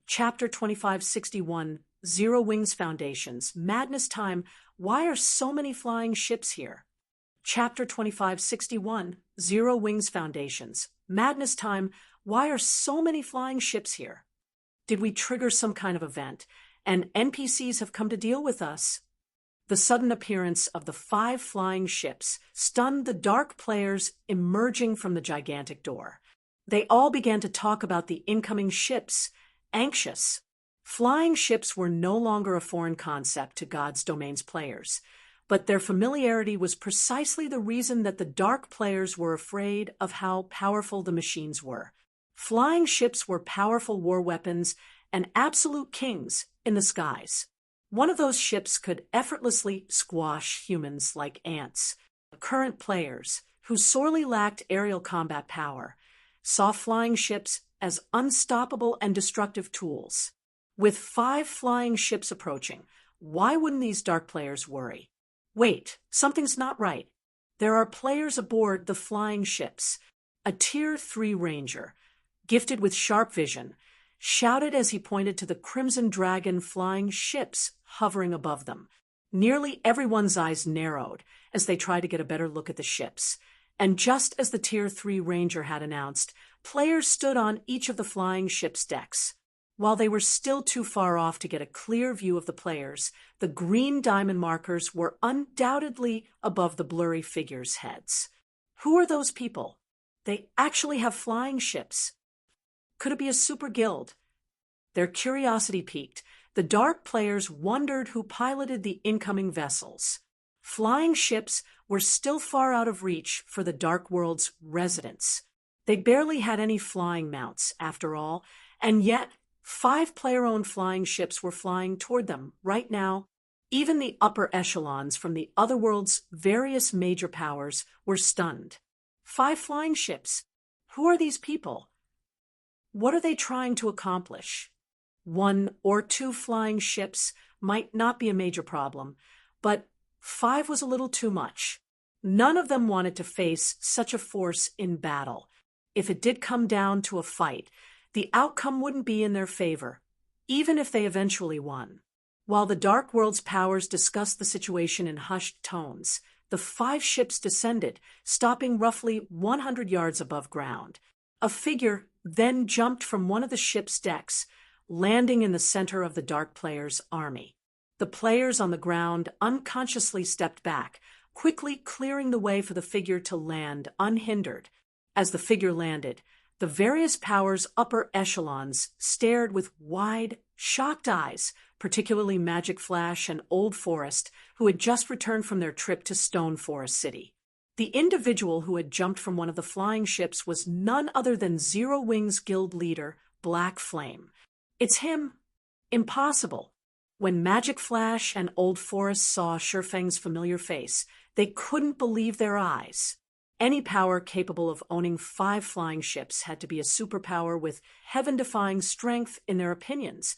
Chapter 2561, Zero Wings Foundations, Madness Time, Why Are So Many Flying Ships Here? Chapter 2561, Zero Wings Foundations, Madness Time, Why Are So Many Flying Ships Here? Did we trigger some kind of event, and NPCs have come to deal with us? The sudden appearance of the 5 flying ships stunned the dark players emerging from the gigantic door. They all began to talk about the incoming ships, anxious. Flying ships were no longer a foreign concept to God's Domains players, but their familiarity was precisely the reason that the dark players were afraid of how powerful the machines were. Flying ships were powerful war weapons and absolute kings in the skies. One of those ships could effortlessly squash humans like ants. Current players, who sorely lacked aerial combat power, saw flying ships as unstoppable and destructive tools. With 5 flying ships approaching, why wouldn't these dark players worry? Wait, something's not right. There are players aboard the flying ships. A Tier 3 Ranger, gifted with sharp vision, shouted as he pointed to the Crimson Dragon flying ships hovering above them. Nearly everyone's eyes narrowed as they tried to get a better look at the ships. And just as the Tier 3 Ranger had announced, players stood on each of the flying ships' decks. While they were still too far off to get a clear view of the players, the green diamond markers were undoubtedly above the blurry figures' heads. Who are those people? They actually have flying ships. Could it be a super guild? Their curiosity piqued. The dark players wondered who piloted the incoming vessels. Flying ships were still far out of reach for the Dark World's residents. They barely had any flying mounts, after all, and yet 5 player-owned flying ships were flying toward them right now. Even the upper echelons from the other world's various major powers were stunned. 5 flying ships. Who are these people? What are they trying to accomplish? 1 or 2 flying ships might not be a major problem, but 5 was a little too much. None of them wanted to face such a force in battle. If it did come down to a fight, the outcome wouldn't be in their favor, even if they eventually won. While the Dark World's powers discussed the situation in hushed tones, the 5 ships descended, stopping roughly 100 yards above ground. A figure then jumped from one of the ship's decks, landing in the center of the dark players' army. The players on the ground unconsciously stepped back, quickly clearing the way for the figure to land unhindered. As the figure landed, the various powers' upper echelons stared with wide, shocked eyes, particularly Magic Flash and Old Forest, who had just returned from their trip to Stone Forest City. The individual who had jumped from one of the flying ships was none other than Zero Wings Guild leader, Black Flame. It's him. Impossible. When Magic Flash and Old Forest saw Shurfeng's familiar face, they couldn't believe their eyes. Any power capable of owning 5 flying ships had to be a superpower with heaven-defying strength in their opinions.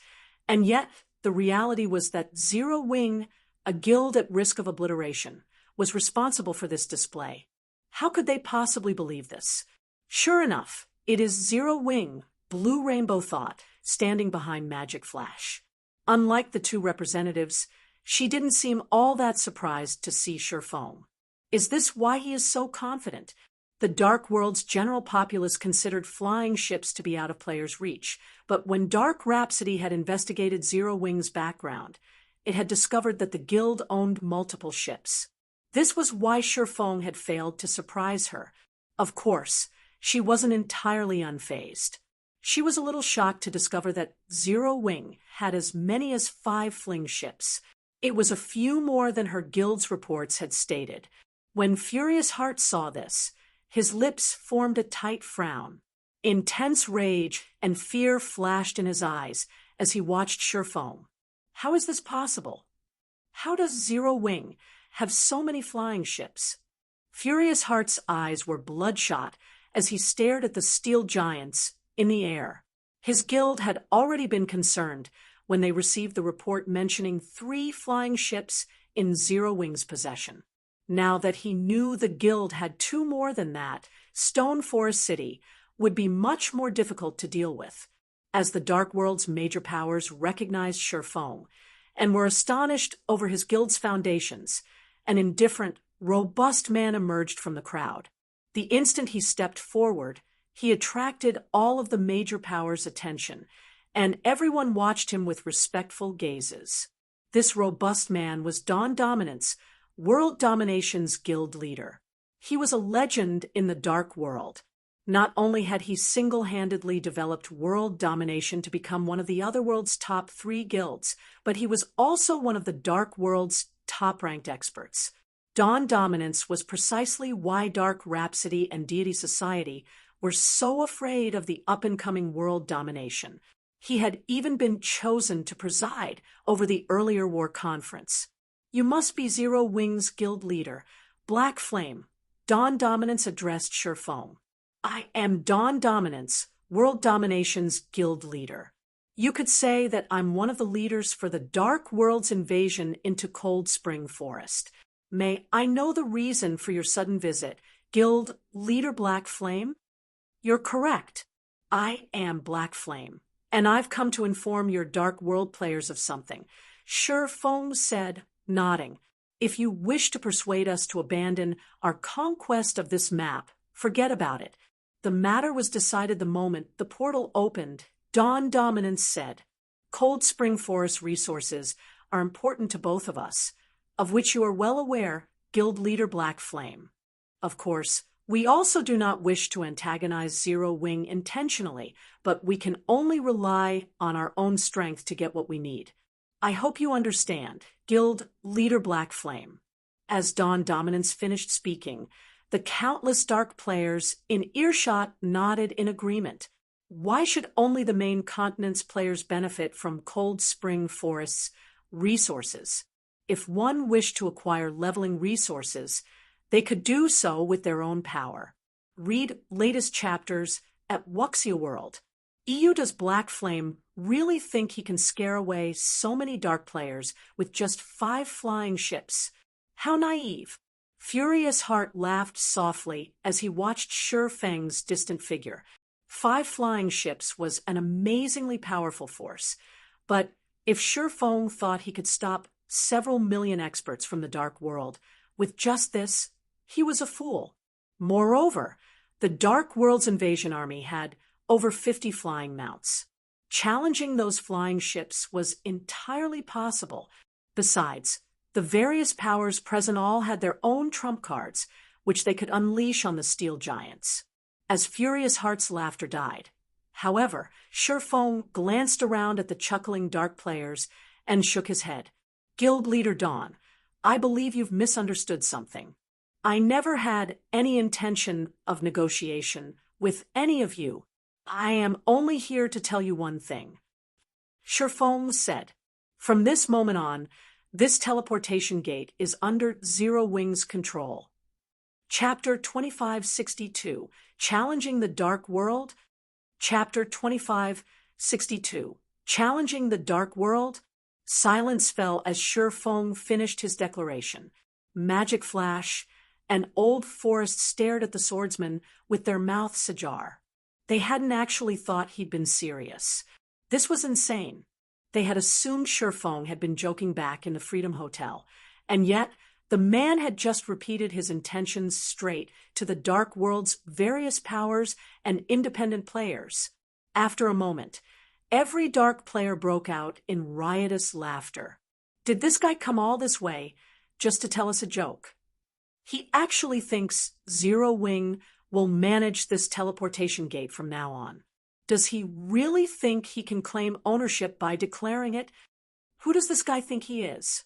And yet, the reality was that Zero Wing, a guild at risk of obliteration, was responsible for this display. How could they possibly believe this? Sure enough, it is Zero Wing, Blue Rainbow thought, standing behind Magic Flash. Unlike the 2 representatives, she didn't seem all that surprised to see Shurfeng. Is this why he is so confident? The Dark World's general populace considered flying ships to be out of players' reach, but when Dark Rhapsody had investigated Zero Wing's background, it had discovered that the guild owned multiple ships. This was why Shurfeng had failed to surprise her. Of course, she wasn't entirely unfazed. She was a little shocked to discover that Zero Wing had as many as 5 fling ships. It was a few more than her guild's reports had stated. When Furious Heart saw this, his lips formed a tight frown. Intense rage and fear flashed in his eyes as he watched Shurfeng. How is this possible? How does Zero Wing have so many flying ships? Furious Heart's eyes were bloodshot as he stared at the steel giants in the air. His guild had already been concerned when they received the report mentioning 3 flying ships in Zero Wing's possession. Now that he knew the guild had 2 more than that, Stone Forest City would be much more difficult to deal with. as the Dark World's major powers recognized Shifeng and were astonished over his guild's foundations, an indifferent, robust man emerged from the crowd. The instant he stepped forward, he attracted all of the major powers' attention, and everyone watched him with respectful gazes. This robust man was Dawn Dominance, World Domination's guild leader. He was a legend in the Dark World. Not only had he single-handedly developed world domination to become one of the Otherworld's top 3 guilds, but he was also one of the Dark World's top-ranked experts. Dawn Dominance was precisely why Dark Rhapsody and Deity Society were so afraid of the up-and-coming world domination. He had even been chosen to preside over the earlier war conference. "You must be Zero Wing's guild leader, Black Flame," Dawn Dominance addressed Shifeng. "I am Dawn Dominance, World Domination's guild leader. You could say that I'm one of the leaders for the Dark World's invasion into Cold Spring Forest. May I know the reason for your sudden visit, Guild Leader Black Flame?" "You're correct. I am Black Flame, and I've come to inform your Dark World players of something," Shifeng said, nodding. "If you wish to persuade us to abandon our conquest of this map, forget about it. The matter was decided the moment the portal opened," Dawn Dominance said. "Cold Spring Forest resources are important to both of us, of which you are well aware, Guild Leader Black Flame. Of course, we also do not wish to antagonize Zero Wing intentionally, but we can only rely on our own strength to get what we need. I hope you understand, Guild Leader Black Flame." As Dawn Dominance finished speaking, the countless Dark players in earshot nodded in agreement. Why should only the main continent's players benefit from Cold Spring Forest's resources? If one wished to acquire leveling resources, they could do so with their own power. Read latest chapters at Wuxia World. Does Black Flame really think he can scare away so many Dark players with just 5 flying ships? How naive! Furious Heart laughed softly as he watched Shifeng's distant figure. 5 flying ships was an amazingly powerful force, but if Shifeng thought he could stop several million experts from the Dark World with just this, he was a fool. Moreover, the Dark World's invasion army had over 50 flying mounts. Challenging those flying ships was entirely possible. Besides, the various powers present all had their own trump cards, which they could unleash on the steel giants. As Furious Heart's laughter died, however, Shifeng glanced around at the chuckling Dark players and shook his head. "Guild Leader Dawn, I believe you've misunderstood something. I never had any intention of negotiation with any of you. I am only here to tell you one thing." Shifeng said, "From this moment on, this teleportation gate is under Zero Wing's control." Chapter 2562, Challenging the Dark World? Chapter 2562, Challenging the Dark World? Silence fell as Shifeng finished his declaration. Magic Flash and Old Forest stared at the swordsman with their mouths ajar. They hadn't actually thought he'd been serious. This was insane. They had assumed Shifeng had been joking back in the Freedom Hotel, and yet the man had just repeated his intentions straight to the Dark World's various powers and independent players. After a moment, every Dark player broke out in riotous laughter. Did this guy come all this way just to tell us a joke? He actually thinks Zero Wing will manage this teleportation gate from now on. Does he really think he can claim ownership by declaring it? Who does this guy think he is?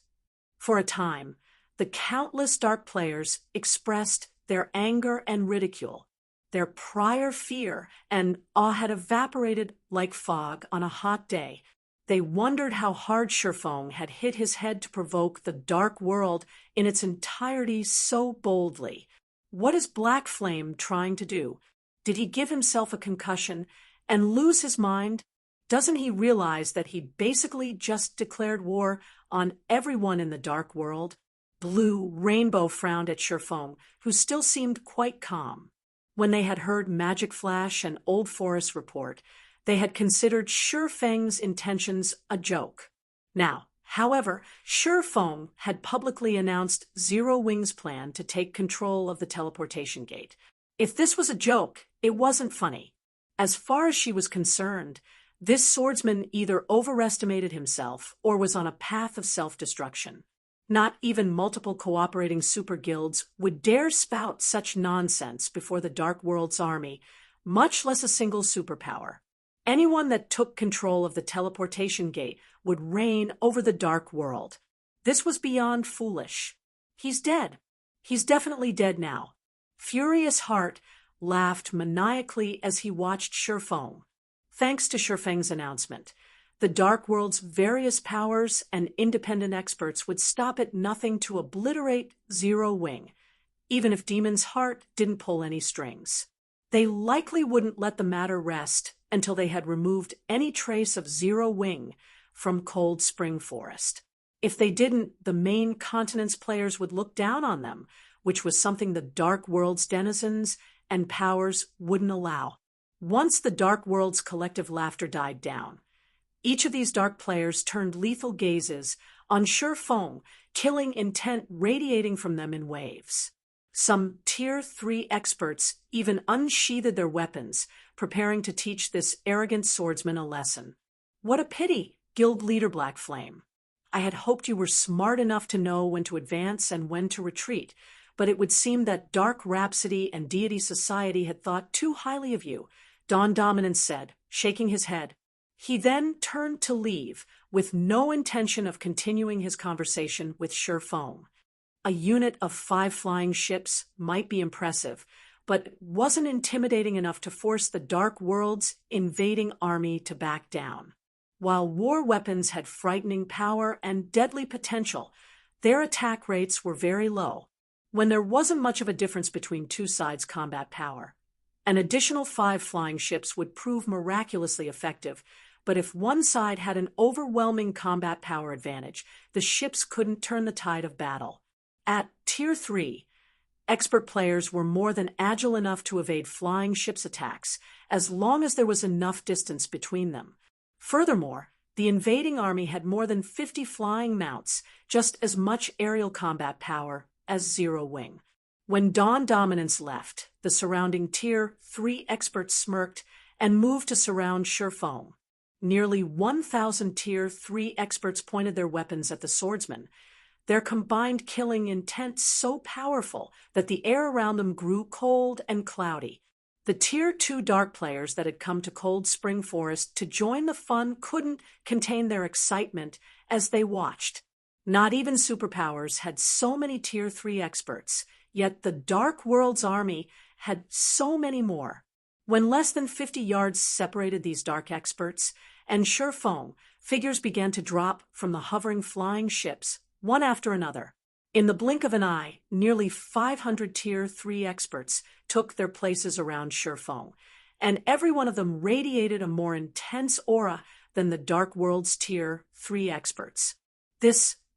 For a time, the countless Dark players expressed their anger and ridicule. Their prior fear and awe had evaporated like fog on a hot day. They wondered how hard Shifeng had hit his head to provoke the Dark World in its entirety so boldly. What is Black Flame trying to do? Did he give himself a concussion and lose his mind? Doesn't he realize that he basically just declared war on everyone in the Dark World? Blue Rainbow frowned at Shifeng, who still seemed quite calm. When they had heard Magic Flash and Old Forest report, They had considered Feng's intentions a joke. Now, however, Feng had publicly announced Zero Wing's plan to take control of the teleportation gate. If this was a joke, it wasn't funny. As far as she was concerned, this swordsman either overestimated himself or was on a path of self-destruction. Not even multiple cooperating super guilds would dare spout such nonsense before the Dark World's army, much less a single superpower. Anyone that took control of the teleportation gate would reign over the Dark World. This was beyond foolish. He's dead. He's definitely dead now. Furious Heart laughed maniacally as he watched Feng. Thanks to Feng's announcement, the Dark World's various powers and independent experts would stop at nothing to obliterate Zero Wing, even if Demon's Heart didn't pull any strings. They likely wouldn't let the matter rest until they had removed any trace of Zero Wing from Cold Spring Forest. If they didn't, the main continent's players would look down on them, which was something the Dark World's denizens and powers wouldn't allow. Once the Dark World's collective laughter died down, each of these dark players turned lethal gazes on Feng, killing intent radiating from them in waves. Some Tier 3 experts even unsheathed their weapons, preparing to teach this arrogant swordsman a lesson. What a pity, Guild Leader Black Flame. I had hoped you were smart enough to know when to advance and when to retreat, but it would seem that Dark Rhapsody and Deity Society had thought too highly of you, Dawn Dominance said, shaking his head. He then turned to leave, with no intention of continuing his conversation with Feng. A unit of 5 flying ships might be impressive, but wasn't intimidating enough to force the Dark World's invading army to back down. While war weapons had frightening power and deadly potential, their attack rates were very low. When there wasn't much of a difference between two sides' combat power, an additional 5 flying ships would prove miraculously effective, but if one side had an overwhelming combat power advantage, the ships couldn't turn the tide of battle. At Tier 3, expert players were more than agile enough to evade flying ships' attacks, as long as there was enough distance between them. Furthermore, the invading army had more than 50 flying mounts, just as much aerial combat power as Zero Wing. When Dawn Dominance left, the surrounding Tier 3 experts smirked and moved to surround Feng. Nearly 1,000 Tier 3 experts pointed their weapons at the swordsman, their combined killing intent so powerful that the air around them grew cold and cloudy. The Tier 2 dark players that had come to Cold Spring Forest to join the fun couldn't contain their excitement as they watched. Not even superpowers had so many Tier 3 experts, yet the Dark World's army had so many more. When less than 50 yards separated these dark experts, and Feng, figures began to drop from the hovering flying ships, one after another. In the blink of an eye, nearly 500 Tier 3 experts took their places around Feng, and every one of them radiated a more intense aura than the Dark World's Tier 3 experts.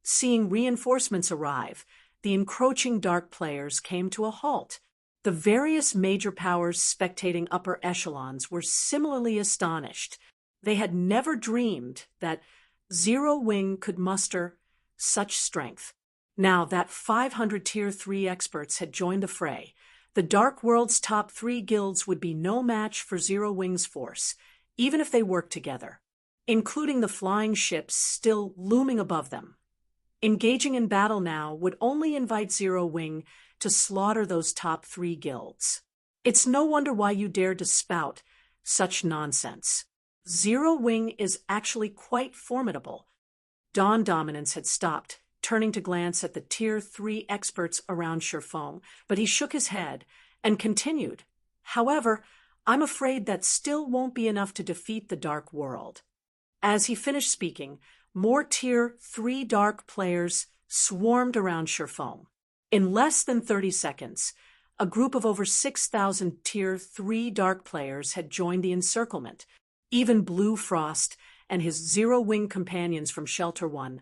Seeing reinforcements arrive, the encroaching dark players came to a halt. The various major powers spectating upper echelons were similarly astonished. They had never dreamed that Zero Wing could muster such strength. Now that 500 Tier 3 experts had joined the fray, the Dark World's top 3 guilds would be no match for Zero Wing's force, even if they worked together, including the flying ships still looming above them. Engaging in battle now would only invite Zero Wing to slaughter those top 3 guilds. It's no wonder why you dared to spout such nonsense. Zero Wing is actually quite formidable. Dawn Dominance had stopped, turning to glance at the Tier 3 experts around Feng, but he shook his head and continued. However, I'm afraid that still won't be enough to defeat the Dark World. As he finished speaking, more Tier 3 dark players swarmed around Feng. In less than 30 seconds, a group of over 6,000 Tier 3 dark players had joined the encirclement. Even Blue Frost and his Zero Wing companions from Shelter 1,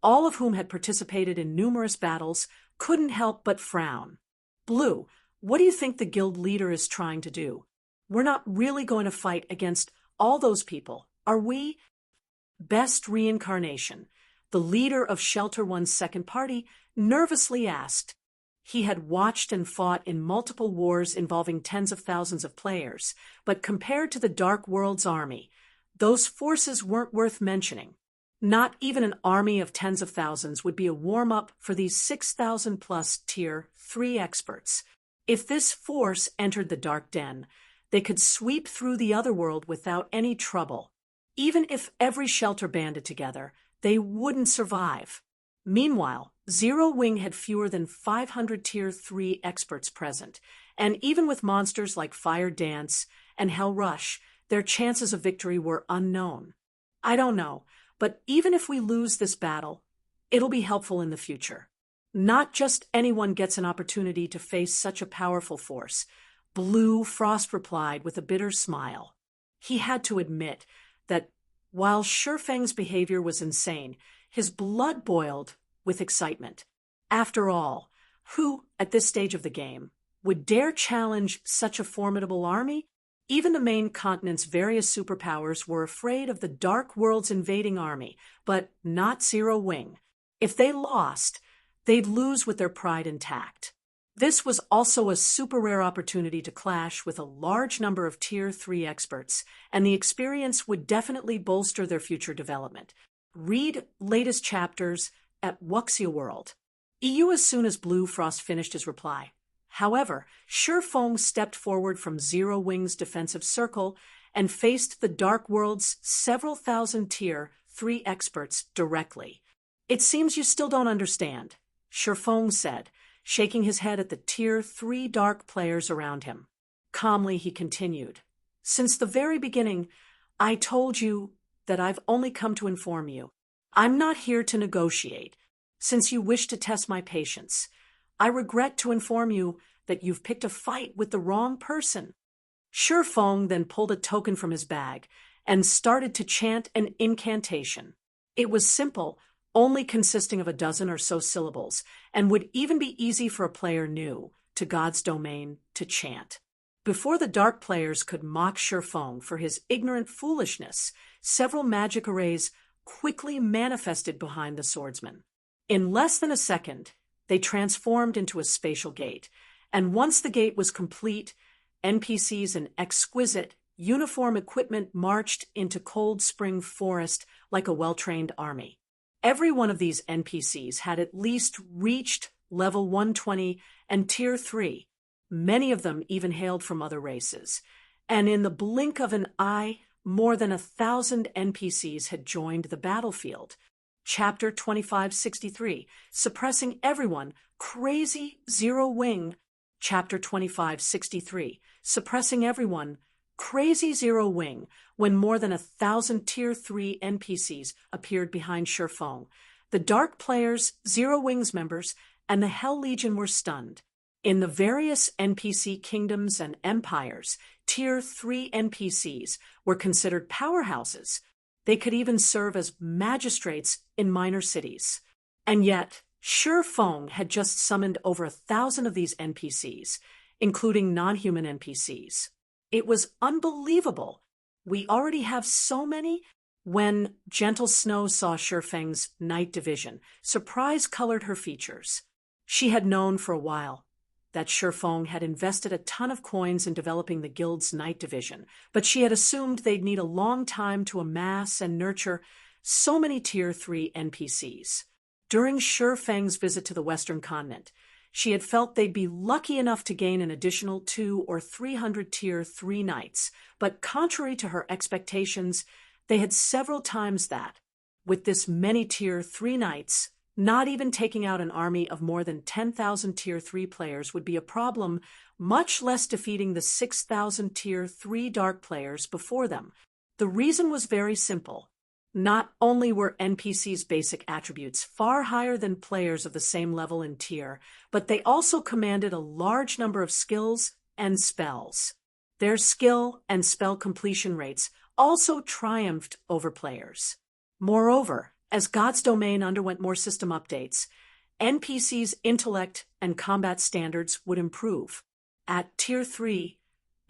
all of whom had participated in numerous battles, couldn't help but frown. Blue, what do you think the guild leader is trying to do? We're not really going to fight against All those people. Are we? Best Reincarnation, the leader of Shelter One's second party, nervously asked. He had watched and fought in multiple wars involving tens of thousands of players, but compared to the Dark World's army, those forces weren't worth mentioning. Not even an army of tens of thousands would be a warm-up for these 6,000-plus Tier 3 experts. If this force entered the Dark Den, they could sweep through the otherworld without any trouble. Even if every shelter banded together, they wouldn't survive. Meanwhile, Zero Wing had fewer than 500 Tier 3 experts present, and even with monsters like Fire Dance and Hell Rush, their chances of victory were unknown. I don't know, but even if we lose this battle, it'll be helpful in the future. Not just anyone gets an opportunity to face such a powerful force, Blue Frost replied with a bitter smile. He had to admit that while Shurfeng's behavior was insane, his blood boiled with excitement. After all, who, at this stage of the game, would dare challenge such a formidable army? Even the main continent's various superpowers were afraid of the Dark World's invading army, but not Zero Wing. If they lost, they'd lose with their pride intact. This was also a super rare opportunity to clash with a large number of Tier 3 experts, and the experience would definitely bolster their future development. Read latest chapters at Wuxia World. EU as soon as Blue Frost finished his reply. However, Shurfeng stepped forward from Zero Wing's defensive circle and faced the Dark World's several thousand Tier 3 experts directly. It seems you still don't understand, Shurfeng said, shaking his head at the Tier 3 dark players around him. Calmly he continued. Since the very beginning, I told you that I've only come to inform you. I'm not here to negotiate. Since you wish to test my patience, I regret to inform you that you've picked a fight with the wrong person. Shurfeng then pulled a token from his bag and started to chant an incantation. It was simple, only consisting of a dozen or so syllables, and would even be easy for a player new to God's domain to chant. Before the dark players could mock Shurfeng for his ignorant foolishness, several magic arrays quickly manifested behind the swordsman. In less than a second, they transformed into a spatial gate, and once the gate was complete, NPCs in exquisite, uniform equipment marched into Cold Spring Forest like a well-trained army. Every one of these NPCs had at least reached level 120 and Tier 3. Many of them even hailed from other races. And in the blink of an eye, more than 1,000 NPCs had joined the battlefield. Chapter 2563, Suppressing Everyone, Crazy Zero Wing. Chapter 2563, Suppressing Everyone, Crazy Zero Wing, when more than 1,000 Tier 3 NPCs appeared behind Shurfeng. The Dark Players, Zero Wing's members, and the Hell Legion were stunned. In the various NPC kingdoms and empires, Tier 3 NPCs were considered powerhouses. They could even serve as magistrates in minor cities. And yet, Shurfeng had just summoned over 1,000 of these NPCs, including non-human NPCs. It was unbelievable. We already have so many? When Gentle Snow saw Shurfeng's night division, surprise colored her features. She had known for a while that Shurfeng had invested a ton of coins in developing the guild's night division, but she had assumed they'd need a long time to amass and nurture so many Tier 3 NPCs. During Shurfeng's visit to the Western continent, she had felt they'd be lucky enough to gain an additional 200 or 300 Tier 3 knights, but contrary to her expectations, they had several times that. With this many Tier 3 knights, not even taking out an army of more than 10,000 Tier 3 players would be a problem, much less defeating the 6,000 Tier 3 dark players before them. The reason was very simple. Not only were NPCs' basic attributes far higher than players of the same level in tier, but they also commanded a large number of skills and spells. Their skill and spell completion rates also triumphed over players. Moreover, as God's Domain underwent more system updates, NPCs' intellect and combat standards would improve. At Tier 3,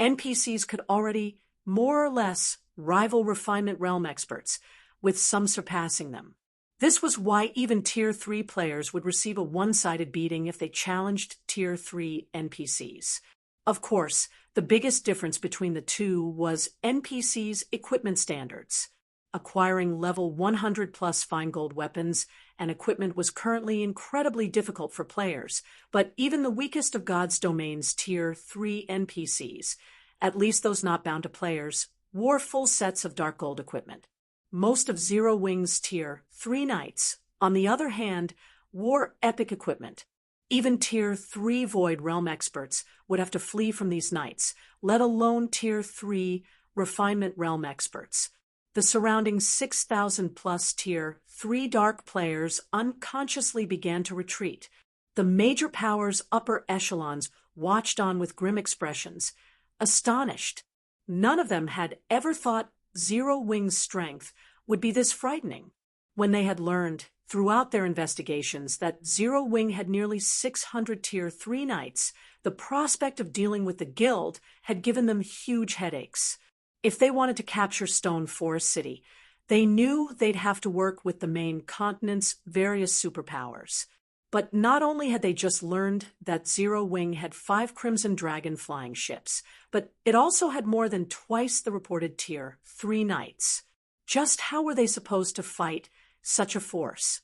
NPCs could already, more or less, rival refinement realm experts, with some surpassing them. This was why even Tier 3 players would receive a one-sided beating if they challenged Tier 3 NPCs. Of course, the biggest difference between the two was NPCs' equipment standards. Acquiring level 100 plus fine gold weapons and equipment was currently incredibly difficult for players, but even the weakest of God's domains Tier 3 NPCs, at least those not bound to players, wore full sets of dark gold equipment. Most of Zero Wing's Tier 3 knights, on the other hand, wore epic equipment. Even Tier 3 Void Realm experts would have to flee from these knights, let alone Tier 3 Refinement Realm experts. The surrounding 6,000-plus Tier 3 Dark players unconsciously began to retreat. The major powers' upper echelons watched on with grim expressions, astonished. None of them had ever thought Zero Wing's strength would be this frightening. When they had learned, throughout their investigations, that Zero Wing had nearly 600 Tier 3 knights, the prospect of dealing with the guild had given them huge headaches. If they wanted to capture Stone Forest City, they knew they'd have to work with the main continent's various superpowers. But not only had they just learned that Zero Wing had 5 Crimson Dragon flying ships, but it also had more than twice the reported Tier 3 knights. Just how were they supposed to fight such a force?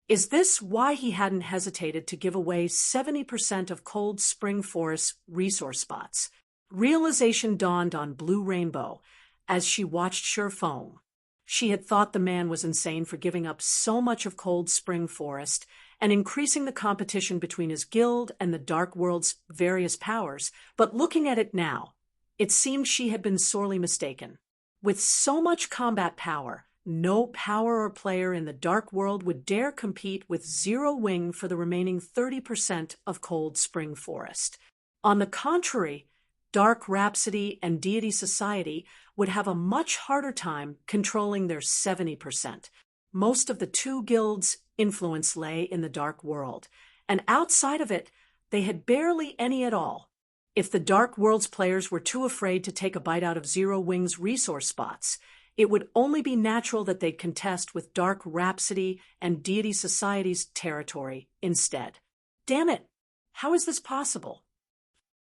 Is this why he hadn't hesitated to give away 70% of Cold Spring Forest's resource spots? Realization dawned on Blue Rainbow as she watched Sherfong. She had thought the man was insane for giving up so much of Cold Spring Forest and increasing the competition between his guild and the Dark World's various powers, but looking at it now, it seemed she had been sorely mistaken. With so much combat power, no power or player in the Dark World would dare compete with Zero Wing for the remaining 30% of Cold Spring Forest. On the contrary, Dark Rhapsody and Deity Society would have a much harder time controlling their 70%. Most of the two guilds' influence lay in the Dark World, and outside of it, they had barely any at all. If the Dark World's players were too afraid to take a bite out of Zero Wing's resource spots, it would only be natural that they'd contest with Dark Rhapsody and Deity Society's territory instead. Damn it! How is this possible?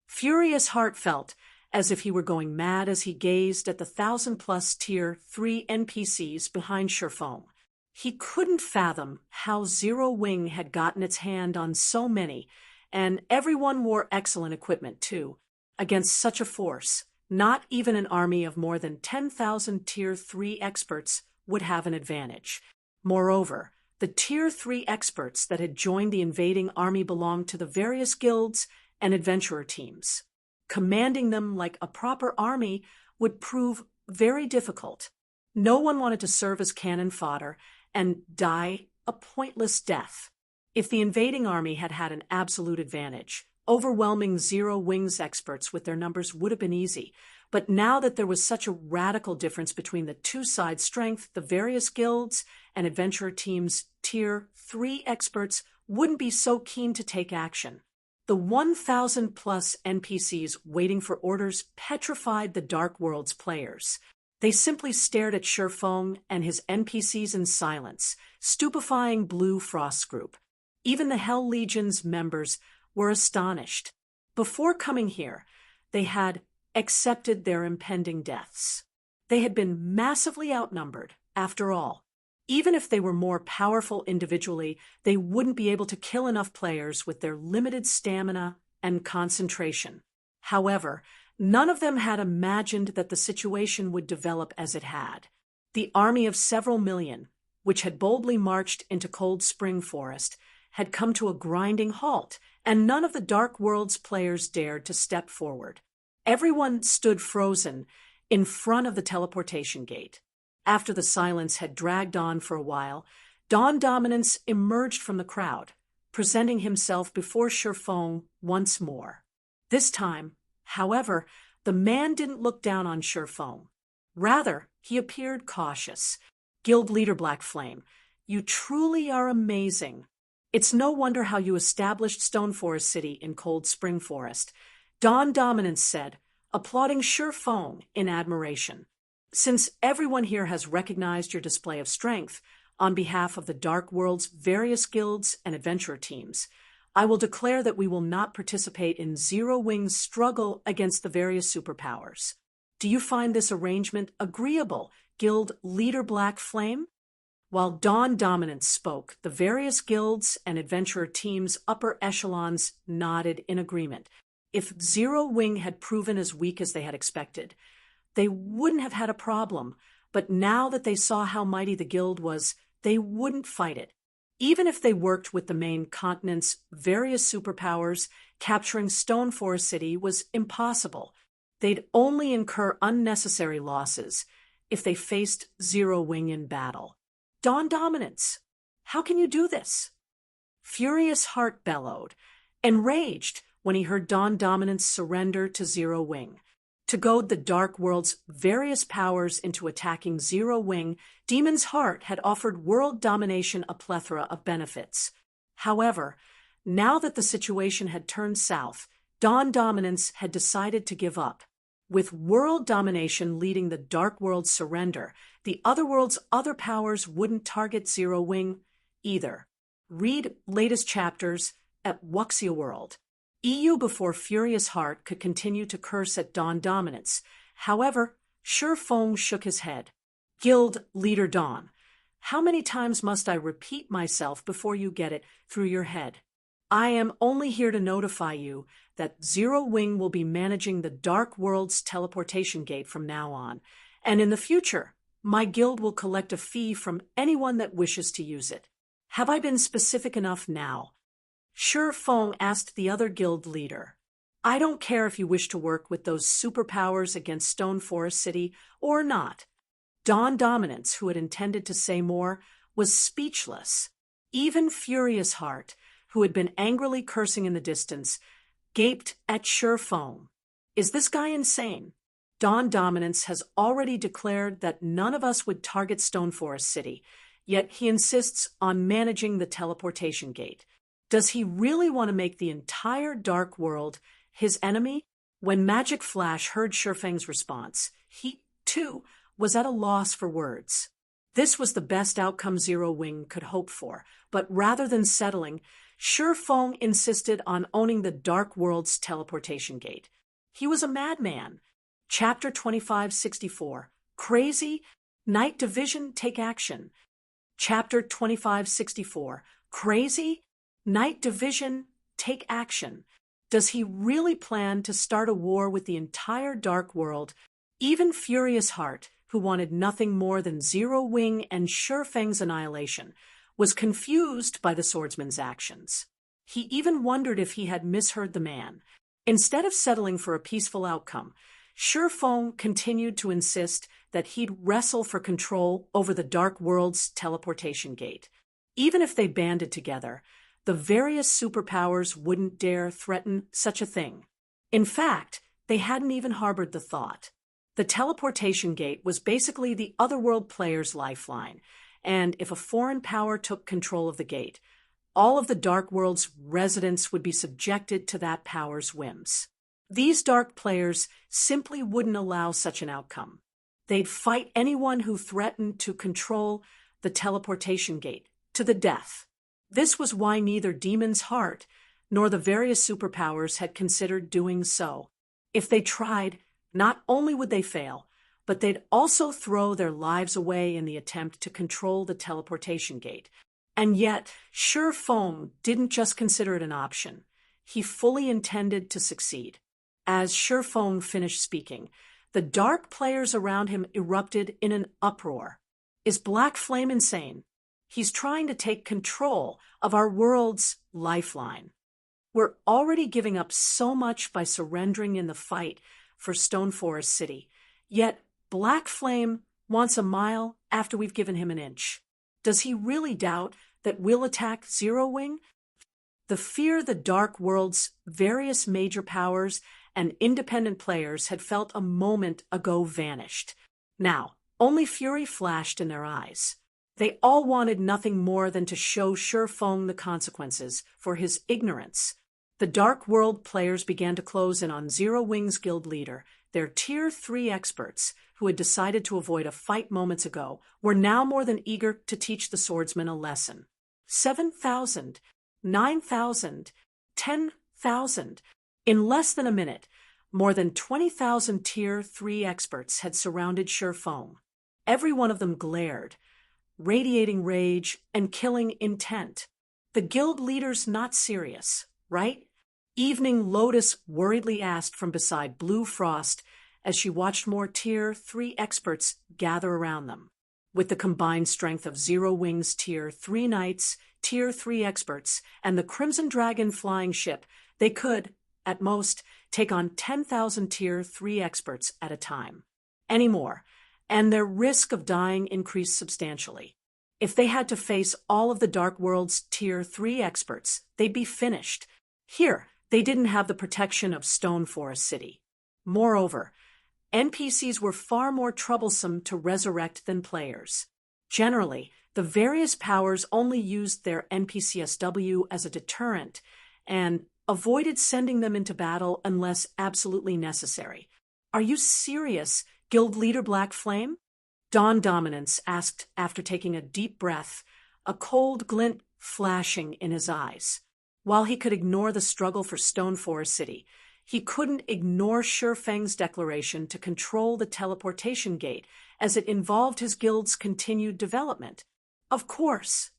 Furious Heart felt as if he were going mad as he gazed at the 1,000-plus Tier 3 NPCs behind Sherfong. He couldn't fathom how Zero Wing had gotten its hand on so many, and everyone wore excellent equipment too. Against such a force, not even an army of more than 10,000 Tier 3 experts would have an advantage. Moreover, the Tier 3 experts that had joined the invading army belonged to the various guilds and adventurer teams. Commanding them like a proper army would prove very difficult. No one wanted to serve as cannon fodder and die a pointless death. If the invading army had had an absolute advantage, overwhelming Zero Wing's experts with their numbers would have been easy. But now that there was such a radical difference between the two sides' strength, the various guilds and adventurer teams' Tier 3 experts wouldn't be so keen to take action. The 1,000-plus NPCs waiting for orders petrified the Dark World's players. They simply stared at Sherfong and his NPCs in silence, stupefying Blue Frost Group. Even the Hell Legion's members were astonished. Before coming here, they had accepted their impending deaths. They had been massively outnumbered, after all. Even if they were more powerful individually, they wouldn't be able to kill enough players with their limited stamina and concentration. However, none of them had imagined that the situation would develop as it had. The army of several million, which had boldly marched into Cold Spring Forest, had come to a grinding halt, and none of the Dark World's players dared to step forward. Everyone stood frozen in front of the teleportation gate. After the silence had dragged on for a while, Dawn Dominance emerged from the crowd, presenting himself before Sherfong once more. This time, however, the man didn't look down on Sherfong. Rather, he appeared cautious. Guild Leader Black Flame, you truly are amazing. It's no wonder how you established Stone Forest City in Cold Spring Forest, Dawn Dominance said, applauding Sherfong in admiration. Since everyone here has recognized your display of strength, on behalf of the Dark World's various guilds and adventurer teams, I will declare that we will not participate in Zero Wing's struggle against the various superpowers. Do you find this arrangement agreeable, Guild Leader Black Flame? While Dawn Dominance spoke, the various guilds and adventurer teams' upper echelons nodded in agreement. If Zero Wing had proven as weak as they had expected, they wouldn't have had a problem, but now that they saw how mighty the guild was, they wouldn't fight it. Even if they worked with the main continent's various superpowers, capturing Stone Forest City was impossible. They'd only incur unnecessary losses if they faced Zero Wing in battle. Dawn Dominance, how can you do this? Furious Heart bellowed, enraged when he heard Dawn Dominance surrender to Zero Wing. To goad the Dark World's various powers into attacking Zero Wing, Demon's Heart had offered world domination a plethora of benefits. However, now that the situation had turned south, Dawn Dominance had decided to give up. With world domination leading the Dark World's surrender, the Otherworld's other powers wouldn't target Zero Wing either. Read latest chapters at Wuxia World. EU before Furious Heart could continue to curse at Dawn Dominance. However, Feng shook his head. Guild Leader Dawn, how many times must I repeat myself before you get it through your head? I am only here to notify you that Zero Wing will be managing the Dark World's teleportation gate from now on, and in the future, my guild will collect a fee from anyone that wishes to use it. Have I been specific enough now? Feng asked the other guild leader. I don't care if you wish to work with those superpowers against Stone Forest City or not. Dawn Dominance, who had intended to say more, was speechless. Even Furious Heart, who had been angrily cursing in the distance, gaped at Feng. Is this guy insane? Dawn Dominance has already declared that none of us would target Stone Forest City, yet he insists on managing the teleportation gate. Does he really want to make the entire Dark World his enemy? When Magic Flash heard Feng's response, he, too, was at a loss for words. This was the best outcome Zero Wing could hope for, but rather than settling, Feng insisted on owning the Dark World's teleportation gate. He was a madman. Chapter 2564, Crazy? Night Division Take Action. Chapter 2564, Crazy? Night Division Take Action. Does he really plan to start a war with the entire Dark World? Even Furious Heart, who wanted nothing more than Zero Wing and Feng's annihilation, was confused by the swordsman's actions. He even wondered if he had misheard the man. Instead of settling for a peaceful outcome, Feng continued to insist that he'd wrestle for control over the Dark World's teleportation gate. Even if they banded together, the various superpowers wouldn't dare threaten such a thing. In fact, they hadn't even harbored the thought. The teleportation gate was basically the Otherworld player's lifeline, and if a foreign power took control of the gate, all of the Dark World's residents would be subjected to that power's whims. These dark players simply wouldn't allow such an outcome. They'd fight anyone who threatened to control the teleportation gate to the death. This was why neither Demon's Heart nor the various superpowers had considered doing so. If they tried, not only would they fail, but they'd also throw their lives away in the attempt to control the teleportation gate. And yet, Feng didn't just consider it an option. He fully intended to succeed. As Feng finished speaking, the dark players around him erupted in an uproar. Is Black Flame insane? He's trying to take control of our world's lifeline. We're already giving up so much by surrendering in the fight for Stone Forest City, yet Black Flame wants a mile after we've given him an inch. Does he really doubt that we'll attack Zero Wing? The fear the Dark World's various major powers and independent players had felt a moment ago vanished. Now, only fury flashed in their eyes. They all wanted nothing more than to show Feng the consequences for his ignorance. The Dark World players began to close in on Zero Wings Guild leader. Their Tier 3 experts, who had decided to avoid a fight moments ago, were now more than eager to teach the swordsman a lesson. 7,000, 9,000, 10,000. In less than a minute, more than 20,000 Tier 3 experts had surrounded Shifeng. Every one of them glared, radiating rage and killing intent. The guild leader's not serious, right? Evening Lotus worriedly asked from beside Blue Frost as she watched more Tier 3 experts gather around them. With the combined strength of Zero Wings Tier 3 knights, Tier 3 experts, and the Crimson Dragon flying ship, they could, at most, take on 10,000 Tier 3 experts at a time. Any more, and their risk of dying increased substantially. If they had to face all of the Dark World's Tier 3 experts, they'd be finished. Here, they didn't have the protection of Stone Forest City. Moreover, NPCs were far more troublesome to resurrect than players. Generally, the various powers only used their NPCSW as a deterrent and avoided sending them into battle unless absolutely necessary. Are you serious, Guild Leader Black Flame? Dawn Dominance asked after taking a deep breath, a cold glint flashing in his eyes. While he could ignore the struggle for Stone Forest City, he couldn't ignore Shifeng's declaration to control the teleportation gate as it involved his guild's continued development. Of course.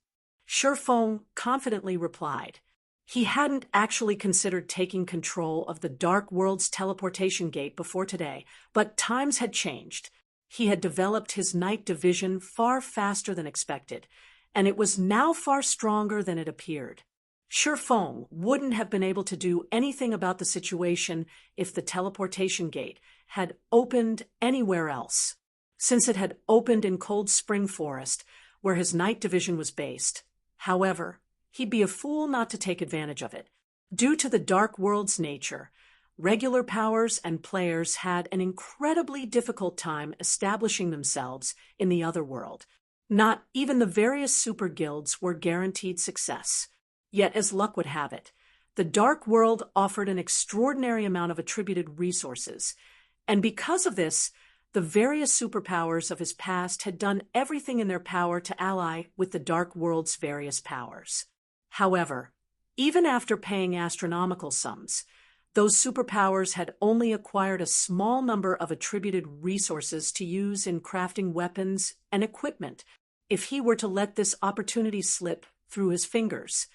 Shifeng confidently replied. He hadn't actually considered taking control of the Dark World's teleportation gate before today, but times had changed. He had developed his Night Division far faster than expected, and it was now far stronger than it appeared. Shifeng wouldn't have been able to do anything about the situation if the teleportation gate had opened anywhere else. Since it had opened in Cold Spring Forest, where his Night Division was based. However, he'd be a fool not to take advantage of it. Due to the Dark World's nature, regular powers and players had an incredibly difficult time establishing themselves in the other world. Not even the various super guilds were guaranteed success. Yet, as luck would have it, the Dark World offered an extraordinary amount of attributed resources, and because of this, the various superpowers of his past had done everything in their power to ally with the Dark World's various powers. However, even after paying astronomical sums, those superpowers had only acquired a small number of attributed resources to use in crafting weapons and equipment. If he were to let this opportunity slip through his fingers,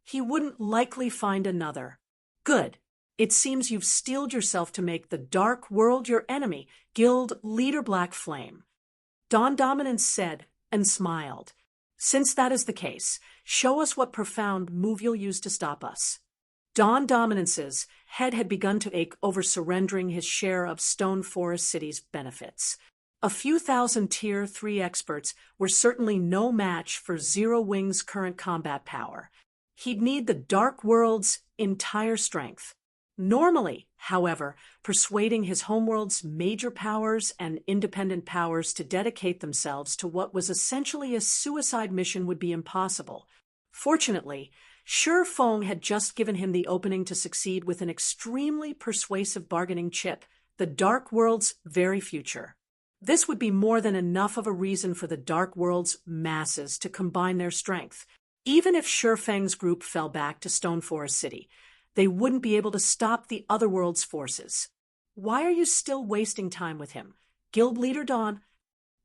he wouldn't likely find another. Good. It seems you've steeled yourself to make the Dark World your enemy, Guild Leader Black Flame. Dawn Dominance said and smiled. Since that is the case, show us what profound move you'll use to stop us. Dawn Dominance's head had begun to ache over surrendering his share of Stone Forest City's benefits. A few thousand Tier 3 experts were certainly no match for Zero Wing's current combat power. He'd need the Dark World's entire strength. Normally, however, persuading his homeworld's major powers and independent powers to dedicate themselves to what was essentially a suicide mission would be impossible. Fortunately, Shifeng had just given him the opening to succeed with an extremely persuasive bargaining chip, the Dark World's very future. This would be more than enough of a reason for the Dark World's masses to combine their strength. Even if Shifeng's group fell back to Stone Forest City, they wouldn't be able to stop the other world's forces. Why are you still wasting time with him? Guild Leader Dawn?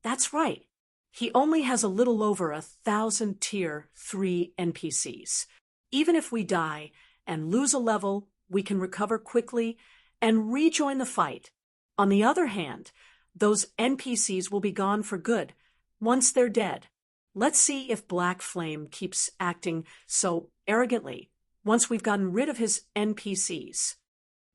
That's right. He only has a little over 1,000 Tier 3 NPCs. Even if we die and lose a level, we can recover quickly and rejoin the fight. On the other hand, those NPCs will be gone for good once they're dead. Let's see if Black Flame keeps acting so arrogantly once we've gotten rid of his NPCs.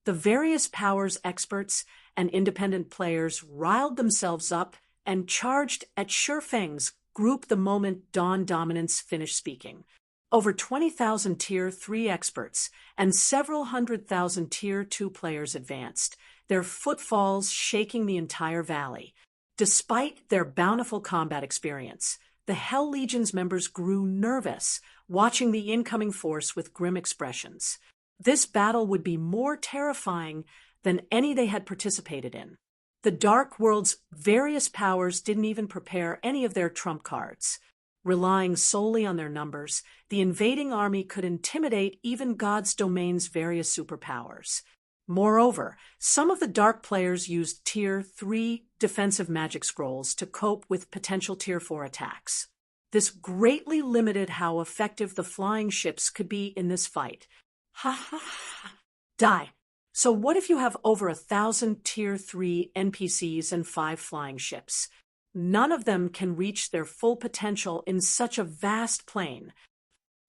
The various powers experts and independent players riled themselves up and charged at Shifeng's group the moment Dawn Dominance finished speaking. Over 20,000 Tier 3 experts and several 100,000 Tier 2 players advanced, their footfalls shaking the entire valley. Despite their bountiful combat experience, the Hell Legion's members grew nervous, watching the incoming force with grim expressions. This battle would be more terrifying than any they had participated in. The Dark World's various powers didn't even prepare any of their trump cards. Relying solely on their numbers, the invading army could intimidate even God's domain's various superpowers. Moreover, some of the Dark players used Tier 3 defensive magic scrolls to cope with potential Tier 4 attacks. This greatly limited how effective the flying ships could be in this fight. Ha ha ha. Die. So what if you have over 1,000 Tier 3 NPCs and 5 flying ships? None of them can reach their full potential in such a vast plain.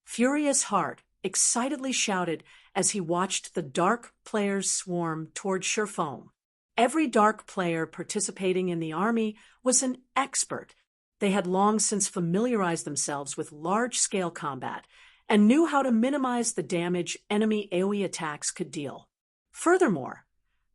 Furious Heart excitedly shouted as he watched the Dark players swarm toward Sherfoam. Every Dark player participating in the army was an expert. They had long since familiarized themselves with large-scale combat and knew how to minimize the damage enemy AoE attacks could deal. Furthermore,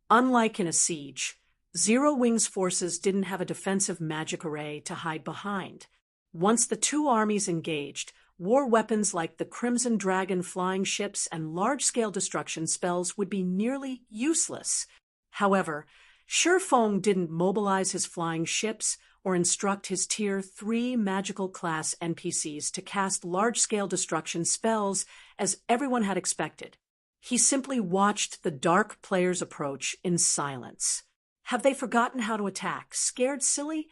unlike in a siege, Zero Wings forces didn't have a defensive magic array to hide behind. Once the two armies engaged, war weapons like the Crimson Dragon flying ships and large-scale destruction spells would be nearly useless. However, Sherfoam didn't mobilize his flying ships or instruct his Tier 3 magical class NPCs to cast large-scale destruction spells as everyone had expected. He simply watched the Dark players approach in silence. Have they forgotten how to attack? Scared silly?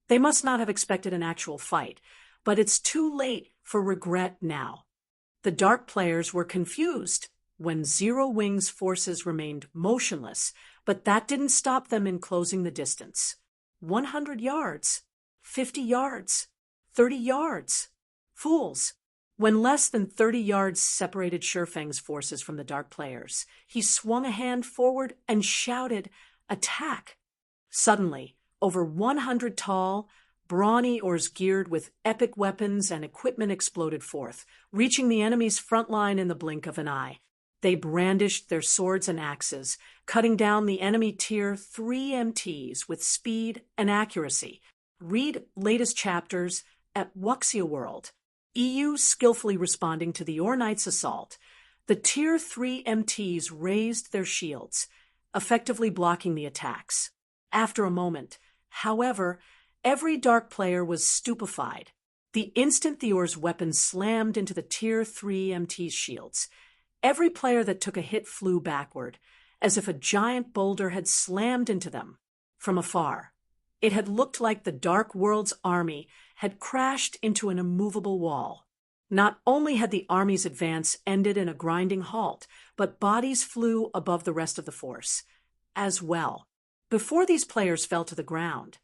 They must not have expected an actual fight, but it's too late for regret now. The Dark players were confused when Zero Wings forces remained motionless, but that didn't stop them in closing the distance. 100 yards, 50 yards, 30 yards. Fools! When less than 30 yards separated Sherfang's forces from the Dark players, he swung a hand forward and shouted, "Attack!" Suddenly, over 100 tall, brawny Eors geared with epic weapons and equipment exploded forth, reaching the enemy's front line in the blink of an eye. They brandished their swords and axes, cutting down the enemy Tier 3 MTs with speed and accuracy. Read latest chapters at Wuxia World. EU skillfully responding to the Eor Knight's assault. The Tier 3 MTs raised their shields, effectively blocking the attacks. After a moment, however, every Dark player was stupefied. The instant the Eor's weapons slammed into the Tier 3 MT's shields, every player that took a hit flew backward, as if a giant boulder had slammed into them. From afar, it had looked like the Dark World's army had crashed into an immovable wall. Not only had the army's advance ended in a grinding halt, but bodies flew above the rest of the force as well, before these players fell to the ground.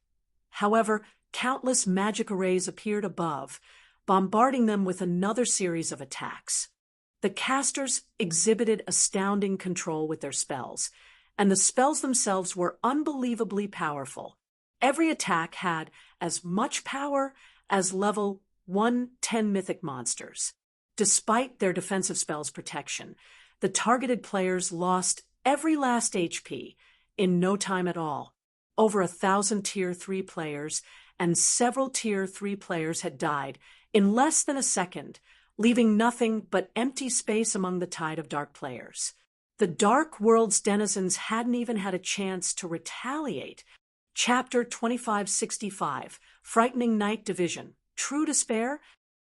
However, countless magic arrays appeared above, bombarding them with another series of attacks. The casters exhibited astounding control with their spells, and the spells themselves were unbelievably powerful. Every attack had as much power as level 110 mythic monsters. Despite their defensive spells' protection, the targeted players lost every last HP in no time at all. Over 1,000 Tier 3 players and several Tier 3 players had died in less than a second, leaving nothing but empty space among the tide of Dark players. The Dark World's denizens hadn't even had a chance to retaliate. Chapter 2565, Frightening Night Division, True Despair?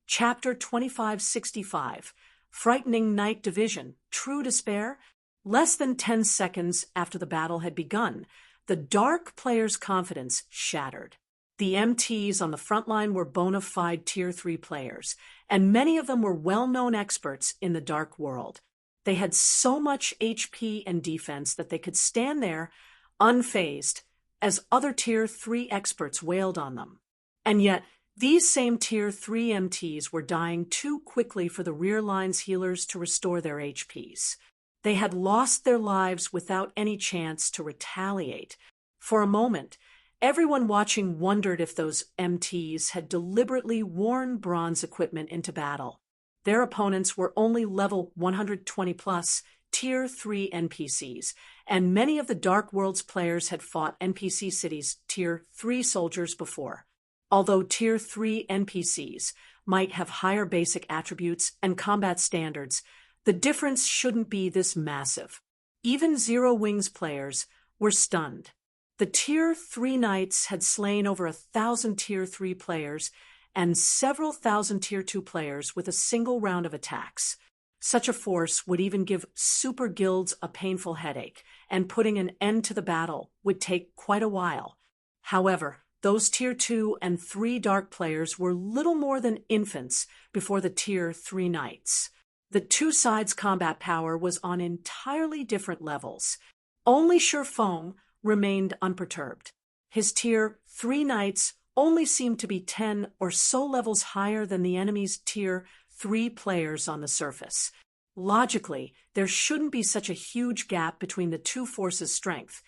Chapter 2565, Frightening Night Division, True Despair? Less than 10 seconds after the battle had begun, the Dark players' confidence shattered. The MTs on the front line were bona fide Tier 3 players, and many of them were well-known experts in the Dark World. They had so much HP and defense that they could stand there, unfazed, as other Tier 3 experts wailed on them. And yet, these same Tier 3 MTs were dying too quickly for the rear line's healers to restore their HPs. They had lost their lives without any chance to retaliate. For a moment, everyone watching wondered if those MTs had deliberately worn bronze equipment into battle. Their opponents were only level 120+ Tier 3 NPCs, and many of the Dark World's players had fought NPC cities Tier 3 soldiers before. Although Tier 3 NPCs might have higher basic attributes and combat standards, The difference shouldn't be this massive. Even Zero Wings players were stunned. The Tier 3 Knights had slain over 1,000 Tier 3 players and several thousand Tier 2 players with a single round of attacks. Such a force would even give super guilds a painful headache, and putting an end to the battle would take quite a while. However, those Tier 2 and 3 Dark players were little more than infants before the Tier 3 Knights. The two sides' combat power was on entirely different levels. Only Shi Feng remained unperturbed. His Tier 3 Knights only seemed to be 10 or so levels higher than the enemy's Tier 3 players on the surface. Logically, there shouldn't be such a huge gap between the two forces' strength,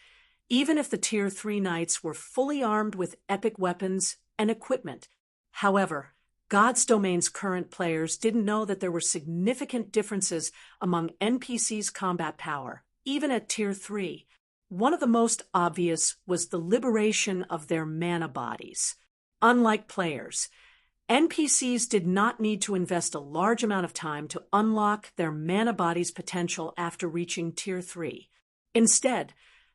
even if the Tier 3 Knights were fully armed with epic weapons and equipment. However, God's Domain's current players didn't know that there were significant differences among NPCs' combat power, even at Tier 3. One of the most obvious was the liberation of their mana bodies. Unlike players, NPCs did not need to invest a large amount of time to unlock their mana body's potential after reaching Tier 3. Instead,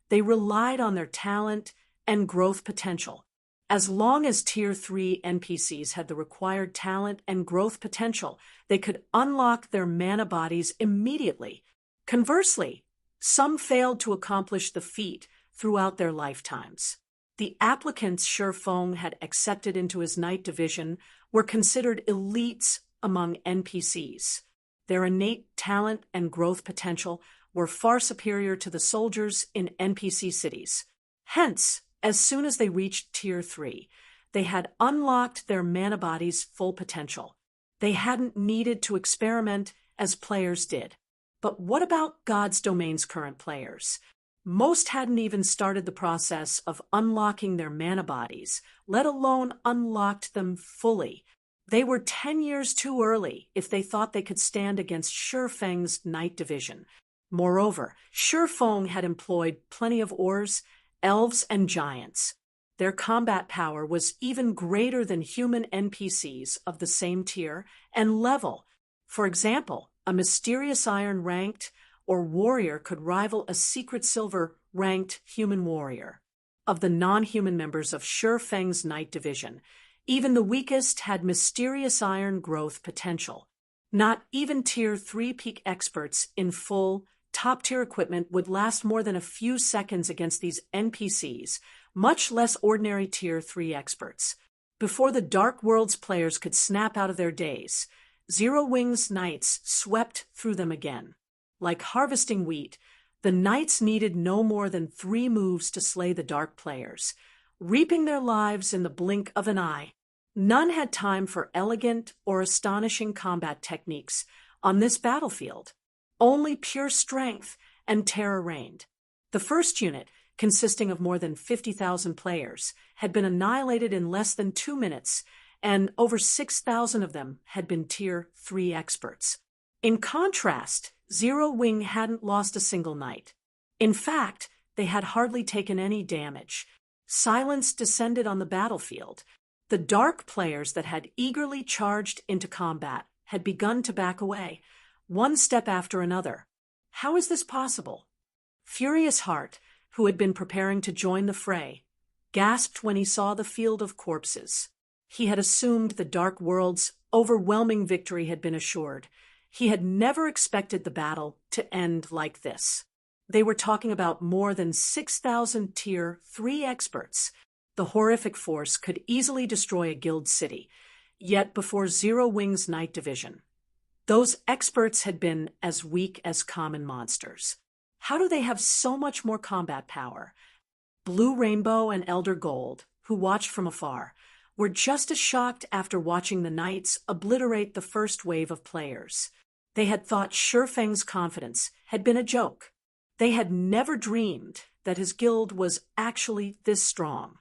they relied on their talent and growth potential. As long as Tier 3 NPCs had the required talent and growth potential, they could unlock their mana bodies immediately. Conversely, some failed to accomplish the feat throughout their lifetimes. The applicants Shi Feng had accepted into his Knight division were considered elites among NPCs. Their innate talent and growth potential were far superior to the soldiers in NPC cities. Hence, as soon as they reached Tier 3, they had unlocked their mana body's full potential. They hadn't needed to experiment as players did. But what about God's Domain's current players? Most hadn't even started the process of unlocking their mana bodies, let alone unlocked them fully. They were 10 years too early if they thought they could stand against Shi Feng's Knight division. Moreover, Shi Feng had employed plenty of Ors, elves, and giants. Their combat power was even greater than human NPCs of the same tier and level. For example, a mysterious iron ranked or warrior could rival a secret silver ranked human warrior. Of the non-human members of Shi Feng's Knight division, even the weakest had mysterious iron growth potential. Not even Tier 3 peak experts in full, top-tier equipment would last more than a few seconds against these NPCs, much less ordinary Tier 3 experts. Before the Dark Worlds players could snap out of their daze, Zero Wings Knights swept through them again. Like harvesting wheat, the Knights needed no more than 3 moves to slay the Dark players, reaping their lives in the blink of an eye. None had time for elegant or astonishing combat techniques on this battlefield. Only pure strength and terror reigned. The first unit, consisting of more than 50,000 players, had been annihilated in less than 2 minutes, and over 6,000 of them had been Tier 3 experts. In contrast, Zero Wing hadn't lost a single knight. In fact, they had hardly taken any damage. Silence descended on the battlefield. The Dark players that had eagerly charged into combat had begun to back away, one step after another. How is this possible? Furious Heart, who had been preparing to join the fray, gasped when he saw the field of corpses. He had assumed the Dark World's overwhelming victory had been assured. He had never expected the battle to end like this. They were talking about more than 6,000 Tier 3 experts. The horrific force could easily destroy a guild city, yet before Zero Wings Knight division, those experts had been as weak as common monsters. How do they have so much more combat power? Blue Rainbow and Elder Gold, who watched from afar, were just as shocked after watching the Knights obliterate the first wave of players. They had thought Shi Feng's confidence had been a joke. They had never dreamed that his guild was actually this strong.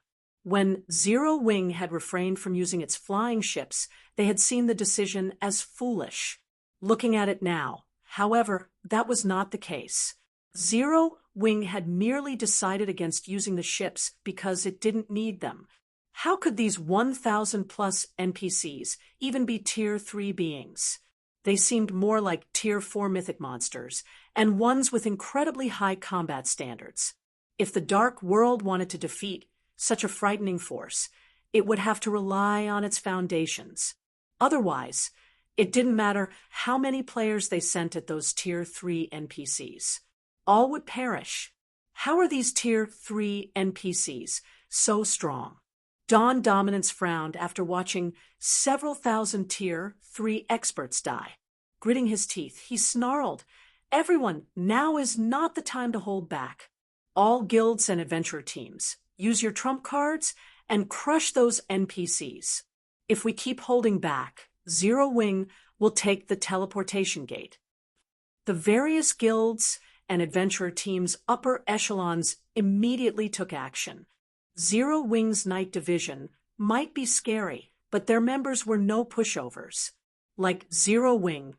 When Zero Wing had refrained from using its flying ships, they had seen the decision as foolish. Looking at it now, however, that was not the case. Zero Wing had merely decided against using the ships because it didn't need them. How could these 1,000 plus NPCs even be Tier 3 beings? They seemed more like Tier 4 mythic monsters, and ones with incredibly high combat standards. If the Dark World wanted to defeat such a frightening force, it would have to rely on its foundations. Otherwise, it didn't matter how many players they sent at those Tier 3 NPCs. All would perish. How are these Tier 3 NPCs so strong? Dawn Dominance frowned after watching several thousand Tier 3 experts die. Gritting his teeth, he snarled, "Everyone, now is not the time to hold back. All guilds and adventurer teams, use your trump cards and crush those NPCs. If we keep holding back, Zero Wing will take the teleportation gate." The various guilds and adventurer teams' upper echelons immediately took action. Zero Wing's Night Division might be scary, but their members were no pushovers. Like Zero Wing,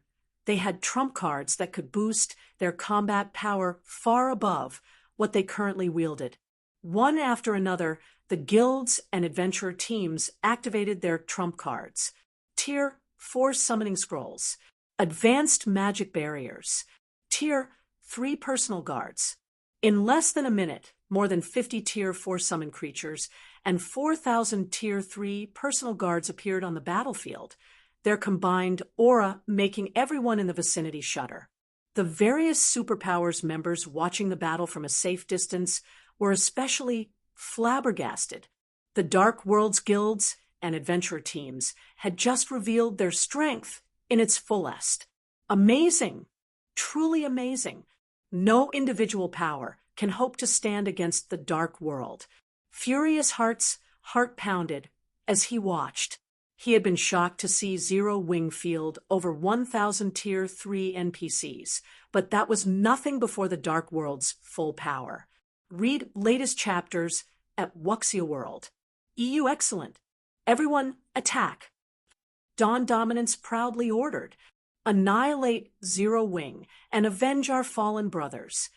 they had trump cards that could boost their combat power far above what they currently wielded. One after another, the guilds and adventurer teams activated their trump cards. Tier 4 summoning scrolls, advanced magic barriers, Tier 3 personal guards. In less than a minute, more than 50 Tier 4 summon creatures and 4,000 Tier 3 personal guards appeared on the battlefield, their combined aura making everyone in the vicinity shudder. The various superpowers members watching the battle from a safe distance were especially flabbergasted. The Dark World's guilds and adventurer teams had just revealed their strength in its fullest. Amazing! Truly amazing! No individual power can hope to stand against the Dark World. Furious Heart's heart pounded as he watched. He had been shocked to see Zero Wing field over 1,000 Tier 3 NPCs, but that was nothing before the Dark World's full power. Read latest chapters at Wuxia World. EU excellent. Everyone, attack. Dawn Dominance proudly ordered, "Annihilate Zero Wing and avenge our fallen brothers."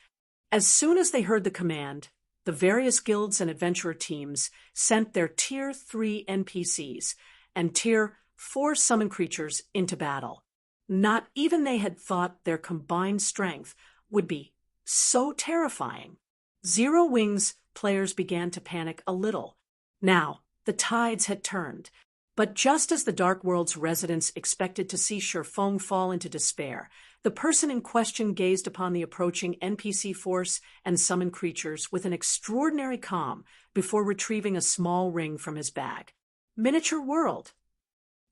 As soon as they heard the command, the various guilds and adventurer teams sent their Tier 3 NPCs and Tier 4 summon creatures into battle. Not even they had thought their combined strength would be so terrifying. Zero Wing's players began to panic a little. Now, the tides had turned. But just as the Dark World's residents expected to see Shifeng fall into despair, the person in question gazed upon the approaching NPC force and summoned creatures with an extraordinary calm before retrieving a small ring from his bag. Miniature World.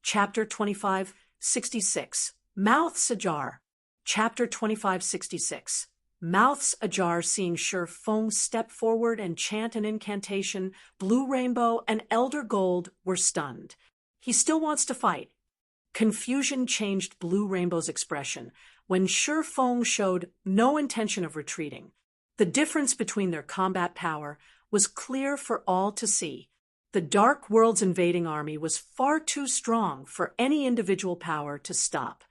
Chapter 2566. Mouths Ajar. Chapter 2566. Mouths ajar, seeing Shifeng step forward and chant an incantation, Blue Rainbow and Elder Gold were stunned. He still wants to fight. Confusion changed Blue Rainbow's expression when Shifeng showed no intention of retreating. The difference between their combat power was clear for all to see. The Dark World's invading army was far too strong for any individual power to stop.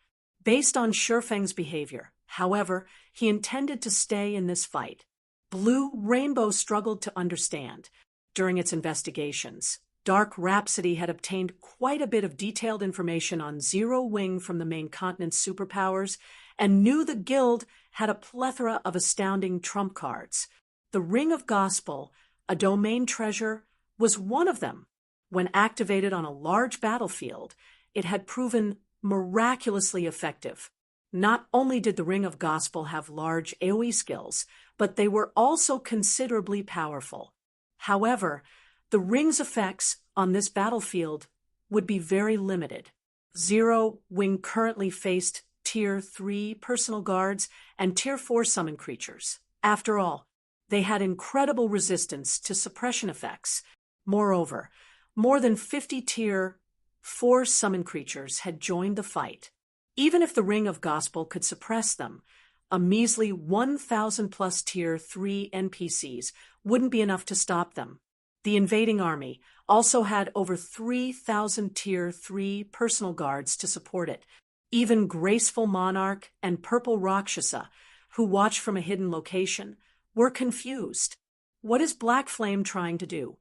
Based on Shifeng's behavior, however, he intended to stay in this fight. Blue Rainbow struggled to understand. During its investigations, Dark Rhapsody had obtained quite a bit of detailed information on Zero Wing from the main continent's superpowers and knew the guild had a plethora of astounding trump cards. The Ring of Gospel, a domain treasure, was one of them. When activated on a large battlefield, it had proven miraculously effective. Not only did the Ring of Gospel have large AoE skills, but they were also considerably powerful. However, the ring's effects on this battlefield would be very limited. Zero Wing currently faced Tier 3 personal guards and Tier 4 summon creatures. After all, they had incredible resistance to suppression effects. Moreover, more than 50 Tier 4 summon creatures had joined the fight. Even if the Ring of Gospel could suppress them, a measly 1,000 plus Tier 3 NPCs wouldn't be enough to stop them. The invading army also had over 3,000 Tier 3 personal guards to support it. Even Graceful Monarch and Purple Rakshasa, who watched from a hidden location, were confused. What is Black Flame trying to do?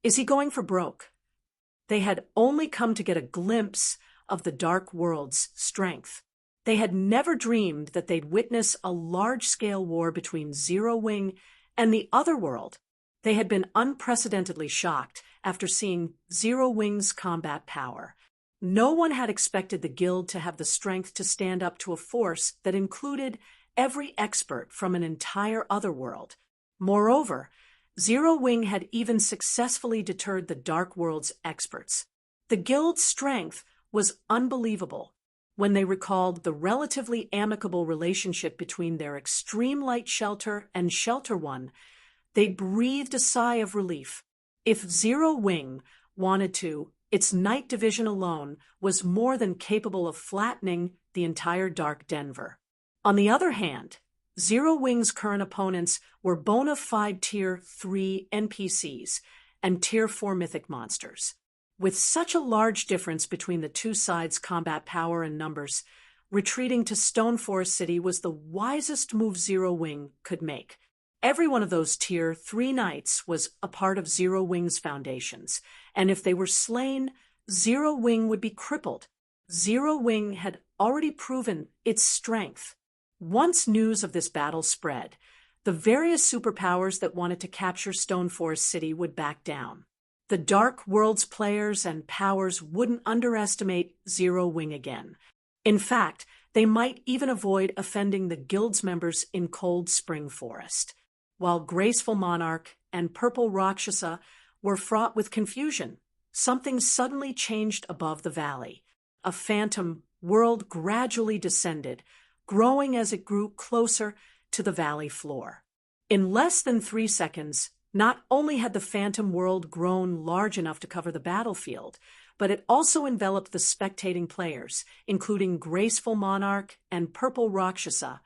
Is he going for broke? They had only come to get a glimpse of the Dark World's strength. They had never dreamed that they'd witness a large-scale war between Zero Wing and the other world. They had been unprecedentedly shocked after seeing Zero Wing's combat power. No one had expected the guild to have the strength to stand up to a force that included every expert from an entire other world. Moreover, Zero Wing had even successfully deterred the Dark World's experts. The guild's strength was unbelievable when they recalled the relatively amicable relationship between their Extreme Light Shelter and Shelter One. They breathed a sigh of relief. If Zero Wing wanted to, its night division alone was more than capable of flattening the entire Dark Denver. On the other hand, Zero Wing's current opponents were bona fide Tier 3 NPCs and Tier 4 mythic monsters. With such a large difference between the two sides' combat power and numbers, retreating to Stone Forest City was the wisest move Zero Wing could make. Every one of those Tier 3 knights was a part of Zero Wing's foundations, and if they were slain, Zero Wing would be crippled. Zero Wing had already proven its strength. Once news of this battle spread, the various superpowers that wanted to capture Stone Forest City would back down. The Dark World's players and powers wouldn't underestimate Zero Wing again. In fact, they might even avoid offending the guild's members in Cold Spring Forest. While Graceful Monarch and Purple Rakshasa were fraught with confusion, something suddenly changed above the valley. A phantom world gradually descended, growing as it grew closer to the valley floor. In less than 3 seconds, not only had the phantom world grown large enough to cover the battlefield, but it also enveloped the spectating players, including Graceful Monarch and Purple Rakshasa,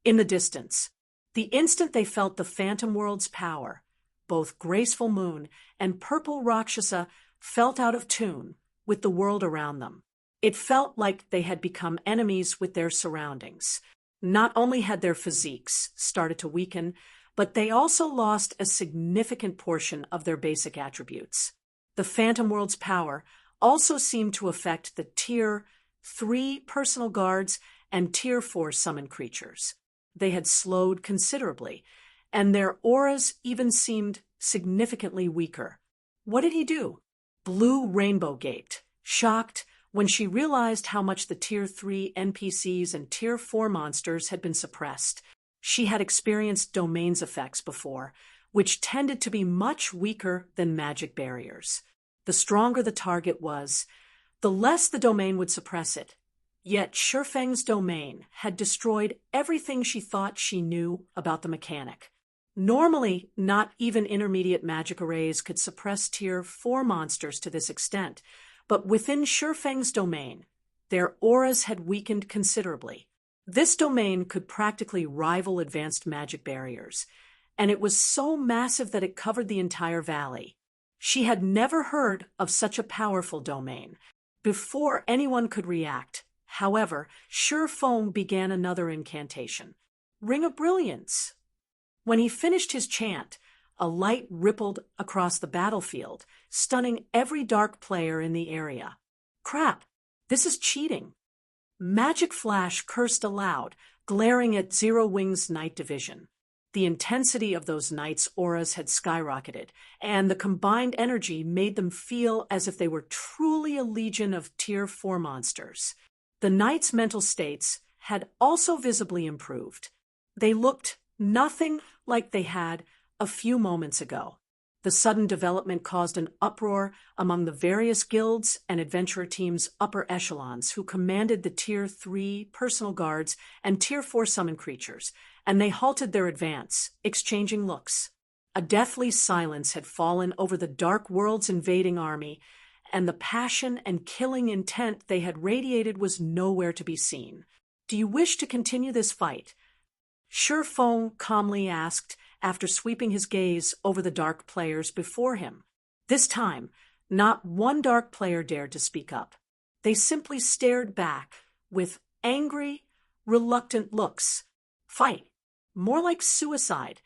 in the distance. The instant they felt the phantom world's power, both Graceful Moon and Purple Rakshasa felt out of tune with the world around them. It felt like they had become enemies with their surroundings. Not only had their physiques started to weaken, but they also lost a significant portion of their basic attributes. The phantom world's power also seemed to affect the Tier 3 personal guards and Tier 4 summon creatures. They had slowed considerably, and their auras even seemed significantly weaker. What did he do? Blue Rainbow gaped, shocked when she realized how much the Tier 3 NPCs and Tier 4 monsters had been suppressed. She had experienced domains effects before, which tended to be much weaker than magic barriers. The stronger the target was, the less the domain would suppress it. Yet Shifeng's domain had destroyed everything she thought she knew about the mechanic. Normally, not even intermediate magic arrays could suppress Tier 4 monsters to this extent, but within Shifeng's domain, their auras had weakened considerably. This domain could practically rival advanced magic barriers, and it was so massive that it covered the entire valley. She had never heard of such a powerful domain. Before anyone could react, however, Shifeng began another incantation, Ring of Brilliance. When he finished his chant, a light rippled across the battlefield, stunning every dark player in the area. Crap, this is cheating. Magic Flash cursed aloud, glaring at Zero Wing's night division. The intensity of those knights' auras had skyrocketed, and the combined energy made them feel as if they were truly a legion of Tier 4 monsters. The knights' mental states had also visibly improved. They looked nothing like they had a few moments ago. The sudden development caused an uproar among the various guilds and adventurer teams' upper echelons who commanded the Tier 3 personal guards and Tier 4 summon creatures, and they halted their advance, exchanging looks. A deathly silence had fallen over the Dark World's invading army, and the passion and killing intent they had radiated was nowhere to be seen. "Do you wish to continue this fight?" Shifeng calmly asked, after sweeping his gaze over the dark players before him. This time, not one dark player dared to speak up. They simply stared back with angry, reluctant looks. Fight. More like suicide.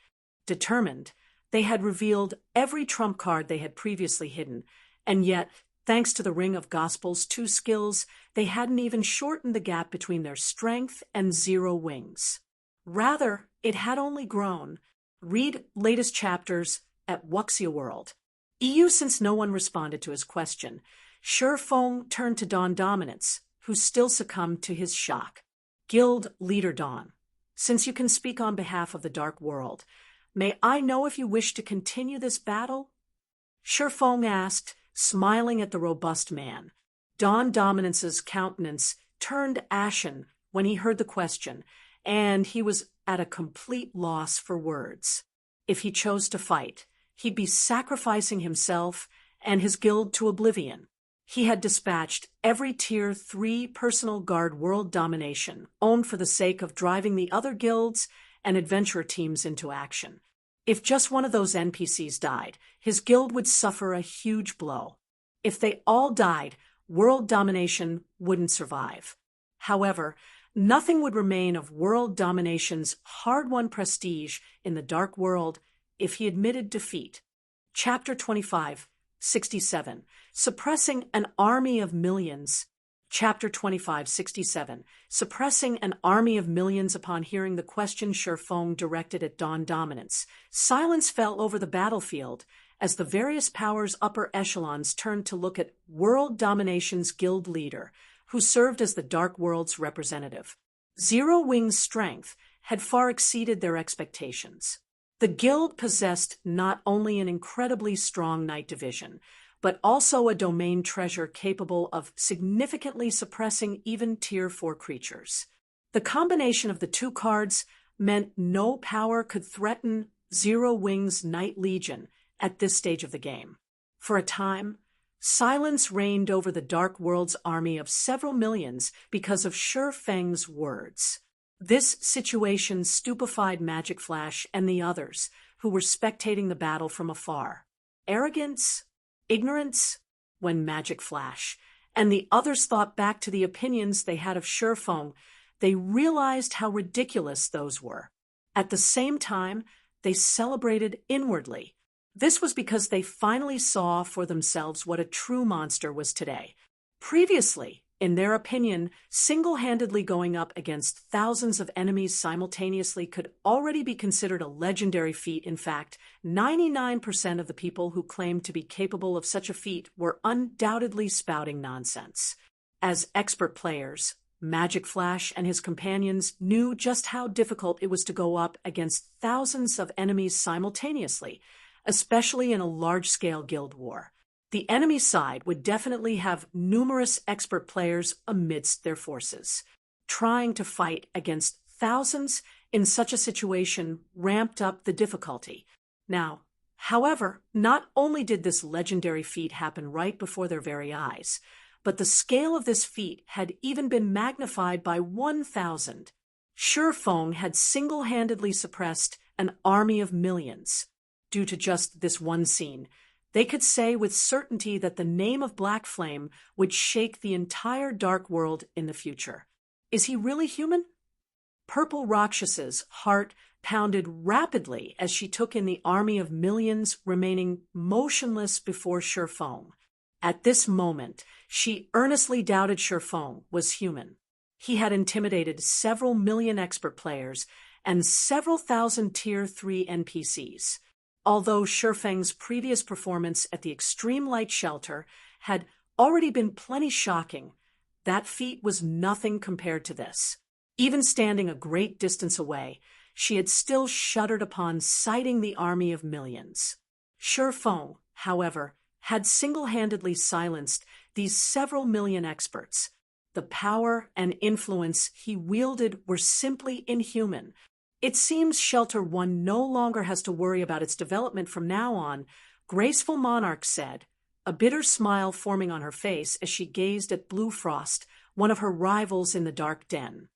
Determined, they had revealed every trump card they had previously hidden, and yet Thanks to the Ring of Gospel's 2 skills, they hadn't even shortened the gap between their strength and 0 wings. Rather, it had only grown. Read latest chapters at Wuxia World. EU. Since no one responded to his question, Shifeng turned to Dawn Dominance, who still succumbed to his shock. Guild Leader Dawn, since you can speak on behalf of the Dark World, may I know if you wish to continue this battle? Shifeng asked, smiling at the robust man. Dawn Dominance's countenance turned ashen when he heard the question, and he was at a complete loss for words. If he chose to fight, he'd be sacrificing himself and his guild to oblivion. He had dispatched every Tier 3 personal guard world domination, owned for the sake of driving the other guilds and adventurer teams into action. If just one of those NPCs died, his guild would suffer a huge blow. If they all died, world domination wouldn't survive. However, nothing would remain of world domination's hard-won prestige in the Dark World if he admitted defeat. Chapter 25, 67. Suppressing an Army of Millions. Chapter 25, 67. Suppressing an army of millions. Upon hearing the question Shifeng directed at Dawn Dominance, silence fell over the battlefield as the various powers' upper echelons turned to look at World Domination's guild leader, who served as the Dark World's representative. 0 Wing's strength had far exceeded their expectations. The guild possessed not only an incredibly strong night division, but also a domain treasure capable of significantly suppressing even Tier 4 creatures. The combination of the 2 cards meant no power could threaten 0 Wing's Night Legion at this stage of the game. For a time, silence reigned over the Dark World's army of several millions because of Shifeng's words. This situation stupefied Magic Flash and the others, who were spectating the battle from afar. Arrogance? Ignorance? When Magic Flash and the others thought back to the opinions they had of Shifeng, they realized how ridiculous those were. At the same time, they celebrated inwardly. This was because they finally saw for themselves what a true monster was today. Previously, in their opinion, single-handedly going up against thousands of enemies simultaneously could already be considered a legendary feat. In fact, 99% of the people who claimed to be capable of such a feat were undoubtedly spouting nonsense. As expert players, Magic Flash and his companions knew just how difficult it was to go up against thousands of enemies simultaneously, especially in a large-scale guild war. The enemy side would definitely have numerous expert players amidst their forces. Trying to fight against thousands in such a situation ramped up the difficulty. Now, however, not only did this legendary feat happen right before their very eyes, but the scale of this feat had even been magnified by 1,000. Shifeng had single-handedly suppressed an army of millions. Due to just this one scene, they could say with certainty that the name of Black Flame would shake the entire Dark World in the future. Is he really human? Purple Rakshas's heart pounded rapidly as she took in the army of millions remaining motionless before Shifeng. At this moment, she earnestly doubted Shifeng was human. He had intimidated several million expert players and several thousand Tier 3 NPCs. Although Shifeng's previous performance at the Extreme Light Shelter had already been plenty shocking, that feat was nothing compared to this. Even standing a great distance away, she had still shuddered upon sighting the army of millions. Shifeng, however, had single-handedly silenced these several million experts. The power and influence he wielded were simply inhuman. It seems Shelter 1 no longer has to worry about its development from now on, Graceful Monarch said, a bitter smile forming on her face as she gazed at Blue Frost, one of her rivals in the Dark Den.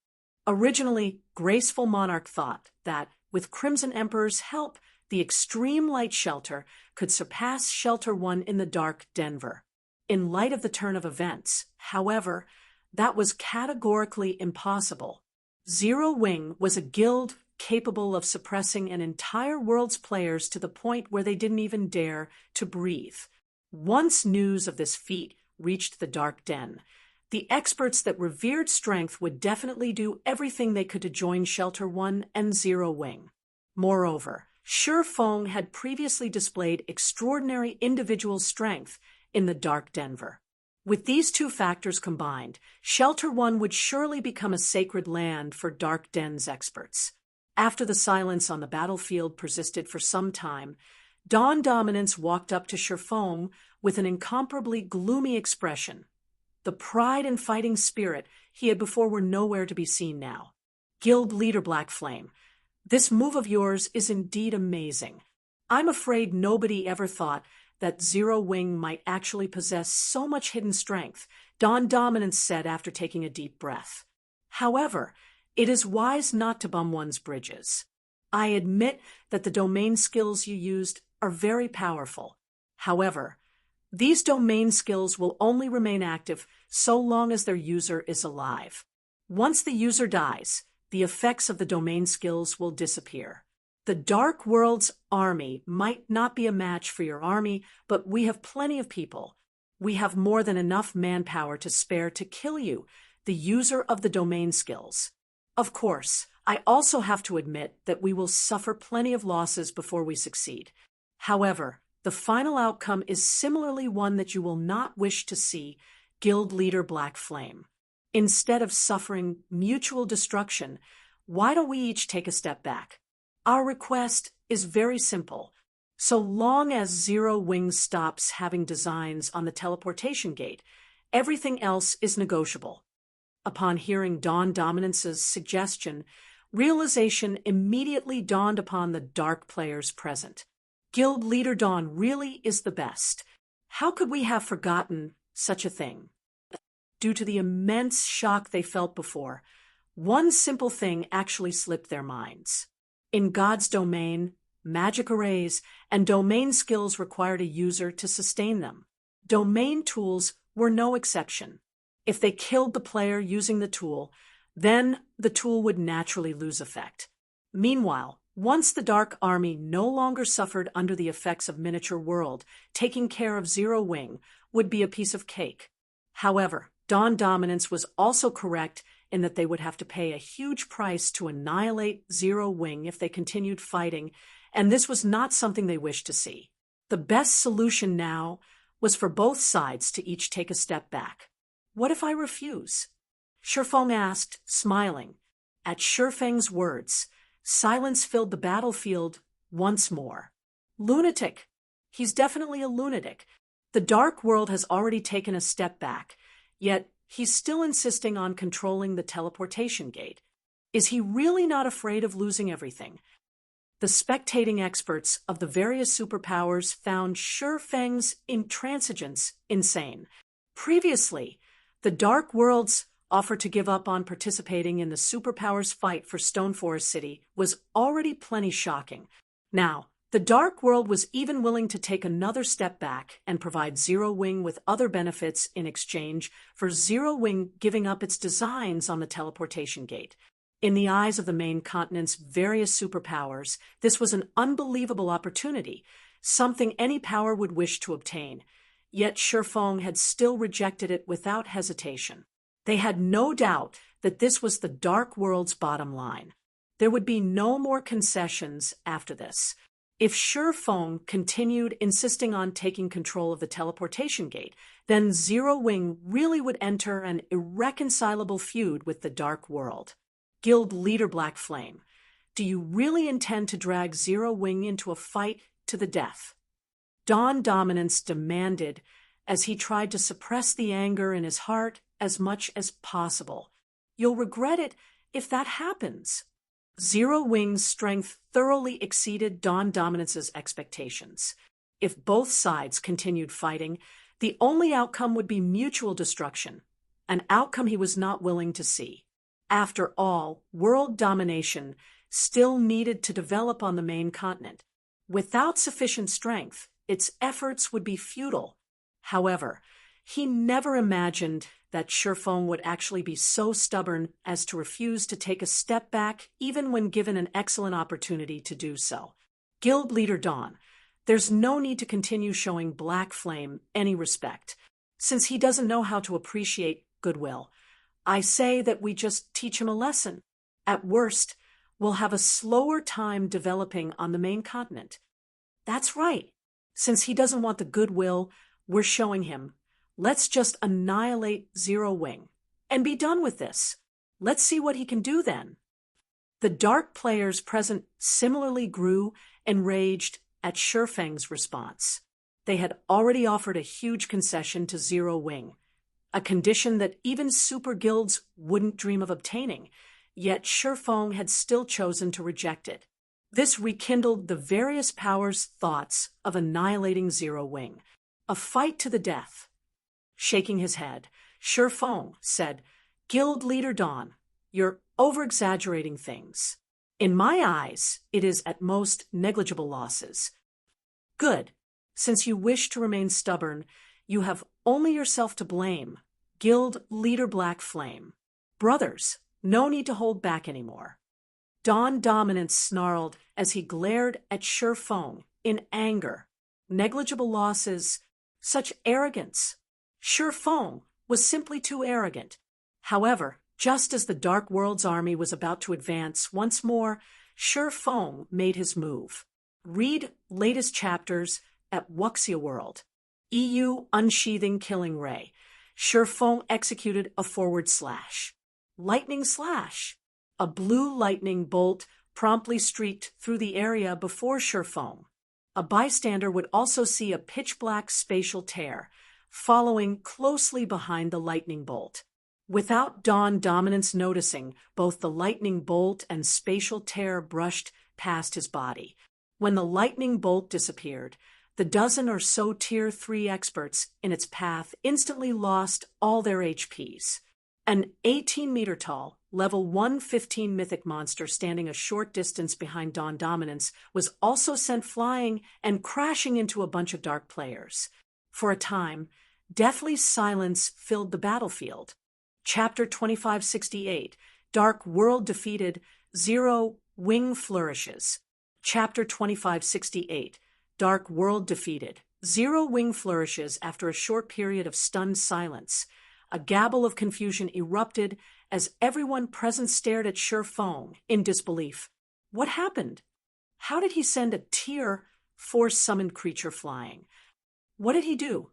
Originally, Graceful Monarch thought that, with Crimson Emperor's help, the Extreme Light Shelter could surpass Shelter 1 in the Dark Denver. In light of the turn of events, however, that was categorically impossible. 0 Wing was a guild capable of suppressing an entire world's players to the point where they didn't even dare to breathe. Once news of this feat reached the dark den. The experts that revered strength would definitely do everything they could to join Shelter 1 and Zero Wing. Moreover, Shi Feng had previously displayed extraordinary individual strength in the Dark Denver. With these two factors combined, Shelter 1 would surely become a sacred land for Dark Den's experts. After the silence on the battlefield persisted for some time, Dawn Dominance walked up to Shi Feng with an incomparably gloomy expression. The pride and fighting spirit he had before were nowhere to be seen now. Guild Leader Black Flame, this move of yours is indeed amazing. I'm afraid nobody ever thought that Zero Wing might actually possess so much hidden strength, Dawn Dominance said after taking a deep breath. However, it is wise not to bum one's bridges. I admit that the domain skills you used are very powerful. However, these domain skills will only remain active so long as their user is alive. Once the user dies, the effects of the domain skills will disappear. The Dark World's army might not be a match for your army, but we have plenty of people. We have more than enough manpower to spare to kill you, the user of the domain skills. Of course, I also have to admit that we will suffer plenty of losses before we succeed. However, the final outcome is similarly one that you will not wish to see, Guild Leader Black Flame. Instead of suffering mutual destruction, why don't we each take a step back? Our request is very simple. So long as Zero Wing stops having designs on the teleportation gate, everything else is negotiable. Upon hearing Dawn Dominance's suggestion, realization immediately dawned upon the dark players present. Guild Leader Dawn really is the best. How could we have forgotten such a thing? Due to the immense shock they felt before, one simple thing actually slipped their minds. In God's domain, magic arrays and domain skills required a user to sustain them. Domain tools were no exception. If they killed the player using the tool, then the tool would naturally lose effect. Meanwhile, once the Dark Army no longer suffered under the effects of Miniature World, taking care of Zero Wing would be a piece of cake. However, Dawn Dominance was also correct in that they would have to pay a huge price to annihilate Zero Wing if they continued fighting, and this was not something they wished to see. The best solution now was for both sides to each take a step back. What if I refuse? Shi Feng asked, smiling. At Shi Feng's words, silence filled the battlefield once more. Lunatic. He's definitely a lunatic. The Dark World has already taken a step back, yet he's still insisting on controlling the teleportation gate. Is he really not afraid of losing everything? The spectating experts of the various superpowers found Shi Feng's intransigence insane. Previously, the Dark World's offer to give up on participating in the superpowers' fight for Stone Forest City was already plenty shocking. Now, the Dark World was even willing to take another step back and provide Zero Wing with other benefits in exchange for Zero Wing giving up its designs on the teleportation gate. In the eyes of the main continent's various superpowers, this was an unbelievable opportunity, something any power would wish to obtain. Yet Shi Feng had still rejected it without hesitation. They had no doubt that this was the Dark World's bottom line. There would be no more concessions after this. If Shi Feng continued insisting on taking control of the teleportation gate, then Zero Wing really would enter an irreconcilable feud with the Dark World. Guild Leader Black Flame, do you really intend to drag Zero Wing into a fight to the death? Dawn Dominance demanded as he tried to suppress the anger in his heart as much as possible. You'll regret it if that happens. Zero Wing's strength thoroughly exceeded Dawn Dominance's expectations. If both sides continued fighting, the only outcome would be mutual destruction, an outcome he was not willing to see. After all, world domination still needed to develop on the main continent. Without sufficient strength, its efforts would be futile. However, he never imagined that Shi Feng would actually be so stubborn as to refuse to take a step back even when given an excellent opportunity to do so. Guild Leader Dawn, there's no need to continue showing Black Flame any respect. Since he doesn't know how to appreciate goodwill, I say that we just teach him a lesson. At worst, we'll have a slower time developing on the main continent. That's right. Since he doesn't want the goodwill we're showing him, let's just annihilate Zero Wing and be done with this. Let's see what he can do then. The dark players present similarly grew enraged at Shifeng's response. They had already offered a huge concession to Zero Wing, a condition that even super guilds wouldn't dream of obtaining, yet Shifeng had still chosen to reject it. This rekindled the various powers' thoughts of annihilating Zero Wing, a fight to the death. Shaking his head, Shifeng said, "Guild leader Dawn, you're over-exaggerating things. In my eyes, it is at most negligible losses." "Good. Since you wish to remain stubborn, you have only yourself to blame. Guild leader Black Flame. Brothers, no need to hold back anymore." Dawn Dominance snarled as he glared at Shifeng in anger. Negligible losses, such arrogance. Shifeng was simply too arrogant. However, just as the Dark World's army was about to advance once more, Shifeng made his move. Read latest chapters at Wuxia World. EU Unsheathing Killing Ray. Shifeng executed a forward slash. Lightning slash. A blue lightning bolt promptly streaked through the area before Shifeng. A bystander would also see a pitch-black spatial tear, following closely behind the lightning bolt. Without Dawn Dominance noticing, both the lightning bolt and spatial tear brushed past his body. When the lightning bolt disappeared, the dozen or so Tier 3 experts in its path instantly lost all their HPs. An 18-meter-tall, level 115 mythic monster standing a short distance behind Dawn Dominance was also sent flying and crashing into a bunch of dark players. For a time, deathly silence filled the battlefield. Chapter 2568, Dark World Defeated, Zero Wing Flourishes. Chapter 2568, Dark World Defeated. Zero Wing flourishes after a short period of stunned silence. A gabble of confusion erupted as everyone present stared at Shifeng in disbelief. What happened? How did he send a Tier 4 summoned creature flying? What did he do?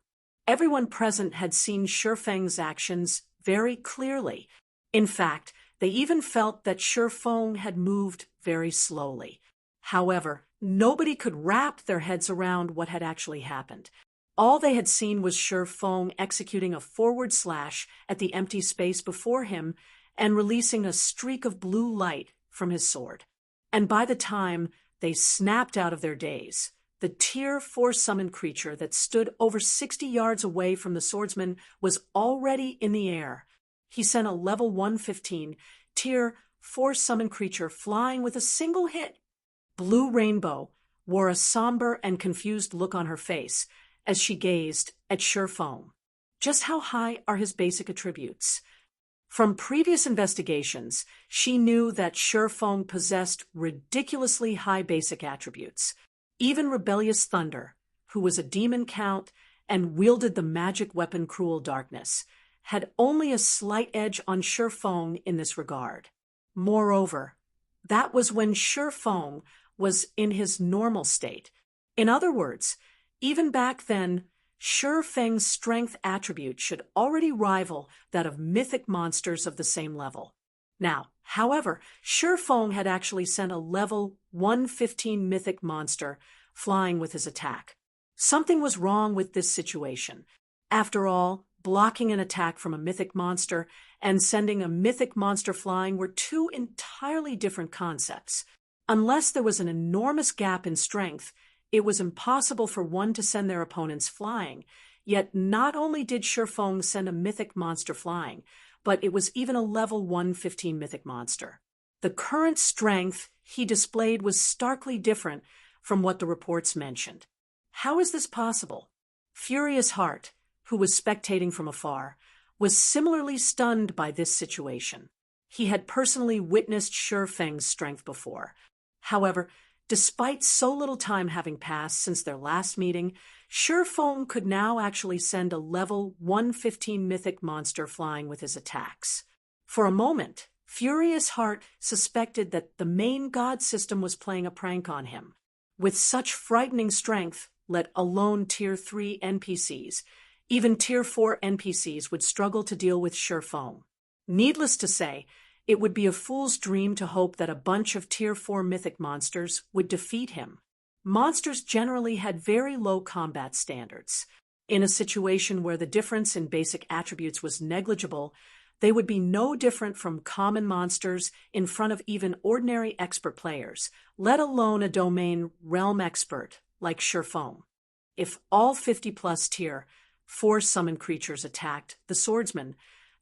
Everyone present had seen Shifeng's actions very clearly. In fact, they even felt that Shifeng had moved very slowly. However, nobody could wrap their heads around what had actually happened. All they had seen was Shifeng executing a forward slash at the empty space before him and releasing a streak of blue light from his sword. And by the time they snapped out of their daze, the Tier 4 summoned creature that stood over 60 yards away from the swordsman was already in the air. He sent a level 115 Tier 4 summoned creature flying with a single hit. Blue Rainbow wore a somber and confused look on her face as she gazed at Shifeng. Just how high are his basic attributes? From previous investigations, she knew that Shifeng possessed ridiculously high basic attributes. Even Rebellious Thunder, who was a demon count and wielded the magic weapon Cruel Darkness, had only a slight edge on Shifeng in this regard. Moreover, that was when Shifeng was in his normal state. In other words, even back then, Shifeng's strength attribute should already rival that of mythic monsters of the same level. Now, however, Shifeng had actually sent a level 115 mythic monster flying with his attack. Something was wrong with this situation. After all, blocking an attack from a mythic monster and sending a mythic monster flying were two entirely different concepts. Unless there was an enormous gap in strength, it was impossible for one to send their opponents flying. Yet not only did Shifeng send a mythic monster flying, but it was even a level 115 mythic monster. The current strength he displayed was starkly different from what the reports mentioned. How is this possible? Furious Heart, who was spectating from afar, was similarly stunned by this situation. He had personally witnessed Shifeng's strength before. However, Despite so little time having passed since their last meeting, Feng could now actually send a level 115 mythic monster flying with his attacks. For a moment, Furious Heart suspected that the main god system was playing a prank on him. With such frightening strength, let alone Tier 3 NPCs, even Tier 4 NPCs would struggle to deal with Feng. Needless to say, it would be a fool's dream to hope that a bunch of Tier 4 mythic monsters would defeat him. Monsters generally had very low combat standards. In a situation where the difference in basic attributes was negligible, they would be no different from common monsters in front of even ordinary expert players, let alone a domain realm expert like Feng. If all 50-plus Tier 4 summoned creatures attacked the swordsman,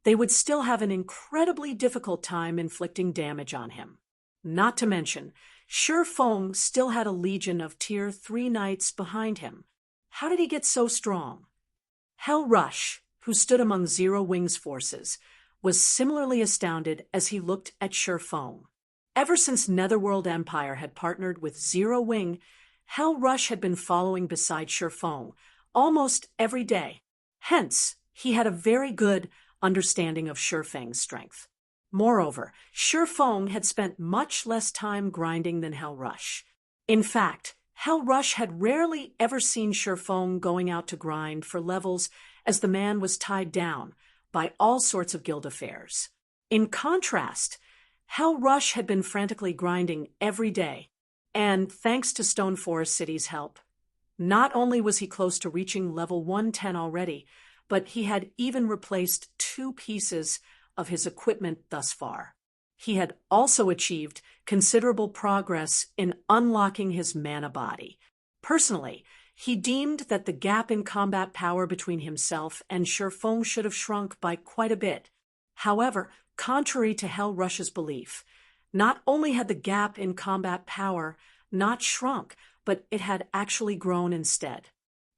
they would still have an incredibly difficult time inflicting damage on him. Not to mention, Feng still had a legion of Tier 3 knights behind him. How did he get so strong? Hell Rush, who stood among Zero Wing's forces, was similarly astounded as he looked at Feng. Ever since Netherworld Empire had partnered with Zero Wing, Hell Rush had been following beside Feng almost every day. Hence, he had a very good understanding of Feng's strength. Moreover, Feng had spent much less time grinding than Hell Rush. In fact, Hell Rush had rarely ever seen Feng going out to grind for levels, as the man was tied down by all sorts of guild affairs. In contrast, Hell Rush had been frantically grinding every day, and thanks to Stone Forest City's help, not only was he close to reaching level 110 already, but he had even replaced 2 pieces of his equipment thus far. He had also achieved considerable progress in unlocking his mana body. Personally, he deemed that the gap in combat power between himself and Feng should have shrunk by quite a bit. However, contrary to Hell Rush's belief, not only had the gap in combat power not shrunk, but it had actually grown instead.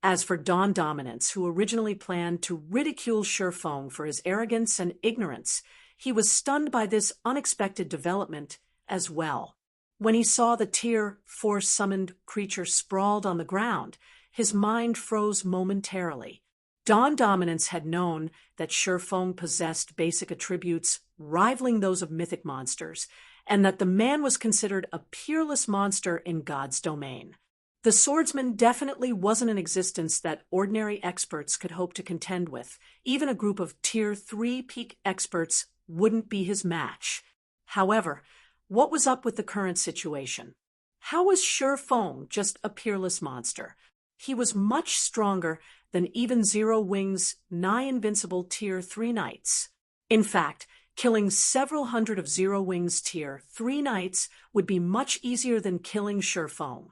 As for Dawn Dominance, who originally planned to ridicule Feng for his arrogance and ignorance, he was stunned by this unexpected development as well. When he saw the Tier 4 summoned creature sprawled on the ground, his mind froze momentarily. Dawn Dominance had known that Feng possessed basic attributes rivaling those of mythic monsters, and that the man was considered a peerless monster in God's domain. The swordsman definitely wasn't an existence that ordinary experts could hope to contend with. Even a group of Tier 3 peak experts wouldn't be his match. However, what was up with the current situation? How was Feng just a peerless monster? He was much stronger than even Zero Wing's nigh-invincible Tier 3 knights. In fact, killing several hundred of Zero Wing's Tier 3 knights would be much easier than killing Feng.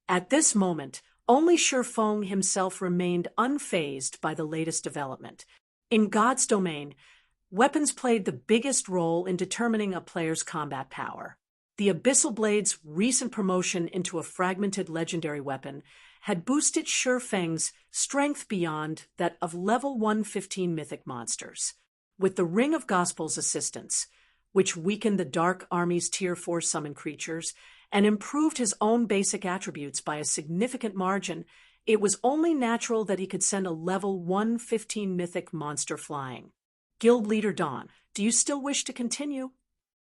At this moment, only Feng himself remained unfazed by the latest development. In God's domain, weapons played the biggest role in determining a player's combat power. The Abyssal Blade's recent promotion into a fragmented legendary weapon had boosted Feng's strength beyond that of level 115 mythic monsters. With the Ring of Gospel's assistance, which weakened the Dark Army's Tier 4 summon creatures and improved his own basic attributes by a significant margin, it was only natural that he could send a level 115 mythic monster flying. Guild Leader Dawn, do you still wish to continue?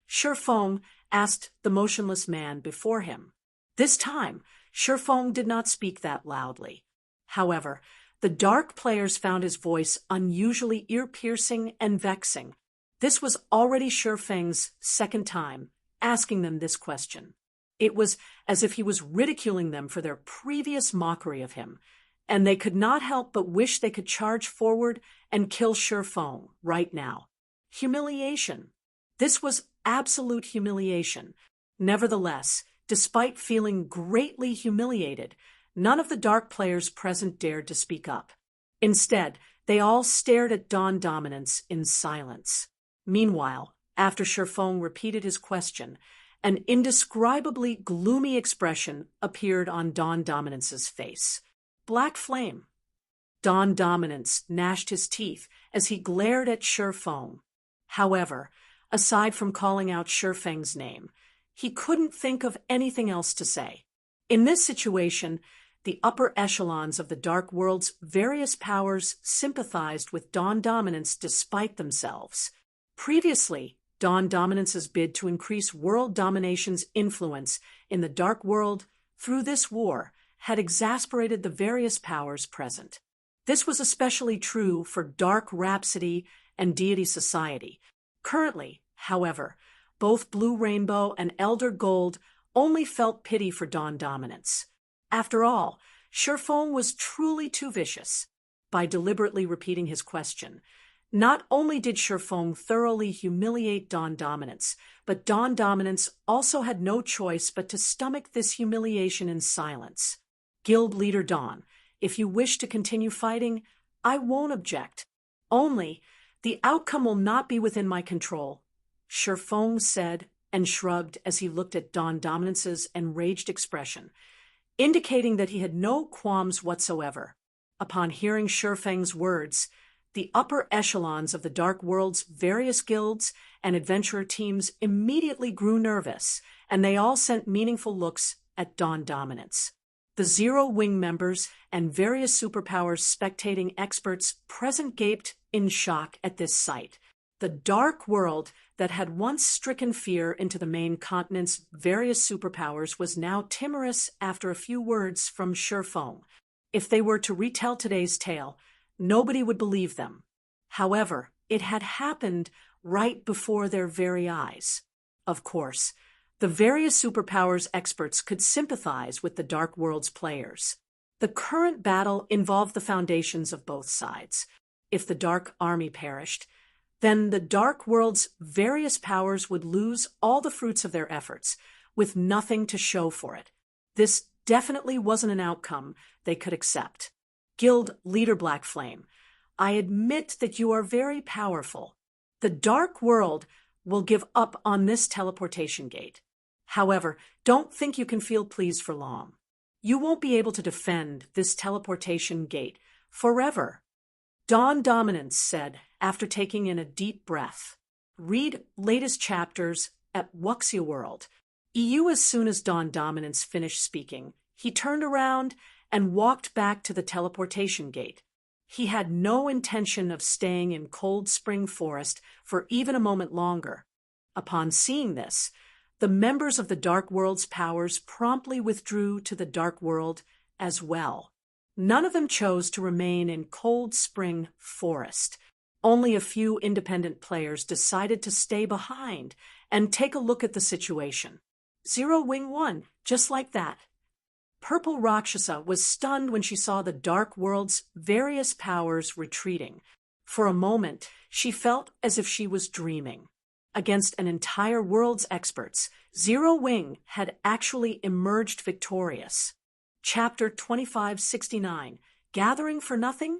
Feng asked the motionless man before him. This time, Feng did not speak that loudly. However, the dark players found his voice unusually ear-piercing and vexing. This was already Feng's second time asking them this question. It was as if he was ridiculing them for their previous mockery of him, and they could not help but wish they could charge forward and kill Feng right now. Humiliation. This was absolute humiliation. Nevertheless, despite feeling greatly humiliated, none of the dark players present dared to speak up. Instead, they all stared at Dawn Dominance in silence. Meanwhile, after Feng repeated his question, an indescribably gloomy expression appeared on Dawn Dominance's face. Black flame. Dawn Dominance gnashed his teeth as he glared at Feng. However, aside from calling out Feng's name, he couldn't think of anything else to say. In this situation, the upper echelons of the Dark World's various powers sympathized with Dawn Dominance despite themselves. Previously, Dawn Dominance's bid to increase world domination's influence in the Dark World through this war had exasperated the various powers present. This was especially true for Dark Rhapsody and Deity Society. Currently, however, both Blue Rainbow and Elder Gold only felt pity for Dawn Dominance. After all, Sherfong was truly too vicious. By deliberately repeating his question, not only did Sherfong thoroughly humiliate Dawn Dominance, but Dawn Dominance also had no choice but to stomach this humiliation in silence. Guild Leader Dawn, if you wish to continue fighting, I won't object. Only, the outcome will not be within my control, Sherfong said and shrugged as he looked at Dawn Dominance's enraged expression, indicating that he had no qualms whatsoever. Upon hearing Sherfeng's words, the upper echelons of the Dark World's various guilds and adventurer teams immediately grew nervous, and they all sent meaningful looks at Dawn Dominance. The Zero Wing members and various superpowers spectating experts present gaped in shock at this sight. The Dark World that had once stricken fear into the main continent's various superpowers was now timorous after a few words from Sherfong. If they were to retell today's tale, nobody would believe them. However, it had happened right before their very eyes. Of course, the various superpowers experts could sympathize with the Dark World's players. The current battle involved the foundations of both sides. If the Dark Army perished, then the Dark World's various powers would lose all the fruits of their efforts, with nothing to show for it. This definitely wasn't an outcome they could accept. Guild Leader Black Flame, I admit that you are very powerful. The Dark World will give up on this teleportation gate. However, don't think you can feel pleased for long. You won't be able to defend this teleportation gate forever. Dawn Dominance said after taking in a deep breath. Read latest chapters at Wuxia World. EU. As soon as Dawn Dominance finished speaking, he turned around and walked back to the teleportation gate. He had no intention of staying in Cold Spring Forest for even a moment longer. Upon seeing this, the members of the Dark World's powers promptly withdrew to the Dark World as well. None of them chose to remain in Cold Spring Forest. Only a few independent players decided to stay behind and take a look at the situation. Zero Wing won, just like that. Purple Rakshasa was stunned when she saw the Dark World's various powers retreating. For a moment, she felt as if she was dreaming. Against an entire world's experts, Zero Wing had actually emerged victorious. Chapter 2569, Gathering for Nothing?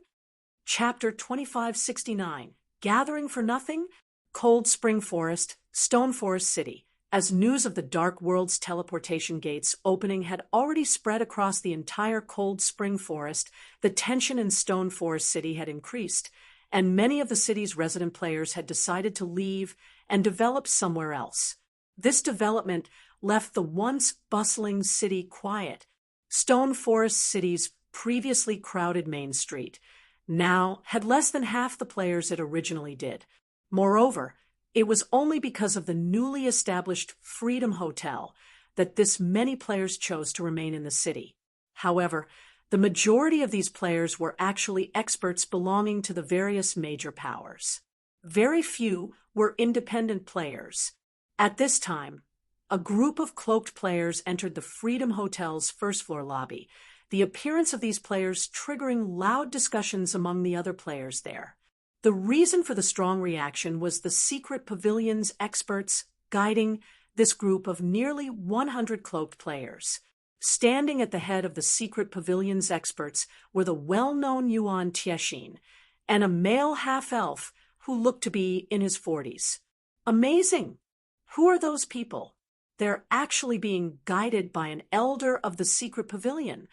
Chapter 2569, Gathering for Nothing? Cold Spring Forest, Stone Forest City. As news of the Dark World's teleportation gates opening had already spread across the entire Cold Spring Forest, the tension in Stone Forest City had increased, and many of the city's resident players had decided to leave and develop somewhere else. This development left the once bustling city quiet. Stone Forest City's previously crowded main street now had less than half the players it originally did. Moreover, it was only because of the newly established Freedom Hotel that this many players chose to remain in the city. However, the majority of these players were actually experts belonging to the various major powers. Very few were independent players. At this time, a group of cloaked players entered the Freedom Hotel's first-floor lobby, the appearance of these players triggering loud discussions among the other players there. The reason for the strong reaction was the secret pavilion's experts guiding this group of nearly 100 cloaked players. Standing at the head of the secret pavilion's experts were the well-known Yuan Tiexin and a male half-elf who looked to be in his 40s. Amazing! Who are those people? They're actually being guided by an elder of the secret pavilion.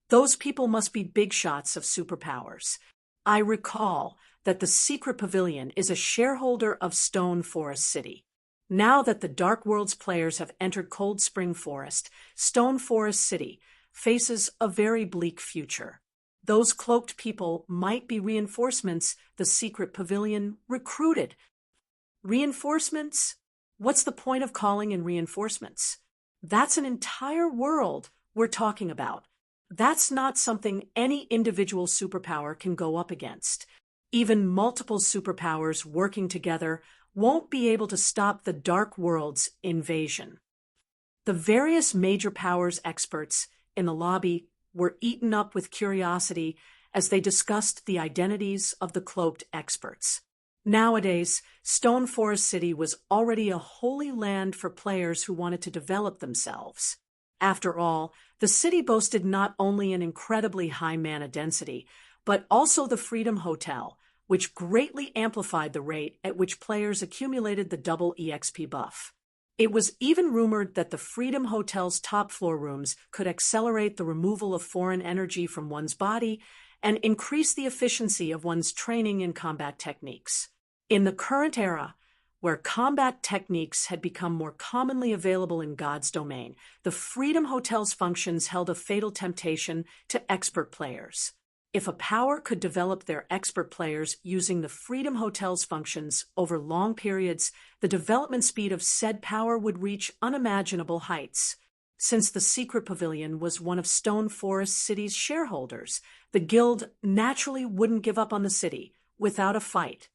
Those people must be big shots of superpowers. I recall that the secret pavilion is a shareholder of Stone Forest City. Now that the Dark Worlds players have entered Cold Spring Forest, Stone Forest City faces a very bleak future. Those cloaked people might be reinforcements the secret pavilion recruited. Reinforcements? What's the point of calling in reinforcements? That's an entire world we're talking about. That's not something any individual superpower can go up against. Even multiple superpowers working together won't be able to stop the Dark World's invasion. The various major powers experts in the lobby were eaten up with curiosity as they discussed the identities of the cloaked experts. Nowadays, Stone Forest City was already a holy land for players who wanted to develop themselves. After all, the city boasted not only an incredibly high mana density, but also the Freedom Hotel, which greatly amplified the rate at which players accumulated the double EXP buff. It was even rumored that the Freedom Hotel's top floor rooms could accelerate the removal of foreign energy from one's body and increase the efficiency of one's training in combat techniques. In the current era, where combat techniques had become more commonly available in God's domain, the Freedom Hotel's functions held a fatal temptation to expert players. If a power could develop their expert players using the Freedom Hotel's functions over long periods, the development speed of said power would reach unimaginable heights. Since the Secret Pavilion was one of Stone Forest City's shareholders, the guild naturally wouldn't give up on the city without a fight.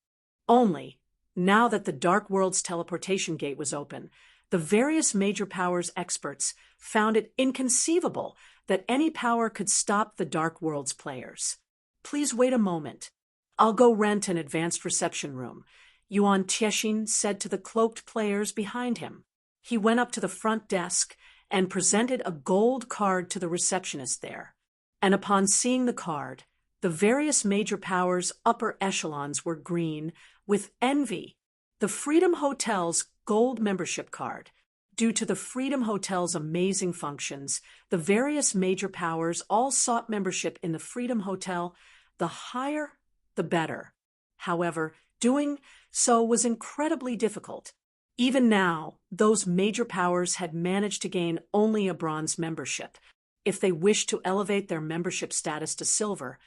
Only, now that the Dark World's teleportation gate was open, the various major powers experts found it inconceivable that any power could stop the Dark World's players. Please wait a moment. I'll go rent an advanced reception room, Yuan Tiexin said to the cloaked players behind him. He went up to the front desk and presented a gold card to the receptionist there. And upon seeing the card, the various major powers' upper echelons were green with envy. The Freedom Hotel's gold membership card. Due to the Freedom Hotel's amazing functions, the various major powers all sought membership in the Freedom Hotel. The higher, the better. However, doing so was incredibly difficult. Even now, those major powers had managed to gain only a bronze membership. If they wished to elevate their membership status to silver,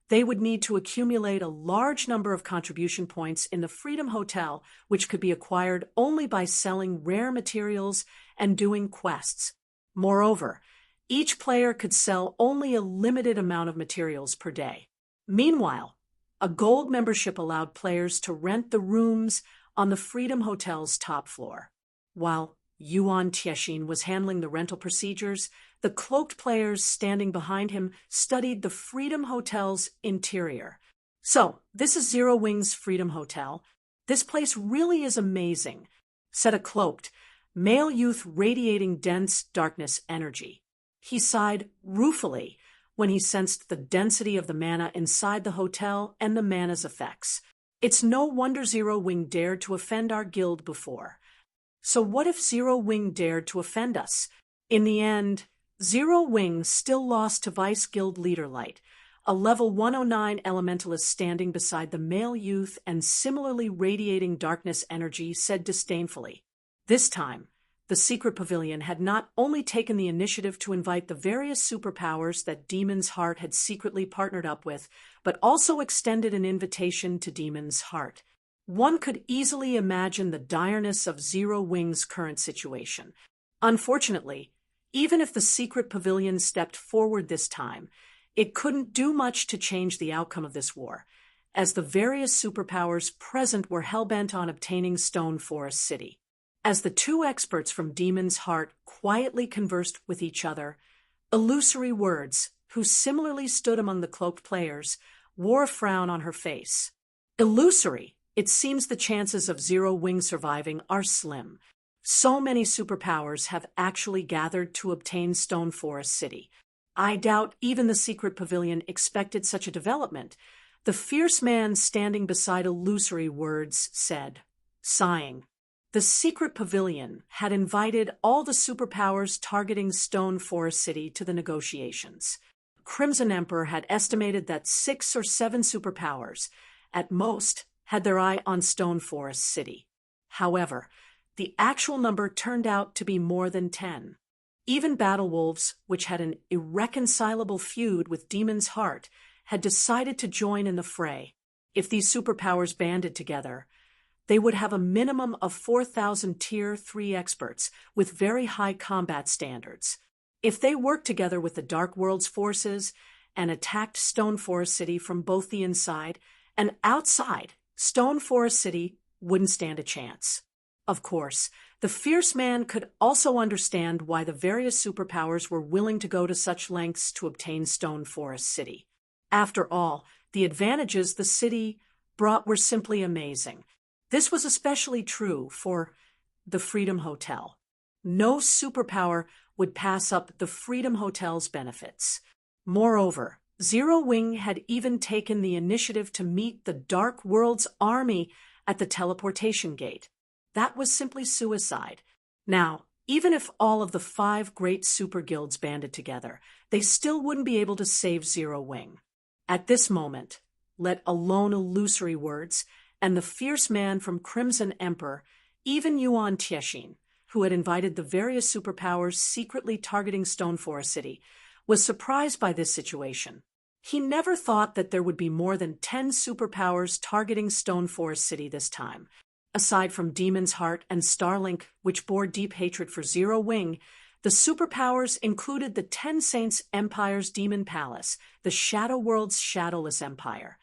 they would need to accumulate a large number of contribution points in the Freedom Hotel, which could be acquired only by selling rare materials and doing quests. Moreover, each player could sell only a limited amount of materials per day. Meanwhile, a gold membership allowed players to rent the rooms on the Freedom Hotel's top floor. While Yuan Tiexin was handling the rental procedures, the cloaked players standing behind him studied the Freedom Hotel's interior. So, this is Zero Wing's Freedom Hotel. This place really is amazing, said a cloaked, male youth radiating dense darkness energy. He sighed ruefully when he sensed the density of the mana inside the hotel and the mana's effects. It's no wonder Zero Wing dared to offend our guild before. So what if Zero Wing dared to offend us? In the end, Zero Wing still lost to Vice Guild Leader Light, a level 109 elementalist standing beside the male youth and similarly radiating darkness energy said disdainfully. This time, the Secret Pavilion had not only taken the initiative to invite the various superpowers that Demon's Heart had secretly partnered up with, but also extended an invitation to Demon's Heart. One could easily imagine the direness of Zero Wing's current situation. Unfortunately, even if the Secret Pavilion stepped forward this time, it couldn't do much to change the outcome of this war, as the various superpowers present were hell-bent on obtaining Stone Forest City. As the two experts from Demon's Heart quietly conversed with each other, Illusory Words, who similarly stood among the cloaked players, wore a frown on her face. Illusory, it seems the chances of Zero Wing surviving are slim. So many superpowers have actually gathered to obtain Stone Forest City. I doubt even the Secret Pavilion expected such a development, the fierce man standing beside Illusory Words said, sighing. The Secret Pavilion had invited all the superpowers targeting Stone Forest City to the negotiations. Crimson Emperor had estimated that 6 or 7 superpowers, at most, had their eye on Stone Forest City. However, the actual number turned out to be more than 10. Even Battle Wolves, which had an irreconcilable feud with Demon's Heart, had decided to join in the fray. If these superpowers banded together, they would have a minimum of 4,000 Tier 3 experts with very high combat standards. If they worked together with the Dark World's forces and attacked Stone Forest City from both the inside and outside, Stone Forest City wouldn't stand a chance. Of course, the fierce man could also understand why the various superpowers were willing to go to such lengths to obtain Stone Forest City. After all, the advantages the city brought were simply amazing. This was especially true for the Freedom Hotel. No superpower would pass up the Freedom Hotel's benefits. Moreover, Zero Wing had even taken the initiative to meet the Dark World's army at the teleportation gate. That was simply suicide. Now, even if all of the 5 great super guilds banded together, they still wouldn't be able to save Zero Wing. At this moment, let alone illusory words, and the fierce man from Crimson Emperor, even Yuan Tiexin, who had invited the various superpowers secretly targeting Stone Forest City, was surprised by this situation. He never thought that there would be more than 10 superpowers targeting Stone Forest City this time. Aside from Demon's Heart and Starlink, which bore deep hatred for Zero Wing, the superpowers included the Ten Saints Empire's Demon Palace, the Shadow World's Shadowless Empire,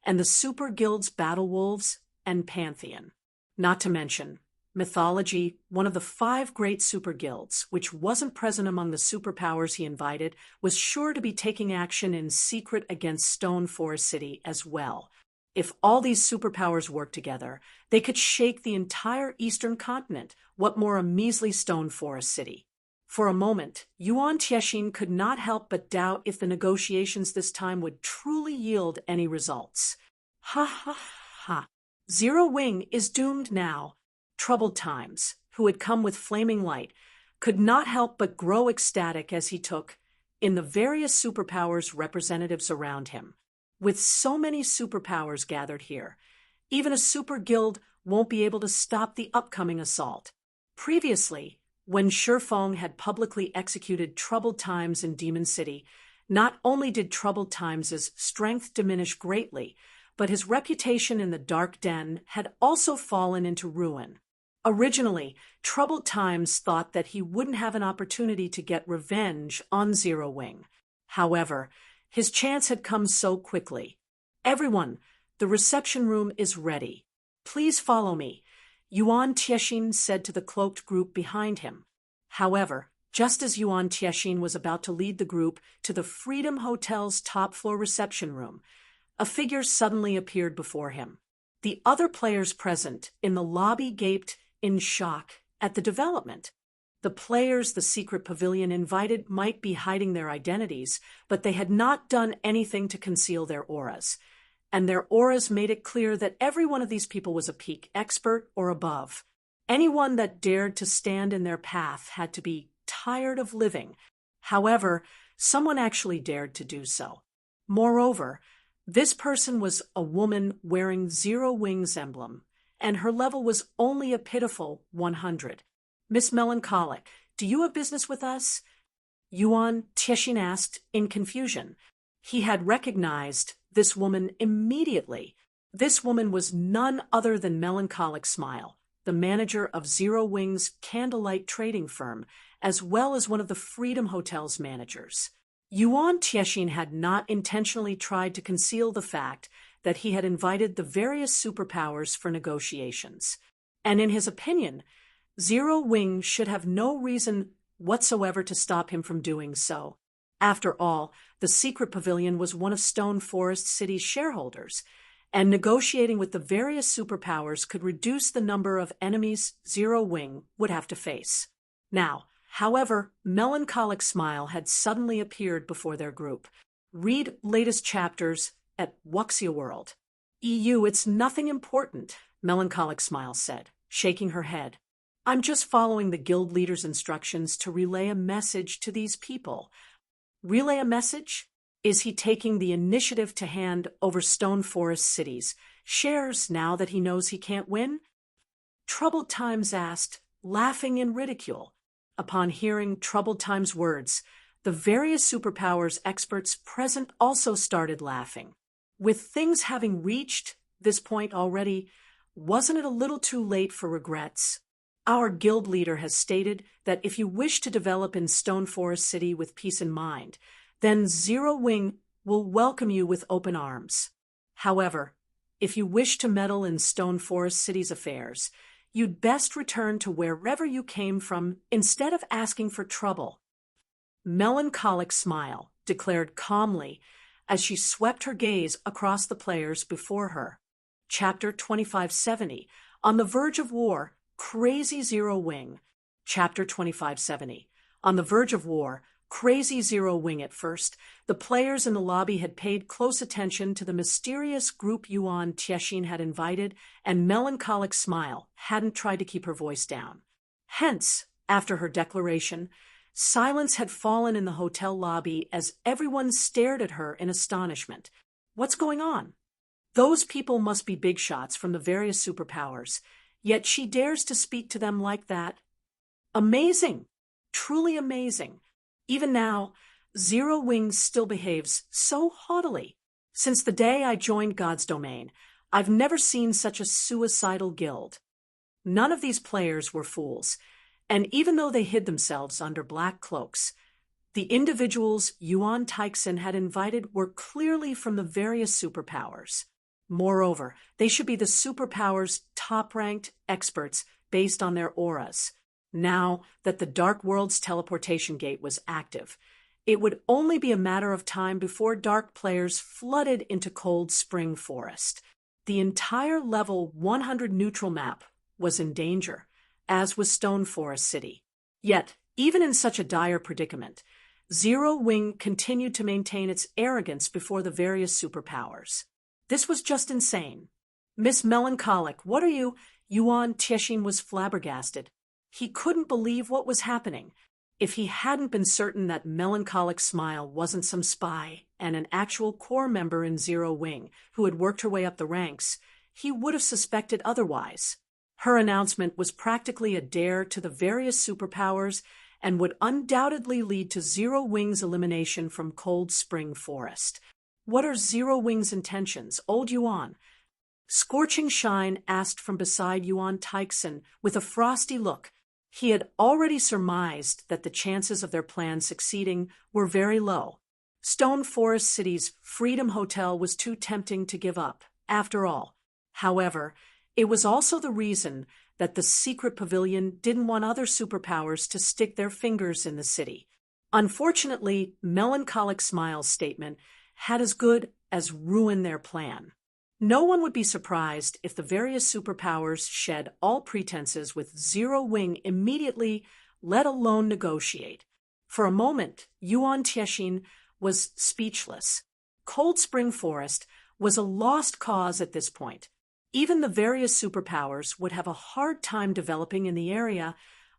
and the Super Guild's Battle Wolves and Pantheon. Not to mention, Mythology, one of the 5 great super guilds, which wasn't present among the superpowers he invited, was sure to be taking action in secret against Stone Forest City as well. If all these superpowers worked together, they could shake the entire eastern continent, what more a measly Stone Forest City. For a moment, Yuan Tiexin could not help but doubt if the negotiations this time would truly yield any results. Ha ha ha. Zero Wing is doomed now. Troubled Times, who had come with flaming light, could not help but grow ecstatic as he took in the various superpowers representatives around him. With so many superpowers gathered here, even a super guild won't be able to stop the upcoming assault. Previously, when Shifeng had publicly executed Troubled Times in Demon City, not only did Troubled Times' strength diminish greatly, but his reputation in the Dark Den had also fallen into ruin. Originally, Troubled Times thought that he wouldn't have an opportunity to get revenge on Zero Wing. However, his chance had come so quickly. Everyone, the reception room is ready. Please follow me, Yuan Tiexin said to the cloaked group behind him. However, just as Yuan Tiexin was about to lead the group to the Freedom Hotel's top-floor reception room, a figure suddenly appeared before him. The other players present in the lobby gaped in shock at the development. The players the secret pavilion invited might be hiding their identities, but they had not done anything to conceal their auras. And their auras made it clear that every one of these people was a peak expert or above. Anyone that dared to stand in their path had to be tired of living. However, someone actually dared to do so. Moreover, this person was a woman wearing Zero Wing's emblem, and her level was only a pitiful 100. Miss Melancholic, do you have business with us? Yuan Tiexin asked in confusion. He had recognized this woman immediately. This woman was none other than Melancholic Smile, the manager of Zero Wing's candlelight trading firm, as well as one of the Freedom Hotel's managers. Yuan Tiexin had not intentionally tried to conceal the fact that he had invited the various superpowers for negotiations. And in his opinion, Zero Wing should have no reason whatsoever to stop him from doing so. After all, the secret pavilion was one of Stone Forest City's shareholders, and negotiating with the various superpowers could reduce the number of enemies Zero Wing would have to face. Now, however, Melancholic Smile had suddenly appeared before their group. Read latest chapters at Wuxia World. EU, it's nothing important, Melancholic Smile said, shaking her head. I'm just following the guild leader's instructions to relay a message to these people. Relay a message? Is he taking the initiative to hand over Stone Forest City's shares now that he knows he can't win? Troubled Times asked, laughing in ridicule. Upon hearing Troubled Times' words, the various superpowers experts present also started laughing. With things having reached this point already, wasn't it a little too late for regrets? Our guild leader has stated that if you wish to develop in Stone Forest City with peace in mind, then Zero Wing will welcome you with open arms. However, if you wish to meddle in Stone Forest City's affairs, you'd best return to wherever you came from instead of asking for trouble. Melancholic Smile declared calmly as she swept her gaze across the players before her. Chapter 2570, On the Verge of War, Crazy Zero Wing. Chapter 2570, On the Verge of War, Crazy Zero Wing. At first, the players in the lobby had paid close attention to the mysterious group Yuan Tiexin had invited, and Melancholic Smile hadn't tried to keep her voice down. Hence, after her declaration, silence had fallen in the hotel lobby as everyone stared at her in astonishment. What's going on? Those people must be big shots from the various superpowers, yet she dares to speak to them like that. Amazing! Truly amazing! Even now, Zero Wing still behaves so haughtily. Since the day I joined God's Domain, I've never seen such a suicidal guild. None of these players were fools, and even though they hid themselves under black cloaks, the individuals Yuan Teixin had invited were clearly from the various superpowers. Moreover, they should be the superpowers' top-ranked experts based on their auras. Now that the Dark World's teleportation gate was active, it would only be a matter of time before dark players flooded into Cold Spring Forest. The entire level 100 neutral map was in danger, as was Stone Forest City. Yet, even in such a dire predicament, Zero Wing continued to maintain its arrogance before the various superpowers. This was just insane. Miss Melancholic, what are you? Yuan Tiexin was flabbergasted. He couldn't believe what was happening. If he hadn't been certain that Melancholic Smile wasn't some spy and an actual core member in Zero Wing who had worked her way up the ranks, he would have suspected otherwise. Her announcement was practically a dare to the various superpowers and would undoubtedly lead to Zero Wing's elimination from Cold Spring Forest. What are Zero Wing's intentions, old Yuan? Scorching Shine asked from beside Yuan Teixin with a frosty look. He had already surmised that the chances of their plan succeeding were very low. Stone Forest City's Freedom Hotel was too tempting to give up, after all. However, it was also the reason that the secret pavilion didn't want other superpowers to stick their fingers in the city. Unfortunately, Melancholic Smile's statement had as good as ruined their plan. No one would be surprised if the various superpowers shed all pretenses with Zero Wing immediately, let alone negotiate. For a moment, Yuan Tiexin was speechless. Cold Spring Forest was a lost cause at this point. Even the various superpowers would have a hard time developing in the area,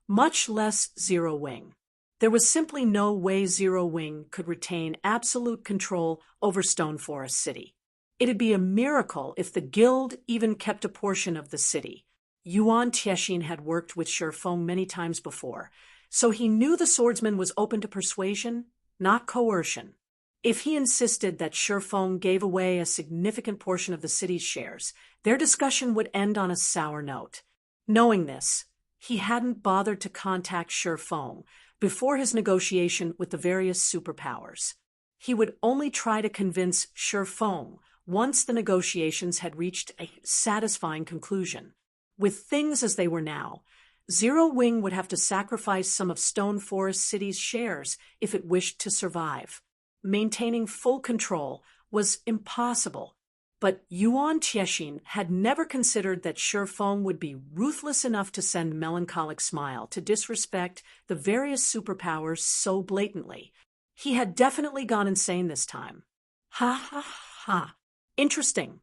much less Zero Wing. There was simply no way Zero Wing could retain absolute control over Stone Forest City. It'd be a miracle if the guild even kept a portion of the city. Yuan Tiexin had worked with Shifeng many times before, so he knew the swordsman was open to persuasion, not coercion. If he insisted that Shifeng gave away a significant portion of the city's shares, their discussion would end on a sour note. Knowing this, he hadn't bothered to contact Shifeng before his negotiation with the various superpowers. He would only try to convince Shifeng once the negotiations had reached a satisfying conclusion. With things as they were now, Zero Wing would have to sacrifice some of Stone Forest City's shares if it wished to survive. Maintaining full control was impossible, but Yuan Tiexin had never considered that Shifeng would be ruthless enough to send Melancholic Smile to disrespect the various superpowers so blatantly. He had definitely gone insane this time. Ha ha ha. Interesting.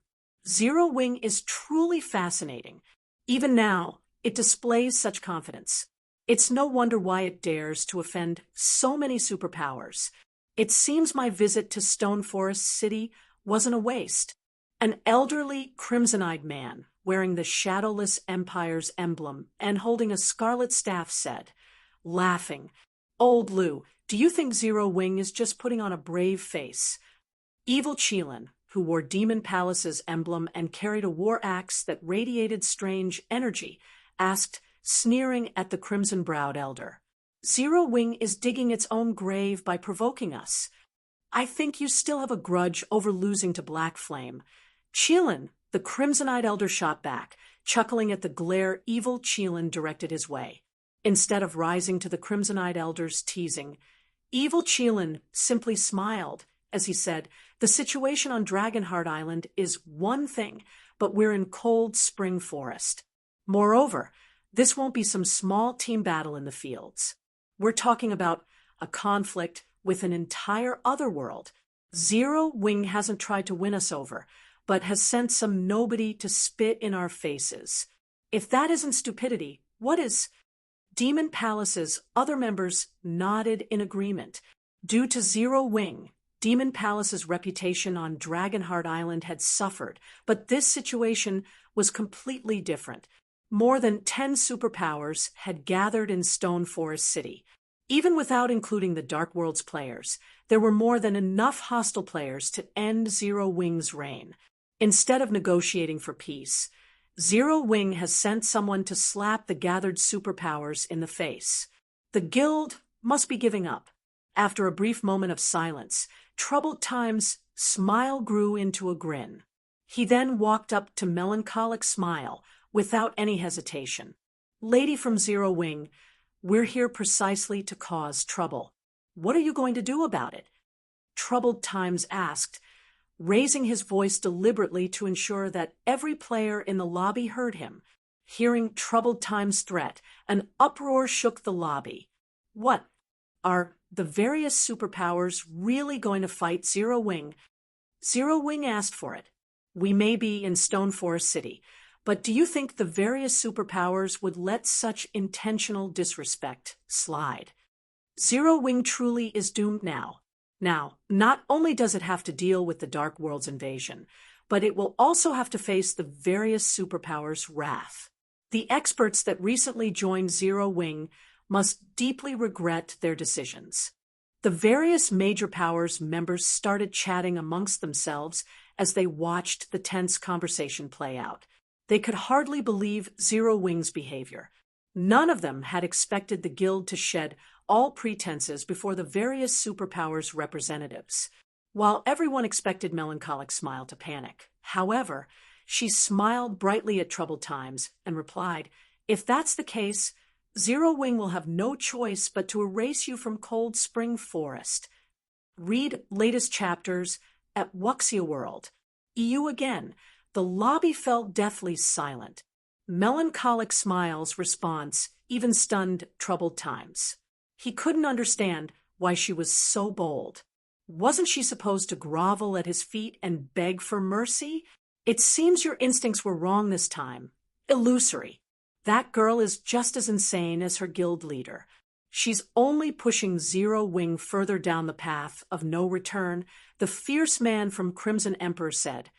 Zero Wing is truly fascinating. Even now, it displays such confidence. It's no wonder why it dares to offend so many superpowers. It seems my visit to Stone Forest City wasn't a waste. An elderly, crimson-eyed man wearing the Shadowless Empire's emblem and holding a scarlet staff, said, laughing, "Old Lou, do you think Zero Wing is just putting on a brave face?" Evil Qilin, who wore Demon Palace's emblem and carried a war axe that radiated strange energy, asked, sneering at the crimson-browed elder, "Zero Wing is digging its own grave by provoking us. I think you still have a grudge over losing to Black Flame." Qilin, the crimson-eyed elder, shot back, chuckling at the glare Evil Qilin directed his way. Instead of rising to the crimson-eyed elder's teasing, Evil Qilin simply smiled as he said, "The situation on Dragonheart Island is one thing, but we're in Cold Spring Forest. Moreover, this won't be some small team battle in the fields. We're talking about a conflict with an entire other world. Zero Wing hasn't tried to win us over, but has sent some nobody to spit in our faces. If that isn't stupidity, what is?" Demon Palace's other members nodded in agreement. Due to Zero Wing, Demon Palace's reputation on Dragonheart Island had suffered, but this situation was completely different. More than 10 superpowers had gathered in Stone Forest City. Even without including the Dark World's players, there were more than enough hostile players to end Zero Wing's reign. Instead of negotiating for peace, Zero Wing has sent someone to slap the gathered superpowers in the face. The guild must be giving up. After a brief moment of silence, Troubled Time's smile grew into a grin. He then walked up to Melancholic Smile without any hesitation. "Lady from Zero Wing, we're here precisely to cause trouble. What are you going to do about it?" Troubled Times asked, raising his voice deliberately to ensure that every player in the lobby heard him. Hearing Troubled Times' threat, an uproar shook the lobby. "What? Are the various superpowers really going to fight Zero Wing?" "Zero Wing asked for it. We may be in Stone Forest City, but do you think the various superpowers would let such intentional disrespect slide? Zero Wing truly is doomed now. Now, not only does it have to deal with the Dark World's invasion, but it will also have to face the various superpowers' wrath. The experts that recently joined Zero Wing must deeply regret their decisions." The various major powers members started chatting amongst themselves as they watched the tense conversation play out. They could hardly believe Zero Wing's behavior. None of them had expected the guild to shed all pretenses before the various superpowers' representatives. While everyone expected Melancholic Smile to panic, however, she smiled brightly at Troubled Times and replied, "If that's the case, Zero Wing will have no choice but to erase you from Cold Spring Forest. Read latest chapters at Wuxia World." EU again. The lobby fell deathly silent. Melancholic Smile's response even stunned Troubled Times. He couldn't understand why she was so bold. Wasn't she supposed to grovel at his feet and beg for mercy? "It seems your instincts were wrong this time. Illusory. That girl is just as insane as her guild leader. She's only pushing Zero Wing further down the path of no return," the fierce man from Crimson Emperor said,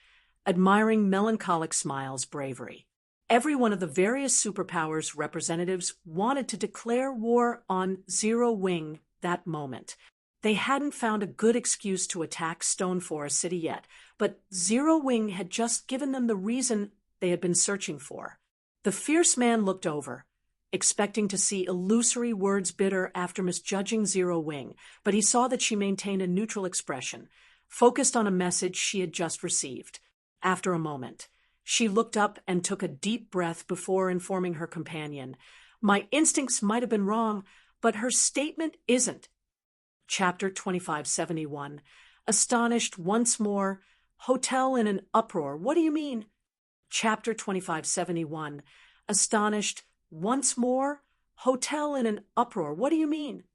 admiring Melancholic Smile's bravery. Every one of the various superpowers' representatives wanted to declare war on Zero Wing that moment. They hadn't found a good excuse to attack Stone Forest City yet, but Zero Wing had just given them the reason they had been searching for. The fierce man looked over, expecting to see illusory words bitter after misjudging Zero Wing, but he saw that she maintained a neutral expression, focused on a message she had just received. After a moment, she looked up and took a deep breath before informing her companion, "My instincts might have been wrong, but her statement isn't." Chapter 2571. Astonished once more. Hotel in an uproar. What do you mean? Chapter 2571. Astonished once more. Hotel in an uproar. What do you mean?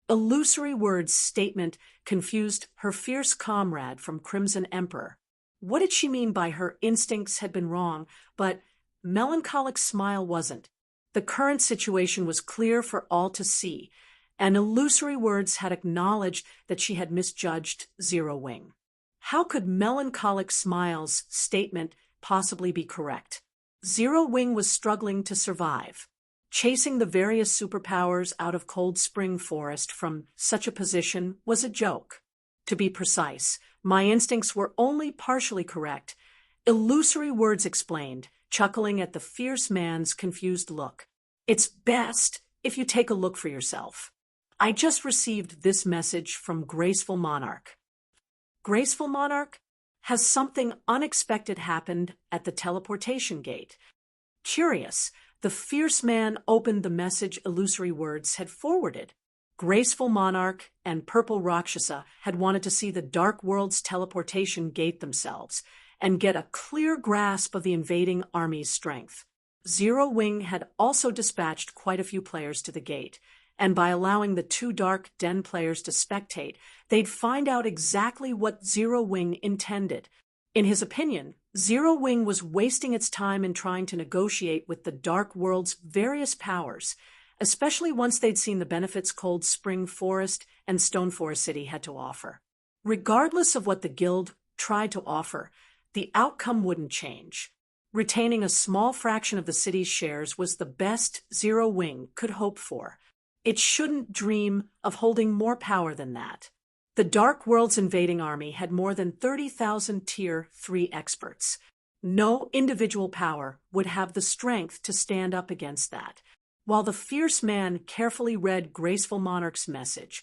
Illusory words statement confused her fierce comrade from Crimson Emperor. What did she mean by her instincts had been wrong, but Melancholic Smile wasn't? The current situation was clear for all to see, and illusory words had acknowledged that she had misjudged Zero Wing. How could Melancholic Smile's statement possibly be correct? Zero Wing was struggling to survive. Chasing the various superpowers out of Cold Spring Forest from such a position was a joke. To be precise, my instincts were only partially correct. Illusory words explained, chuckling at the fierce man's confused look. It's best if you take a look for yourself. I just received this message from Graceful Monarch. Graceful Monarch? Has something unexpected happened at the teleportation gate? Curious, the fierce man opened the message Illusory Words had forwarded. Graceful Monarch and Purple Rakshasa had wanted to see the Dark World's teleportation gate themselves and get a clear grasp of the invading army's strength. Zero Wing had also dispatched quite a few players to the gate, and by allowing the two Dark Den players to spectate, they'd find out exactly what Zero Wing intended. In his opinion, Zero Wing was wasting its time in trying to negotiate with the Dark World's various powers, especially once they'd seen the benefits Cold Spring Forest and Stone Forest City had to offer. Regardless of what the guild tried to offer, the outcome wouldn't change. Retaining a small fraction of the city's shares was the best Zero Wing could hope for. It shouldn't dream of holding more power than that. The Dark World's invading army had more than 30,000 Tier 3 experts. No individual power would have the strength to stand up against that. While the fierce man carefully read Graceful Monarch's message,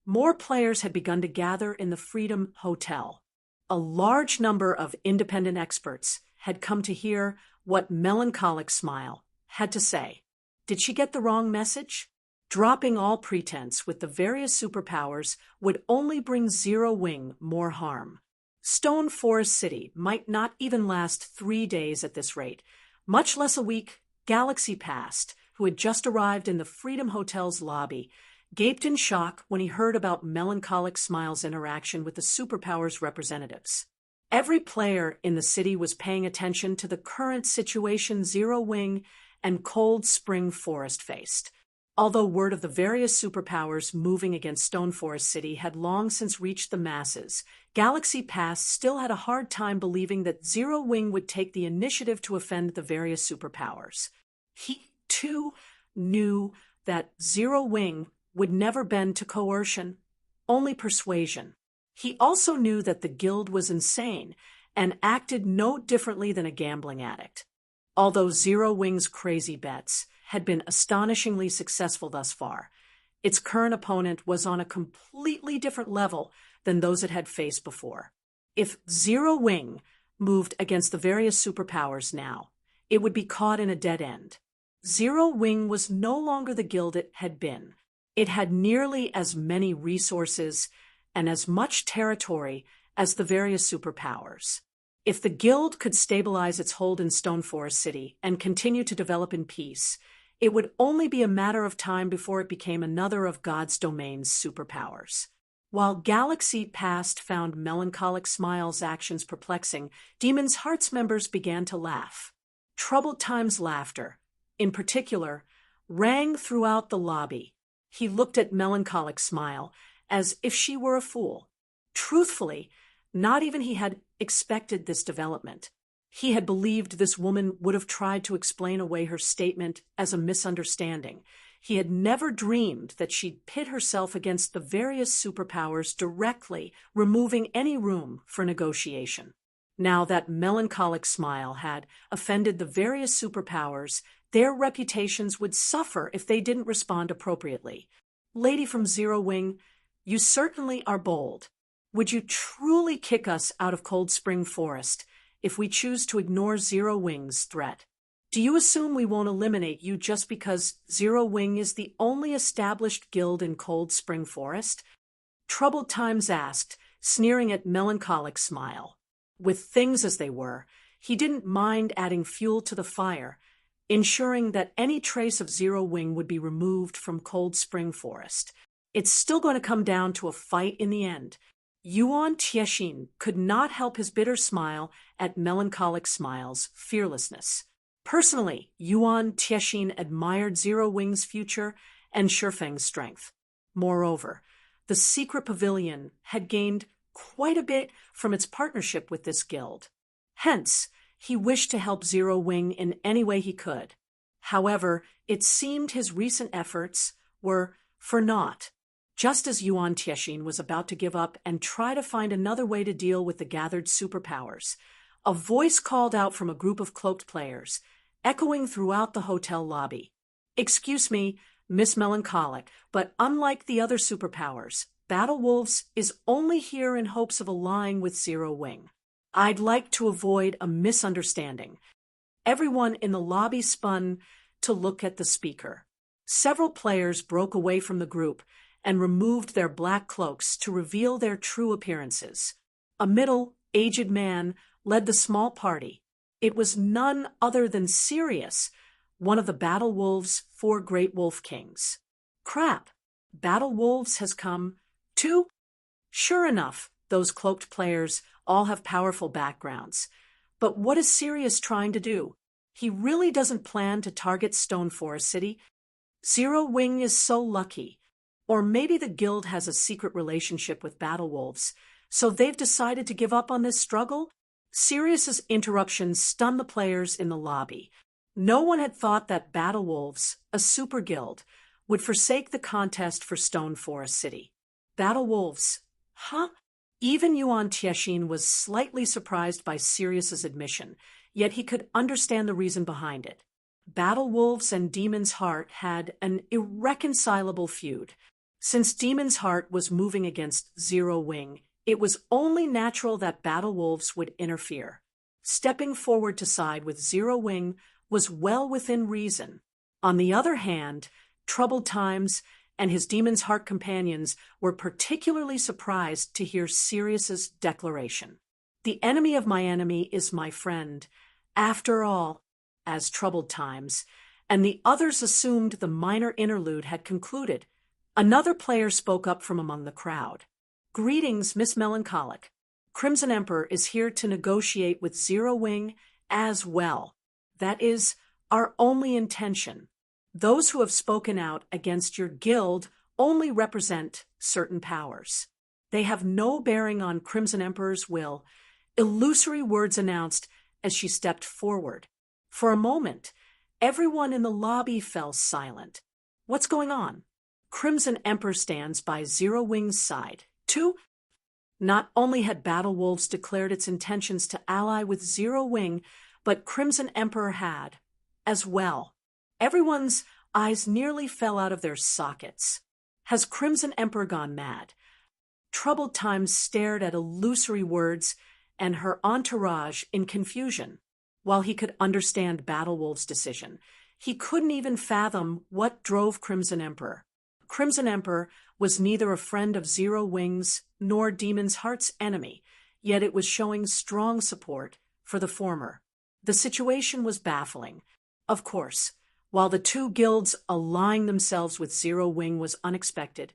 more players had begun to gather in the Freedom Hotel. A large number of independent experts had come to hear what Melancholic Smile had to say. Did she get the wrong message? Dropping all pretense with the various superpowers would only bring Zero Wing more harm. Stone Forest City might not even last 3 days at this rate, much less a week. Galaxy Past, who had just arrived in the Freedom Hotel's lobby, gaped in shock when he heard about Melancholic Smile's interaction with the superpowers representatives. Every player in the city was paying attention to the current situation Zero Wing and Cold Spring Forest faced. Although word of the various superpowers moving against Stone Forest City had long since reached the masses, Galaxy Past still had a hard time believing that Zero Wing would take the initiative to offend the various superpowers. He, too, knew that Zero Wing would never bend to coercion, only persuasion. He also knew that the guild was insane and acted no differently than a gambling addict. Although Zero Wing's crazy bets had been astonishingly successful thus far, its current opponent was on a completely different level than those it had faced before. If Zero Wing moved against the various superpowers now, it would be caught in a dead end. Zero Wing was no longer the guild it had been. It had nearly as many resources and as much territory as the various superpowers. If the guild could stabilize its hold in Stone Forest City and continue to develop in peace, it would only be a matter of time before it became another of God's domain's superpowers. While Galaxy Past found Melancholic Smile's actions perplexing, Demon's Heart's members began to laugh. Troubled Time's laughter, in particular, rang throughout the lobby. He looked at Melancholic Smile as if she were a fool. Truthfully, not even he had expected this development. He had believed this woman would have tried to explain away her statement as a misunderstanding. He had never dreamed that she'd pit herself against the various superpowers directly, removing any room for negotiation. Now that Melancholic Smile had offended the various superpowers, their reputations would suffer if they didn't respond appropriately. Lady from Zero Wing, you certainly are bold. Would you truly kick us out of Cold Spring Forest if we choose to ignore Zero Wing's threat? Do you assume we won't eliminate you just because Zero Wing is the only established guild in Cold Spring Forest? Troubled Times asked, sneering at Melancholic Smile. With things as they were, he didn't mind adding fuel to the fire, ensuring that any trace of Zero Wing would be removed from Cold Spring Forest. It's still going to come down to a fight in the end. Yuan Tiexin could not help his bitter smile at Melancholic Smile's fearlessness. Personally, Yuan Tiexin admired Zero Wing's future and Shifeng's strength. Moreover, the secret pavilion had gained quite a bit from its partnership with this guild. Hence, He wished to help Zero Wing in any way he could. However, it seemed his recent efforts were for naught. Just as Yuan Tiexin was about to give up and try to find another way to deal with the gathered superpowers, a voice called out from a group of cloaked players, echoing throughout the hotel lobby. "Excuse me, Miss Melancholic, but unlike the other superpowers, Battle Wolves is only here in hopes of allying with Zero Wing. I'd like to avoid a misunderstanding." Everyone in the lobby spun to look at the speaker. Several players broke away from the group and removed their black cloaks to reveal their true appearances. A middle-aged man led the small party. It was none other than Sirius, one of the Battle Wolves' 4 Great Wolf Kings. Crap! Battle Wolves has come too? Sure enough, those cloaked players all have powerful backgrounds. But what is Sirius trying to do? He really doesn't plan to target Stone Forest City. Zero Wing is so lucky. Or maybe the guild has a secret relationship with Battle Wolves, so they've decided to give up on this struggle? Sirius's interruption stunned the players in the lobby. No one had thought that Battle Wolves, a super guild, would forsake the contest for Stone Forest City. Battle Wolves? Huh? Even Yuan Tiexin was slightly surprised by Sirius's admission, yet he could understand the reason behind it. Battle Wolves and Demon's Heart had an irreconcilable feud. Since Demon's Heart was moving against Zero Wing, it was only natural that Battle Wolves would interfere. Stepping forward to side with Zero Wing was well within reason. On the other hand, Troubled Times and his Demon's Heart companions were particularly surprised to hear Sirius's declaration. "The enemy of my enemy is my friend. After all," as Troubled Times, and the others assumed the minor interlude had concluded. Another player spoke up from among the crowd. "Greetings, Miss Melancholic. Crimson Emperor is here to negotiate with Zero Wing as well. That is our only intention. Those who have spoken out against your guild only represent certain powers. They have no bearing on Crimson Emperor's will," illusory words announced as she stepped forward. For a moment, everyone in the lobby fell silent. What's going on? Crimson Emperor stands by Zero Wing's side, too? Not only had Battle Wolves declared its intentions to ally with Zero Wing, but Crimson Emperor had, as well. Everyone's eyes nearly fell out of their sockets. Has Crimson Emperor gone mad? Troubled Times stared at illusory words and her entourage in confusion. While he could understand Battle Wolf's decision, he couldn't even fathom what drove Crimson Emperor. Crimson Emperor was neither a friend of Zero Wing's nor Demon's Heart's enemy, yet it was showing strong support for the former. The situation was baffling. Of course, while the two guilds allying themselves with Zero Wing was unexpected,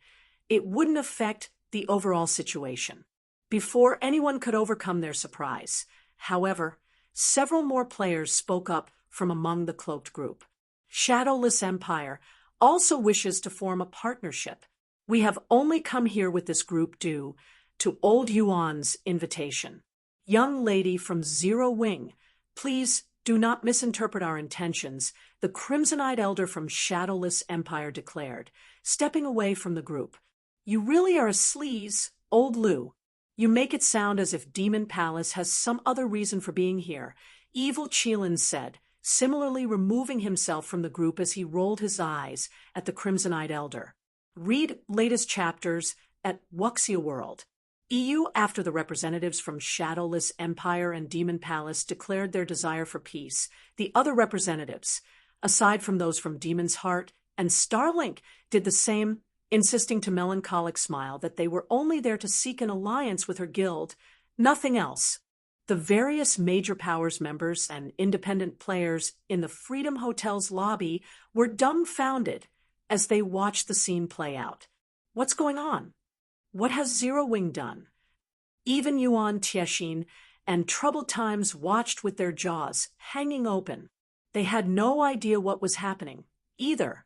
it wouldn't affect the overall situation. Before anyone could overcome their surprise, however, several more players spoke up from among the cloaked group. "Shadowless Empire also wishes to form a partnership. We have only come here with this group due to Old Yuan's invitation. Young lady from Zero Wing, please do not misinterpret our intentions," the Crimson-Eyed Elder from Shadowless Empire declared, stepping away from the group. "You really are a sleaze, Old Lu. You make it sound as if Demon Palace has some other reason for being here," Evil Qilin said, similarly removing himself from the group as he rolled his eyes at the Crimson-Eyed Elder. Read latest chapters at Wuxia World. EU after the representatives from Shadowless Empire and Demon Palace declared their desire for peace. The other representatives, aside from those from Demon's Heart and Starlink, did the same, insisting to Melancholic Smile that they were only there to seek an alliance with her guild, nothing else. The various major powers members and independent players in the Freedom Hotel's lobby were dumbfounded as they watched the scene play out. What's going on? What has Zero Wing done? Even Yuan Tiexin and Troubled Times watched with their jaws hanging open. They had no idea what was happening, either.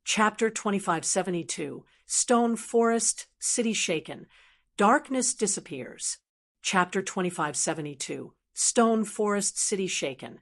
Chapter 2572, Stone Forest, City Shaken. Darkness disappears. Chapter 2572, Stone Forest City shaken.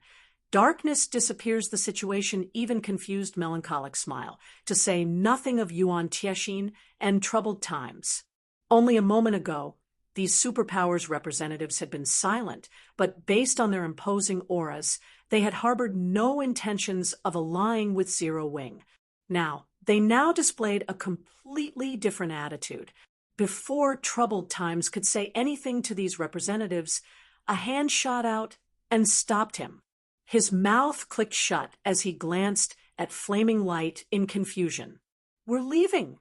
Darkness disappears the situation, even confused melancholic smile, to say nothing of Yuan Tiexin and troubled times. Only a moment ago, these superpowers representatives had been silent, but based on their imposing auras, they had harbored no intentions of allying with Zero Wing. They now displayed a completely different attitude. Before troubled times could say anything to these representatives, a hand shot out and stopped him. His mouth clicked shut as he glanced at Flaming Light in confusion. "We're leaving."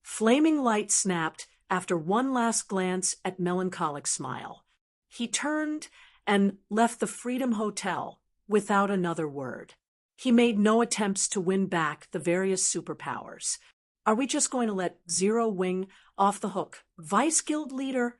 Flaming Light snapped after one last glance at melancholic smile. He turned and left the Freedom Hotel without another word. He made no attempts to win back the various superpowers. "Are we just going to let Zero Wing off the hook, Vice Guild leader?"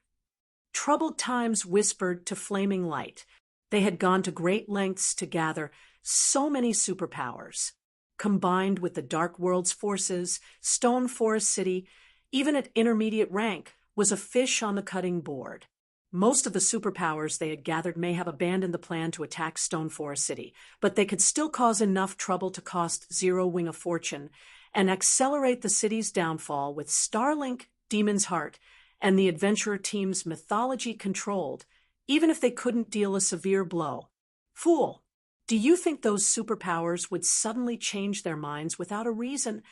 Troubled Times whispered to Flaming Light. They had gone to great lengths to gather so many superpowers. Combined with the Dark World's forces, Stone Forest City, even at intermediate rank, was a fish on the cutting board. Most of the superpowers they had gathered may have abandoned the plan to attack Stone Forest City, but they could still cause enough trouble to cost Zero Wing a fortune and accelerate the city's downfall with Starlink, Demon's Heart, and the adventurer team's mythology controlled, even if they couldn't deal a severe blow. "Fool, do you think those superpowers would suddenly change their minds without a reason?"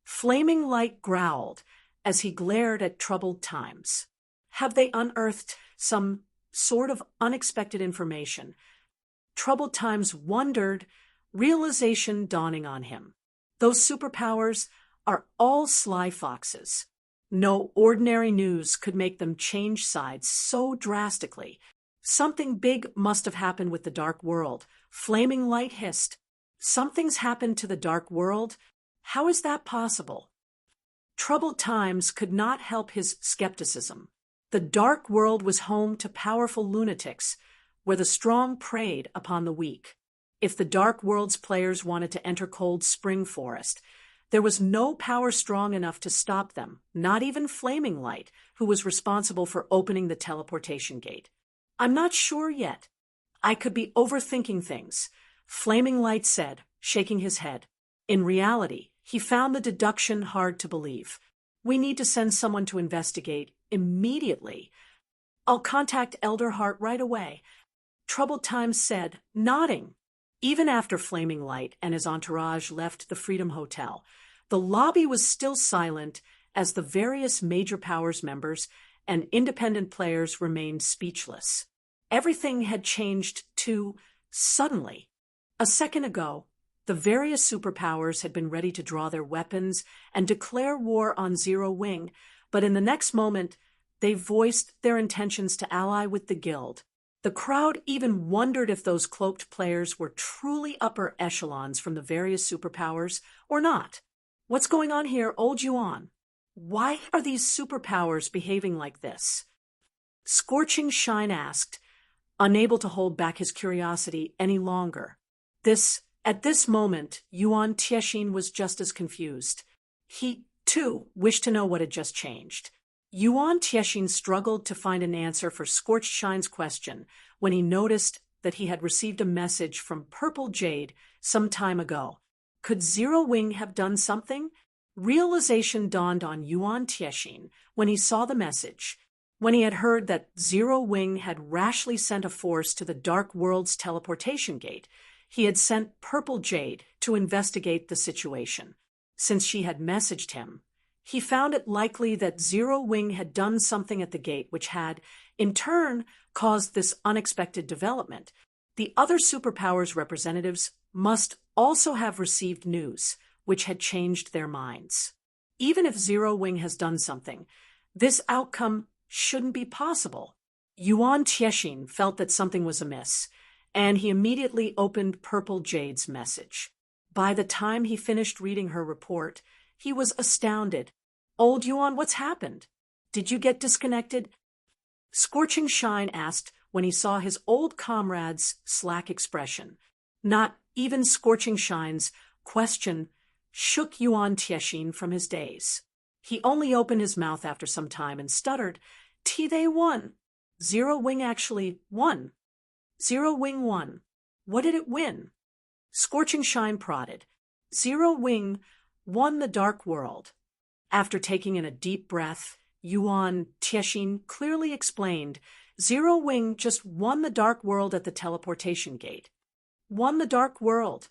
Flaming Light growled as he glared at Troubled Times. Have they unearthed some sort of unexpected information? Troubled Times wondered, realization dawning on him. Those superpowers are all sly foxes. No ordinary news could make them change sides so drastically. Something big must have happened with the Dark World. Flaming Light hissed. "Something's happened to the Dark World? How is that possible?" Troubled Times could not help his skepticism. The Dark World was home to powerful lunatics, where the strong preyed upon the weak. If the Dark World's players wanted to enter Cold Spring Forest, there was no power strong enough to stop them, not even Flaming Light, who was responsible for opening the teleportation gate. "I'm not sure yet. I could be overthinking things," Flaming Light said, shaking his head. In reality, he found the deduction hard to believe. "We need to send someone to investigate immediately." "I'll contact Elder Heart right away," Troubled Times said, nodding. Even after Flaming Light and his entourage left the Freedom Hotel, the lobby was still silent as the various major powers members and independent players remained speechless. Everything had changed too suddenly. A second ago, the various superpowers had been ready to draw their weapons and declare war on Zero Wing, but in the next moment, they voiced their intentions to ally with the Guild. The crowd even wondered if those cloaked players were truly upper echelons from the various superpowers or not. "What's going on here, Old Yuan? Why are these superpowers behaving like this?" Scorching Shine asked, unable to hold back his curiosity any longer. At this moment, Yuan Tiexin was just as confused. He, too, wished to know what had just changed. Yuan Tiexin struggled to find an answer for Scorched Shine's question when he noticed that he had received a message from Purple Jade some time ago. Could Zero Wing have done something? Realization dawned on Yuan Tiexin when he saw the message. When he had heard that Zero Wing had rashly sent a force to the Dark World's teleportation gate, he had sent Purple Jade to investigate the situation. Since she had messaged him, he found it likely that Zero Wing had done something at the gate which had, in turn, caused this unexpected development. The other superpowers representatives must also have received news which had changed their minds. Even if Zero Wing has done something, this outcome shouldn't be possible. Yuan Tiexin felt that something was amiss, and he immediately opened Purple Jade's message. By the time he finished reading her report, he was astounded. "Old Yuan, what's happened? Did you get disconnected?" Scorching Shine asked when he saw his old comrade's slack expression. Not even Scorching Shine's question shook Yuan Tiexin from his daze. He only opened his mouth after some time and stuttered, "They won. Zero Wing actually won. Zero Wing won. What did it win? Scorching Shine prodded. Zero Wing won the Dark World. After taking in a deep breath, Yuan Tiexin clearly explained, Zero Wing just won the Dark World at the teleportation gate. Won the Dark World.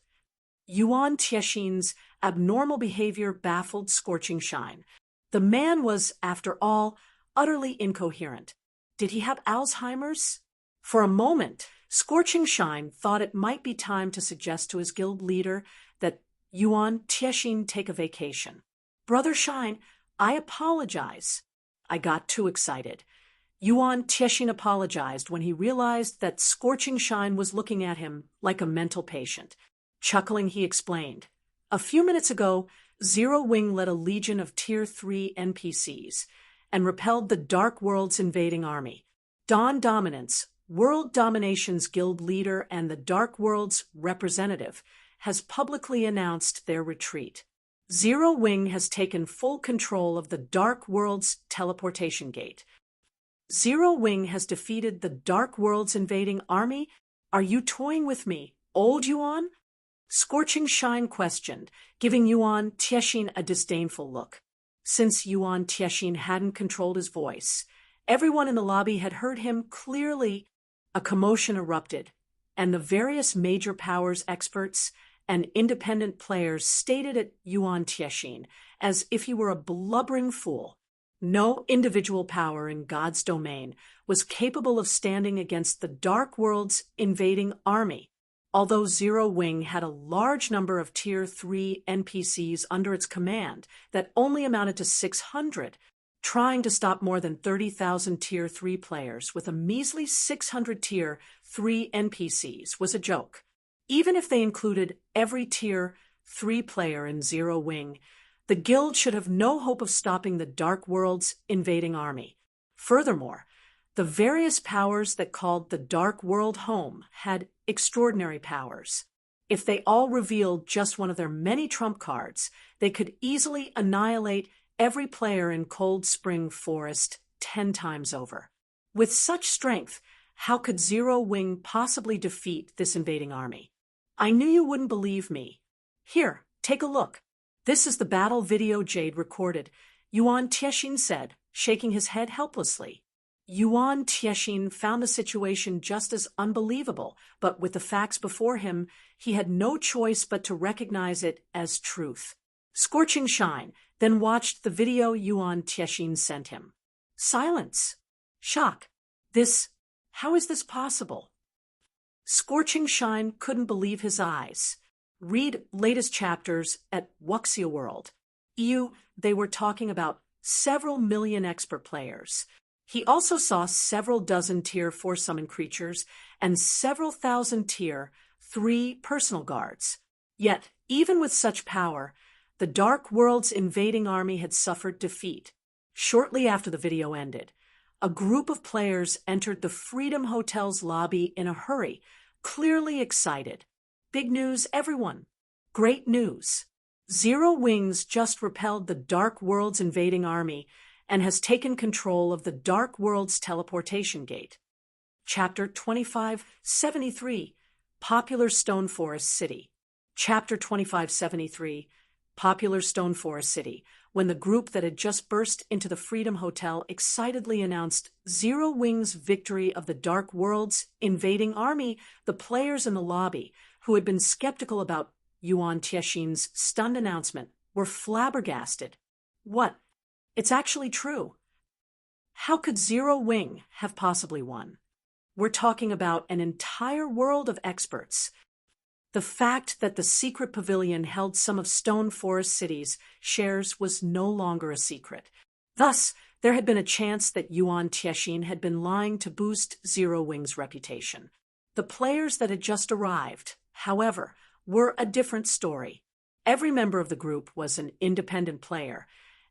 Yuan Tiexin's abnormal behavior baffled Scorching Shine. The man was, after all, utterly incoherent. Did he have Alzheimer's? For a moment, Scorching Shine thought it might be time to suggest to his guild leader that Yuan Tiexin take a vacation. Brother Shine, I apologize. I got too excited. Yuan Tiexin apologized when he realized that Scorching Shine was looking at him like a mental patient. Chuckling, he explained, a few minutes ago, Zero Wing led a legion of Tier 3 NPCs and repelled the Dark World's invading army. Dawn Dominance, World Domination's guild leader and the Dark World's representative, has publicly announced their retreat. Zero Wing has taken full control of the Dark World's teleportation gate. Zero Wing has defeated the Dark World's invading army? Are you toying with me, old Yuan? Scorching Shine questioned, giving Yuan Tiexin a disdainful look. Since Yuan Tiexin hadn't controlled his voice, everyone in the lobby had heard him clearly. A commotion erupted, and the various major powers experts and independent players stated at Yuan Tiexin as if he were a blubbering fool. No individual power in God's domain was capable of standing against the Dark World's invading army. Although Zero Wing had a large number of Tier 3 NPCs under its command that only amounted to 600, trying to stop more than 30,000 Tier 3 players with a measly 600 Tier 3 NPCs was a joke. Even if they included every Tier 3 player in Zero Wing, the guild should have no hope of stopping the Dark World's invading army. Furthermore, the various powers that called the Dark World home had extraordinary powers. If they all revealed just one of their many trump cards, they could easily annihilate every player in Cold Spring Forest 10 times over. With such strength, how could Zero Wing possibly defeat this invading army? I knew you wouldn't believe me. Here, take a look. This is the battle video Jade recorded, Yuan Tiexin said, shaking his head helplessly. Yuan Tiexin found the situation just as unbelievable, but with the facts before him, he had no choice but to recognize it as truth. Scorching Shine then watched the video Yuan Tiexin sent him. Silence. Shock. How is this possible? Scorching Shine couldn't believe his eyes. Read latest chapters at Wuxia World. They were talking about several million expert players. He also saw several dozen Tier 4 summon creatures and several thousand Tier 3 personal guards. Yet, even with such power, the Dark World's invading army had suffered defeat. Shortly after the video ended, a group of players entered the Freedom Hotel's lobby in a hurry, clearly excited. Big news, everyone. Great news. Zero Wings just repelled the Dark World's invading army and has taken control of the Dark World's teleportation gate. Chapter 2573, Popular Stone Forest City. Chapter 2573, Popular Stone Forest City. When the group that had just burst into the Freedom Hotel excitedly announced Zero Wing's victory of the Dark World's invading army, the players in the lobby, who had been skeptical about Yuan Tiexin's stunned announcement, were flabbergasted. What? It's actually true. How could Zero Wing have possibly won? We're talking about an entire world of experts. The fact that the secret pavilion held some of Stone Forest City's shares was no longer a secret. Thus, there had been a chance that Yuan Tiexin had been lying to boost Zero Wing's reputation. The players that had just arrived, however, were a different story. Every member of the group was an independent player,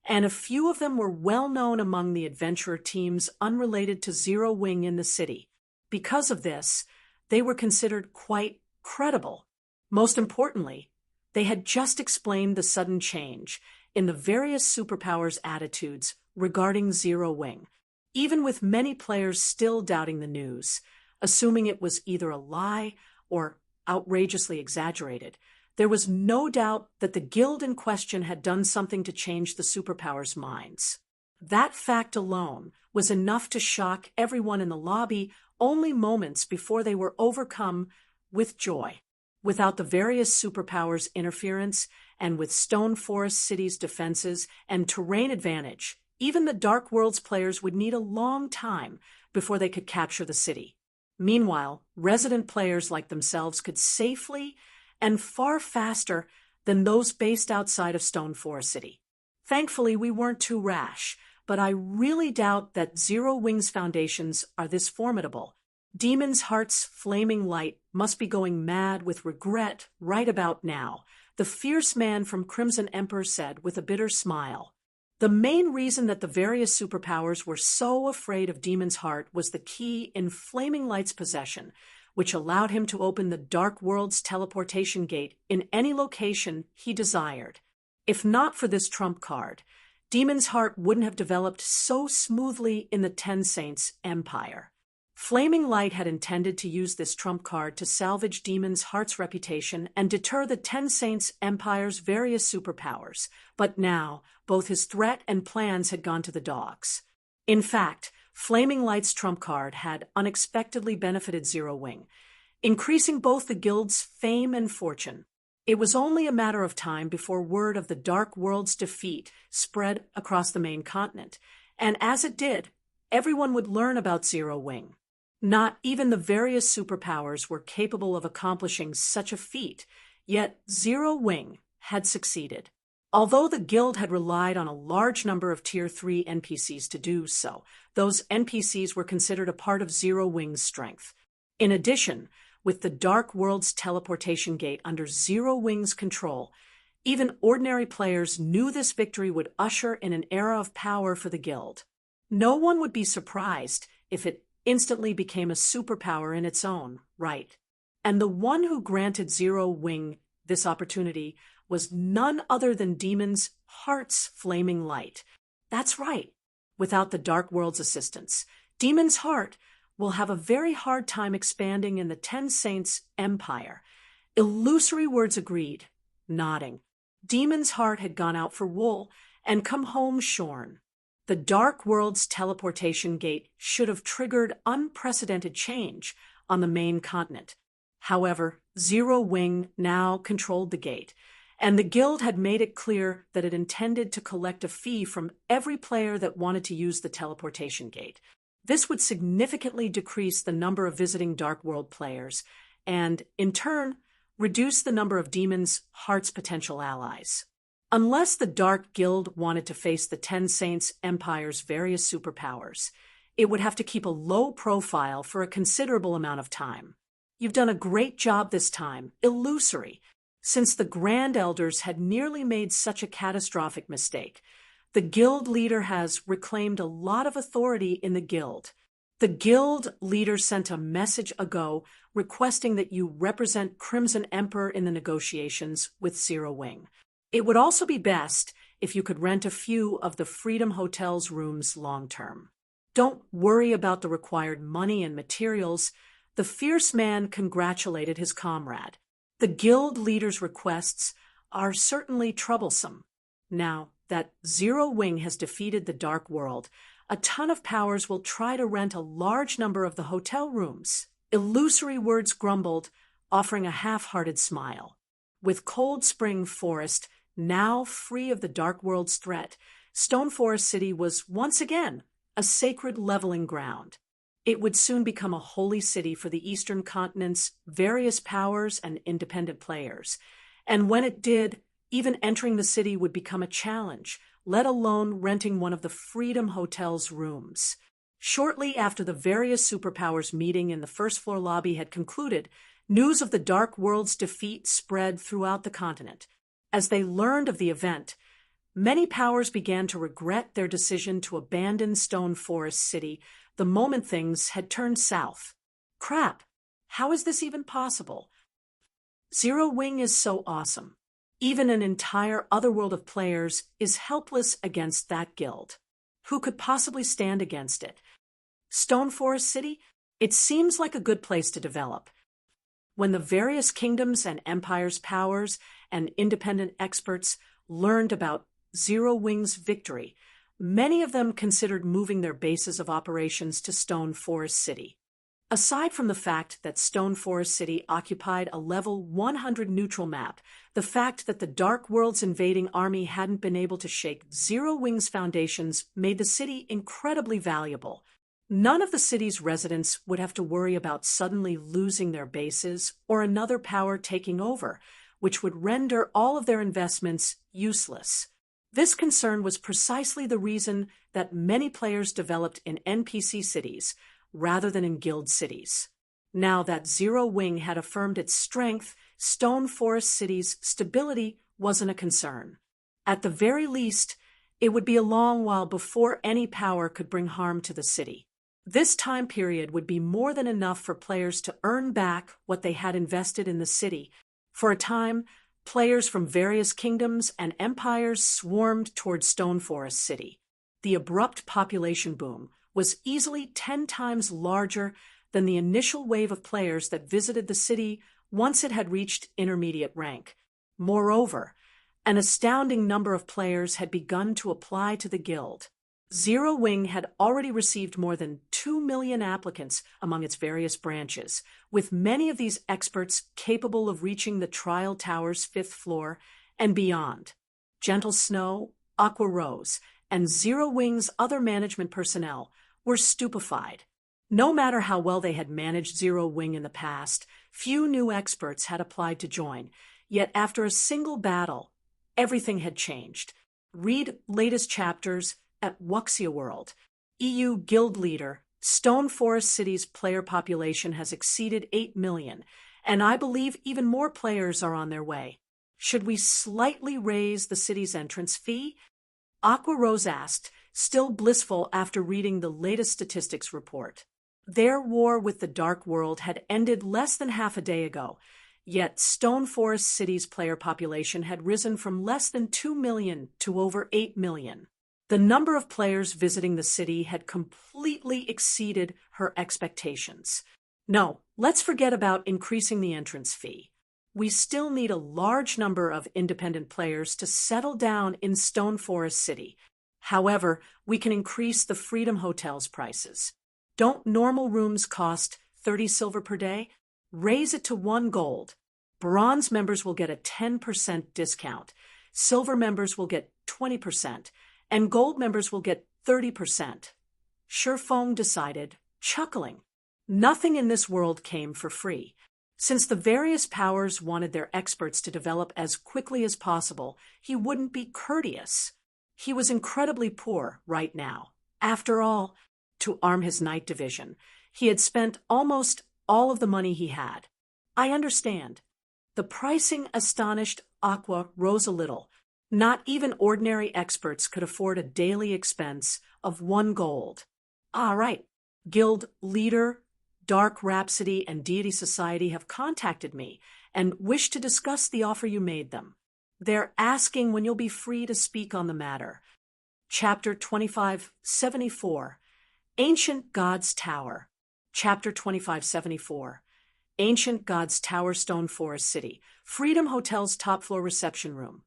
and a few of them were well known among the adventurer teams unrelated to Zero Wing in the city. Because of this, they were considered quite credible. Most importantly, they had just explained the sudden change in the various superpowers' attitudes regarding Zero Wing. Even with many players still doubting the news, assuming it was either a lie or outrageously exaggerated. There was no doubt that the guild in question had done something to change the superpowers' minds. That fact alone was enough to shock everyone in the lobby only moments before they were overcome with joy. Without the various superpowers' interference, and with Stone Forest City's defenses and terrain advantage, even the Dark Worlds players would need a long time before they could capture the city. Meanwhile, resident players like themselves could safely and far faster than those based outside of Stone Forest City. Thankfully, we weren't too rash, but I really doubt that Zero Wings foundations are this formidable. Demon's Heart's flaming light must be going mad with regret right about now, the fierce man from Crimson Emperor said with a bitter smile. The main reason that the various superpowers were so afraid of Demon's Heart was the key in Flaming Light's possession, which allowed him to open the Dark World's teleportation gate in any location he desired. If not for this trump card, Demon's Heart wouldn't have developed so smoothly in the Ten Saints Empire. Flaming Light had intended to use this trump card to salvage Demon's Heart's reputation and deter the Ten Saints Empire's various superpowers, but now both his threat and plans had gone to the dogs. In fact, Flaming Light's trump card had unexpectedly benefited Zero Wing, increasing both the guild's fame and fortune. It was only a matter of time before word of the Dark World's defeat spread across the main continent, and as it did, everyone would learn about Zero Wing. Not even the various superpowers were capable of accomplishing such a feat, yet Zero Wing had succeeded. Although the guild had relied on a large number of Tier 3 NPCs to do so, those NPCs were considered a part of Zero Wing's strength. In addition, with the Dark World's teleportation gate under Zero Wing's control, even ordinary players knew this victory would usher in an era of power for the guild. No one would be surprised if it instantly became a superpower in its own right. And the one who granted Zero Wing this opportunity was none other than Demon's Heart's flaming light. That's right. Without the Dark World's assistance, Demon's Heart will have a very hard time expanding in the Ten Saints Empire. Illusory words agreed, nodding. Demon's Heart had gone out for wool and come home shorn. The Dark World's teleportation gate should have triggered unprecedented change on the main continent. However, Zero Wing now controlled the gate, and the guild had made it clear that it intended to collect a fee from every player that wanted to use the teleportation gate. This would significantly decrease the number of visiting Dark World players, and, in turn, reduce the number of Demon's Heart's potential allies. Unless the Dark Guild wanted to face the Ten Saints Empire's various superpowers, it would have to keep a low profile for a considerable amount of time. You've done a great job this time, Illusory. Since the Grand Elders had nearly made such a catastrophic mistake, the guild leader has reclaimed a lot of authority in the guild. The guild leader sent a message ago requesting that you represent Crimson Emperor in the negotiations with Zero Wing. It would also be best if you could rent a few of the Freedom Hotel's rooms long-term. Don't worry about the required money and materials. The fierce man congratulated his comrade. The guild leader's requests are certainly troublesome. Now that Zero Wing has defeated the Dark World, a ton of powers will try to rent a large number of the hotel rooms. Illusory words grumbled, offering a half-hearted smile. With Cold Spring Forest now free of the Dark World's threat, Stone Forest City was once again a sacred leveling ground. It would soon become a holy city for the Eastern Continent's various powers and independent players. And when it did, even entering the city would become a challenge, let alone renting one of the Freedom Hotel's rooms. Shortly after the various superpowers meeting in the first-floor lobby had concluded, news of the Dark World's defeat spread throughout the continent. As they learned of the event, many powers began to regret their decision to abandon Stone Forest City the moment things had turned south. Crap! How is this even possible? Zero Wing is so awesome. Even an entire otherworld of players is helpless against that guild. Who could possibly stand against it? Stone Forest City? It seems like a good place to develop. When the various kingdoms and empires' powers and independent experts learned about Zero Wing's victory, many of them considered moving their bases of operations to Stone Forest City. Aside from the fact that Stone Forest City occupied a level 100 neutral map, the fact that the Dark World's invading army hadn't been able to shake Zero Wing's foundations made the city incredibly valuable. None of the city's residents would have to worry about suddenly losing their bases or another power taking over, which would render all of their investments useless. This concern was precisely the reason that many players developed in NPC cities rather than in guild cities. Now that Zero Wing had affirmed its strength, Stone Forest City's stability wasn't a concern. At the very least, it would be a long while before any power could bring harm to the city. This time period would be more than enough for players to earn back what they had invested in the city. For a time, players from various kingdoms and empires swarmed toward Stone Forest City. The abrupt population boom was easily 10 times larger than the initial wave of players that visited the city once it had reached intermediate rank. Moreover, an astounding number of players had begun to apply to the guild. Zero Wing had already received more than 2 million applicants among its various branches, with many of these experts capable of reaching the Trial Tower's 5th floor and beyond. Gentle Snow, Aqua Rose, and Zero Wing's other management personnel were stupefied. No matter how well they had managed Zero Wing in the past, few new experts had applied to join. Yet after a single battle, everything had changed. Read latest chapters at Wuxia World. EU Guild Leader, Stone Forest City's player population has exceeded 8 million, and I believe even more players are on their way. Should we slightly raise the city's entrance fee? Aqua Rose asked, still blissful after reading the latest statistics report. Their war with the Dark World had ended less than half a day ago, yet Stone Forest City's player population had risen from less than 2 million to over 8 million. The number of players visiting the city had completely exceeded her expectations. No, let's forget about increasing the entrance fee. We still need a large number of independent players to settle down in Stone Forest City. However, we can increase the Freedom Hotel's prices. Don't normal rooms cost 30 silver per day? Raise it to 1 gold. Bronze members will get a 10% discount. Silver members will get 20%. And gold members will get 30%. Shifeng decided, chuckling. Nothing in this world came for free. Since the various powers wanted their experts to develop as quickly as possible, he wouldn't be courteous. He was incredibly poor right now. After all, to arm his night division, he had spent almost all of the money he had. I understand. The pricing astonished Aqua Rose a little. Not even ordinary experts could afford a daily expense of 1 gold. Ah, right. Guild Leader, Dark Rhapsody, and Deity Society have contacted me and wish to discuss the offer you made them. They're asking when you'll be free to speak on the matter. Chapter 2574, Ancient God's Tower. Chapter 2574, Ancient God's Tower, Stone Forest City. Freedom Hotel's top-floor reception room.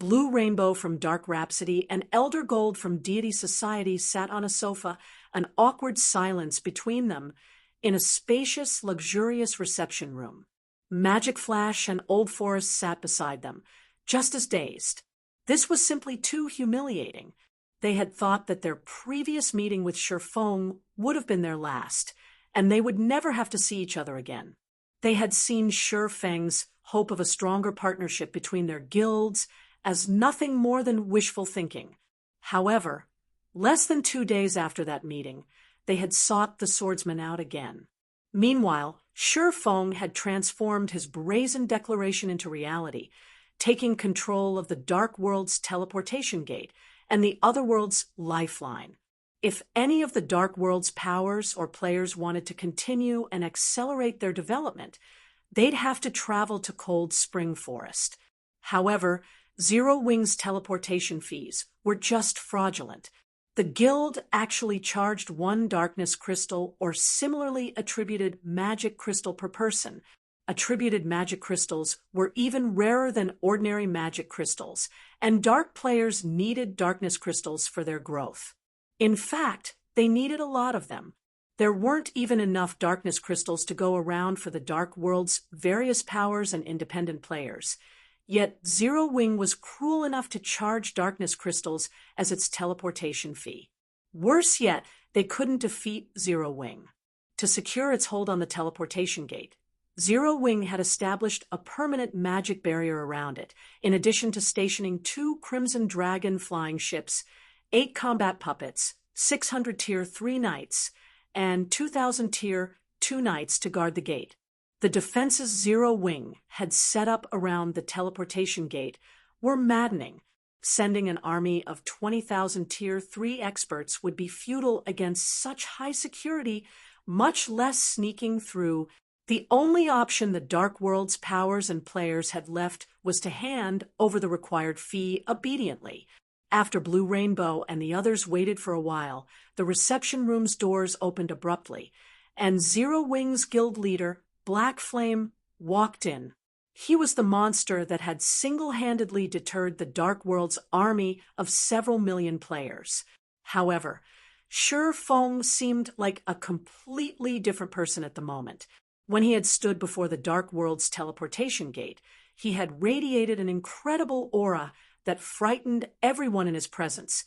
Blue Rainbow from Dark Rhapsody and Elder Gold from Deity Society sat on a sofa, an awkward silence between them, in a spacious, luxurious reception room. Magic Flash and Old Forest sat beside them, just as dazed. This was simply too humiliating. They had thought that their previous meeting with Shifeng would have been their last, and they would never have to see each other again. They had seen Shifeng's hope of a stronger partnership between their guilds as nothing more than wishful thinking. However, less than 2 days after that meeting, they had sought the swordsman out again. Meanwhile, Shifeng had transformed his brazen declaration into reality, taking control of the Dark World's teleportation gate and the Otherworld's lifeline. If any of the Dark World's powers or players wanted to continue and accelerate their development, they'd have to travel to Cold Spring Forest. However, Zero Wing's teleportation fees were just fraudulent. The guild actually charged one darkness crystal or similarly attributed magic crystal per person. Attributed magic crystals were even rarer than ordinary magic crystals, and dark players needed darkness crystals for their growth. In fact, they needed a lot of them. There weren't even enough darkness crystals to go around for the Dark World's various powers and independent players. Yet Zero Wing was cruel enough to charge darkness crystals as its teleportation fee. Worse yet, they couldn't defeat Zero Wing. To secure its hold on the teleportation gate, Zero Wing had established a permanent magic barrier around it, in addition to stationing 2 Crimson Dragon flying ships, 8 combat puppets, 600 tier 3 knights, and 2,000 tier 2 knights to guard the gate. The defenses Zero Wing had set up around the teleportation gate were maddening. Sending an army of 20,000 tier 3 experts would be futile against such high security, much less sneaking through. The only option the Dark World's powers and players had left was to hand over the required fee obediently. After Blue Rainbow and the others waited for a while, the reception room's doors opened abruptly, and Zero Wing's guild leader, Black Flame, walked in. He was the monster that had single-handedly deterred the Dark World's army of several million players. However, Shi Feng seemed like a completely different person at the moment. When he had stood before the Dark World's teleportation gate, he had radiated an incredible aura that frightened everyone in his presence.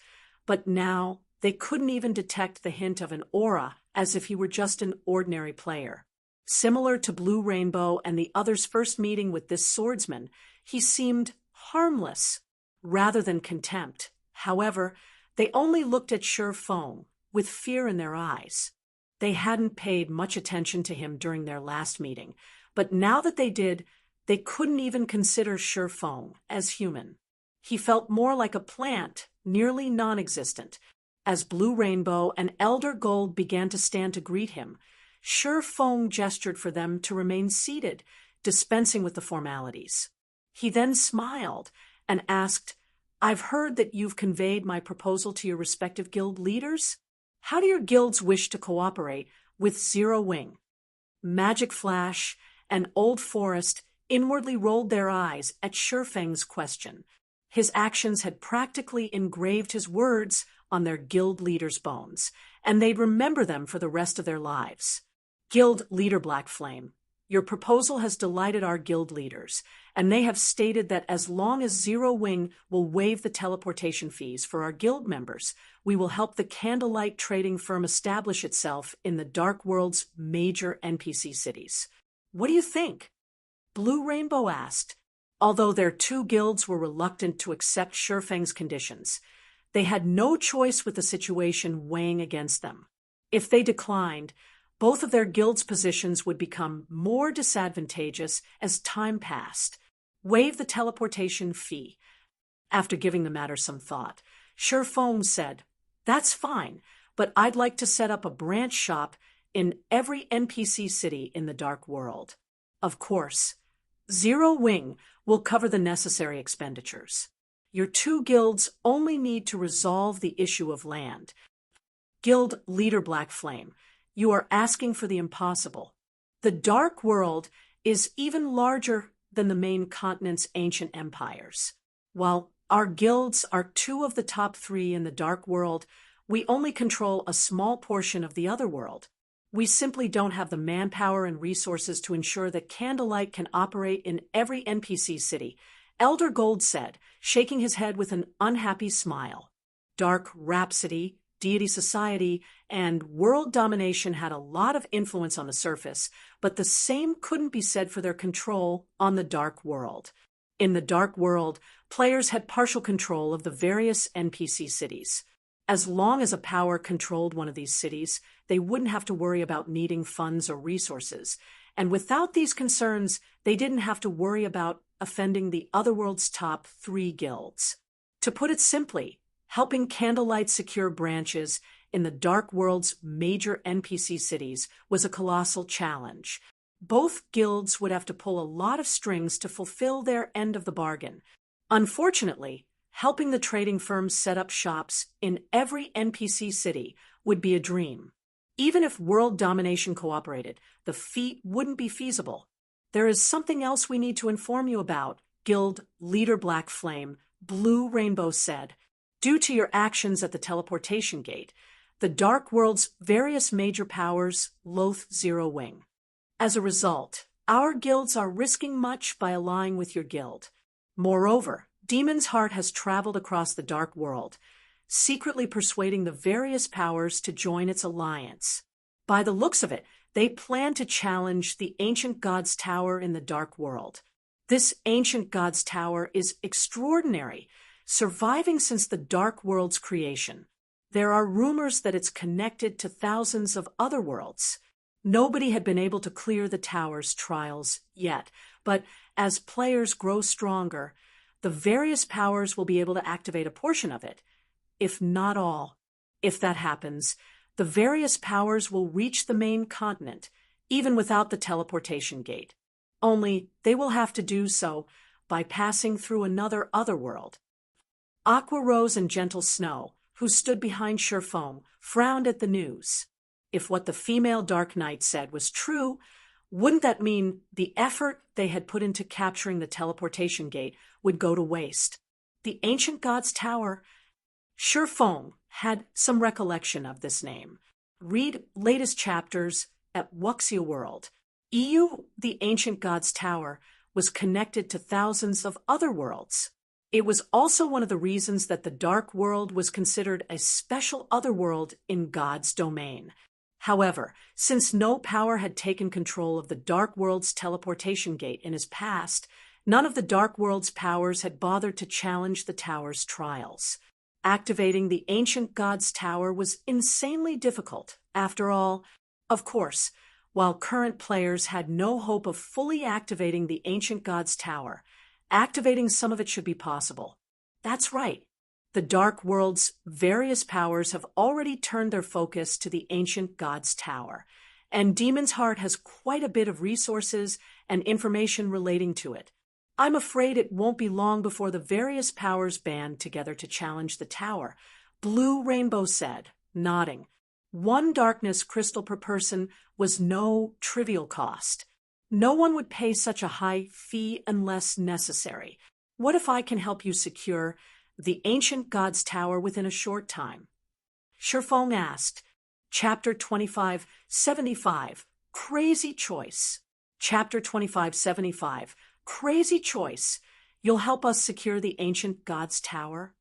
But now they couldn't even detect the hint of an aura, as if he were just an ordinary player. Similar to Blue Rainbow and the others' first meeting with this swordsman, he seemed harmless rather than contempt. However, they only looked at Shi Feng with fear in their eyes. They hadn't paid much attention to him during their last meeting, but now that they did, they couldn't even consider Shi Feng as human. He felt more like a plant, nearly non-existent. As Blue Rainbow and Elder Gold began to stand to greet him, Shi Feng gestured for them to remain seated, dispensing with the formalities. He then smiled and asked, "I've heard that you've conveyed my proposal to your respective guild leaders? How do your guilds wish to cooperate with Zero Wing?" Magic Flash and Old Forest inwardly rolled their eyes at Shi Feng's question. His actions had practically engraved his words on their guild leaders' bones, and they'd remember them for the rest of their lives. Guild leader Black Flame, your proposal has delighted our guild leaders, and they have stated that as long as Zero Wing will waive the teleportation fees for our guild members, we will help the Candlelight trading firm establish itself in the Dark World's major NPC cities. What do you think? Blue Rainbow asked. Although their 2 guilds were reluctant to accept Shi Feng's conditions, they had no choice with the situation weighing against them. If they declined, both of their guilds' positions would become more disadvantageous as time passed. Waive the teleportation fee. After giving the matter some thought, Shi Feng said, "That's fine, but I'd like to set up a branch shop in every NPC city in the Dark World. Of course, Zero Wing will cover the necessary expenditures. Your 2 guilds only need to resolve the issue of land. Guild leader Black Flame, you are asking for the impossible. The Dark World is even larger than the main continent's ancient empires. While our guilds are 2 of the top 3 in the Dark World, we only control a small portion of the other world. We simply don't have the manpower and resources to ensure that Candlelight can operate in every NPC city," Elder Gold said, shaking his head with an unhappy smile. Dark Rhapsody, Deity Society, and world domination had a lot of influence on the surface, but the same couldn't be said for their control on the Dark World. In the Dark World, players had partial control of the various NPC cities. As long as a power controlled one of these cities, they wouldn't have to worry about needing funds or resources. And without these concerns, they didn't have to worry about offending the Otherworld's top 3 guilds. To put it simply, helping Candlelight secure branches in the Dark World's major NPC cities was a colossal challenge. Both guilds would have to pull a lot of strings to fulfill their end of the bargain. Unfortunately, helping the trading firms set up shops in every NPC city would be a dream. Even if world domination cooperated, the feat wouldn't be feasible. There is something else we need to inform you about, Guild Leader Black Flame, Blue Rainbow said. Due to your actions at the teleportation gate, the Dark World's various major powers loathe Zero Wing. As a result, our guilds are risking much by allying with your guild. Moreover, Demon's Heart has traveled across the Dark World, secretly persuading the various powers to join its alliance. By the looks of it, they plan to challenge the Ancient God's Tower in the Dark World. This Ancient God's Tower is extraordinary, surviving since the Dark World's creation. There are rumors that it's connected to thousands of other worlds. Nobody had been able to clear the tower's trials yet, but as players grow stronger, the various powers will be able to activate a portion of it, if not all. If that happens, the various powers will reach the main continent, even without the teleportation gate. Only they will have to do so by passing through another otherworld. Aqua Rose and Gentle Snow, who stood behind Surefoam, frowned at the news. If what the female Dark Knight said was true, wouldn't that mean the effort they had put into capturing the teleportation gate would go to waste? The Ancient God's Tower. Surefoam had some recollection of this name. Read latest chapters at Wuxia World. The Ancient God's Tower was connected to thousands of other worlds. It was also one of the reasons that the Dark World was considered a special otherworld in God's domain. However, since no power had taken control of the Dark World's teleportation gate in his past, none of the Dark World's powers had bothered to challenge the tower's trials. Activating the Ancient God's Tower was insanely difficult. After all, of course, while current players had no hope of fully activating the Ancient God's Tower, activating some of it should be possible. That's right. The Dark World's various powers have already turned their focus to the Ancient God's Tower, and Demon's Heart has quite a bit of resources and information relating to it. I'm afraid it won't be long before the various powers band together to challenge the tower, Blue Rainbow said, nodding. 1 darkness crystal per person was no trivial cost. No one would pay such a high fee unless necessary. What if I can help you secure the Ancient God's Tower within a short time? Surefoam asked. Chapter 2575, Crazy Choice. Chapter 2575, Crazy Choice. You'll help us secure the Ancient God's Tower?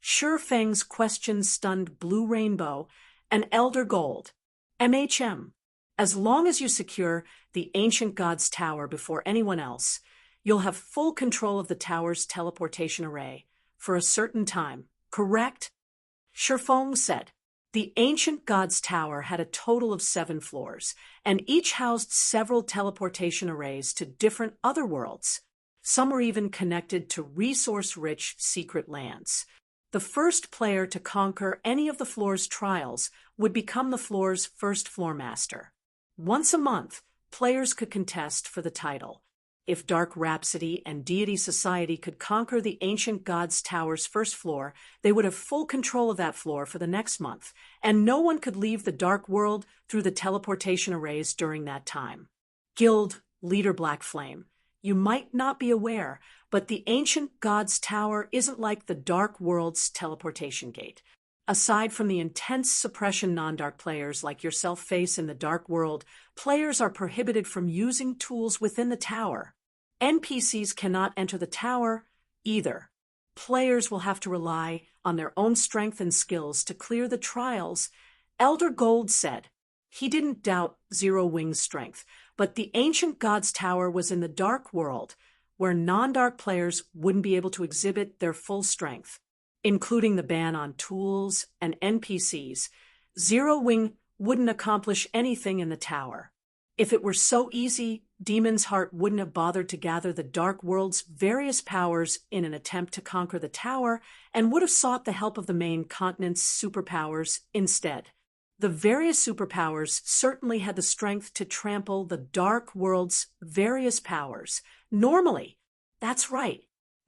Feng's question stunned Blue Rainbow and Elder Gold. MHM. As long as you secure the Ancient God's Tower before anyone else, you'll have full control of the tower's teleportation array for a certain time, correct? Surefoam said. The Ancient God's Tower had a total of 7 floors, and each housed several teleportation arrays to different other worlds. Some were even connected to resource-rich secret lands. The first player to conquer any of the floor's trials would become the floor's first floor master. Once a month, players could contest for the title. If Dark Rhapsody and Deity Society could conquer the Ancient God's Tower's first floor, they would have full control of that floor for the next month, and no one could leave the Dark World through the teleportation arrays during that time. Guild Leader Black Flame, you might not be aware, but the Ancient God's Tower isn't like the Dark World's teleportation gate. Aside from the intense suppression non-dark players like yourself face in the Dark World, players are prohibited from using tools within the tower. NPCs cannot enter the tower either. Players will have to rely on their own strength and skills to clear the trials. Elder Gold said. He didn't doubt Zero Wing's strength, but the Ancient God's Tower was in the Dark World, where non-dark players wouldn't be able to exhibit their full strength. Including the ban on tools and NPCs, Zero Wing wouldn't accomplish anything in the tower. If it were so easy, Demon's Heart wouldn't have bothered to gather the Dark World's various powers in an attempt to conquer the tower, and would have sought the help of the main continent's superpowers instead. The various superpowers certainly had the strength to trample the Dark World's various powers. Normally, that's right.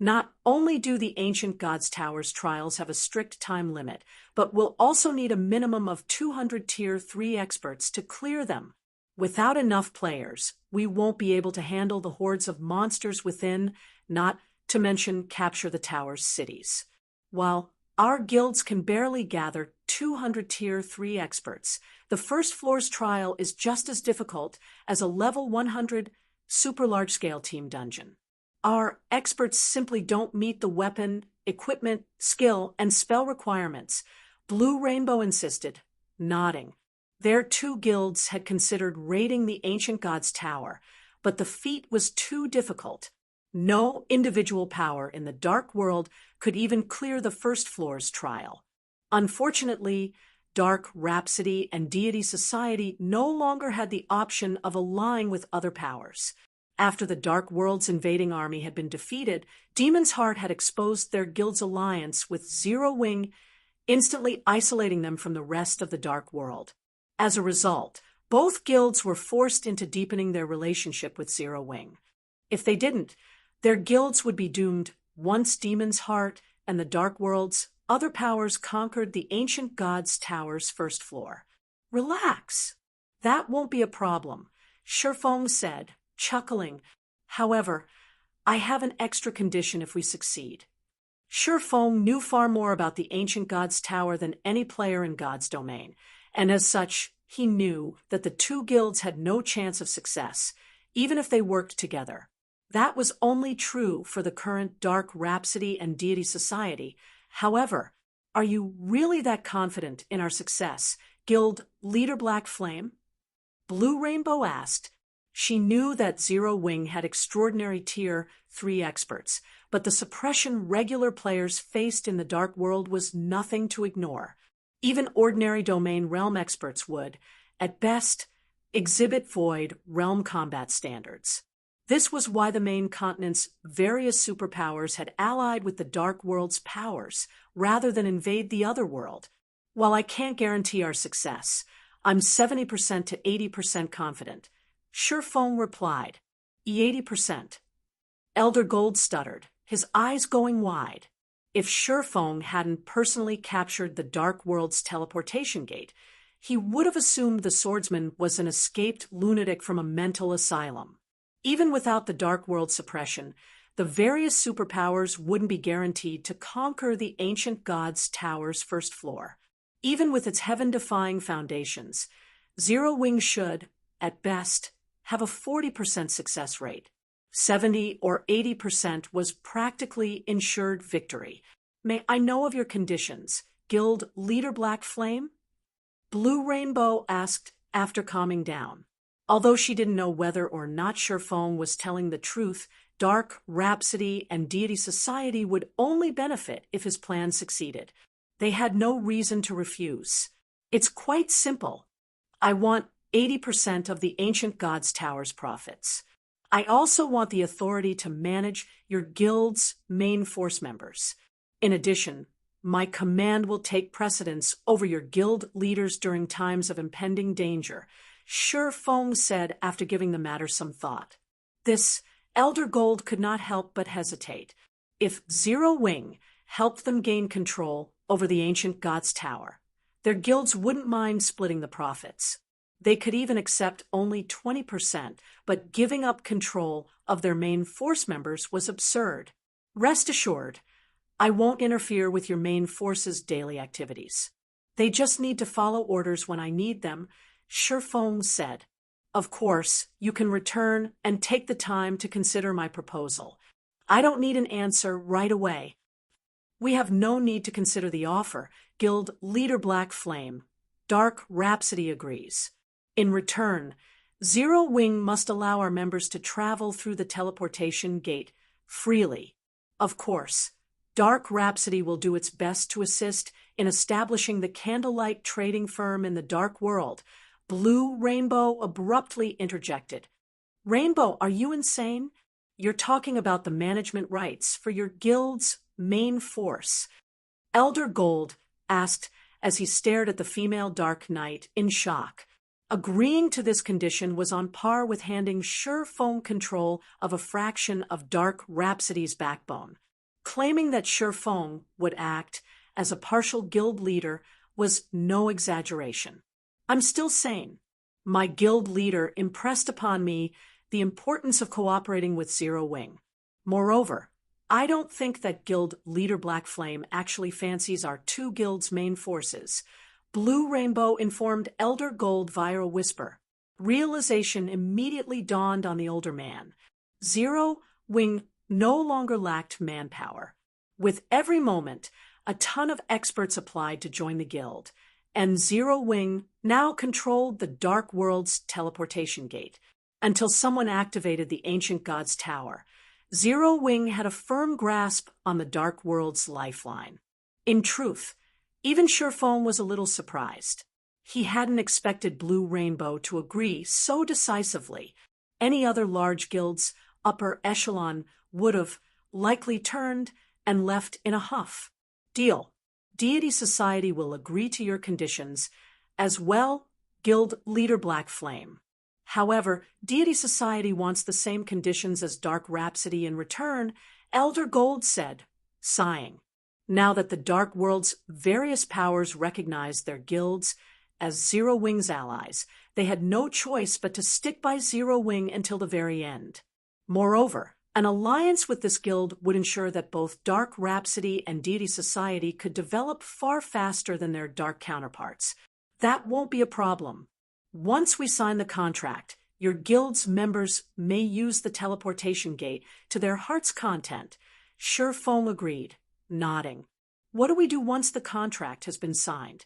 Not only do the Ancient Gods Towers trials have a strict time limit, but we'll also need a minimum of 200 Tier 3 experts to clear them. Without enough players, we won't be able to handle the hordes of monsters within, not to mention capture the tower's cities. While our guilds can barely gather 200 Tier 3 experts, the first floor's trial is just as difficult as a level 100 super large-scale team dungeon. Our experts simply don't meet the weapon, equipment, skill, and spell requirements, Blue Rainbow insisted, nodding. Their two guilds had considered raiding the Ancient Gods Tower, but the feat was too difficult. No individual power in the Dark World could even clear the first floor's trial. Unfortunately, Dark Rhapsody and Deity Society no longer had the option of allying with other powers. After the Dark World's invading army had been defeated, Demon's Heart had exposed their guild's alliance with Zero Wing, instantly isolating them from the rest of the Dark World. As a result, both guilds were forced into deepening their relationship with Zero Wing. If they didn't, their guilds would be doomed once Demon's Heart and the Dark World's other powers conquered the Ancient Gods Tower's first floor. Relax. That won't be a problem, Shifeng said, chuckling. However, I have an extra condition if we succeed. Shifeng knew far more about the Ancient Gods Tower than any player in God's domain, and as such, he knew that the two guilds had no chance of success, even if they worked together. That was only true for the current Dark Rhapsody and Deity Society. However, are you really that confident in our success, Guild Leader Black Flame? Blue Rainbow asked. She knew that Zero Wing had extraordinary Tier 3 experts, but the suppression regular players faced in the Dark World was nothing to ignore. Even ordinary domain realm experts would, at best, exhibit void realm combat standards. This was why the main continent's various superpowers had allied with the Dark World's powers, rather than invade the other world. While I can't guarantee our success, I'm 70% to 80% confident. Shifeng replied, 80%. Elder Gold stuttered, his eyes going wide. If Shifeng hadn't personally captured the Dark World's teleportation gate, he would have assumed the swordsman was an escaped lunatic from a mental asylum. Even without the Dark World suppression, the various superpowers wouldn't be guaranteed to conquer the Ancient Gods Tower's first floor. Even with its heaven-defying foundations, Zero Wing should, at best, have a 40% success rate. 70 or 80% was practically ensured victory. May I know of your conditions, Guild Leader Black Flame? Blue Rainbow asked after calming down. Although she didn't know whether or not Shifeng was telling the truth, Dark Rhapsody and Deity Society would only benefit if his plan succeeded. They had no reason to refuse. It's quite simple. I want 80% of the Ancient Gods Tower's profits. I also want the authority to manage your guild's main force members. In addition, my command will take precedence over your guild leaders during times of impending danger, Shifeng said after giving the matter some thought. This Elder Gold could not help but hesitate. If Zero Wing helped them gain control over the Ancient Gods Tower, their guilds wouldn't mind splitting the profits. They could even accept only 20%, but giving up control of their main force members was absurd. Rest assured, I won't interfere with your main force's daily activities. They just need to follow orders when I need them, Shifeng said. Of course, you can return and take the time to consider my proposal. I don't need an answer right away. We have no need to consider the offer, Guild Leader Black Flame. Dark Rhapsody agrees. In return, Zero Wing must allow our members to travel through the teleportation gate freely. Of course, Dark Rhapsody will do its best to assist in establishing the candlelight trading firm in the Dark World. Blue Rainbow abruptly interjected. Rainbow, are you insane? You're talking about the management rights for your guild's main force. Elder Gold asked as he stared at the female Dark Knight in shock. Agreeing to this condition was on par with handing Shifeng control of a fraction of Dark Rhapsody's backbone. Claiming that Shifeng would act as a partial guild leader was no exaggeration. I'm still sane. My guild leader impressed upon me the importance of cooperating with Zero Wing. Moreover, I don't think that guild leader Black Flame actually fancies our two guilds' main forces. Blue Rainbow informed Elder Gold via a whisper. Realization immediately dawned on the older man. Zero Wing no longer lacked manpower. With every moment, a ton of experts applied to join the guild, and Zero Wing now controlled the Dark World's teleportation gate until someone activated the Ancient God's Tower. Zero Wing had a firm grasp on the Dark World's lifeline. In truth, even Shifeng was a little surprised. He hadn't expected Blue Rainbow to agree so decisively. Any other large guild's upper echelon would have likely turned and left in a huff. Deal. Deity Society will agree to your conditions, as well, Guild Leader Black Flame. However, Deity Society wants the same conditions as Dark Rhapsody in return, Elder Gold said, sighing. Now that the Dark World's various powers recognized their guilds as Zero Wing's allies, they had no choice but to stick by Zero Wing until the very end. Moreover, an alliance with this guild would ensure that both Dark Rhapsody and Deity Society could develop far faster than their dark counterparts. That won't be a problem. Once we sign the contract, your guild's members may use the teleportation gate to their heart's content. Shifeng agreed, nodding. What do we do once the contract has been signed?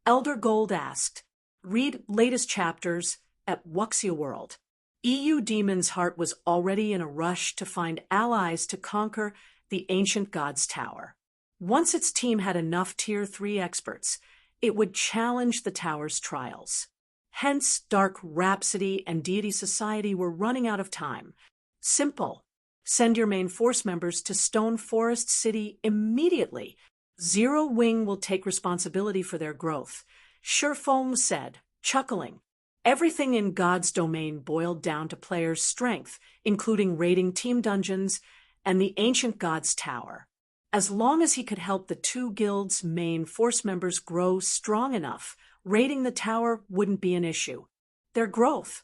Elder Gold asked. Read latest chapters at Wuxia World. EU Demon's heart was already in a rush to find allies to conquer the Ancient God's Tower. Once its team had enough Tier 3 experts, it would challenge the tower's trials. Hence, Dark Rhapsody and Deity Society were running out of time. Simple. Send your main force members to Stone Forest City immediately. Zero Wing will take responsibility for their growth. Shifeng said, chuckling. Everything in God's domain boiled down to players' strength, including raiding team dungeons and the Ancient God's Tower. As long as he could help the two guilds' main force members grow strong enough, raiding the tower wouldn't be an issue. Their growth.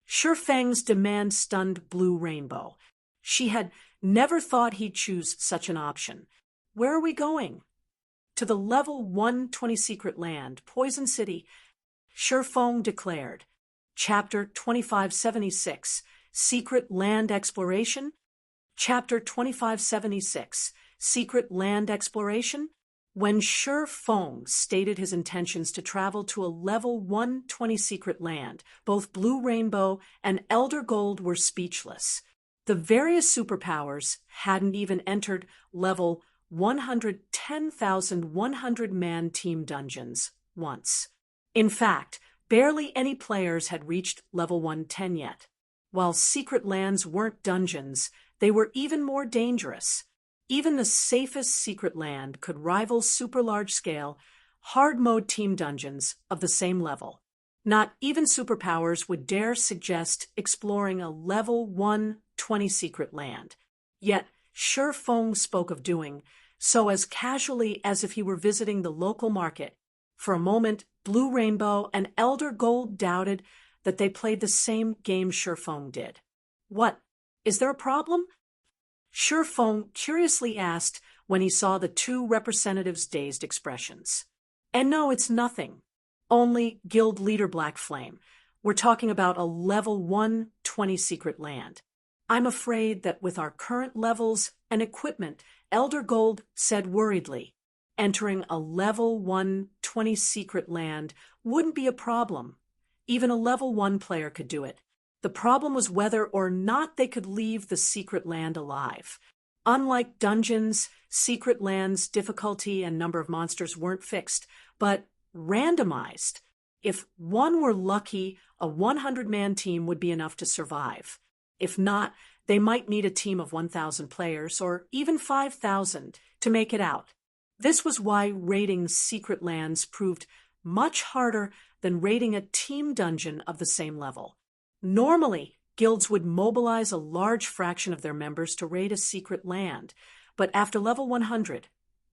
Shifeng's demand stunned Blue Rainbow. She had never thought he'd choose such an option. Where are we going? To the level 120 secret land, Poison City. Shifeng declared. Chapter 2576, Secret Land Exploration. Chapter 2576, Secret Land Exploration. When Shifeng stated his intentions to travel to a level 120 secret land, both Blue Rainbow and Elder Gold were speechless. The various superpowers hadn't even entered level 110,100-man team dungeons once. In fact, barely any players had reached level 110 yet. While secret lands weren't dungeons, they were even more dangerous. Even the safest secret land could rival super large-scale, hard-mode team dungeons of the same level. Not even superpowers would dare suggest exploring a level 120 secret land. Yet, Shifeng spoke of doing so as casually as if he were visiting the local market. For a moment, Blue Rainbow and Elder Gold doubted that they played the same game Shifeng did. What? Is there a problem? Shifeng curiously asked when he saw the two representatives' dazed expressions. And no, it's nothing. Only Guild Leader Black Flame. We're talking about a level 120 secret land. I'm afraid that with our current levels and equipment, Elder Gold said worriedly, entering a level 120 secret land wouldn't be a problem. Even a level 1 player could do it. The problem was whether or not they could leave the secret land alive. Unlike dungeons, secret lands' difficulty and number of monsters weren't fixed, but randomized. If one were lucky, a 100-man team would be enough to survive. If not, they might need a team of 1,000 players or even 5,000 to make it out. This was why raiding secret lands proved much harder than raiding a team dungeon of the same level. Normally, guilds would mobilize a large fraction of their members to raid a secret land, but after level 100,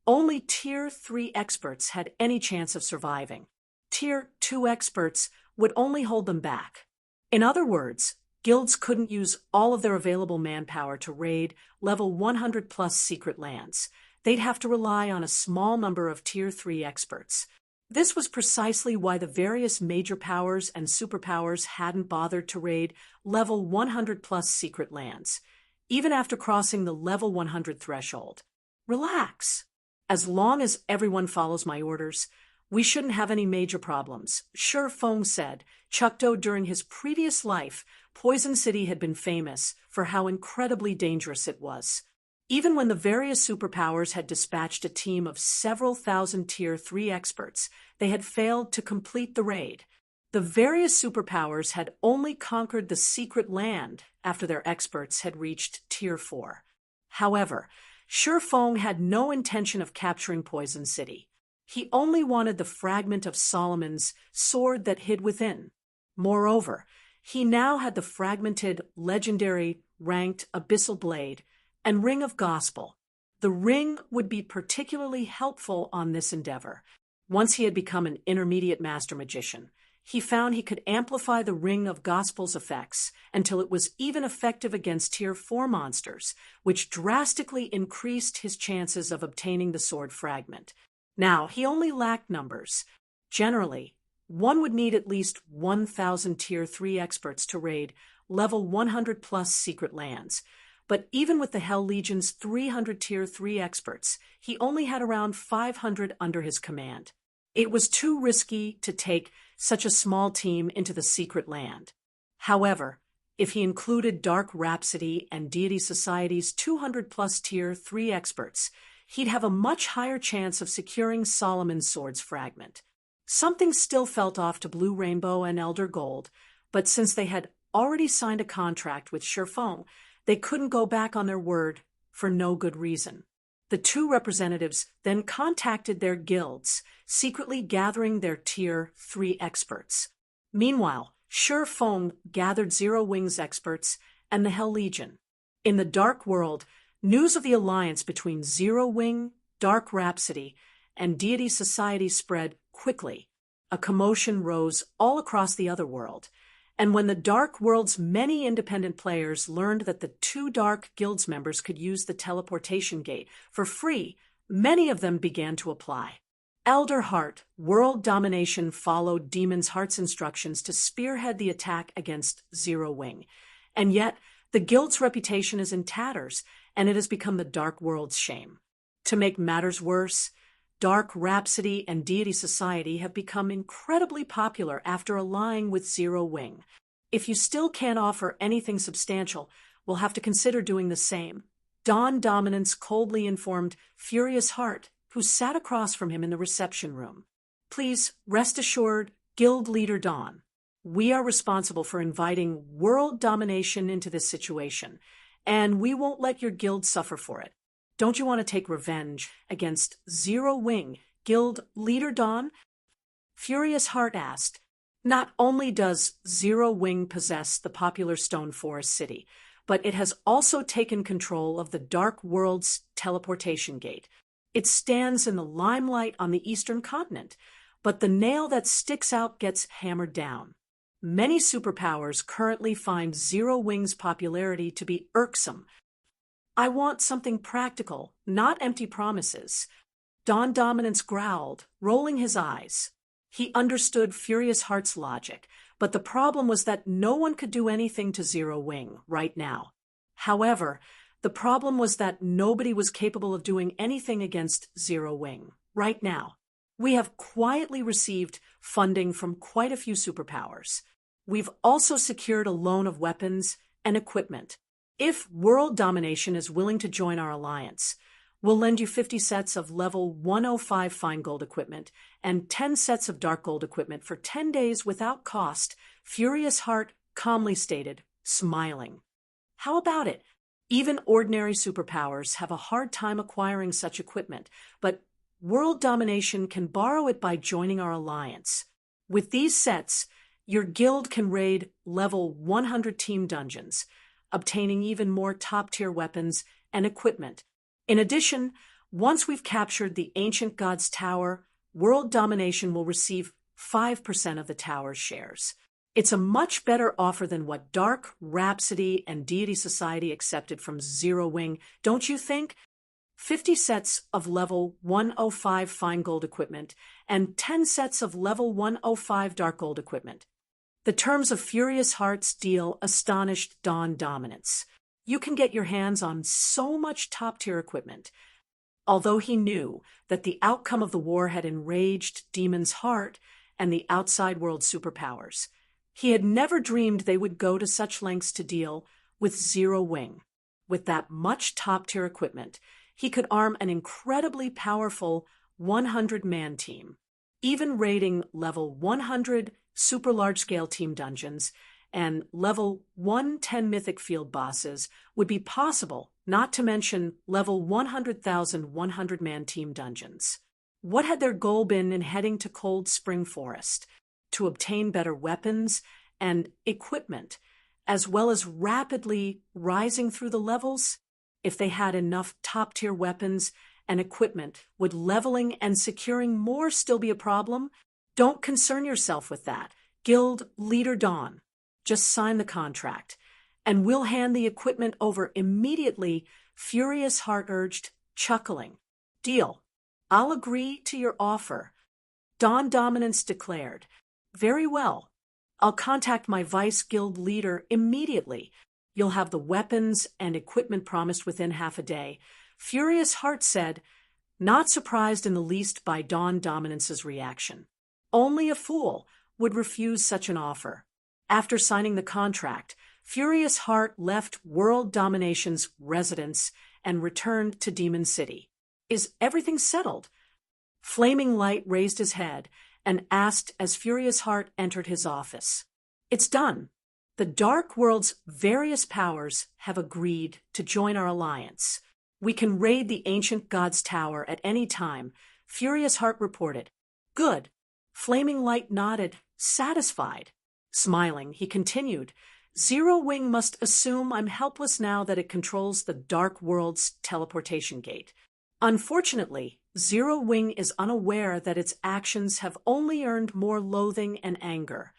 only Tier 3 experts had any chance of surviving. Tier 2 experts would only hold them back. In other words, guilds couldn't use all of their available manpower to raid level 100 plus secret lands. They'd have to rely on a small number of Tier 3 experts. This was precisely why the various major powers and superpowers hadn't bothered to raid level 100 plus secret lands, even after crossing the level 100 threshold. Relax. As long as everyone follows my orders, we shouldn't have any major problems, Shi Feng said. Chukdo, during his previous life, Poison City had been famous for how incredibly dangerous it was. Even when the various superpowers had dispatched a team of several thousand Tier 3 experts, they had failed to complete the raid. The various superpowers had only conquered the secret land after their experts had reached Tier 4. However, Shi Feng had no intention of capturing Poison City. He only wanted the fragment of Solomon's sword that hid within. Moreover, he now had the fragmented, legendary, ranked Abyssal Blade and Ring of Gospel. The ring would be particularly helpful on this endeavor. Once he had become an intermediate master magician, he found he could amplify the Ring of Gospel's effects until it was even effective against Tier 4 monsters, which drastically increased his chances of obtaining the sword fragment. Now, he only lacked numbers. Generally, one would need at least 1,000 Tier 3 experts to raid level 100 plus secret lands. But even with the Hell Legion's 300 Tier 3 experts, he only had around 500 under his command. It was too risky to take such a small team into the secret land. However, if he included Dark Rhapsody and Deity Society's 200 plus Tier 3 experts, he'd have a much higher chance of securing Solomon's sword's fragment. Something still felt off to Blue Rainbow and Elder Gold, but since they had already signed a contract with Shi Feng, they couldn't go back on their word for no good reason. The two representatives then contacted their guilds, secretly gathering their Tier 3 experts. Meanwhile, Shi Feng gathered Zero Wings experts and the Hell Legion. In the Dark World, news of the alliance between Zero Wing, Dark Rhapsody, and Deity Society spread quickly. A commotion rose all across the other world, and when the Dark World's many independent players learned that the two Dark Guilds members could use the teleportation gate for free, many of them began to apply. Elder Heart, World Domination, followed Demon's Heart's instructions to spearhead the attack against Zero Wing, and yet the Guild's reputation is in tatters, and it has become the Dark World's shame. To make matters worse, Dark Rhapsody and Deity Society have become incredibly popular after allying with Zero Wing. If you still can't offer anything substantial, we'll have to consider doing the same. Dawn Dominance coldly informed Furious Heart, who sat across from him in the reception room. Please rest assured, Guild Leader Dawn, we are responsible for inviting world domination into this situation, and we won't let your guild suffer for it. Don't you want to take revenge against Zero Wing, Guild Leader Dawn? Furious Heart asked. Not only does Zero Wing possess the popular Stone Forest City, but it has also taken control of the Dark World's teleportation gate. It stands in the limelight on the eastern continent, but the nail that sticks out gets hammered down. Many superpowers currently find Zero Wing's popularity to be irksome. I want something practical, not empty promises. Dawn Dominance growled, rolling his eyes. He understood Furious Heart's logic, but the problem was that no one could do anything to Zero Wing right now. However, the problem was that nobody was capable of doing anything against Zero Wing right now. We have quietly received funding from quite a few superpowers. We've also secured a loan of weapons and equipment. If World Domination is willing to join our alliance, we'll lend you 50 sets of level 105 fine gold equipment and 10 sets of dark gold equipment for 10 days without cost, Furious Heart calmly stated, smiling. How about it? Even ordinary superpowers have a hard time acquiring such equipment, but World Domination can borrow it by joining our alliance. With these sets, your guild can raid level 100 team dungeons, obtaining even more top-tier weapons and equipment. In addition, once we've captured the ancient god's tower, world domination will receive 5% of the tower's shares. It's a much better offer than what Dark, Rhapsody, and Deity Society accepted from Zero Wing, don't you think? 50 sets of level 105 fine gold equipment and 10 sets of level 105 dark gold equipment. The terms of Furious Heart's deal astonished Dawn Dominance. You can get your hands on so much top-tier equipment. Although he knew that the outcome of the war had enraged Demon's Heart and the outside world superpowers, he had never dreamed they would go to such lengths to deal with Zero Wing. With that much top-tier equipment, he could arm an incredibly powerful 100-man team. Even raiding level 100 super large-scale team dungeons and level 110 mythic field bosses would be possible, not to mention level 100,000 100-man team dungeons. What had their goal been in heading to Cold Spring Forest? To obtain better weapons and equipment, as well as rapidly rising through the levels? If they had enough top-tier weapons and equipment, would leveling and securing more still be a problem? Don't concern yourself with that. Guild Leader Dawn, just sign the contract, and we'll hand the equipment over immediately, Furious Heart urged, chuckling. Deal. I'll agree to your offer. Dawn Dominance declared. Very well. I'll contact my Vice Guild leader immediately. You'll have the weapons and equipment promised within half a day. Furious Heart said, not surprised in the least by Dawn Dominance's reaction. Only a fool would refuse such an offer. After signing the contract, Furious Heart left World Domination's residence and returned to Demon City. Is everything settled? Flaming Light raised his head and asked as Furious Heart entered his office. It's done. The Dark World's various powers have agreed to join our alliance. We can raid the ancient god's tower at any time, Furious Heart reported. Good. Flaming Light nodded, satisfied. Smiling, he continued, Zero Wing must assume I'm helpless now that it controls the Dark World's teleportation gate. Unfortunately, Zero Wing is unaware that its actions have only earned more loathing and anger.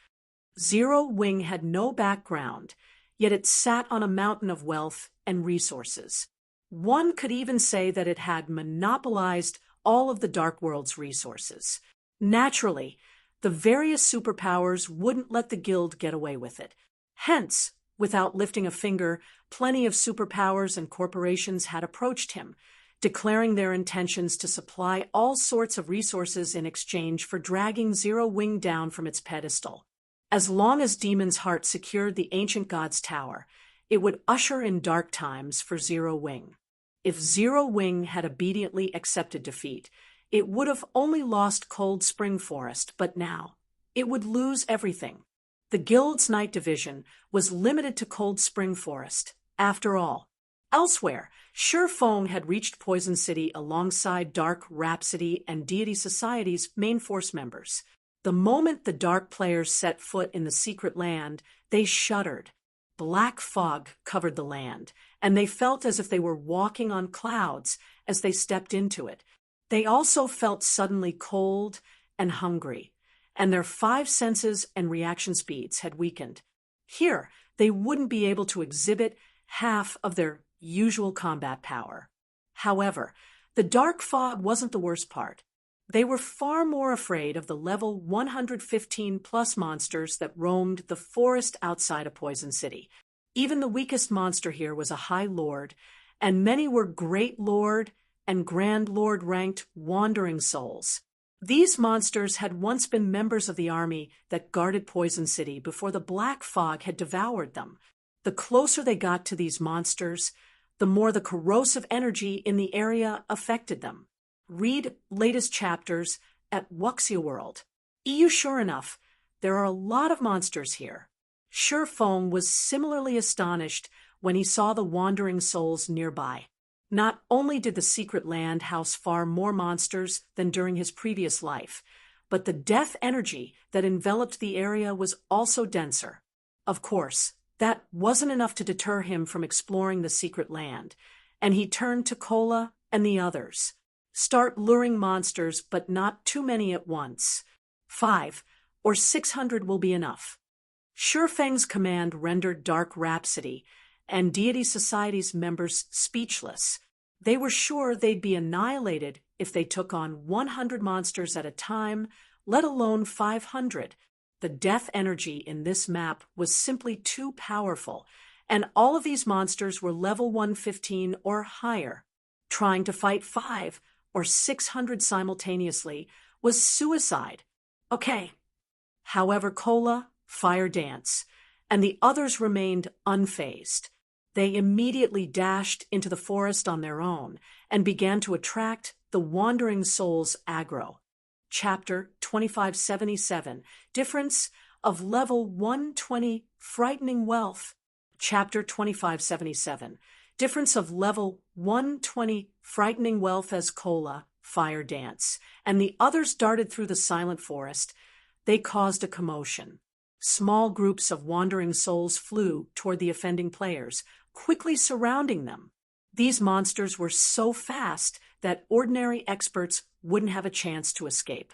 Zero Wing had no background, yet it sat on a mountain of wealth and resources. One could even say that it had monopolized all of the Dark World's resources. Naturally, the various superpowers wouldn't let the guild get away with it. Hence, without lifting a finger, plenty of superpowers and corporations had approached him, declaring their intentions to supply all sorts of resources in exchange for dragging Zero Wing down from its pedestal. As long as Demon's Heart secured the ancient god's tower, it would usher in dark times for Zero Wing. If Zero Wing had obediently accepted defeat, it would have only lost Cold Spring Forest, but now it would lose everything. The guild's night division was limited to Cold Spring Forest, after all. Elsewhere, Sure Fong had reached Poison City alongside Dark, Rhapsody, and Deity Society's main force members. The moment the Dark players set foot in the secret land, they shuddered. Black fog covered the land, and they felt as if they were walking on clouds as they stepped into it. They also felt suddenly cold and hungry, and their 5 senses and reaction speeds had weakened. Here, they wouldn't be able to exhibit half of their usual combat power. However, the dark fog wasn't the worst part. They were far more afraid of the level 115-plus monsters that roamed the forest outside of Poison City. Even the weakest monster here was a High Lord, and many were Great Lord and Grand Lord-ranked wandering souls. These monsters had once been members of the army that guarded Poison City before the black fog had devoured them. The closer they got to these monsters, the more the corrosive energy in the area affected them. Read latest chapters at Wuxia World. Sure enough, there are a lot of monsters here. Sure Fong was similarly astonished when he saw the wandering souls nearby. Not only did the secret land house far more monsters than during his previous life, but the death energy that enveloped the area was also denser. Of course, that wasn't enough to deter him from exploring the secret land, and he turned to Cola and the others. Start luring monsters, but not too many at once. 5 or 600 will be enough. Shurfeng's command rendered Dark Rhapsody and Deity Society's members speechless. They were sure they'd be annihilated if they took on 100 monsters at a time, let alone 500. The death energy in this map was simply too powerful, and all of these monsters were level 115 or higher. Trying to fight 5 or 600 simultaneously was suicide. Okay. However, Cola, Fire Dance, and the others remained unfazed. They immediately dashed into the forest on their own and began to attract the Wandering Souls aggro. Chapter 2577, Difference of Level 120 Frightening Wealth. Chapter 2577, Difference of Level 120 Frightening Wealth as Cola, Fire Dance, and the others darted through the silent forest. They caused a commotion. Small groups of wandering souls flew toward the offending players, quickly surrounding them. These monsters were so fast that ordinary experts wouldn't have a chance to escape.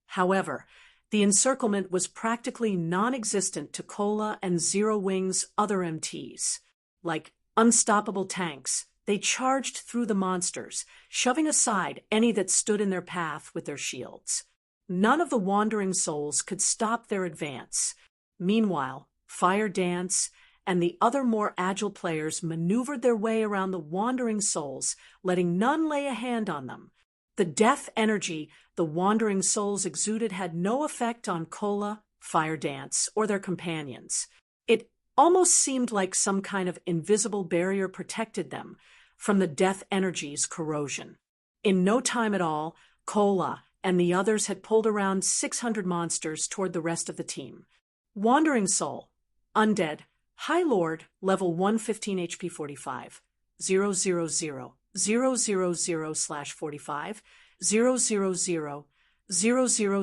However, the encirclement was practically non-existent to Cola and Zero Wing's other MTs. Like unstoppable tanks, they charged through the monsters, shoving aside any that stood in their path with their shields. None of the wandering souls could stop their advance. Meanwhile, Fire Dance and the other more agile players maneuvered their way around the wandering souls, letting none lay a hand on them. The death energy the wandering souls exuded had no effect on Cola, Fire Dance, or their companions. It almost seemed like some kind of invisible barrier protected them from the death energy's corrosion. In no time at all, Cola and the others had pulled around 600 monsters toward the rest of the team. Wandering Soul, Undead, High Lord, level 115 HP 45, 000, 000/45, 000,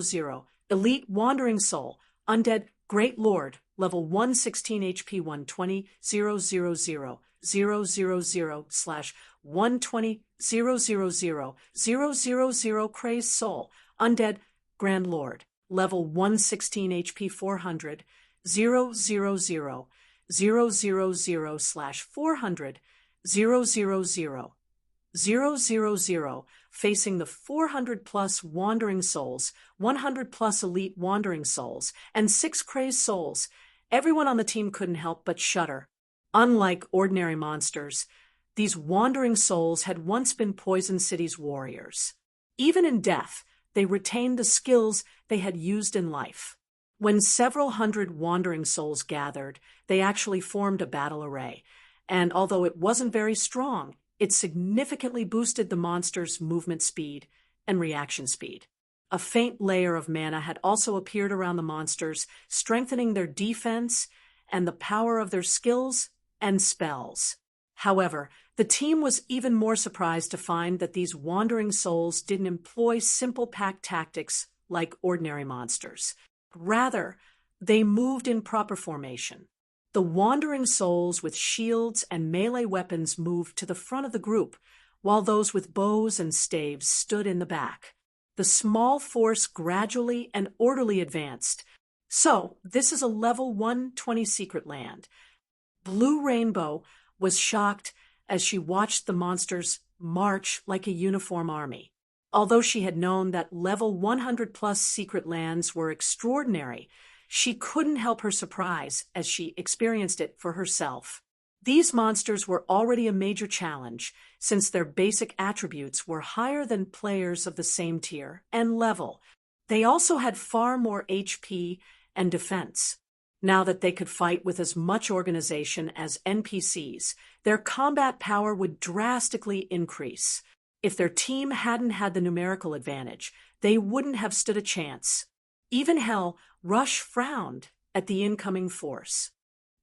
000, Elite Wandering Soul, Undead, Great Lord, level 116 HP 120, 000, 000/120, 000, Crazed Soul, Undead, Grand Lord, level 116 HP 400, 000, 000/400, 000, 000, facing the 400-plus Wandering Souls, 100-plus Elite Wandering Souls, and 6 Crazed Souls. Everyone on the team couldn't help but shudder. Unlike ordinary monsters, these Wandering Souls had once been Poison City's warriors. Even in death, they retained the skills they had used in life. When several hundred Wandering Souls gathered, they actually formed a battle array, and although it wasn't very strong, it significantly boosted the monsters' movement speed and reaction speed. A faint layer of mana had also appeared around the monsters, strengthening their defense and the power of their skills and spells. However, the team was even more surprised to find that these Wandering Souls didn't employ simple pack tactics like ordinary monsters. Rather, they moved in proper formation. The Wandering Souls with shields and melee weapons moved to the front of the group, while those with bows and staves stood in the back. The small force gradually and orderly advanced. So, this is a level 120 secret land. Blue Rainbow was shocked as she watched the monsters march like a uniform army. Although she had known that level 100-plus secret lands were extraordinary, she couldn't help her surprise as she experienced it for herself. These monsters were already a major challenge, since their basic attributes were higher than players of the same tier and level. They also had far more HP and defense. Now that they could fight with as much organization as NPCs, their combat power would drastically increase. If their team hadn't had the numerical advantage, they wouldn't have stood a chance. Even Hell, Rush frowned at the incoming force.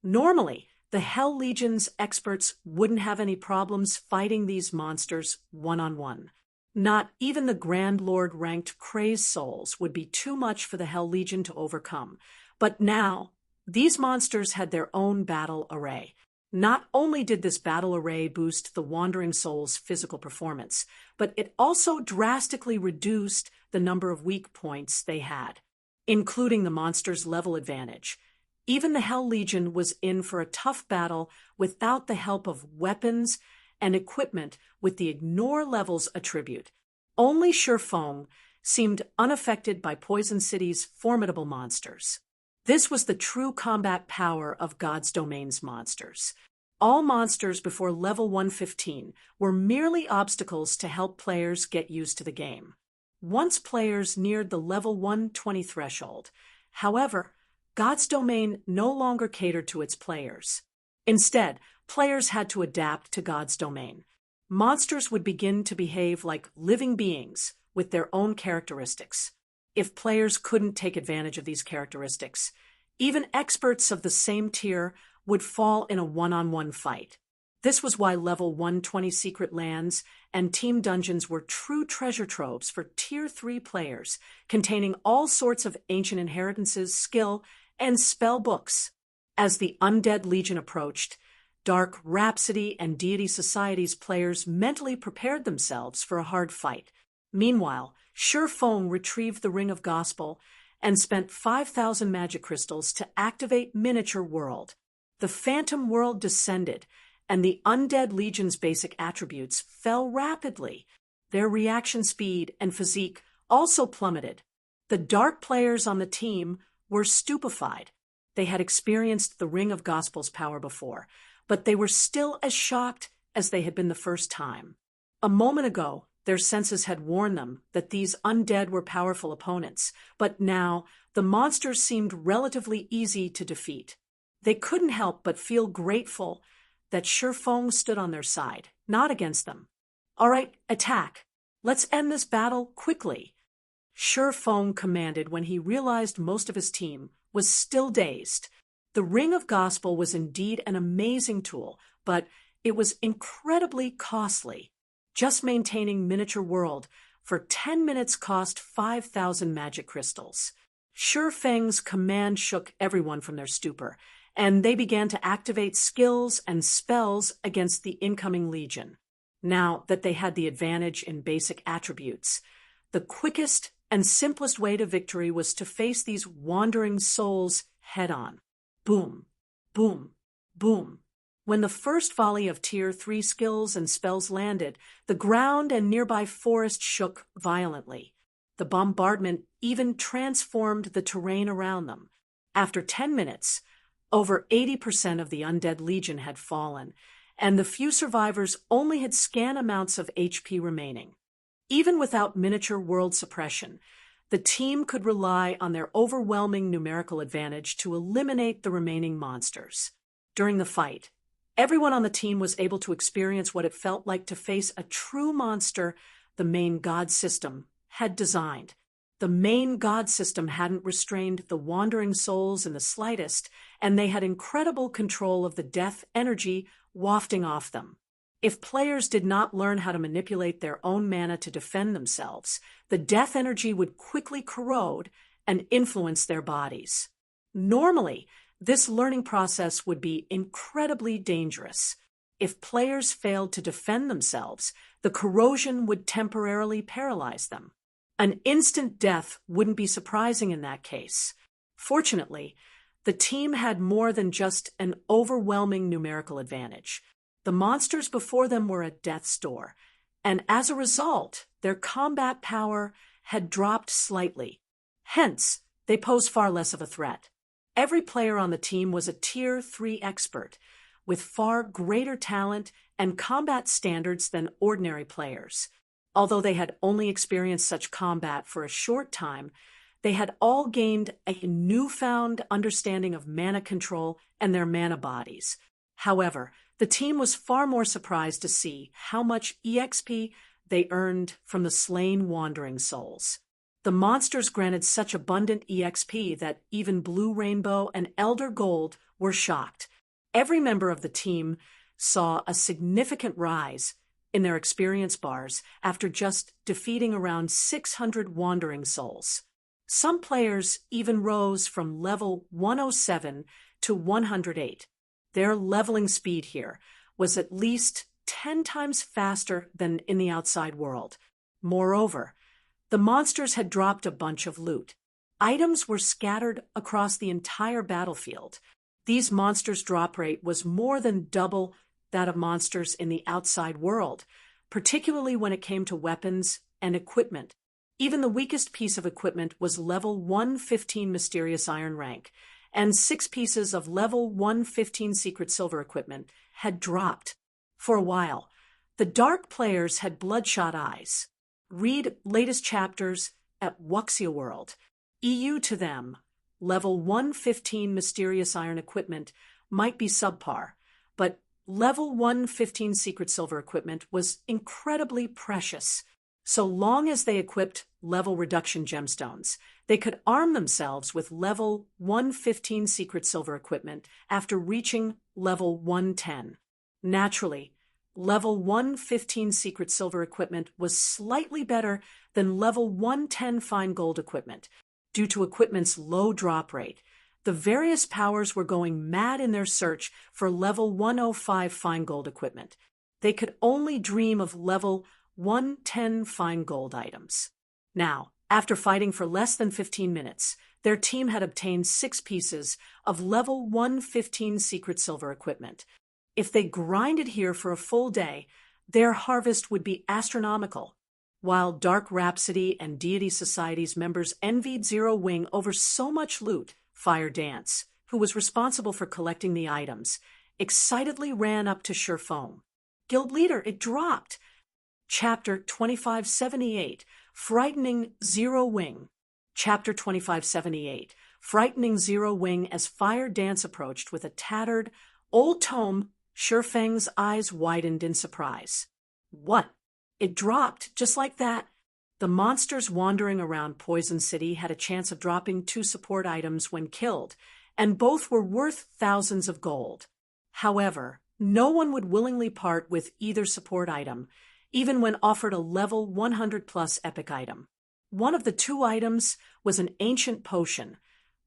Normally, the Hell Legion's experts wouldn't have any problems fighting these monsters one-on-one. Not even the Grand Lord-ranked Crazed Souls would be too much for the Hell Legion to overcome. But now, these monsters had their own battle array. Not only did this battle array boost the Wandering Soul's physical performance, but it also drastically reduced the number of weak points they had, including the monster's level advantage. Even the Hell Legion was in for a tough battle without the help of weapons and equipment with the Ignore levels attribute. Only Shifeng seemed unaffected by Poison City's formidable monsters. This was the true combat power of God's Domain's monsters. All monsters before level 115 were merely obstacles to help players get used to the game. Once players neared the level 120 threshold, however, God's Domain no longer catered to its players. Instead, players had to adapt to God's Domain. Monsters would begin to behave like living beings with their own characteristics. If players couldn't take advantage of these characteristics, even experts of the same tier would fall in a one-on-one fight. This was why level 120 secret lands and team dungeons were true treasure troves for tier 3 players, containing all sorts of ancient inheritances, skill, and spell books. As the Undead Legion approached, Dark Rhapsody and Deity Society's players mentally prepared themselves for a hard fight. Meanwhile, Shifeng retrieved the Ring of Gospel and spent 5,000 magic crystals to activate Miniature World. The Phantom World descended, and the Undead Legion's basic attributes fell rapidly. Their reaction speed and physique also plummeted. The Dark players on the team were stupefied. They had experienced the Ring of Gospel's power before, but they were still as shocked as they had been the first time. A moment ago, their senses had warned them that these undead were powerful opponents, but now the monsters seemed relatively easy to defeat. They couldn't help but feel grateful that Shifeng stood on their side, not against them. "All right, attack. Let's end this battle quickly," Shifeng commanded when he realized most of his team was still dazed. The Ring of Gospel was indeed an amazing tool, but it was incredibly costly. Just maintaining Miniature World for 10 minutes cost 5,000 magic crystals. Shifeng's command shook everyone from their stupor, and they began to activate skills and spells against the incoming legion. Now that they had the advantage in basic attributes, the quickest and simplest way to victory was to face these wandering souls head-on. Boom, boom, boom. When the first volley of Tier 3 skills and spells landed, the ground and nearby forest shook violently. The bombardment even transformed the terrain around them. After 10 minutes, over 80% of the Undead Legion had fallen, and the few survivors only had scant amounts of HP remaining. Even without Miniature World suppression, the team could rely on their overwhelming numerical advantage to eliminate the remaining monsters. During the fight, everyone on the team was able to experience what it felt like to face a true monster the main god system had designed. The main god system hadn't restrained the wandering souls in the slightest, and they had incredible control of the death energy wafting off them. If players did not learn how to manipulate their own mana to defend themselves, the death energy would quickly corrode and influence their bodies. Normally, this learning process would be incredibly dangerous. If players failed to defend themselves, the corrosion would temporarily paralyze them. An instant death wouldn't be surprising in that case. Fortunately, the team had more than just an overwhelming numerical advantage. The monsters before them were at death's door, and as a result, their combat power had dropped slightly. Hence, they posed far less of a threat. Every player on the team was a Tier 3 expert, with far greater talent and combat standards than ordinary players. Although they had only experienced such combat for a short time, they had all gained a newfound understanding of mana control and their mana bodies. However, the team was far more surprised to see how much EXP they earned from the slain wandering souls. The monsters granted such abundant EXP that even Blue Rainbow and Elder Gold were shocked. Every member of the team saw a significant rise in their experience bars after just defeating around 600 wandering souls. Some players even rose from level 107 to 108. Their leveling speed here was at least 10 times faster than in the outside world. Moreover, the monsters had dropped a bunch of loot. Items were scattered across the entire battlefield. These monsters' drop rate was more than double that of monsters in the outside world, particularly when it came to weapons and equipment. Even the weakest piece of equipment was level 115 Mysterious Iron rank, and 6 pieces of level 115 Secret Silver equipment had dropped. For a while, the Dark players had bloodshot eyes. Read latest chapters at Wuxia World. EU to them, level 115 Mysterious Iron equipment might be subpar, but level 115 Secret Silver equipment was incredibly precious. So long as they equipped level reduction gemstones, they could arm themselves with level 115 Secret Silver equipment after reaching level 110. Naturally, level 115 Secret Silver equipment was slightly better than level 110 Fine Gold equipment. Due to equipment's low drop rate, the various powers were going mad in their search for level 105 Fine Gold equipment. They could only dream of level 110 Fine Gold items. Now, after fighting for less than 15 minutes, their team had obtained 6 pieces of level 115 Secret Silver equipment. If they grinded here for a full day, their harvest would be astronomical. While Dark Rhapsody and Deity Society's members envied Zero Wing over so much loot, Fire Dance, who was responsible for collecting the items, excitedly ran up to Sure Foam. Guild leader, it dropped! Chapter 2578, Frightening Zero Wing. Chapter 2578, Frightening Zero Wing. As Fire Dance approached with a tattered, old tome, Sure Feng's eyes widened in surprise. What? It dropped, just like that. The monsters wandering around Poison City had a chance of dropping 2 support items when killed, and both were worth thousands of gold. However, no one would willingly part with either support item, even when offered a level 100+ epic item. One of the 2 items was an ancient potion,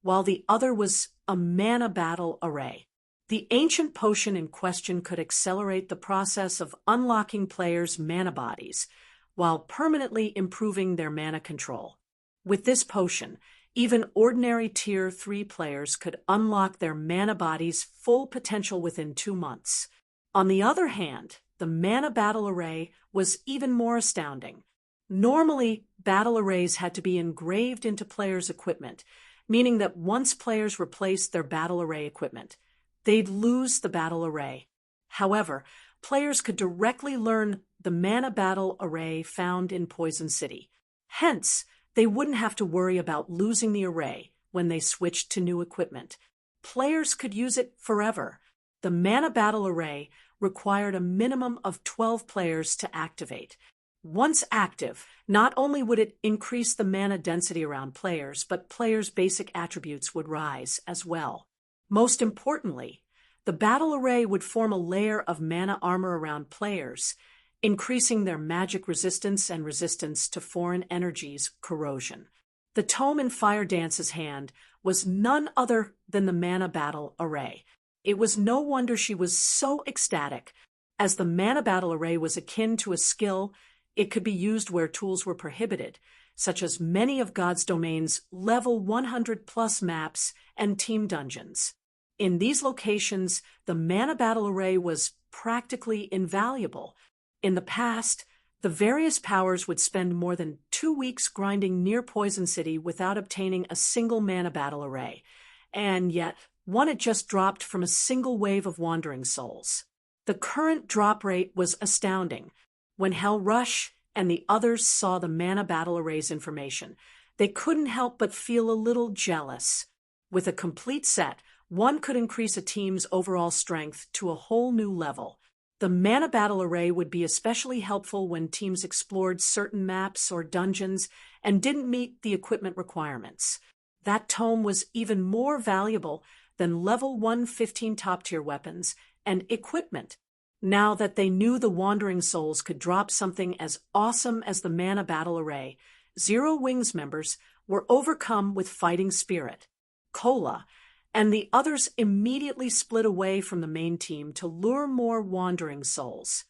while the other was a mana battle array. The ancient potion in question could accelerate the process of unlocking players' mana bodies, while permanently improving their mana control. With this potion, even ordinary Tier 3 players could unlock their mana body's full potential within 2 months. On the other hand, the mana battle array was even more astounding. Normally, battle arrays had to be engraved into players' equipment, meaning that once players replaced their battle array equipment, they'd lose the battle array. However, players could directly learn the mana battle array found in Poison City. Hence, they wouldn't have to worry about losing the array when they switched to new equipment. Players could use it forever. The mana battle array required a minimum of 12 players to activate. Once active, not only would it increase the mana density around players, but players' basic attributes would rise as well. Most importantly, the battle array would form a layer of mana armor around players, increasing their magic resistance and resistance to foreign energies' corrosion. The tome in Fire Dance's hand was none other than the mana battle array. It was no wonder she was so ecstatic. As the mana battle array was akin to a skill, it could be used where tools were prohibited, such as many of God's Domain's level 100+ maps and team dungeons. In these locations, the mana battle array was practically invaluable. In the past, the various powers would spend more than 2 weeks grinding near Poison City without obtaining a single mana battle array, and yet one had just dropped from a single wave of wandering souls. The current drop rate was astounding. When Hell Rush and the others saw the mana battle array's information, they couldn't help but feel a little jealous. With a complete set, one could increase a team's overall strength to a whole new level. The mana battle array would be especially helpful when teams explored certain maps or dungeons and didn't meet the equipment requirements. That tome was even more valuable than level 115 top-tier weapons and equipment. Now that they knew the Wandering Souls could drop something as awesome as the mana battle array, Zero Wings members were overcome with fighting spirit. Cola, and the others immediately split away from the main team to lure more wandering souls.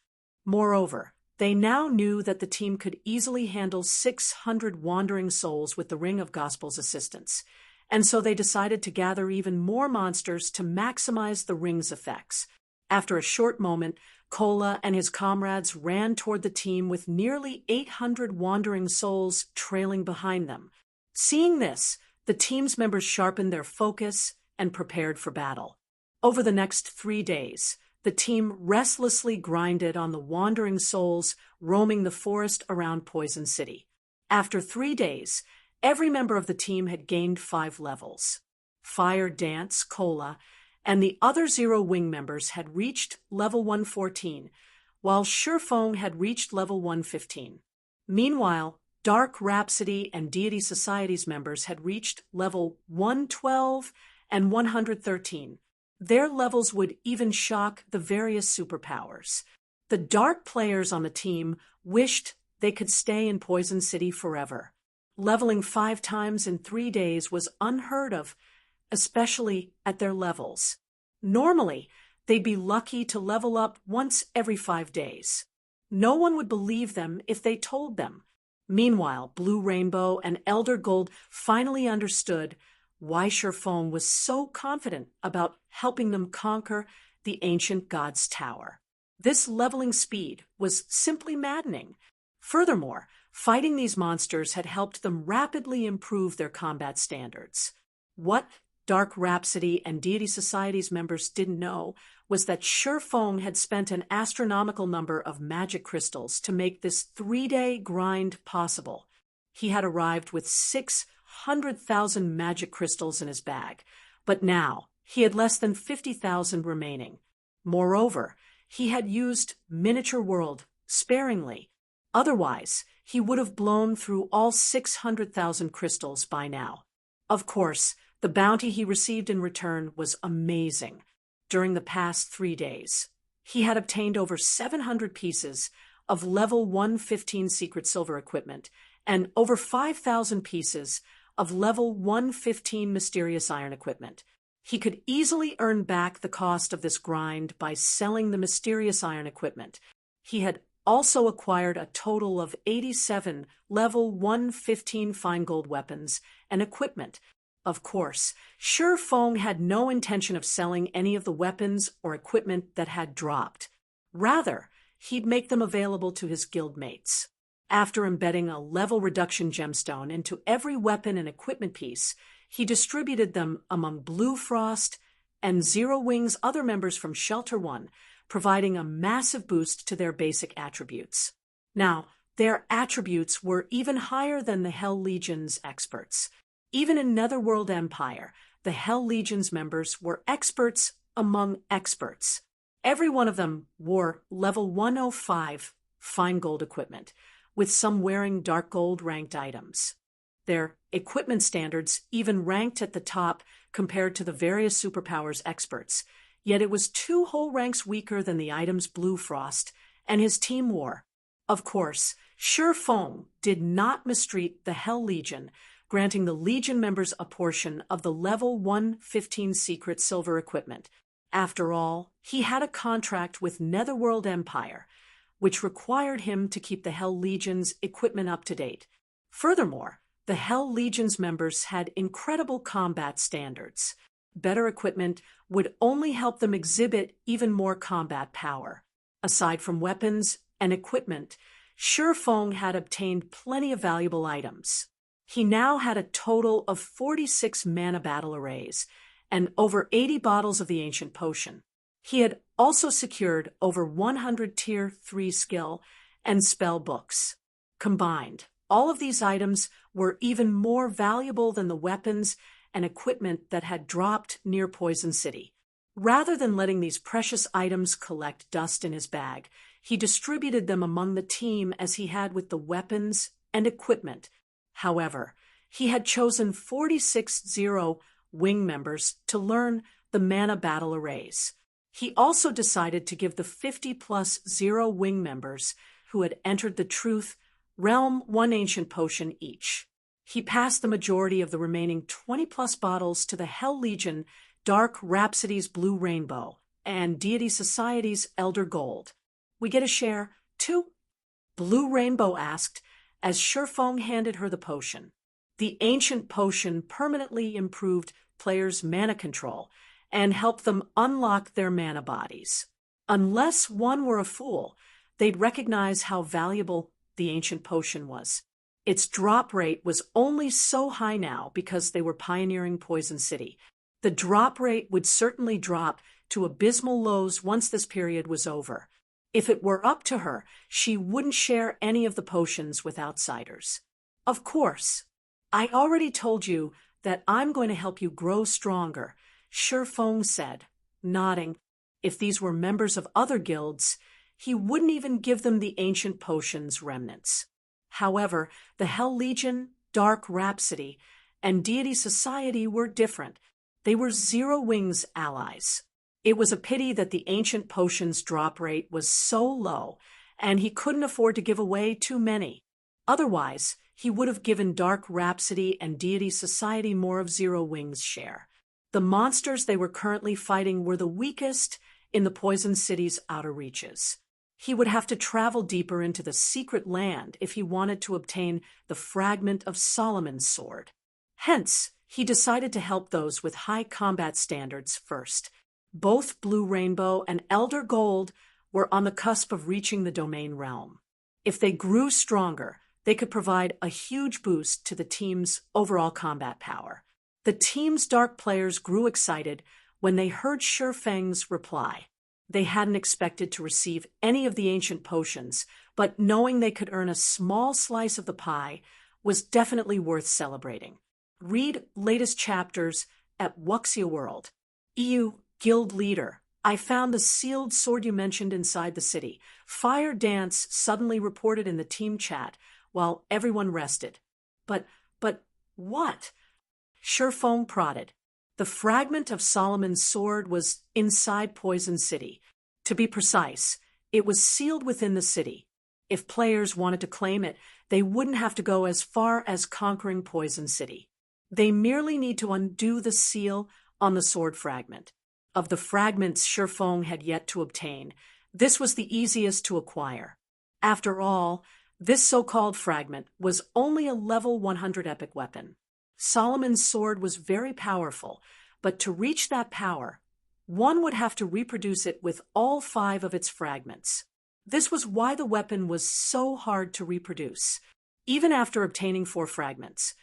Moreover, they now knew that the team could easily handle 600 wandering souls with the Ring of Gospel's assistance, and so they decided to gather even more monsters to maximize the ring's effects. After a short moment, Kola and his comrades ran toward the team with nearly 800 wandering souls trailing behind them. Seeing this, the team's members sharpened their focus and prepared for battle. Over the next 3 days, the team restlessly grinded on the wandering souls roaming the forest around Poison City. After 3 days, every member of the team had gained 5 levels. Fire Dance, Kola, and the other Zero Wing members had reached level 114, while Surefong had reached level 115. Meanwhile, Dark Rhapsody and Deity Society's members had reached level 112 and 113. Their levels would even shock the various superpowers. The dark players on the team wished they could stay in Poison City forever. Leveling 5 times in 3 days was unheard of, especially at their levels. Normally, they'd be lucky to level up once every 5 days. No one would believe them if they told them. Meanwhile, Blue Rainbow and Elder Gold finally understood why Surefong was so confident about helping them conquer the ancient god's tower. This leveling speed was simply maddening. Furthermore, fighting these monsters had helped them rapidly improve their combat standards. What Dark Rhapsody and Deity Society's members didn't know was that Surefong had spent an astronomical number of magic crystals to make this 3-day grind possible. He had arrived with 600,000 magic crystals in his bag, but now he had less than 50,000 remaining. Moreover, he had used Miniature World sparingly. Otherwise, he would have blown through all 600,000 crystals by now. Of course, the bounty he received in return was amazing. During the past 3 days, he had obtained over 700 pieces of level 115 secret silver equipment and over 5,000 pieces of level 115 mysterious iron equipment. He could easily earn back the cost of this grind by selling the mysterious iron equipment. He had also acquired a total of 87 level 115 fine gold weapons and equipment. Of course, Surefong had no intention of selling any of the weapons or equipment that had dropped. Rather, he'd make them available to his guildmates. After embedding a level reduction gemstone into every weapon and equipment piece, he distributed them among Blue Frost and Zero Wing's other members from Shelter 1, providing a massive boost to their basic attributes. Now, their attributes were even higher than the Hell Legion's experts. Even in Netherworld Empire, the Hell Legion's members were experts among experts. Every one of them wore level 105 fine gold equipment, with some wearing dark gold ranked items. Their equipment standards even ranked at the top compared to the various superpowers experts, yet it was 2 whole ranks weaker than the items Blue Frost and his team wore. Of course, Surefong did not mistreat the Hell Legion, granting the Legion members a portion of the level 115 secret silver equipment. After all, he had a contract with Netherworld Empire, which required him to keep the Hell Legion's equipment up to date. Furthermore, the Hell Legion's members had incredible combat standards. Better equipment would only help them exhibit even more combat power. Aside from weapons and equipment, Surefong had obtained plenty of valuable items. He now had a total of 46 mana battle arrays and over 80 bottles of the ancient potion. He had also secured over 100 tier 3 skill and spell books. Combined, all of these items were even more valuable than the weapons and equipment that had dropped near Poison City. Rather than letting these precious items collect dust in his bag, he distributed them among the team as he had with the weapons and equipment. However, he had chosen 46 Zero Wing members to learn the mana battle arrays. He also decided to give the 50-plus Zero Wing members who had entered the Truth Realm 1 ancient potion each. He passed the majority of the remaining 20-plus bottles to the Hell Legion Dark Rhapsody's Blue Rainbow, and Deity Society's Elder Gold. We get a share, too? Blue Rainbow asked, as Shifeng handed her the potion. The ancient potion permanently improved players' mana control and helped them unlock their mana bodies. Unless one were a fool, they'd recognize how valuable the ancient potion was. Its drop rate was only so high now because they were pioneering Poison City. The drop rate would certainly drop to abysmal lows once this period was over. If it were up to her, she wouldn't share any of the potions with outsiders. Of course. I already told you that I'm going to help you grow stronger, Shifeng said, nodding. If these were members of other guilds, he wouldn't even give them the ancient potion's remnants. However, the Hell Legion, Dark Rhapsody, and Deity Society were different. They were Zero Wings allies. It was a pity that the ancient potion's drop rate was so low, and he couldn't afford to give away too many. Otherwise, he would have given Dark Rhapsody and Deity Society more of Zero Wings' share. The monsters they were currently fighting were the weakest in the Poison City's outer reaches. He would have to travel deeper into the secret land if he wanted to obtain the fragment of Solomon's sword. Hence, he decided to help those with high combat standards first. Both Blue Rainbow and Elder Gold were on the cusp of reaching the domain realm. If they grew stronger, they could provide a huge boost to the team's overall combat power. The team's dark players grew excited when they heard Shifeng's reply. They hadn't expected to receive any of the ancient potions, but knowing they could earn a small slice of the pie was definitely worth celebrating. Read latest chapters at Wuxia World. EU Guild Leader. I found the sealed sword you mentioned inside the city. Fire Dance suddenly reported in the team chat while everyone rested. But what? Shifeng prodded. The fragment of Solomon's sword was inside Poison City. To be precise, it was sealed within the city. If players wanted to claim it, they wouldn't have to go as far as conquering Poison City. They merely need to undo the seal on the sword fragment. Of the fragments Shifeng had yet to obtain, this was the easiest to acquire. After all, this so-called fragment was only a level 100 epic weapon. Solomon's sword was very powerful, but to reach that power, one would have to reproduce it with all 5 of its fragments. This was why the weapon was so hard to reproduce. Even after obtaining 4 fragments,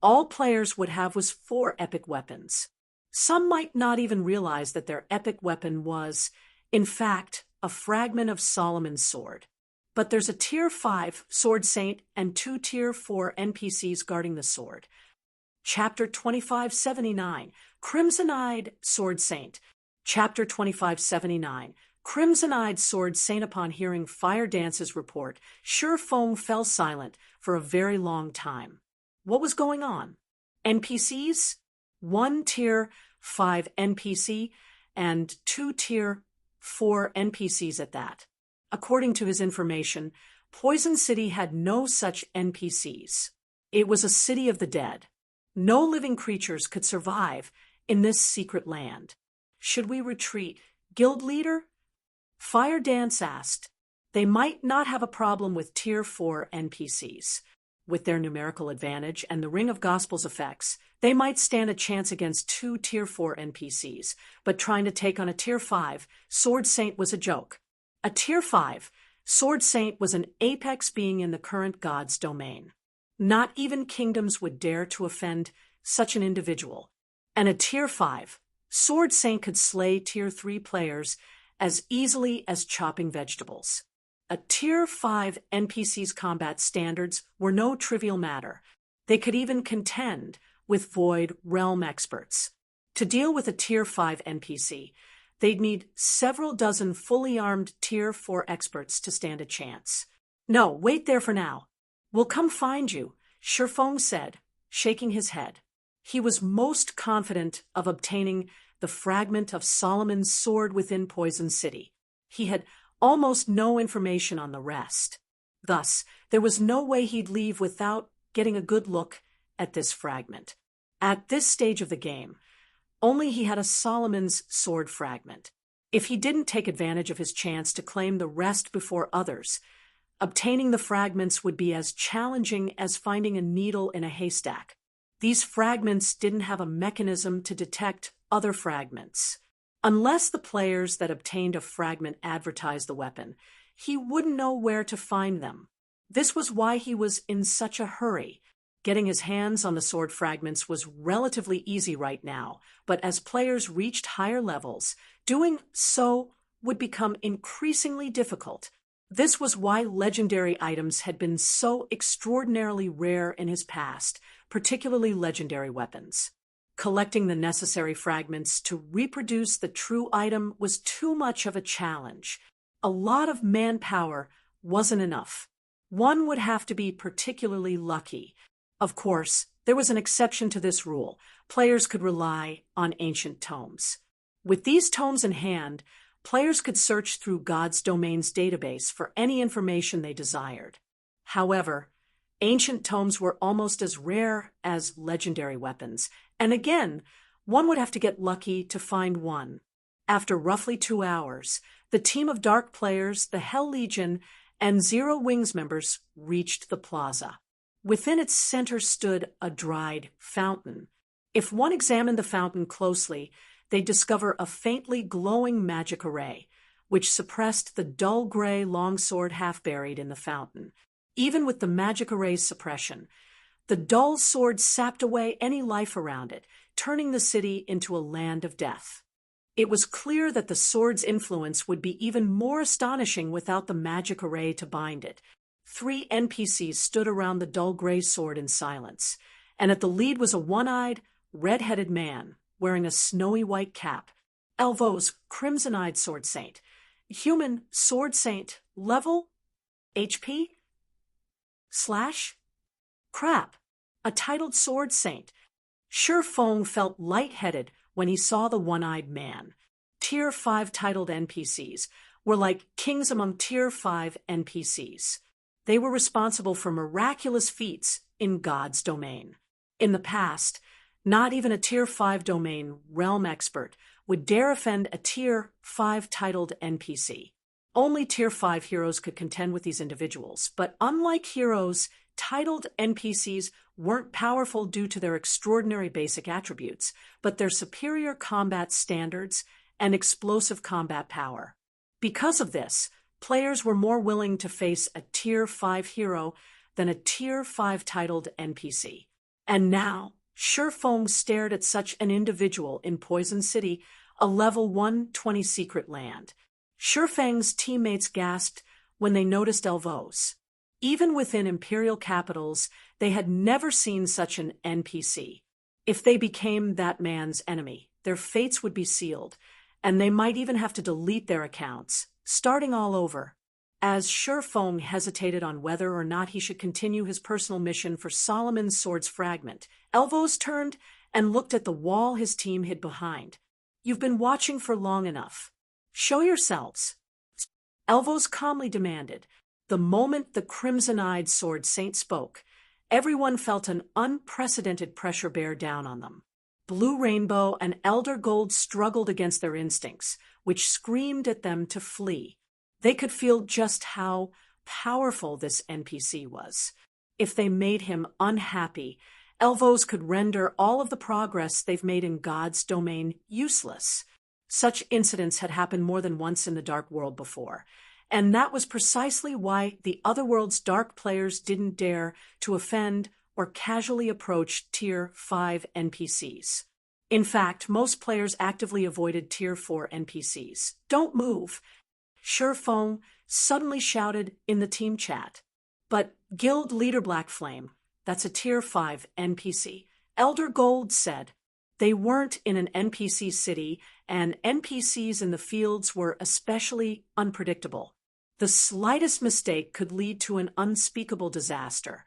all players would have was 4 epic weapons. Some might not even realize that their epic weapon was, in fact, a fragment of Solomon's sword. But there's a Tier 5 Sword Saint and 2 Tier 4 NPCs guarding the sword. Chapter 2579, Crimson-Eyed Sword Saint. Chapter 2579, Crimson-Eyed Sword Saint. Upon hearing Fire Dance's report, Shifeng fell silent for a very long time. What was going on? NPCs? 1 Tier 5 NPC and 2 Tier 4 NPCs at that. According to his information, Poison City had no such NPCs. It was a city of the dead. No living creatures could survive in this secret land. Should we retreat, Guild Leader? Fire Dance asked. They might not have a problem with Tier 4 NPCs. With their numerical advantage and the Ring of Gospel's effects, they might stand a chance against 2 Tier 4 NPCs, but trying to take on a Tier 5 Sword Saint was a joke. A Tier 5 Sword Saint was an apex being in the current god's domain. Not even kingdoms would dare to offend such an individual. And a Tier 5 Sword Saint could slay Tier 3 players as easily as chopping vegetables. A Tier 5 NPC's combat standards were no trivial matter. They could even contend with Void Realm experts. To deal with a Tier 5 NPC, they'd need several dozen fully armed Tier 4 experts to stand a chance. No, wait there for now. We'll come find you, Shifeng said, shaking his head. He was most confident of obtaining the fragment of Solomon's sword within Poison City. He had almost no information on the rest. Thus, there was no way he'd leave without getting a good look at this fragment. At this stage of the game, only he had a Solomon's sword fragment. If he didn't take advantage of his chance to claim the rest before others, obtaining the fragments would be as challenging as finding a needle in a haystack. These fragments didn't have a mechanism to detect other fragments. Unless the players that obtained a fragment advertised the weapon, he wouldn't know where to find them. This was why he was in such a hurry. Getting his hands on the sword fragments was relatively easy right now, but as players reached higher levels, doing so would become increasingly difficult. This was why legendary items had been so extraordinarily rare in his past, particularly legendary weapons. Collecting the necessary fragments to reproduce the true item was too much of a challenge. A lot of manpower wasn't enough. One would have to be particularly lucky. Of course, there was an exception to this rule. Players could rely on ancient tomes. With these tomes in hand, players could search through God's Domain's database for any information they desired. However, ancient tomes were almost as rare as legendary weapons, and again, one would have to get lucky to find one. After roughly 2 hours, the team of Dark players, the Hell Legion, and Zero Wings members reached the plaza. Within its center stood a dried fountain. If one examined the fountain closely, they'd discover a faintly glowing magic array, which suppressed the dull gray longsword half buried in the fountain. Even with the magic array's suppression, the dull sword sapped away any life around it, turning the city into a land of death. It was clear that the sword's influence would be even more astonishing without the magic array to bind it. 3 NPCs stood around the dull gray sword in silence, and at the lead was a one-eyed, red-headed man wearing a snowy white cap. Elvos, crimson-eyed sword saint. Human sword saint, level? HP? Slash? Crap. A titled sword saint. Sure Fong felt lightheaded when he saw the one-eyed man. Tier 5 titled NPCs were like kings among Tier 5 NPCs. They were responsible for miraculous feats in God's domain. In the past, not even a Tier 5 domain realm expert would dare offend a Tier 5 titled NPC. Only Tier 5 heroes could contend with these individuals, but unlike heroes, titled NPCs weren't powerful due to their extraordinary basic attributes, but their superior combat standards and explosive combat power. Because of this, players were more willing to face a Tier 5 hero than a Tier 5 titled NPC. And now, Shurfeng stared at such an individual in Poison City, a level 120 secret land. Shurfeng's teammates gasped when they noticed Elvos. Even within imperial capitals, they had never seen such an NPC. If they became that man's enemy, their fates would be sealed, and they might even have to delete their accounts, starting all over. As Shurfeng hesitated on whether or not he should continue his personal mission for Solomon's sword's fragment, Elvos turned and looked at the wall his team hid behind. "You've been watching for long enough. Show yourselves," Elvos calmly demanded. The moment the crimson-eyed sword saint spoke, everyone felt an unprecedented pressure bear down on them. Blue Rainbow and Elder Gold struggled against their instincts, which screamed at them to flee. They could feel just how powerful this NPC was. If they made him unhappy, Elvos could render all of the progress they've made in God's domain useless. Such incidents had happened more than once in the Dark World before, and that was precisely why the Otherworld's Dark players didn't dare to offend or casually approach Tier 5 NPCs. In fact, most players actively avoided Tier 4 NPCs. "Don't move," Shurfeng suddenly shouted in the team chat. But Guild Leader Blackflame, that's a Tier 5 NPC, Elder Gold said. They weren't in an NPC city, and NPCs in the fields were especially unpredictable. The slightest mistake could lead to an unspeakable disaster.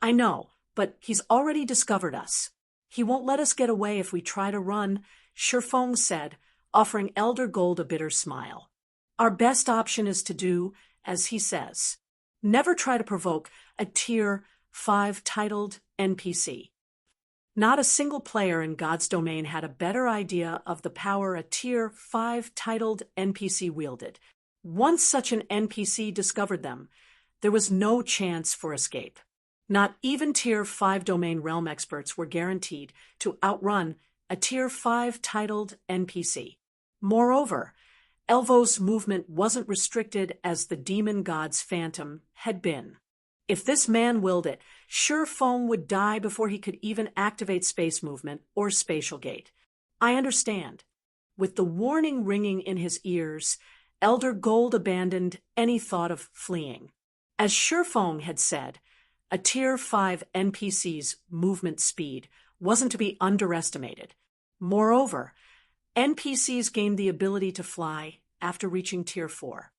"I know, but he's already discovered us. He won't let us get away if we try to run," Shurfeng said, offering Elder Gold a bitter smile. "Our best option is to do as he says. Never try to provoke a Tier 5 titled NPC." Not a single player in God's domain had a better idea of the power a Tier 5 titled NPC wielded. Once such an NPC discovered them, there was no chance for escape. Not even Tier 5 domain realm experts were guaranteed to outrun a Tier 5 titled NPC. Moreover, Elvo's movement wasn't restricted as the demon god's phantom had been. If this man willed it, Sure Feng would die before he could even activate space movement or spatial gate. I understand. With the warning ringing in his ears, Elder Gold abandoned any thought of fleeing. As Sure Feng had said, a Tier 5 NPC's movement speed wasn't to be underestimated. Moreover, NPCs gained the ability to fly after reaching Tier 4.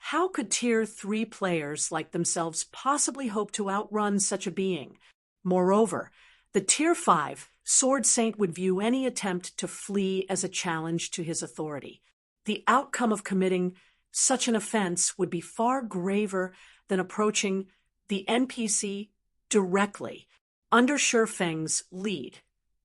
How could Tier 3 players like themselves possibly hope to outrun such a being? Moreover, the Tier 5 Sword Saint would view any attempt to flee as a challenge to his authority. The outcome of committing such an offense would be far graver than approaching the NPC directly. Under Sure Feng's lead,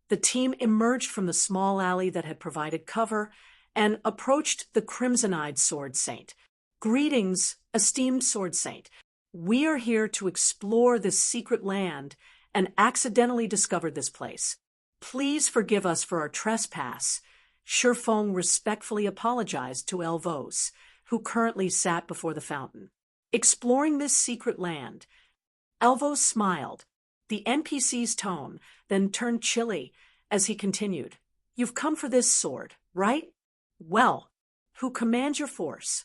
the team emerged from the small alley that had provided cover and approached the Crimson-Eyed Sword Saint. Greetings, esteemed Sword Saint. We are here to explore this secret land and accidentally discovered this place. Please forgive us for our trespass. Sure Feng respectfully apologized to Elvos, who currently sat before the fountain. Exploring this secret land, Elvos smiled. The NPC's tone then turned chilly as he continued. You've come for this sword, right? Well, who commands your force?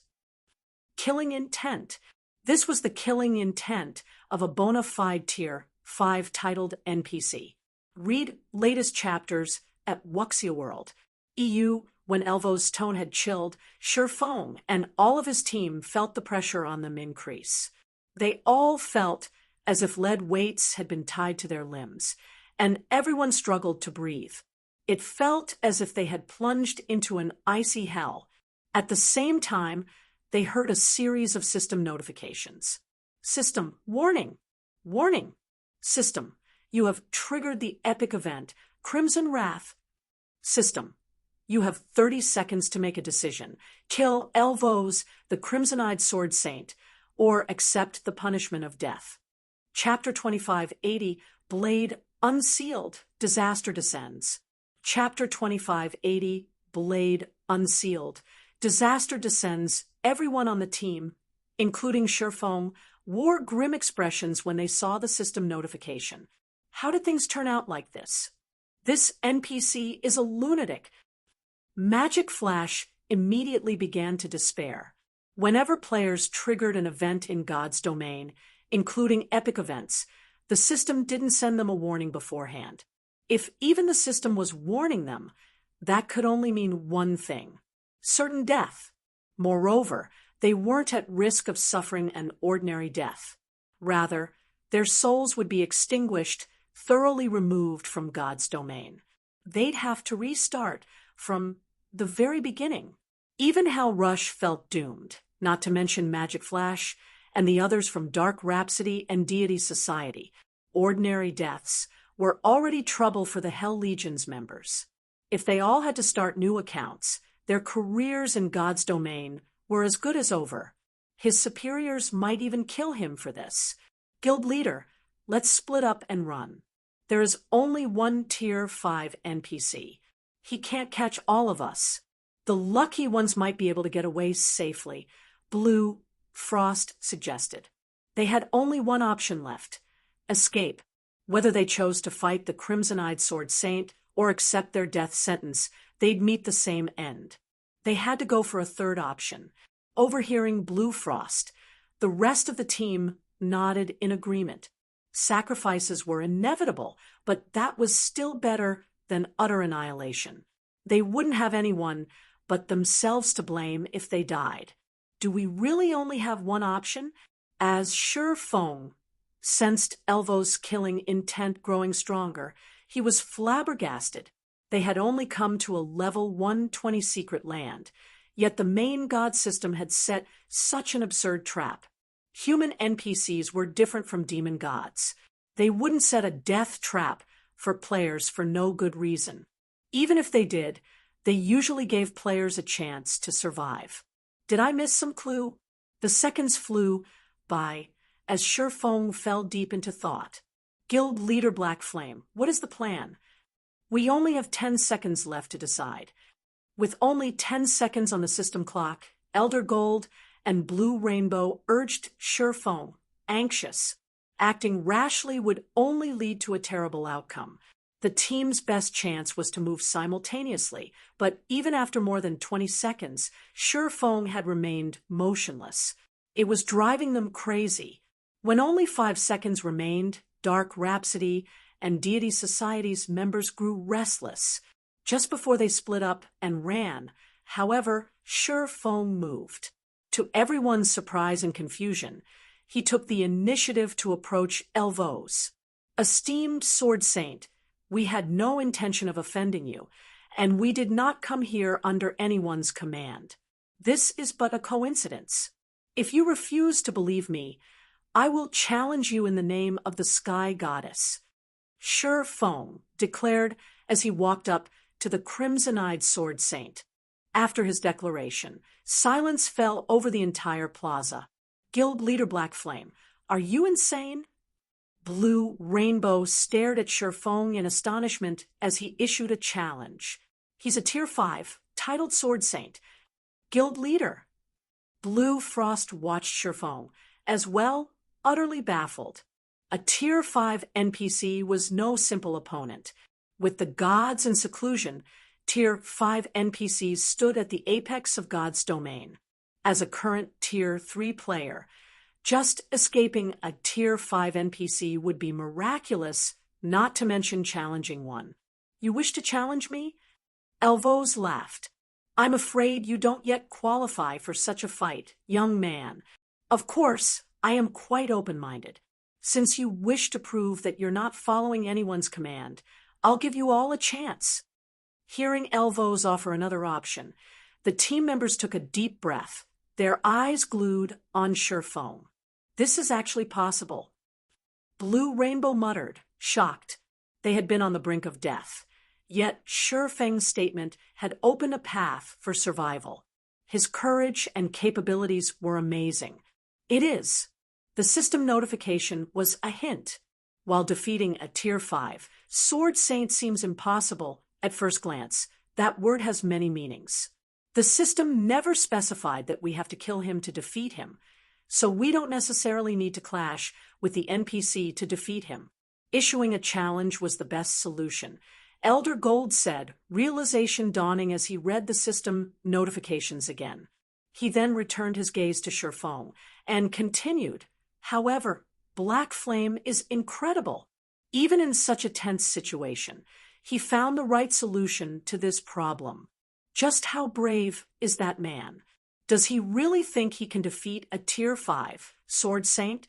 Killing intent. This was the killing intent of a bona fide Tier 5 titled NPC. Read latest chapters at Wuxia World. EU. When Elvo's tone had chilled, Sure Feng and all of his team felt the pressure on them increase. They all felt as if lead weights had been tied to their limbs, and everyone struggled to breathe. It felt as if they had plunged into an icy hell. At the same time, they heard a series of system notifications. System, warning, warning. System, you have triggered the epic event, Crimson Wrath. System, you have 30 seconds to make a decision. Kill Elvos, the Crimson-Eyed Sword Saint, or accept the punishment of death. Chapter 2580, Blade Unsealed, Disaster Descends. Chapter 2580, Blade Unsealed, Disaster Descends. Everyone on the team, including Sure Feng, wore grim expressions when they saw the system notification. How did things turn out like this? This NPC is a lunatic. Magic Flash immediately began to despair. Whenever players triggered an event in God's domain, including epic events, the system didn't send them a warning beforehand. If even the system was warning them, that could only mean one thing: certain death. Moreover, they weren't at risk of suffering an ordinary death. Rather, their souls would be extinguished, thoroughly removed from God's domain. They'd have to restart from the very beginning. Even Hal Rush felt doomed, not to mention Magic Flash and the others from Dark Rhapsody and Deity Society. Ordinary deaths were already trouble for the Hell Legion's members. If they all had to start new accounts, their careers in God's domain were as good as over. His superiors might even kill him for this. Guild leader, let's split up and run. There is only one Tier 5 NPC. He can't catch all of us. The lucky ones might be able to get away safely, Blue Frost suggested. They had only one option left: escape. Whether they chose to fight the Crimson-Eyed Sword Saint or accept their death sentence, they'd meet the same end. They had to go for a third option. Overhearing Blue Frost, the rest of the team nodded in agreement. Sacrifices were inevitable, but that was still better than utter annihilation. They wouldn't have anyone but themselves to blame if they died. Do we really only have one option? As Sure Feng sensed Elvo's killing intent growing stronger, he was flabbergasted. They had only come to a level 120 secret land, yet the main god system had set such an absurd trap. Human NPCs were different from demon gods. They wouldn't set a death trap for players for no good reason. Even if they did, they usually gave players a chance to survive. Did I miss some clue? The seconds flew by as Shifeng fell deep into thought. Guild leader Black Flame, what is the plan? We only have 10 seconds left to decide. With only 10 seconds on the system clock, Elder Gold and Blue Rainbow urged Shifeng, anxious. Acting rashly would only lead to a terrible outcome. The team's best chance was to move simultaneously, but even after more than 20 seconds, Shifeng had remained motionless. It was driving them crazy. When only 5 seconds remained, Dark Rhapsody and Deity Society's members grew restless. Just before they split up and ran, however, Shifeng moved. To everyone's surprise and confusion, he took the initiative to approach Elvos. Esteemed Sword Saint, we had no intention of offending you, and we did not come here under anyone's command. This is but a coincidence. If you refuse to believe me, I will challenge you in the name of the Sky Goddess. Shifeng declared as he walked up to the crimson-eyed Sword Saint. After his declaration, silence fell over the entire plaza. Guild leader Black Flame, are you insane? Blue Rainbow stared at Shifeng in astonishment as he issued a challenge. He's a Tier 5, titled Sword Saint. Guild leader. Blue Frost watched Shifeng, as well, utterly baffled. A Tier 5 NPC was no simple opponent. With the gods in seclusion, Tier 5 NPCs stood at the apex of God's domain. As a current Tier 3 player, just escaping a Tier 5 NPC would be miraculous, not to mention challenging one. You wish to challenge me? Elvos laughed. I'm afraid you don't yet qualify for such a fight, young man. Of course, I am quite open-minded. Since you wish to prove that you're not following anyone's command, I'll give you all a chance. Hearing Elvos offer another option, the team members took a deep breath, their eyes glued on Shifeng. This is actually possible. Blue Rainbow muttered, shocked. They had been on the brink of death. Yet Shifeng's statement had opened a path for survival. His courage and capabilities were amazing. It is. The system notification was a hint. While defeating a Tier 5, Sword Saint seems impossible at first glance. That word has many meanings. The system never specified that we have to kill him to defeat him, so we don't necessarily need to clash with the NPC to defeat him. Issuing a challenge was the best solution. Elder Gold said, realization dawning as he read the system notifications again. He then returned his gaze to Shifeng and continued, however, Black Flame is incredible. Even in such a tense situation, he found the right solution to this problem. Just how brave is that man? Does he really think he can defeat a Tier 5 Sword Saint?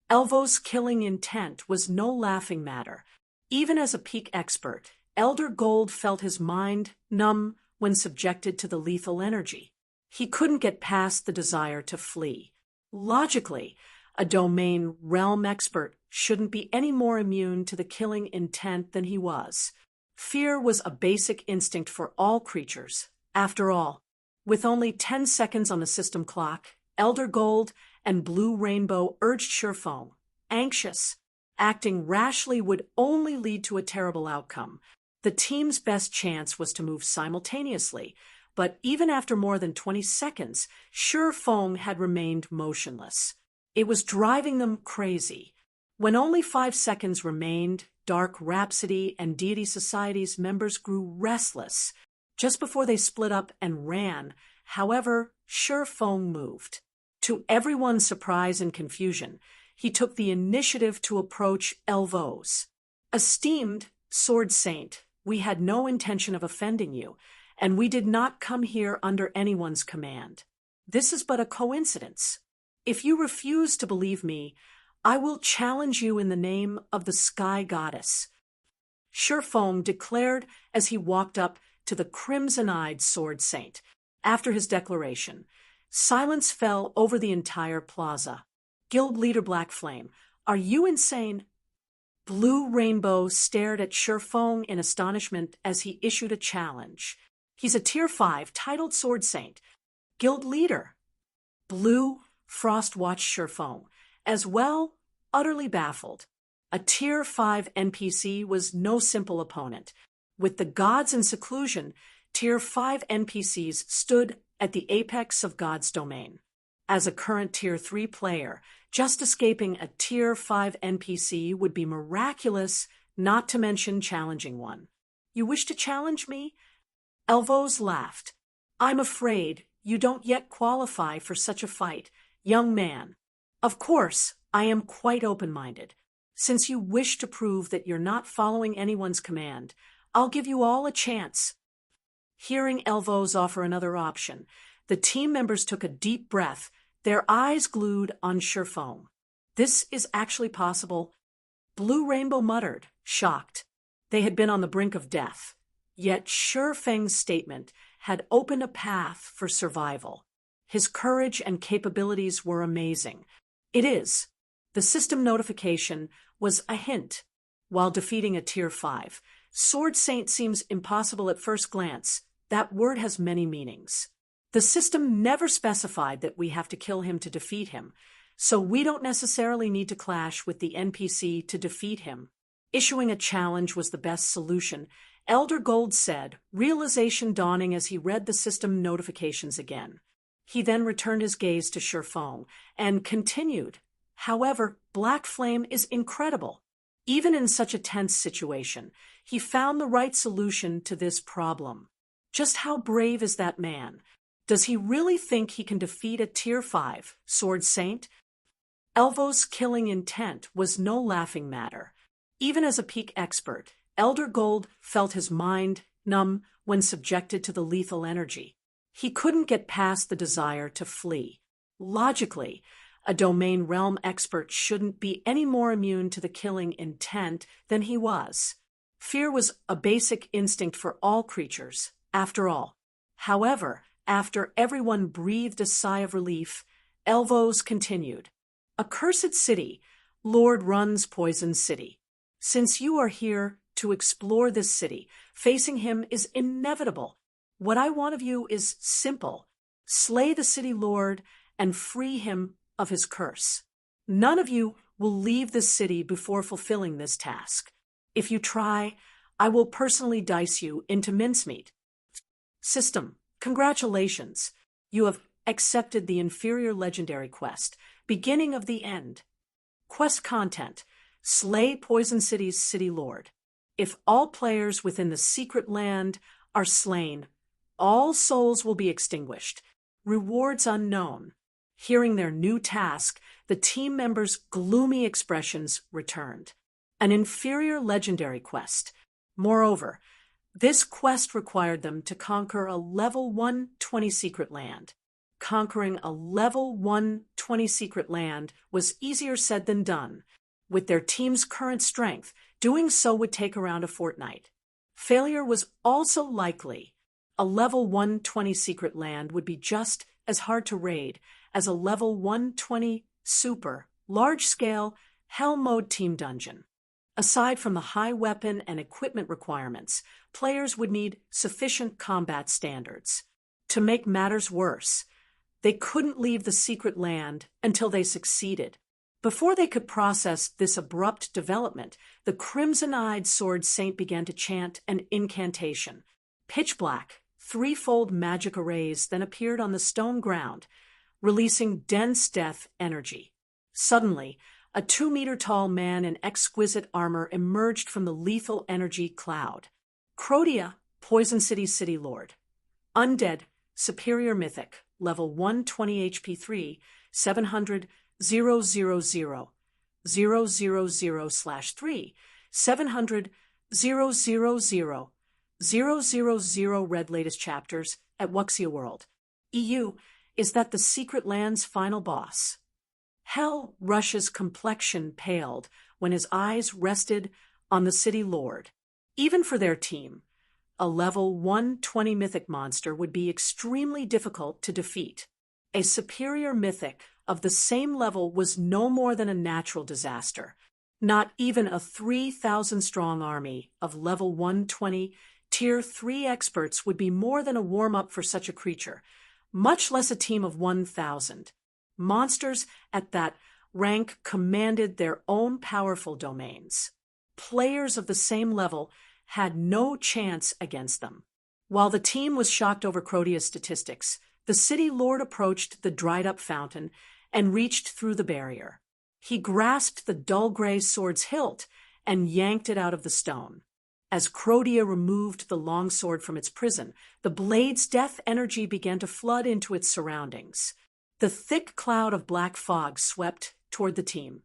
Elvos' killing intent was no laughing matter. Even as a peak expert, Elder Gold felt his mind numb when subjected to the lethal energy. He couldn't get past the desire to flee. Logically, a domain realm expert shouldn't be any more immune to the killing intent than he was. Fear was a basic instinct for all creatures. After all, with only 10 seconds on the system clock, Elder Gold and Blue Rainbow urged Shifeng, anxious. Acting rashly would only lead to a terrible outcome. The team's best chance was to move simultaneously, but even after more than 20 seconds, Shifeng had remained motionless. It was driving them crazy. When only 5 seconds remained, Dark Rhapsody and Deity Society's members grew restless. Just before they split up and ran, however, Shifeng moved. To everyone's surprise and confusion, he took the initiative to approach Elvos. Esteemed Sword Saint, we had no intention of offending you, and we did not come here under anyone's command. This is but a coincidence. If you refuse to believe me, I will challenge you in the name of the Sky Goddess. Shifeng declared as he walked up to the crimson-eyed Sword Saint. After his declaration, silence fell over the entire plaza. Guild leader Black Flame, are you insane? Blue Rainbow stared at Shifeng in astonishment as he issued a challenge. He's a Tier 5 titled Sword Saint, guild leader. Blue Frost watched Shifeng, as well, utterly baffled. A Tier 5 NPC was no simple opponent. With the gods in seclusion, Tier 5 NPCs stood at the apex of God's domain. As a current Tier 3 player, just escaping a Tier 5 NPC would be miraculous, not to mention challenging one. You wish to challenge me? Elvos laughed. I'm afraid you don't yet qualify for such a fight, young man. Of course, I am quite open-minded. Since you wish to prove that you're not following anyone's command, I'll give you all a chance. Hearing Elvos offer another option, the team members took a deep breath, their eyes glued on Shifeng. This is actually possible. Blue Rainbow muttered, shocked. They had been on the brink of death. Yet Shifeng's statement had opened a path for survival. His courage and capabilities were amazing. It is. The system notification was a hint. While defeating a Tier 5, Sword Saint seems impossible at first glance. That word has many meanings. The system never specified that we have to kill him to defeat him, so we don't necessarily need to clash with the NPC to defeat him. Issuing a challenge was the best solution, Elder Gold said, realization dawning as he read the system notifications again. He then returned his gaze to Shifeng and continued. However, Black Flame is incredible. Even in such a tense situation, he found the right solution to this problem. Just how brave is that man? Does he really think he can defeat a Tier 5 Sword Saint? Elvos' killing intent was no laughing matter. Even as a peak expert, Elder Gold felt his mind numb when subjected to the lethal energy. He couldn't get past the desire to flee. Logically, a domain realm expert shouldn't be any more immune to the killing intent than he was. Fear was a basic instinct for all creatures, after all. However, after everyone breathed a sigh of relief, Elvos continued. Accursed city, Lord runs Poison City. Since you are here to explore this city, facing him is inevitable. What I want of you is simple. Slay the city lord and free him of his curse. None of you will leave this city before fulfilling this task. If you try, I will personally dice you into mincemeat. System, congratulations. You have accepted the inferior legendary quest, beginning of the end. Quest content, slay Poison City's city lord. If all players within the secret land are slain, all souls will be extinguished. Rewards unknown. Hearing their new task, the team members' gloomy expressions returned. An inferior legendary quest. Moreover, this quest required them to conquer a level 120 secret land. Conquering a level 120 secret land was easier said than done. With their team's current strength, doing so would take around a fortnight. Failure was also likely. A level 120 secret land would be just as hard to raid as a level 120 super, large-scale, hell mode team dungeon. Aside from the high weapon and equipment requirements, players would need sufficient combat standards. To make matters worse, they couldn't leave the secret land until they succeeded. Before they could process this abrupt development, the crimson-eyed Sword Saint began to chant an incantation. Pitch black, threefold magic arrays then appeared on the stone ground, releasing dense death energy. Suddenly, a 2-meter-tall man in exquisite armor emerged from the lethal energy cloud. Crotia, Poison City's city lord. Undead, superior mythic, level 120 HP 3, 700 000 000/3, 700 000 000 read latest chapters at Wuxia World. EU, is that the secret land's final boss? Hell Rush's complexion paled when his eyes rested on the city lord. Even for their team, a level 120 mythic monster would be extremely difficult to defeat. A superior mythic of the same level was no more than a natural disaster. Not even a 3,000-strong army of level 120 Tier 3 experts would be more than a warm-up for such a creature, much less a team of 1,000. Monsters at that rank commanded their own powerful domains. Players of the same level had no chance against them. While the team was shocked over Crodia's statistics, the city lord approached the dried-up fountain and reached through the barrier. He grasped the dull gray sword's hilt and yanked it out of the stone. As Crodia removed the longsword from its prison, the blade's death energy began to flood into its surroundings. The thick cloud of black fog swept toward the team,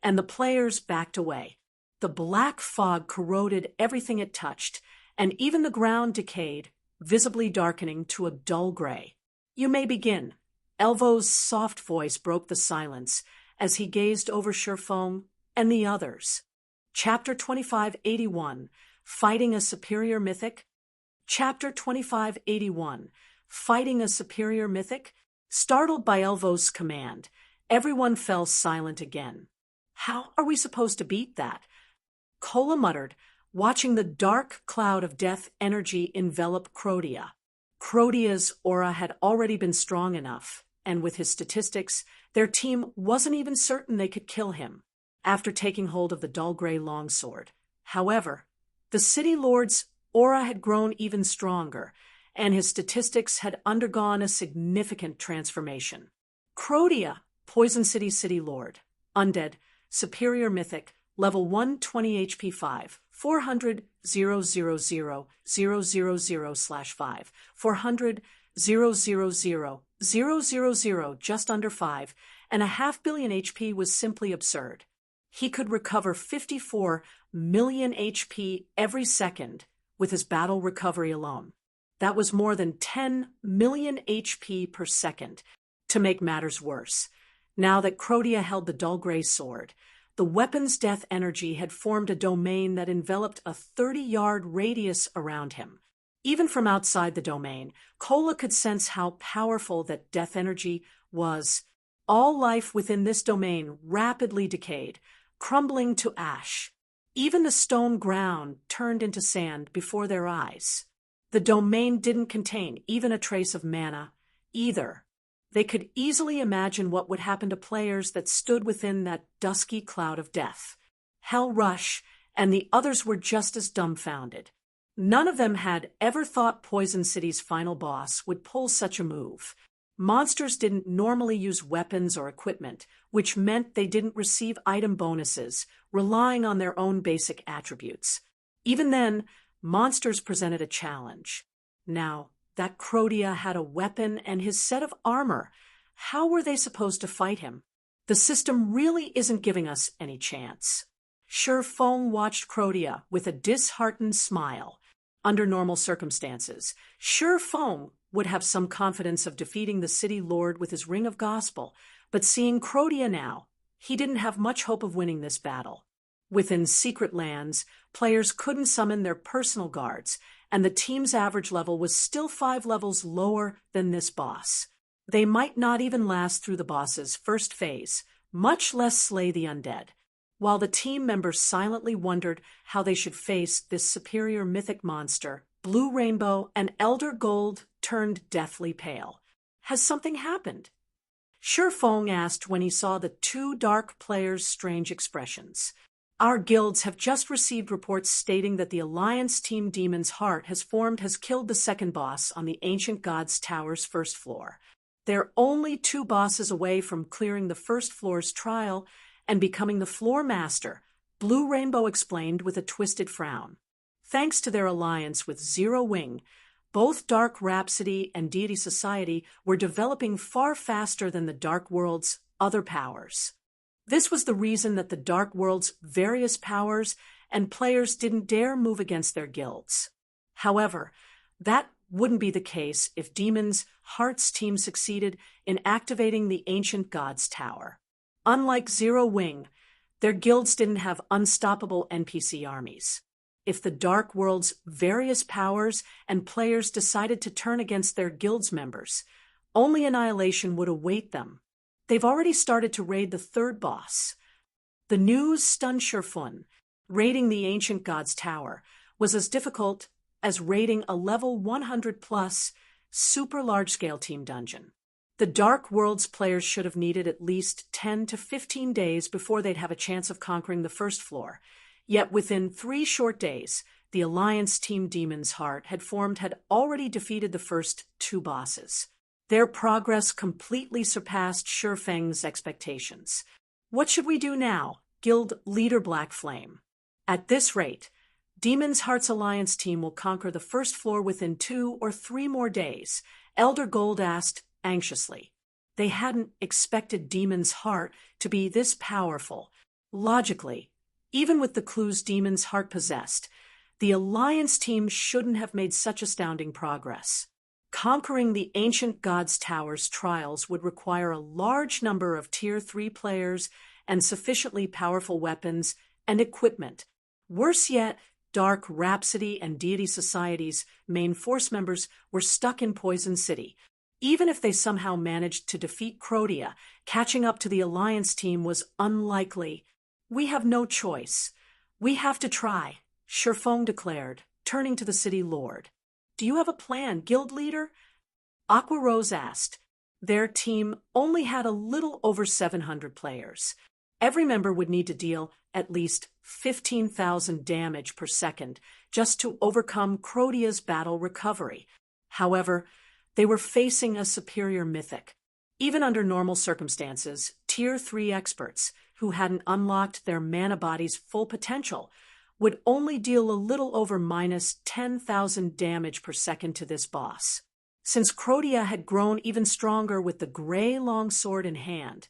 and the players backed away. The black fog corroded everything it touched, and even the ground decayed, visibly darkening to a dull gray. "You may begin." Elvo's soft voice broke the silence as he gazed over Sherfong and the others. Chapter 2581, Fighting a Superior Mythic? Chapter 2581, Fighting a Superior Mythic? Startled by Elvo's command, everyone fell silent again. "How are we supposed to beat that?" Kola muttered, watching the dark cloud of death energy envelop Crodia. Crodia's aura had already been strong enough, and with his statistics, their team wasn't even certain they could kill him after taking hold of the dull gray longsword. However, the city lord's aura had grown even stronger, and his statistics had undergone a significant transformation. Crodia, Poison City Lord, Undead, Superior Mythic, Level 120 HP 5, 400 000 000/5, 400 000 000, just under 5, and a half billion HP was simply absurd. He could recover 54 million HP every second with his battle recovery alone. That was more than 10 million HP per second. To make matters worse, now that Crodia held the dull gray sword, the weapon's death energy had formed a domain that enveloped a 30-yard radius around him. Even from outside the domain, Kola could sense how powerful that death energy was. All life within this domain rapidly decayed, crumbling to ash. Even the stone ground turned into sand before their eyes. The domain didn't contain even a trace of mana, either. They could easily imagine what would happen to players that stood within that dusky cloud of death. Hell Rush and the others were just as dumbfounded. None of them had ever thought Poison City's final boss would pull such a move. Monsters didn't normally use weapons or equipment, which meant they didn't receive item bonuses, relying on their own basic attributes. Even then, monsters presented a challenge. Now, that Crodia had a weapon and his set of armor. How were they supposed to fight him? The system really isn't giving us any chance. Sherfong watched Crodia with a disheartened smile. Under normal circumstances, Sherfong would have some confidence of defeating the city lord with his ring of gospel, but seeing Crodia now, he didn't have much hope of winning this battle. Within secret lands, players couldn't summon their personal guards, and the team's average level was still 5 levels lower than this boss. They might not even last through the boss's first phase, much less slay the undead. While the team members silently wondered how they should face this superior mythic monster, Blue Rainbow and Elder Gold turned deathly pale. Has something happened? Sherfong asked when he saw the two dark players' strange expressions. Our guilds have just received reports stating that the Alliance Team Demon's Heart has killed the second boss on the Ancient Gods Tower's first floor. They're only 2 bosses away from clearing the first floor's trial and becoming the floor master, Blue Rainbow explained with a twisted frown. Thanks to their alliance with Zero Wing, both Dark Rhapsody and Deity Society were developing far faster than the Dark World's other powers. This was the reason that the Dark World's various powers and players didn't dare move against their guilds. However, that wouldn't be the case if Demon's Heart's team succeeded in activating the Ancient Gods Tower. Unlike Zero Wing, their guilds didn't have unstoppable NPC armies. If the Dark World's various powers and players decided to turn against their guild's members, only annihilation would await them. They've already started to raid the third boss. The news stunned Shifeng. Raiding the ancient god's tower was as difficult as raiding a level 100-plus super large-scale team dungeon. The Dark Worlds players should have needed at least 10 to 15 days before they'd have a chance of conquering the first floor. Yet within 3 short days, the Alliance Team Demon's Heart had already defeated the first 2 bosses. Their progress completely surpassed Shifeng's expectations. What should we do now? Guild Leader Black Flame. At this rate, Demon's Heart's Alliance team will conquer the first floor within 2 or 3 more days, Elder Gold asked anxiously. They hadn't expected Demon's Heart to be this powerful. Logically, even with the clues Demon's Heart possessed, the Alliance team shouldn't have made such astounding progress. Conquering the ancient god's tower's trials would require a large number of Tier 3 players and sufficiently powerful weapons and equipment. Worse yet, Dark Rhapsody and Deity Society's main force members were stuck in Poison City. Even if they somehow managed to defeat Crotia, catching up to the Alliance team was unlikely. We have no choice. We have to try, Shifeng declared, turning to the city lord. Do you have a plan, guild leader? Aqua Rose asked. Their team only had a little over 700 players. Every member would need to deal at least 15,000 damage per second just to overcome Crotia's battle recovery. However, they were facing a superior mythic. Even under normal circumstances, Tier 3 experts, who hadn't unlocked their mana body's full potential, would only deal a little over minus 10,000 damage per second to this boss. Since Crotia had grown even stronger with the gray longsword in hand,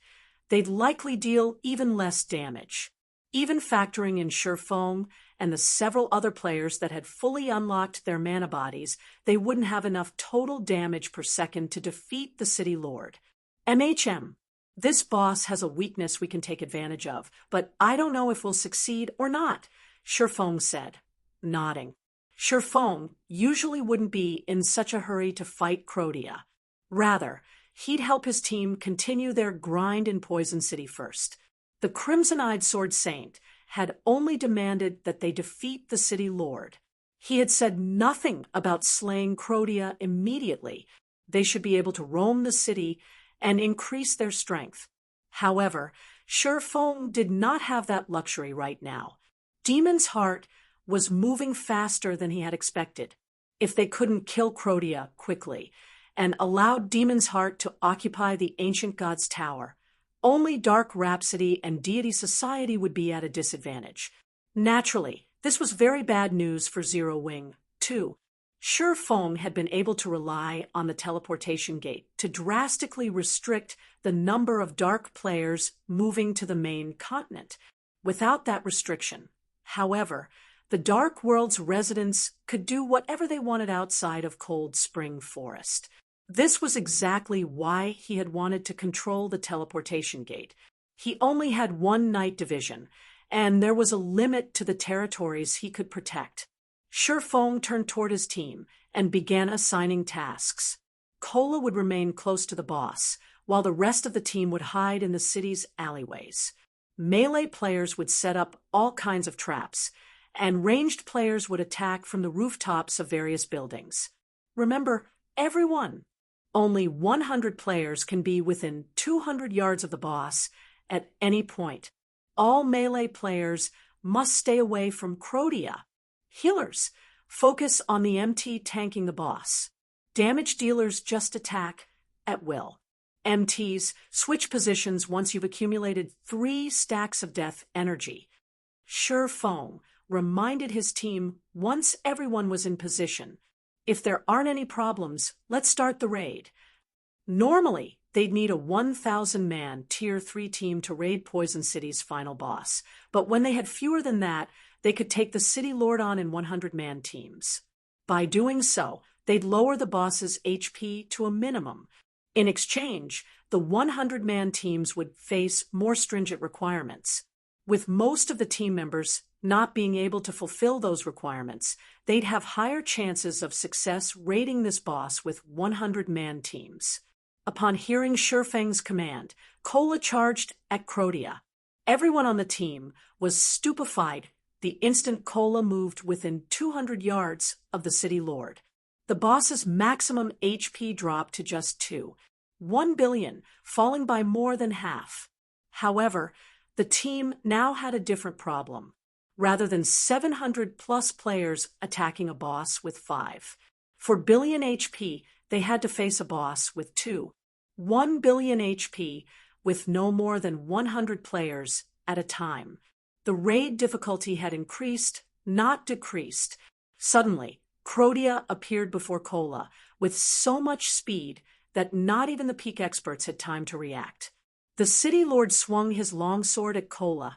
they'd likely deal even less damage. Even factoring in Shifeng and the several other players that had fully unlocked their mana bodies, they wouldn't have enough total damage per second to defeat the city lord. MHM, this boss has a weakness we can take advantage of, but I don't know if we'll succeed or not, Shifeng said, nodding. Shifeng usually wouldn't be in such a hurry to fight Crotia. Rather, he'd help his team continue their grind in Poison City first. The Crimson-Eyed Sword Saint had only demanded that they defeat the city lord. He had said nothing about slaying Crotia immediately. They should be able to roam the city and increase their strength. However, Shifeng did not have that luxury right now. Demon's Heart was moving faster than he had expected. If they couldn't kill Crotia quickly and allowed Demon's Heart to occupy the ancient god's tower, only Dark Rhapsody and Deity Society would be at a disadvantage. Naturally, this was very bad news for Zero Wing, too. Shifeng had been able to rely on the teleportation gate to drastically restrict the number of dark players moving to the main continent. Without that restriction, however, the Dark World's residents could do whatever they wanted outside of Cold Spring Forest. This was exactly why he had wanted to control the teleportation gate. He only had 1 night division, and there was a limit to the territories he could protect. Shifeng turned toward his team and began assigning tasks. Cola would remain close to the boss, while the rest of the team would hide in the city's alleyways. Melee players would set up all kinds of traps, and ranged players would attack from the rooftops of various buildings. Remember, everyone. Only 100 players can be within 200 yards of the boss at any point. All melee players must stay away from Crotia. Healers focus on the MT tanking the boss. Damage dealers just attack at will. MTs switch positions once you've accumulated 3 stacks of death energy. Shifeng reminded his team once everyone was in position, if there aren't any problems, let's start the raid. Normally, they'd need a 1,000-man Tier 3 team to raid Poison City's final boss, but when they had fewer than that, they could take the city lord on in 100-man teams. By doing so, they'd lower the boss's HP to a minimum. In exchange, the 100-man teams would face more stringent requirements. With most of the team members not being able to fulfill those requirements, they'd have higher chances of success raiding this boss with 100-man teams. Upon hearing Shifeng's command, Cola charged at Crotia. Everyone on the team was stupefied the instant Kola moved within 200 yards of the city lord. The boss's maximum HP dropped to just 1 billion, falling by more than half. However, the team now had a different problem. Rather than 700+ players attacking a boss with 5. For billion HP, they had to face a boss with 1 billion HP with no more than 100 players at a time. The raid difficulty had increased, not decreased. Suddenly, Crotia appeared before Kola with so much speed that not even the peak experts had time to react. The city lord swung his longsword at Kola,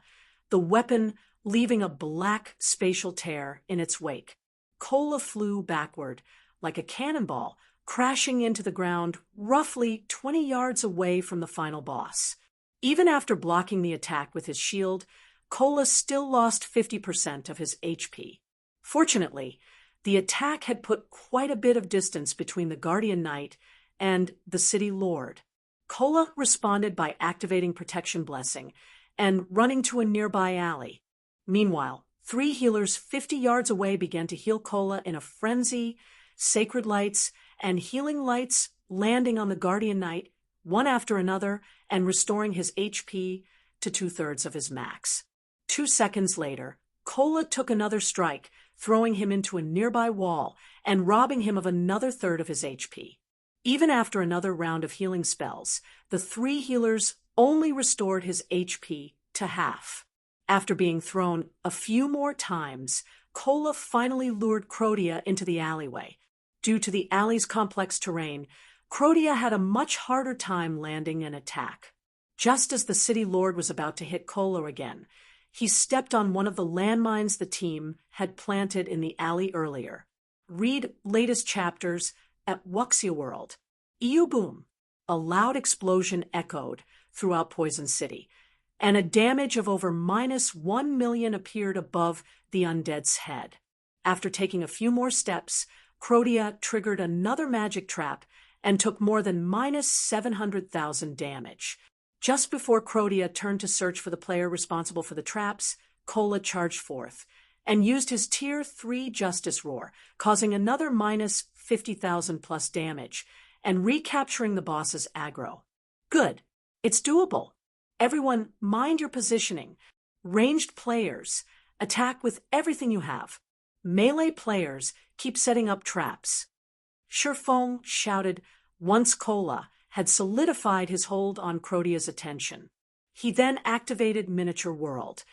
the weapon leaving a black spatial tear in its wake. Kola flew backward like a cannonball, crashing into the ground roughly 20 yards away from the final boss. Even after blocking the attack with his shield, Kola still lost 50% of his HP. Fortunately, the attack had put quite a bit of distance between the Guardian Knight and the city lord. Kola responded by activating Protection Blessing and running to a nearby alley. Meanwhile, 3 healers 50 yards away began to heal Kola in a frenzy, sacred lights and healing lights landing on the Guardian Knight, one after another, and restoring his HP to 2/3 of his max. 2 seconds later, Kola took another strike, throwing him into a nearby wall and robbing him of another third of his HP. Even after another round of healing spells, the 3 healers only restored his HP to half. After being thrown a few more times, Kola finally lured Crotia into the alleyway. Due to the alley's complex terrain, Crotia had a much harder time landing an attack. Just as the city lord was about to hit Kola again, he stepped on one of the landmines the team had planted in the alley earlier. Read latest chapters at Wuxia World. Boom! A loud explosion echoed throughout Poison City, and a damage of over -1 million appeared above the undead's head. After taking a few more steps, Crotia triggered another magic trap and took more than -700,000 damage. Just before Crotia turned to search for the player responsible for the traps, Kola charged forth and used his Tier 3 Justice Roar, causing another -50,000+ damage and recapturing the boss's aggro. Good. It's doable. Everyone, mind your positioning. Ranged players, attack with everything you have. Melee players, keep setting up traps. Shifeng shouted once Kola had solidified his hold on Crotia's attention. He then activated Miniature World.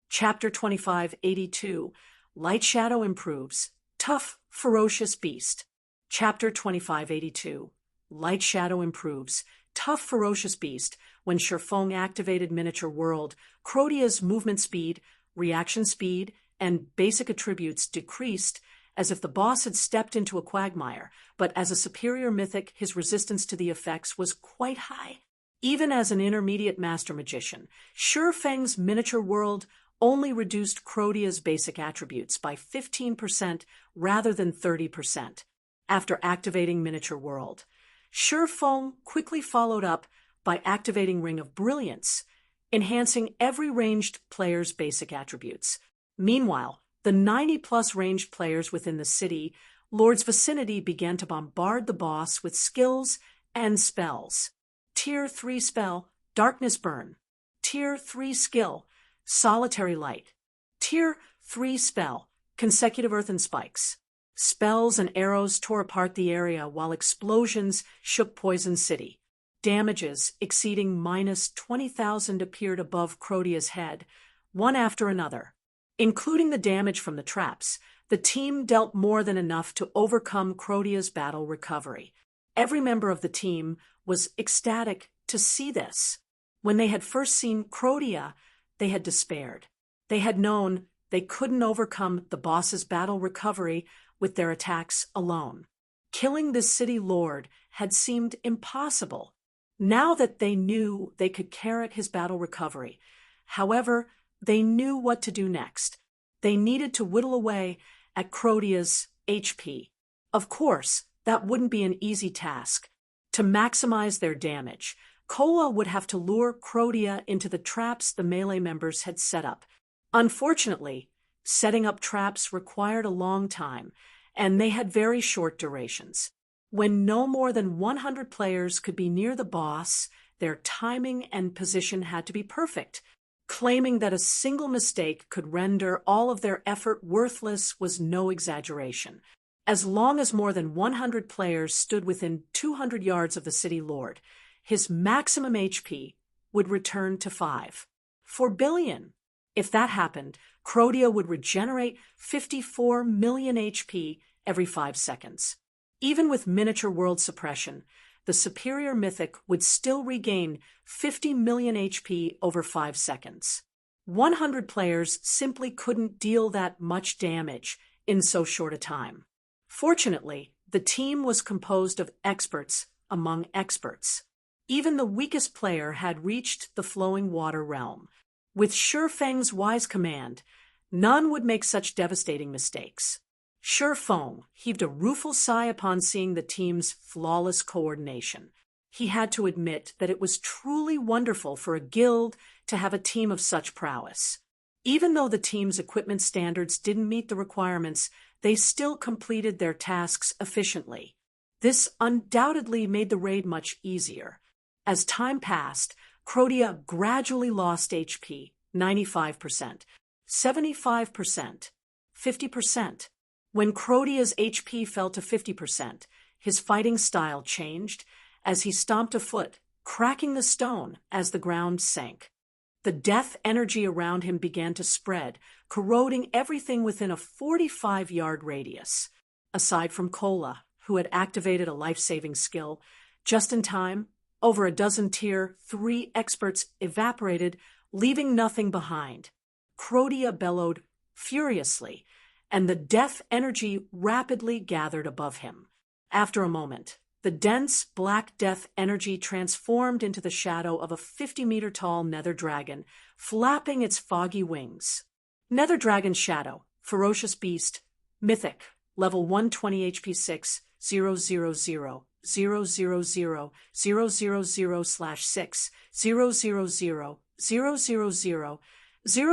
Chapter 2582, Light Shadow Improves. Tough, Ferocious Beast. Chapter 2582, Light Shadow Improves. Tough, Ferocious Beast. When Shifeng activated Miniature World, Crotia's movement speed, reaction speed, and basic attributes decreased as if the boss had stepped into a quagmire, but as a superior mythic, his resistance to the effects was quite high. Even as an intermediate master magician, Shifeng's Miniature World only reduced Crotia's basic attributes by 15% rather than 30%. After activating Miniature World, Shifeng quickly followed up by activating Ring of Brilliance, enhancing every ranged player's basic attributes. Meanwhile, the 90+ ranged players within the city lord's vicinity began to bombard the boss with skills and spells. Tier 3 spell, Darkness Burn. Tier 3 skill, Solitary Light. Tier 3 spell, Consecutive Earthen Spikes. Spells and arrows tore apart the area while explosions shook Poison City. Damages exceeding -20,000 appeared above Crotia's head, one after another. Including the damage from the traps, the team dealt more than enough to overcome Crotia's battle recovery. Every member of the team was ecstatic to see this. When they had first seen Crotia, they had despaired. They had known they couldn't overcome the boss's battle recovery with their attacks alone. Killing this city lord had seemed impossible. Now that they knew they could carrot his battle recovery, however, they knew what to do next. They needed to whittle away at Crotia's HP. Of course, that wouldn't be an easy task. To maximize their damage, Kola would have to lure Crotia into the traps the melee members had set up. Unfortunately, setting up traps required a long time, and they had very short durations. When no more than 100 players could be near the boss, their timing and position had to be perfect. Claiming that a single mistake could render all of their effort worthless was no exaggeration. As long as more than 100 players stood within 200 yards of the city lord, his maximum HP would return to 5.4 billion. If that happened, Crotia would regenerate 54 million HP every 5 seconds. Even with miniature world suppression, the superior mythic would still regain 50 million HP over 5 seconds. 100 players simply couldn't deal that much damage in so short a time. Fortunately, the team was composed of experts among experts. Even the weakest player had reached the flowing water realm. With Shurfeng's wise command, none would make such devastating mistakes. Shurfeng heaved a rueful sigh upon seeing the team's flawless coordination. He had to admit that it was truly wonderful for a guild to have a team of such prowess. Even though the team's equipment standards didn't meet the requirements, they still completed their tasks efficiently. This undoubtedly made the raid much easier. As time passed, Crotia gradually lost HP, 95%, 75%, 50%. When Crotia's HP fell to 50%, his fighting style changed as he stomped a foot, cracking the stone as the ground sank. The death energy around him began to spread, corroding everything within a 45-yard radius. Aside from Kola, who had activated a life-saving skill, just in time, over a dozen Tier 3 experts evaporated, leaving nothing behind. Crotia bellowed furiously, and the death energy rapidly gathered above him. After a moment, the dense black death energy transformed into the shadow of a 50-meter-tall nether dragon, flapping its foggy wings. Nether Dragon Shadow, Ferocious Beast, Mythic, Level 120 HP 6, 000, 000, 000, 000/6, 000,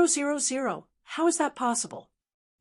000, 000. How is that possible?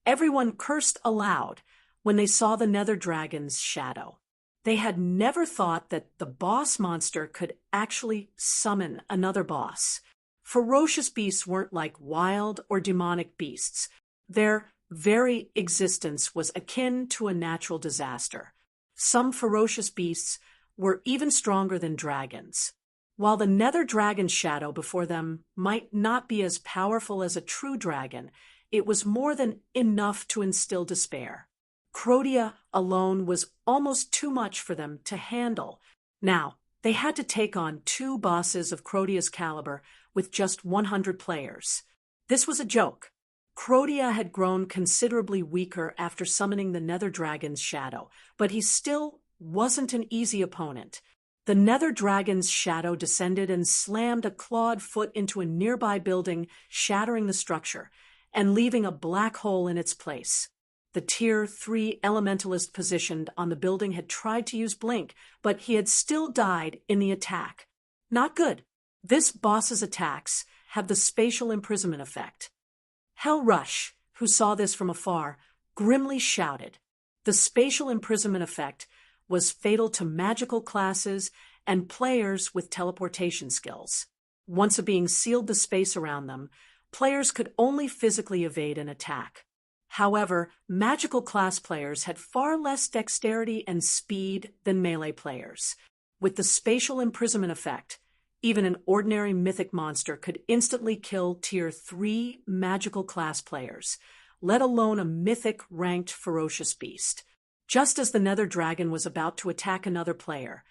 Everyone cursed aloud when they saw the Nether Dragon's shadow. They had never thought that the boss monster could actually summon another boss. Ferocious beasts weren't like wild or demonic beasts. Their very existence was akin to a natural disaster. Some ferocious beasts were even stronger than dragons. While the Nether Dragon's shadow before them might not be as powerful as a true dragon, it was more than enough to instill despair. Crotia alone was almost too much for them to handle. Now, they had to take on 2 bosses of Crotia's caliber with just 100 players. This was a joke. Crotia had grown considerably weaker after summoning the Nether Dragon's shadow, but he still wasn't an easy opponent. The Nether Dragon's shadow descended and slammed a clawed foot into a nearby building, shattering the structure and leaving a black hole in its place. The Tier 3 elementalist positioned on the building had tried to use Blink, but he had still died in the attack. Not good. This boss's attacks have the spatial imprisonment effect. Hell Rush, who saw this from afar, grimly shouted. The spatial imprisonment effect was fatal to magical classes and players with teleportation skills. Once a being sealed the space around them, players could only physically evade an attack. However, magical class players had far less dexterity and speed than melee players. With the spatial imprisonment effect, even an ordinary mythic monster could instantly kill Tier 3 magical class players, let alone a mythic ranked ferocious beast. Just as the Nether Dragon was about to attack another player,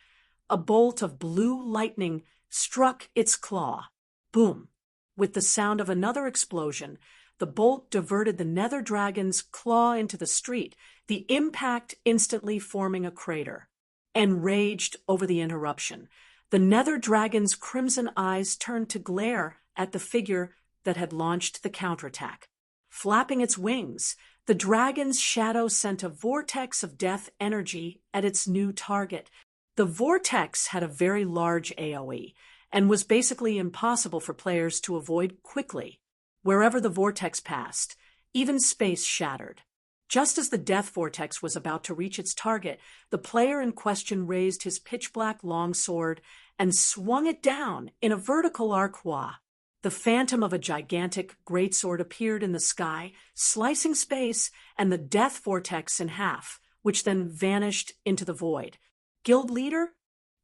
a bolt of blue lightning struck its claw. Boom! With the sound of another explosion, the bolt diverted the Nether Dragon's claw into the street, the impact instantly forming a crater. Enraged over the interruption, the Nether Dragon's crimson eyes turned to glare at the figure that had launched the counterattack. Flapping its wings, the dragon's shadow sent a vortex of death energy at its new target. The vortex had a very large AoE, and was basically impossible for players to avoid quickly. Wherever the vortex passed, even space shattered. Just as the death vortex was about to reach its target, the player in question raised his pitch-black longsword and swung it down in a vertical arc. The phantom of a gigantic greatsword appeared in the sky, slicing space and the death vortex in half, which then vanished into the void. Guild leader?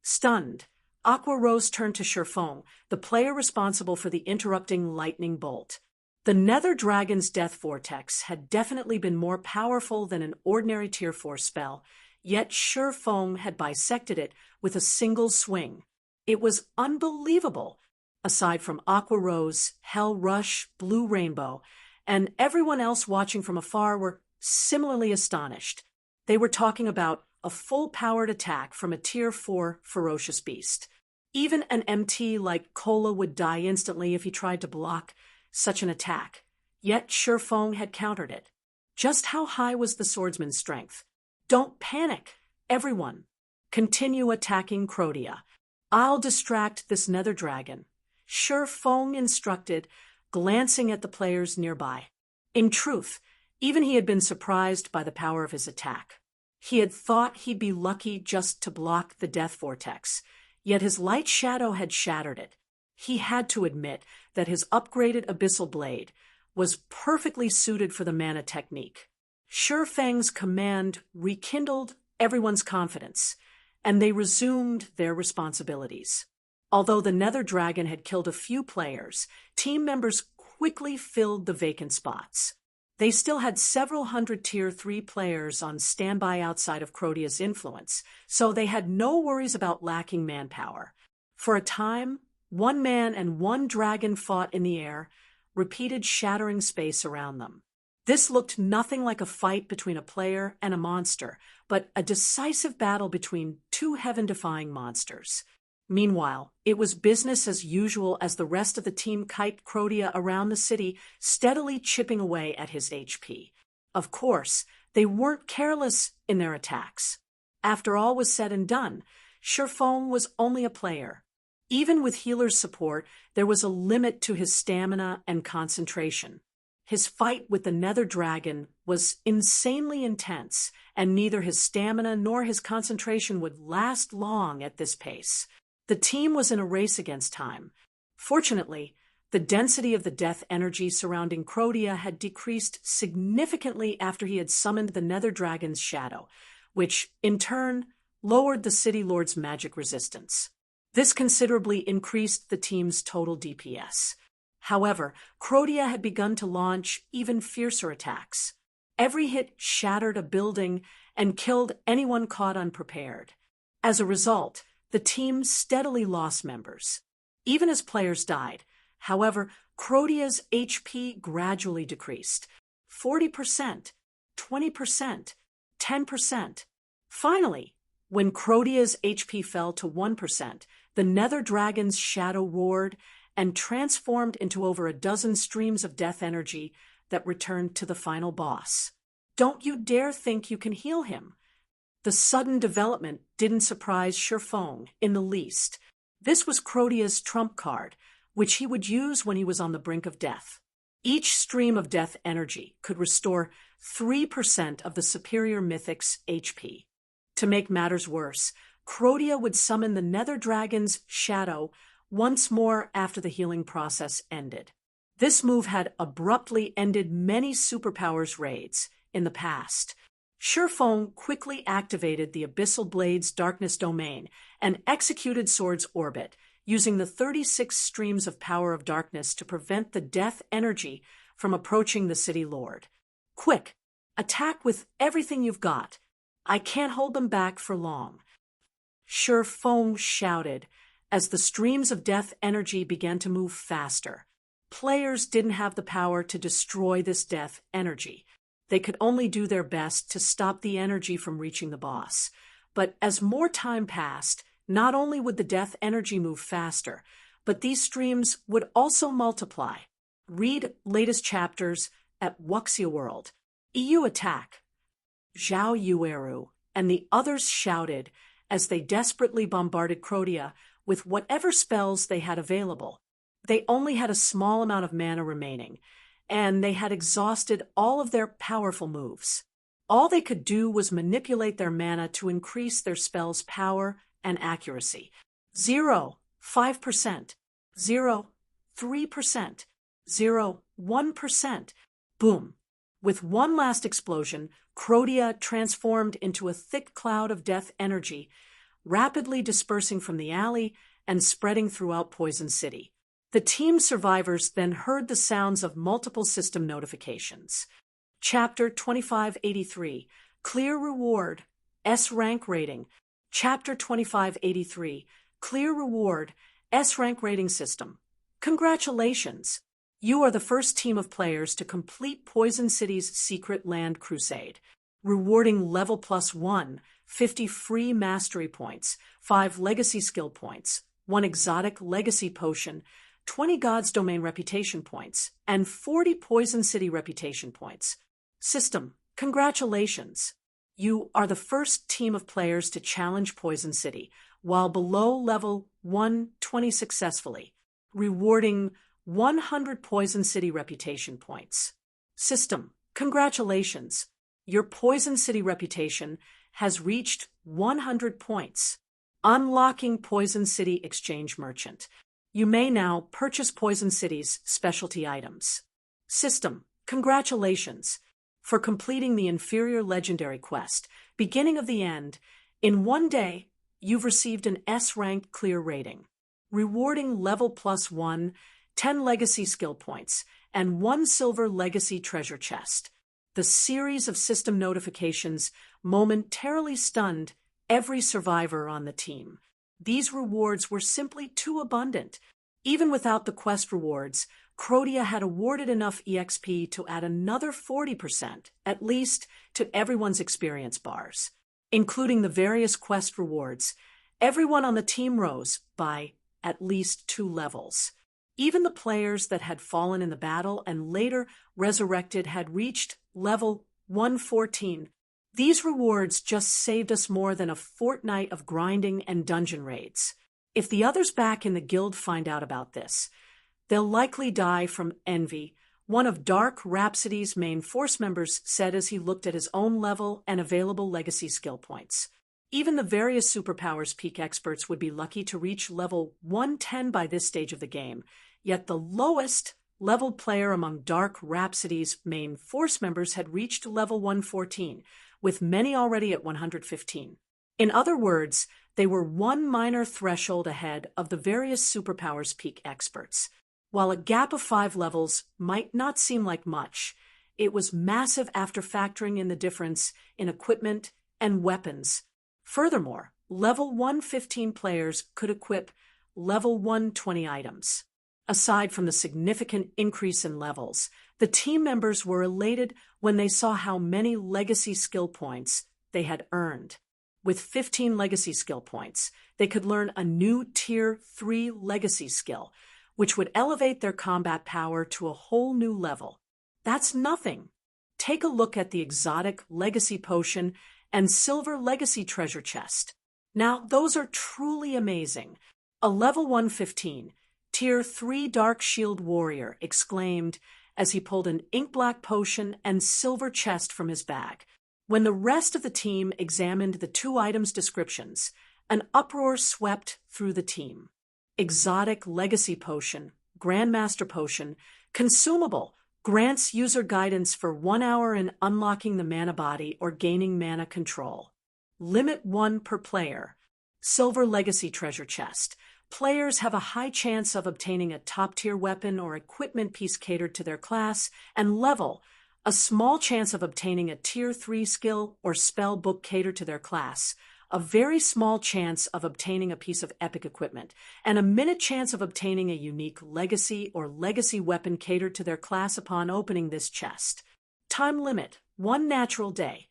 Stunned, Aqua Rose turned to Sherfong, the player responsible for the interrupting lightning bolt. The Nether Dragon's death vortex had definitely been more powerful than an ordinary Tier 4 spell, yet Sherfong had bisected it with a single swing. It was unbelievable. Aside from Aqua Rose, Hell Rush, Blue Rainbow, and everyone else watching from afar were similarly astonished. They were talking about a full-powered attack from a Tier 4 ferocious beast. Even an MT like Cola would die instantly if he tried to block such an attack. Yet Sherfong had countered it. Just how high was the swordsman's strength? Don't panic, everyone. Continue attacking Crotia. I'll distract this Nether Dragon, Sherfong instructed, glancing at the players nearby. In truth, even he had been surprised by the power of his attack. He had thought he'd be lucky just to block the death vortex, yet his light shadow had shattered it. He had to admit that his upgraded abyssal blade was perfectly suited for the mana technique. Sherfang's command rekindled everyone's confidence, and they resumed their responsibilities. Although the Nether Dragon had killed a few players, team members quickly filled the vacant spots. They still had several hundred Tier 3 players on standby outside of Crotia's influence, so they had no worries about lacking manpower. For a time, one man and one dragon fought in the air, repeated shattering space around them. This looked nothing like a fight between a player and a monster, but a decisive battle between two heaven-defying monsters. Meanwhile, it was business as usual as the rest of the team kite Crotia around the city, steadily chipping away at his HP. Of course, they weren't careless in their attacks. After all was said and done, Sherfong was only a player. Even with healer's support, there was a limit to his stamina and concentration. His fight with the Nether Dragon was insanely intense, and neither his stamina nor his concentration would last long at this pace. The team was in a race against time. Fortunately, the density of the death energy surrounding Crotia had decreased significantly after he had summoned the Nether Dragon's shadow, which, in turn, lowered the City Lord's magic resistance. This considerably increased the team's total DPS. However, Crotia had begun to launch even fiercer attacks. Every hit shattered a building and killed anyone caught unprepared. As a result, the team steadily lost members. Even as players died, however, Crotia's HP gradually decreased. 40%, 20%, 10%. Finally, when Crotia's HP fell to 1%, the Nether Dragon's shadow roared and transformed into over a dozen streams of death energy that returned to the final boss. Don't you dare think you can heal him. The sudden development didn't surprise Sherfong in the least. This was Crotia's trump card, which he would use when he was on the brink of death. Each stream of death energy could restore 3% of the superior mythic's HP. To make matters worse, Crotia would summon the Nether Dragon's shadow once more after the healing process ended. This move had abruptly ended many superpowers raids in the past. Sherfong quickly activated the Abyssal Blade's Darkness Domain and executed Sword's Orbit, using the 36 streams of power of darkness to prevent the death energy from approaching the City Lord. Quick, attack with everything you've got. I can't hold them back for long. Sherfong shouted as the streams of death energy began to move faster. Players didn't have the power to destroy this death energy. They could only do their best to stop the energy from reaching the boss. But as more time passed, not only would the death energy move faster, but these streams would also multiply. Read latest chapters at Wuxia World. EU attack. Zhao Yueru and the others shouted as they desperately bombarded Crotia with whatever spells they had available. They only had a small amount of mana remaining, and they had exhausted all of their powerful moves. All they could do was manipulate their mana to increase their spells' power and accuracy. 0, 5%, 0, 3%, 0, 1%. Boom. With one last explosion, Crotia transformed into a thick cloud of death energy, rapidly dispersing from the alley and spreading throughout Poison City. The team's survivors then heard the sounds of multiple system notifications. Chapter 2583, Clear Reward, S Rank Rating. Chapter 2583, Clear Reward, S Rank Rating System. Congratulations! You are the first team of players to complete Poison City's Secret Land Crusade, rewarding level +1, 50 free mastery points, 5 legacy skill points, 1 exotic legacy potion, 20 God's Domain reputation points, and 40 Poison City reputation points. System, congratulations! You are the first team of players to challenge Poison City, while below level 120 successfully, rewarding 100 Poison City reputation points. System, congratulations! Your Poison City reputation has reached 100 points. Unlocking Poison City Exchange Merchant. You may now purchase Poison City's specialty items. System, congratulations! For completing the inferior legendary quest, Beginning of the End, in one day, you've received an S-rank clear rating, rewarding level +1, 10 legacy skill points, and 1 silver legacy treasure chest. The series of system notifications momentarily stunned every survivor on the team. These rewards were simply too abundant. Even without the quest rewards, Crotia had awarded enough EXP to add another 40%, at least, to everyone's experience bars. Including the various quest rewards, everyone on the team rose by at least 2 levels. Even the players that had fallen in the battle and later resurrected had reached level 114. These rewards just saved us more than a fortnight of grinding and dungeon raids. If the others back in the guild find out about this, they'll likely die from envy, one of Dark Rhapsody's main force members said as he looked at his own level and available legacy skill points. Even the various superpowers peak experts would be lucky to reach level 110 by this stage of the game, yet the lowest leveled player among Dark Rhapsody's main force members had reached level 114, with many already at 115. In other words, they were one minor threshold ahead of the various superpowers peak experts. While a gap of 5 levels might not seem like much, it was massive after factoring in the difference in equipment and weapons. Furthermore, level 115 players could equip level 120 items. Aside from the significant increase in levels, the team members were elated when they saw how many legacy skill points they had earned. With 15 legacy skill points, they could learn a new Tier 3 legacy skill, which would elevate their combat power to a whole new level. That's nothing. Take a look at the exotic legacy potion and silver legacy treasure chest. Now, those are truly amazing. A level 115, Tier 3 Dark Shield Warrior exclaimed as he pulled an ink-black potion and silver chest from his bag. When the rest of the team examined the 2 items' descriptions, an uproar swept through the team. Exotic Legacy Potion, Grandmaster Potion, consumable, grants user guidance for 1 hour in unlocking the mana body or gaining mana control. Limit 1 per player. Silver Legacy Treasure Chest. Players have a high chance of obtaining a top-tier weapon or equipment piece catered to their class, and level, a small chance of obtaining a Tier 3 skill or spell book catered to their class, a very small chance of obtaining a piece of epic equipment, and a minute chance of obtaining a unique legacy or legacy weapon catered to their class upon opening this chest. Time limit, 1 natural day.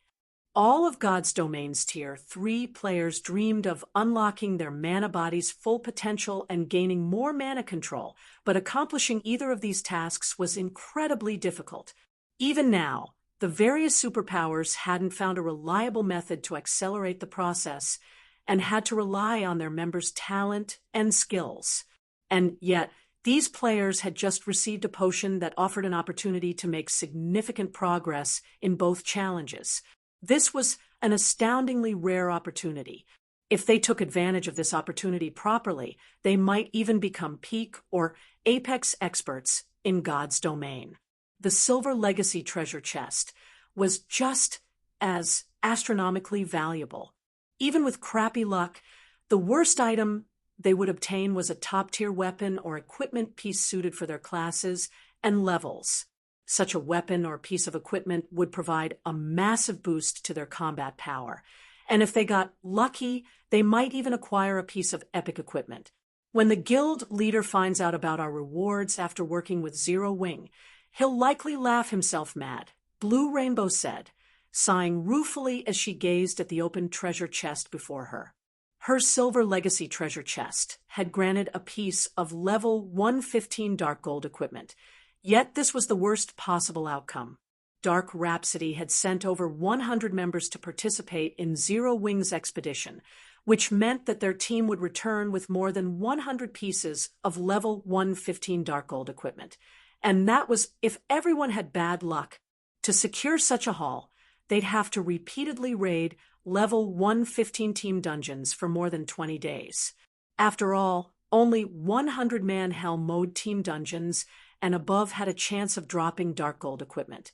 All of God's Domain's Tier 3 players dreamed of unlocking their mana body's full potential and gaining more mana control, but accomplishing either of these tasks was incredibly difficult. Even now, the various superpowers hadn't found a reliable method to accelerate the process, and had to rely on their members' talent and skills. And yet, these players had just received a potion that offered an opportunity to make significant progress in both challenges. This was an astoundingly rare opportunity. If they took advantage of this opportunity properly, they might even become peak or apex experts in God's domain. The Silver Legacy treasure chest was just as astronomically valuable. Even with crappy luck, the worst item they would obtain was a top-tier weapon or equipment piece suited for their classes and levels. Such a weapon or piece of equipment would provide a massive boost to their combat power. And if they got lucky, they might even acquire a piece of epic equipment. When the guild leader finds out about our rewards after working with Zero Wing, he'll likely laugh himself mad, Blue Rainbow said, sighing ruefully as she gazed at the open treasure chest before her. Her Silver Legacy treasure chest had granted a piece of level 115 Dark Gold equipment, yet this was the worst possible outcome. Dark Rhapsody had sent over 100 members to participate in Zero Wing's expedition, which meant that their team would return with more than 100 pieces of level 115 Dark Gold equipment. And that was if everyone had bad luck. To secure such a haul, they'd have to repeatedly raid level 115 team dungeons for more than 20 days. After all, only 100-man Hell mode team dungeons and above had a chance of dropping Dark Gold equipment.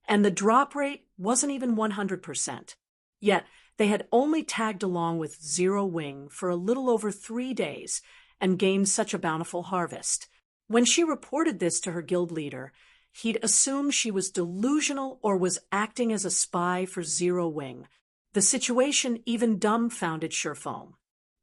And the drop rate wasn't even 100%. Yet, they had only tagged along with Zero Wing for a little over 3 days and gained such a bountiful harvest. When she reported this to her guild leader, he'd assumed she was delusional or was acting as a spy for Zero Wing. The situation even dumbfounded Surefoam.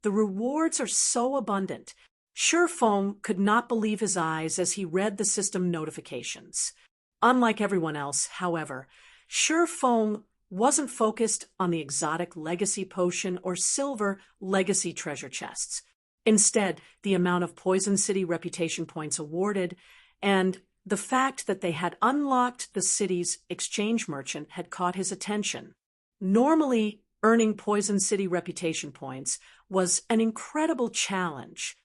The rewards are so abundant. Surefoam could not believe his eyes as he read the system notifications. Unlike everyone else, however, Surefoam wasn't focused on the exotic legacy potion or silver legacy treasure chests. Instead, the amount of Poison City reputation points awarded and the fact that they had unlocked the city's exchange merchant had caught his attention. Normally, earning Poison City reputation points was an incredible challenge.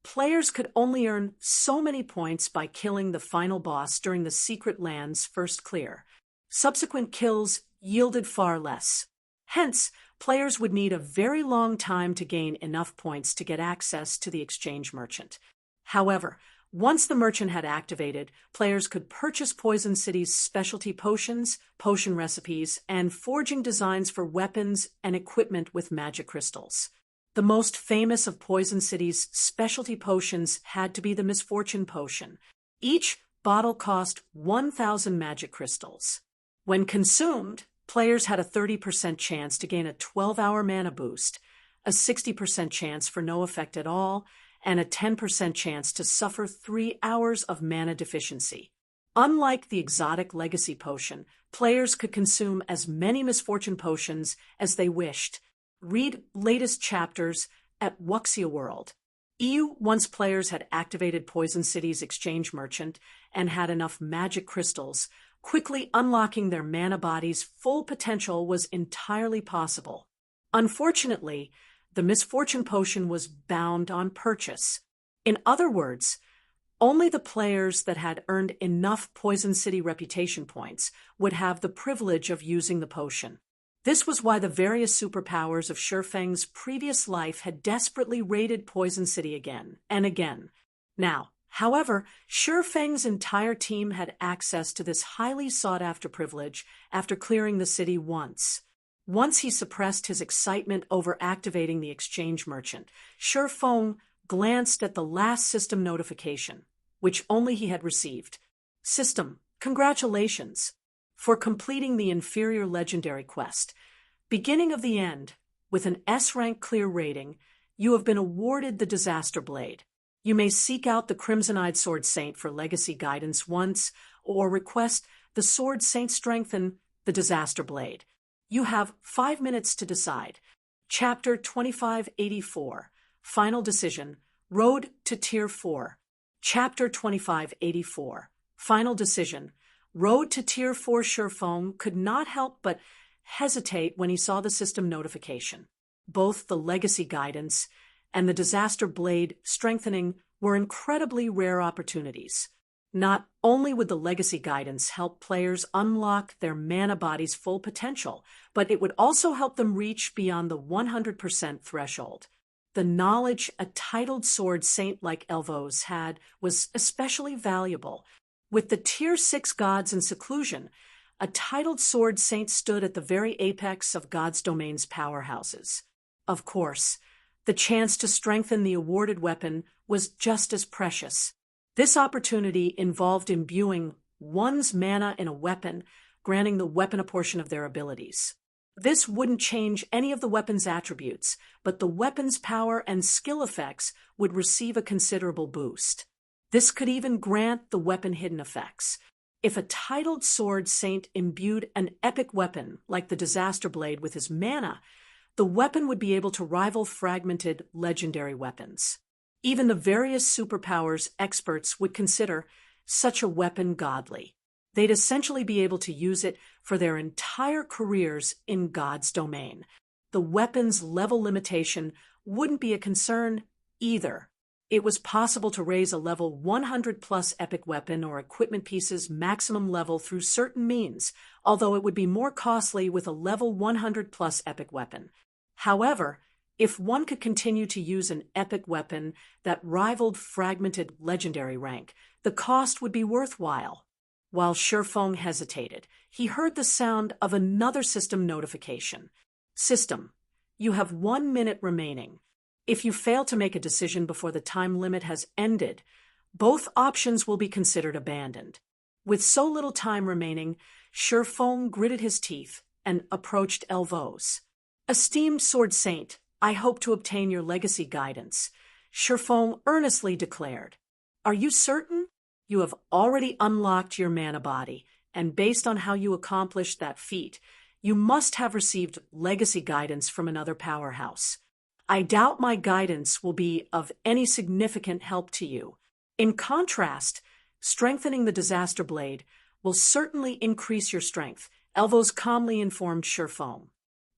Players could only earn so many points by killing the final boss during the Secret Land's first clear. Subsequent kills yielded far less. Hence, players would need a very long time to gain enough points to get access to the exchange merchant. However, once the merchant had activated, players could purchase Poison City's specialty potions, potion recipes, and forging designs for weapons and equipment with magic crystals. The most famous of Poison City's specialty potions had to be the Misfortune Potion. Each bottle cost 1,000 magic crystals. When consumed, players had a 30% chance to gain a 12-hour mana boost, a 60% chance for no effect at all, and a 10% chance to suffer 3 hours of mana deficiency. Unlike the exotic legacy potion, players could consume as many misfortune potions as they wished. Read latest chapters at Wuxia World. Once players had activated Poison City's exchange merchant and had enough magic crystals, quickly unlocking their mana body's full potential was entirely possible. Unfortunately, the Misfortune Potion was bound on purchase. In other words, only the players that had earned enough Poison City reputation points would have the privilege of using the potion. This was why the various superpowers of Shurfeng's previous life had desperately raided Poison City again and again. Now, however, Shurfeng's entire team had access to this highly sought-after privilege after clearing the city once. Once he suppressed his excitement over activating the exchange merchant, Shurfeng glanced at the last system notification, which only he had received. System, congratulations for completing the inferior legendary quest. Beginning of the end, with an S-rank clear rating, you have been awarded the Disaster Blade. You may seek out the Crimson-Eyed Sword Saint for legacy guidance once, or request the Sword Saint strengthen the Disaster Blade. You have 5 minutes to decide. Chapter 2584, Final Decision, Road to Tier 4. Chapter 2584, Final Decision, Road to Tier 4. Shurfeng could not help but hesitate when he saw the system notification. Both the Legacy Guidance and the Disaster Blade Strengthening were incredibly rare opportunities. Not only would the Legacy Guidance help players unlock their mana body's full potential, but it would also help them reach beyond the 100% threshold. The knowledge a titled sword saint like Elvos had was especially valuable. With the Tier 6 gods in seclusion, a titled sword saint stood at the very apex of God's domain's powerhouses. Of course, the chance to strengthen the awarded weapon was just as precious. This opportunity involved imbuing one's mana in a weapon, granting the weapon a portion of their abilities. This wouldn't change any of the weapon's attributes, but the weapon's power and skill effects would receive a considerable boost. This could even grant the weapon hidden effects. If a titled sword saint imbued an epic weapon like the Disaster Blade with his mana, the weapon would be able to rival fragmented legendary weapons. Even the various superpowers experts would consider such a weapon godly. They'd essentially be able to use it for their entire careers in God's domain. The weapon's level limitation wouldn't be a concern either. It was possible to raise a level 100 plus epic weapon or equipment piece's maximum level through certain means, although it would be more costly with a level 100 plus epic weapon. However, if one could continue to use an epic weapon that rivaled fragmented legendary rank, the cost would be worthwhile. While Shifeng hesitated, he heard the sound of another system notification. System, you have 1 minute remaining. If you fail to make a decision before the time limit has ended, both options will be considered abandoned. With so little time remaining, Shifeng gritted his teeth and approached Elvos. Esteemed Sword Saint, I hope to obtain your legacy guidance, Shifeng earnestly declared. Are you certain? You have already unlocked your mana body, and based on how you accomplished that feat, you must have received legacy guidance from another powerhouse. I doubt my guidance will be of any significant help to you. In contrast, strengthening the Disaster Blade will certainly increase your strength, Elvos calmly informed Shifeng.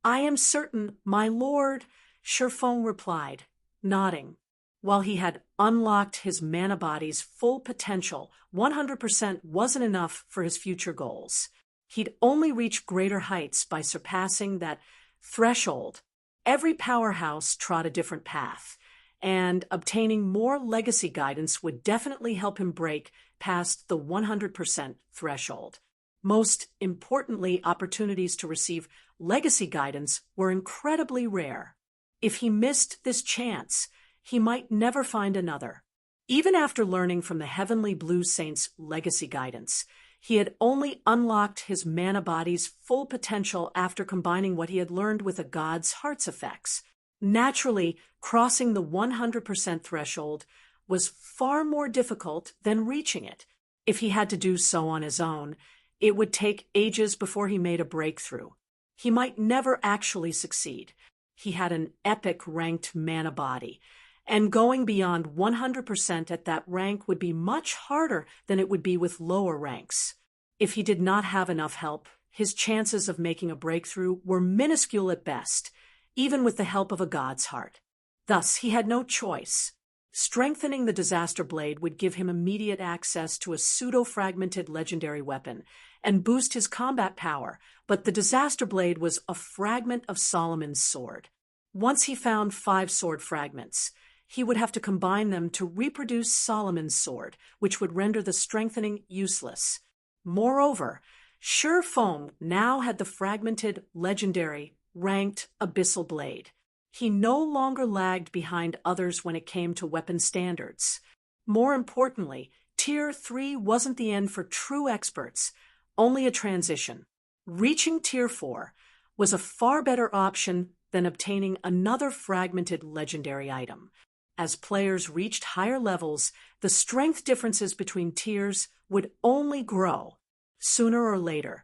I am certain, my lord, Shifeng replied, nodding. While he had unlocked his mana body's full potential, 100% wasn't enough for his future goals. He'd only reach greater heights by surpassing that threshold. Every powerhouse trod a different path, and obtaining more legacy guidance would definitely help him break past the 100% threshold. Most importantly, opportunities to receive legacy guidance were incredibly rare. If he missed this chance, he might never find another. Even after learning from the Heavenly Blue Saint's legacy guidance, he had only unlocked his mana body's full potential after combining what he had learned with a god's heart's effects. Naturally, crossing the 100% threshold was far more difficult than reaching it. If he had to do so on his own, it would take ages before he made a breakthrough. He might never actually succeed. He had an epic ranked mana body, and going beyond 100% at that rank would be much harder than it would be with lower ranks. If he did not have enough help, his chances of making a breakthrough were minuscule at best, even with the help of a god's heart. Thus, he had no choice. Strengthening the Disaster Blade would give him immediate access to a pseudo-fragmented legendary weapon and boost his combat power, but the Disaster Blade was a fragment of Solomon's sword. Once he found 5 sword fragments, he would have to combine them to reproduce Solomon's sword, which would render the strengthening useless. Moreover, Shifeng now had the fragmented, legendary, ranked Abyssal Blade. He no longer lagged behind others when it came to weapon standards. More importantly, Tier 3 wasn't the end for true experts, only a transition. Reaching Tier 4 was a far better option than obtaining another fragmented legendary item. As players reached higher levels, the strength differences between tiers would only grow. Sooner or later,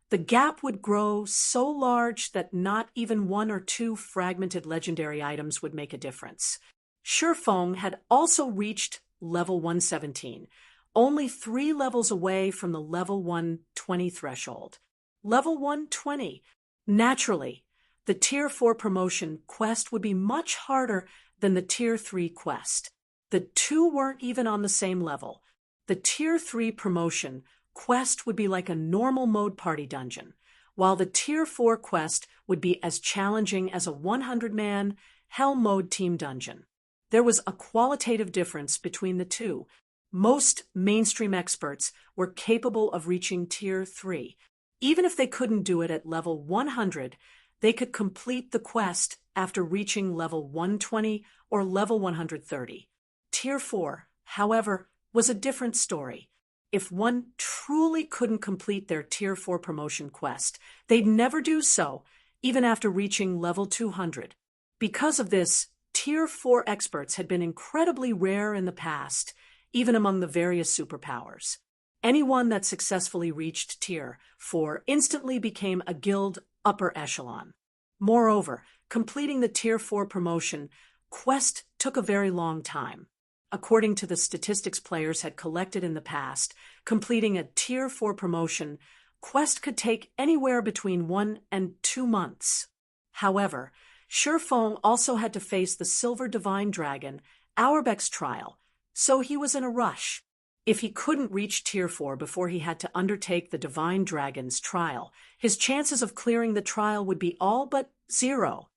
the gap would grow so large that not even 1 or 2 fragmented legendary items would make a difference. Shifeng had also reached level 117, only 3 levels away from the level 120 threshold. Level 120. Naturally, The Tier 4 promotion quest would be much harder than the Tier 3 quest. The two weren't even on the same level. The Tier 3 promotion quest would be like a normal mode party dungeon, while the Tier 4 quest would be as challenging as a 100-man Hell mode team dungeon. There was a qualitative difference between the two. Most mainstream experts were capable of reaching Tier 3. Even if they couldn't do it at level 100, they could complete the quest after reaching level 120 or level 130. Tier 4, however, was a different story. If one truly couldn't complete their Tier 4 promotion quest, they'd never do so, even after reaching level 200. Because of this, Tier 4 experts had been incredibly rare in the past, even among the various superpowers. Anyone that successfully reached Tier 4 instantly became a guild upper echelon. Moreover, completing the Tier 4 promotion quest took a very long time. According to the statistics players had collected in the past, completing a Tier 4 promotion quest could take anywhere between 1 and 2 months. However, Shifeng also had to face the Silver Divine Dragon, Audiobook's trial, so he was in a rush. If he couldn't reach Tier 4 before he had to undertake the Divine Dragon's trial, his chances of clearing the trial would be all but zero.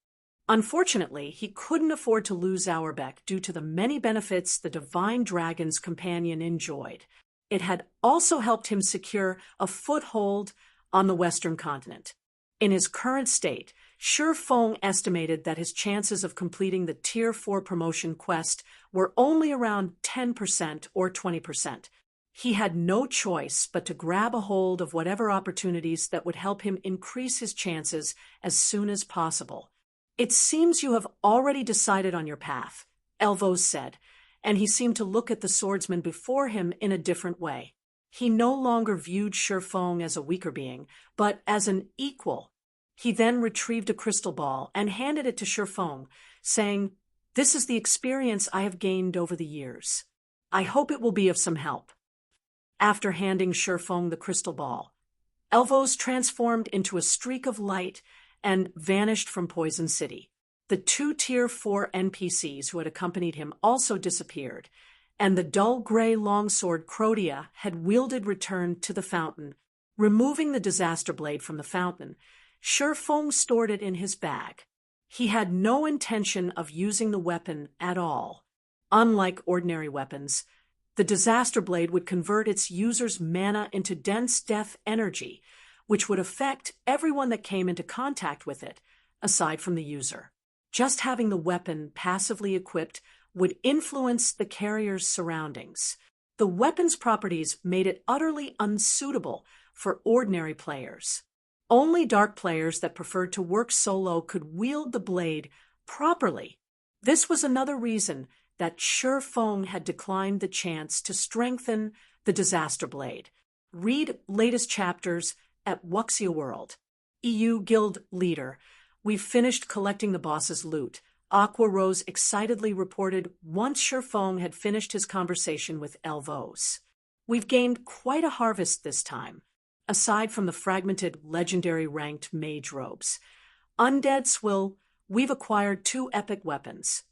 Unfortunately, he couldn't afford to lose Audiobook due to the many benefits the Divine Dragon's companion enjoyed. It had also helped him secure a foothold on the Western continent. In his current state, Shifeng estimated that his chances of completing the Tier 4 promotion quest were only around 10% or 20%. He had no choice but to grab a hold of whatever opportunities that would help him increase his chances as soon as possible. "It seems you have already decided on your path," Elvos said, and he seemed to look at the swordsman before him in a different way. He no longer viewed Shifeng as a weaker being, but as an equal. He then retrieved a crystal ball and handed it to Shifeng, saying, "This is the experience I have gained over the years. I hope it will be of some help." After handing Shifeng the crystal ball, Elvos transformed into a streak of light and vanished from Poison City. The two Tier 4 NPCs who had accompanied him also disappeared, and the dull gray longsword Crotia had wielded returned to the fountain. Removing the disaster blade from the fountain, Shifeng stored it in his bag. He had no intention of using the weapon at all. Unlike ordinary weapons, the disaster blade would convert its user's mana into dense death energy, which would affect everyone that came into contact with it, aside from the user. Just having the weapon passively equipped would influence the carrier's surroundings. The weapon's properties made it utterly unsuitable for ordinary players. Only dark players that preferred to work solo could wield the blade properly. This was another reason that Shifeng had declined the chance to strengthen the disaster blade. Read latest chapters at Wuxia World. EU Guild Leader. "We've finished collecting the boss's loot," Aqua Rose excitedly reported once Shifeng had finished his conversation with Elvos. "We've gained quite a harvest this time. Aside from the fragmented legendary ranked mage robes, Undead Swill, we've acquired 2 epic weapons,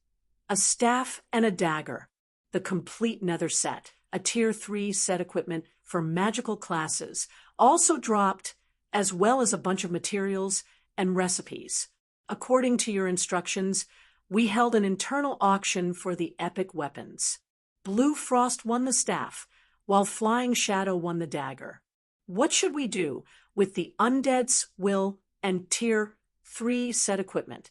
a staff and a dagger, the complete nether set, a Tier 3 set equipment for magical classes, also dropped, as well as a bunch of materials and recipes. According to your instructions, we held an internal auction for the epic weapons. Blue Frost won the staff, while Flying Shadow won the dagger. What should we do with the Undead's Will and Tier 3 set equipment?"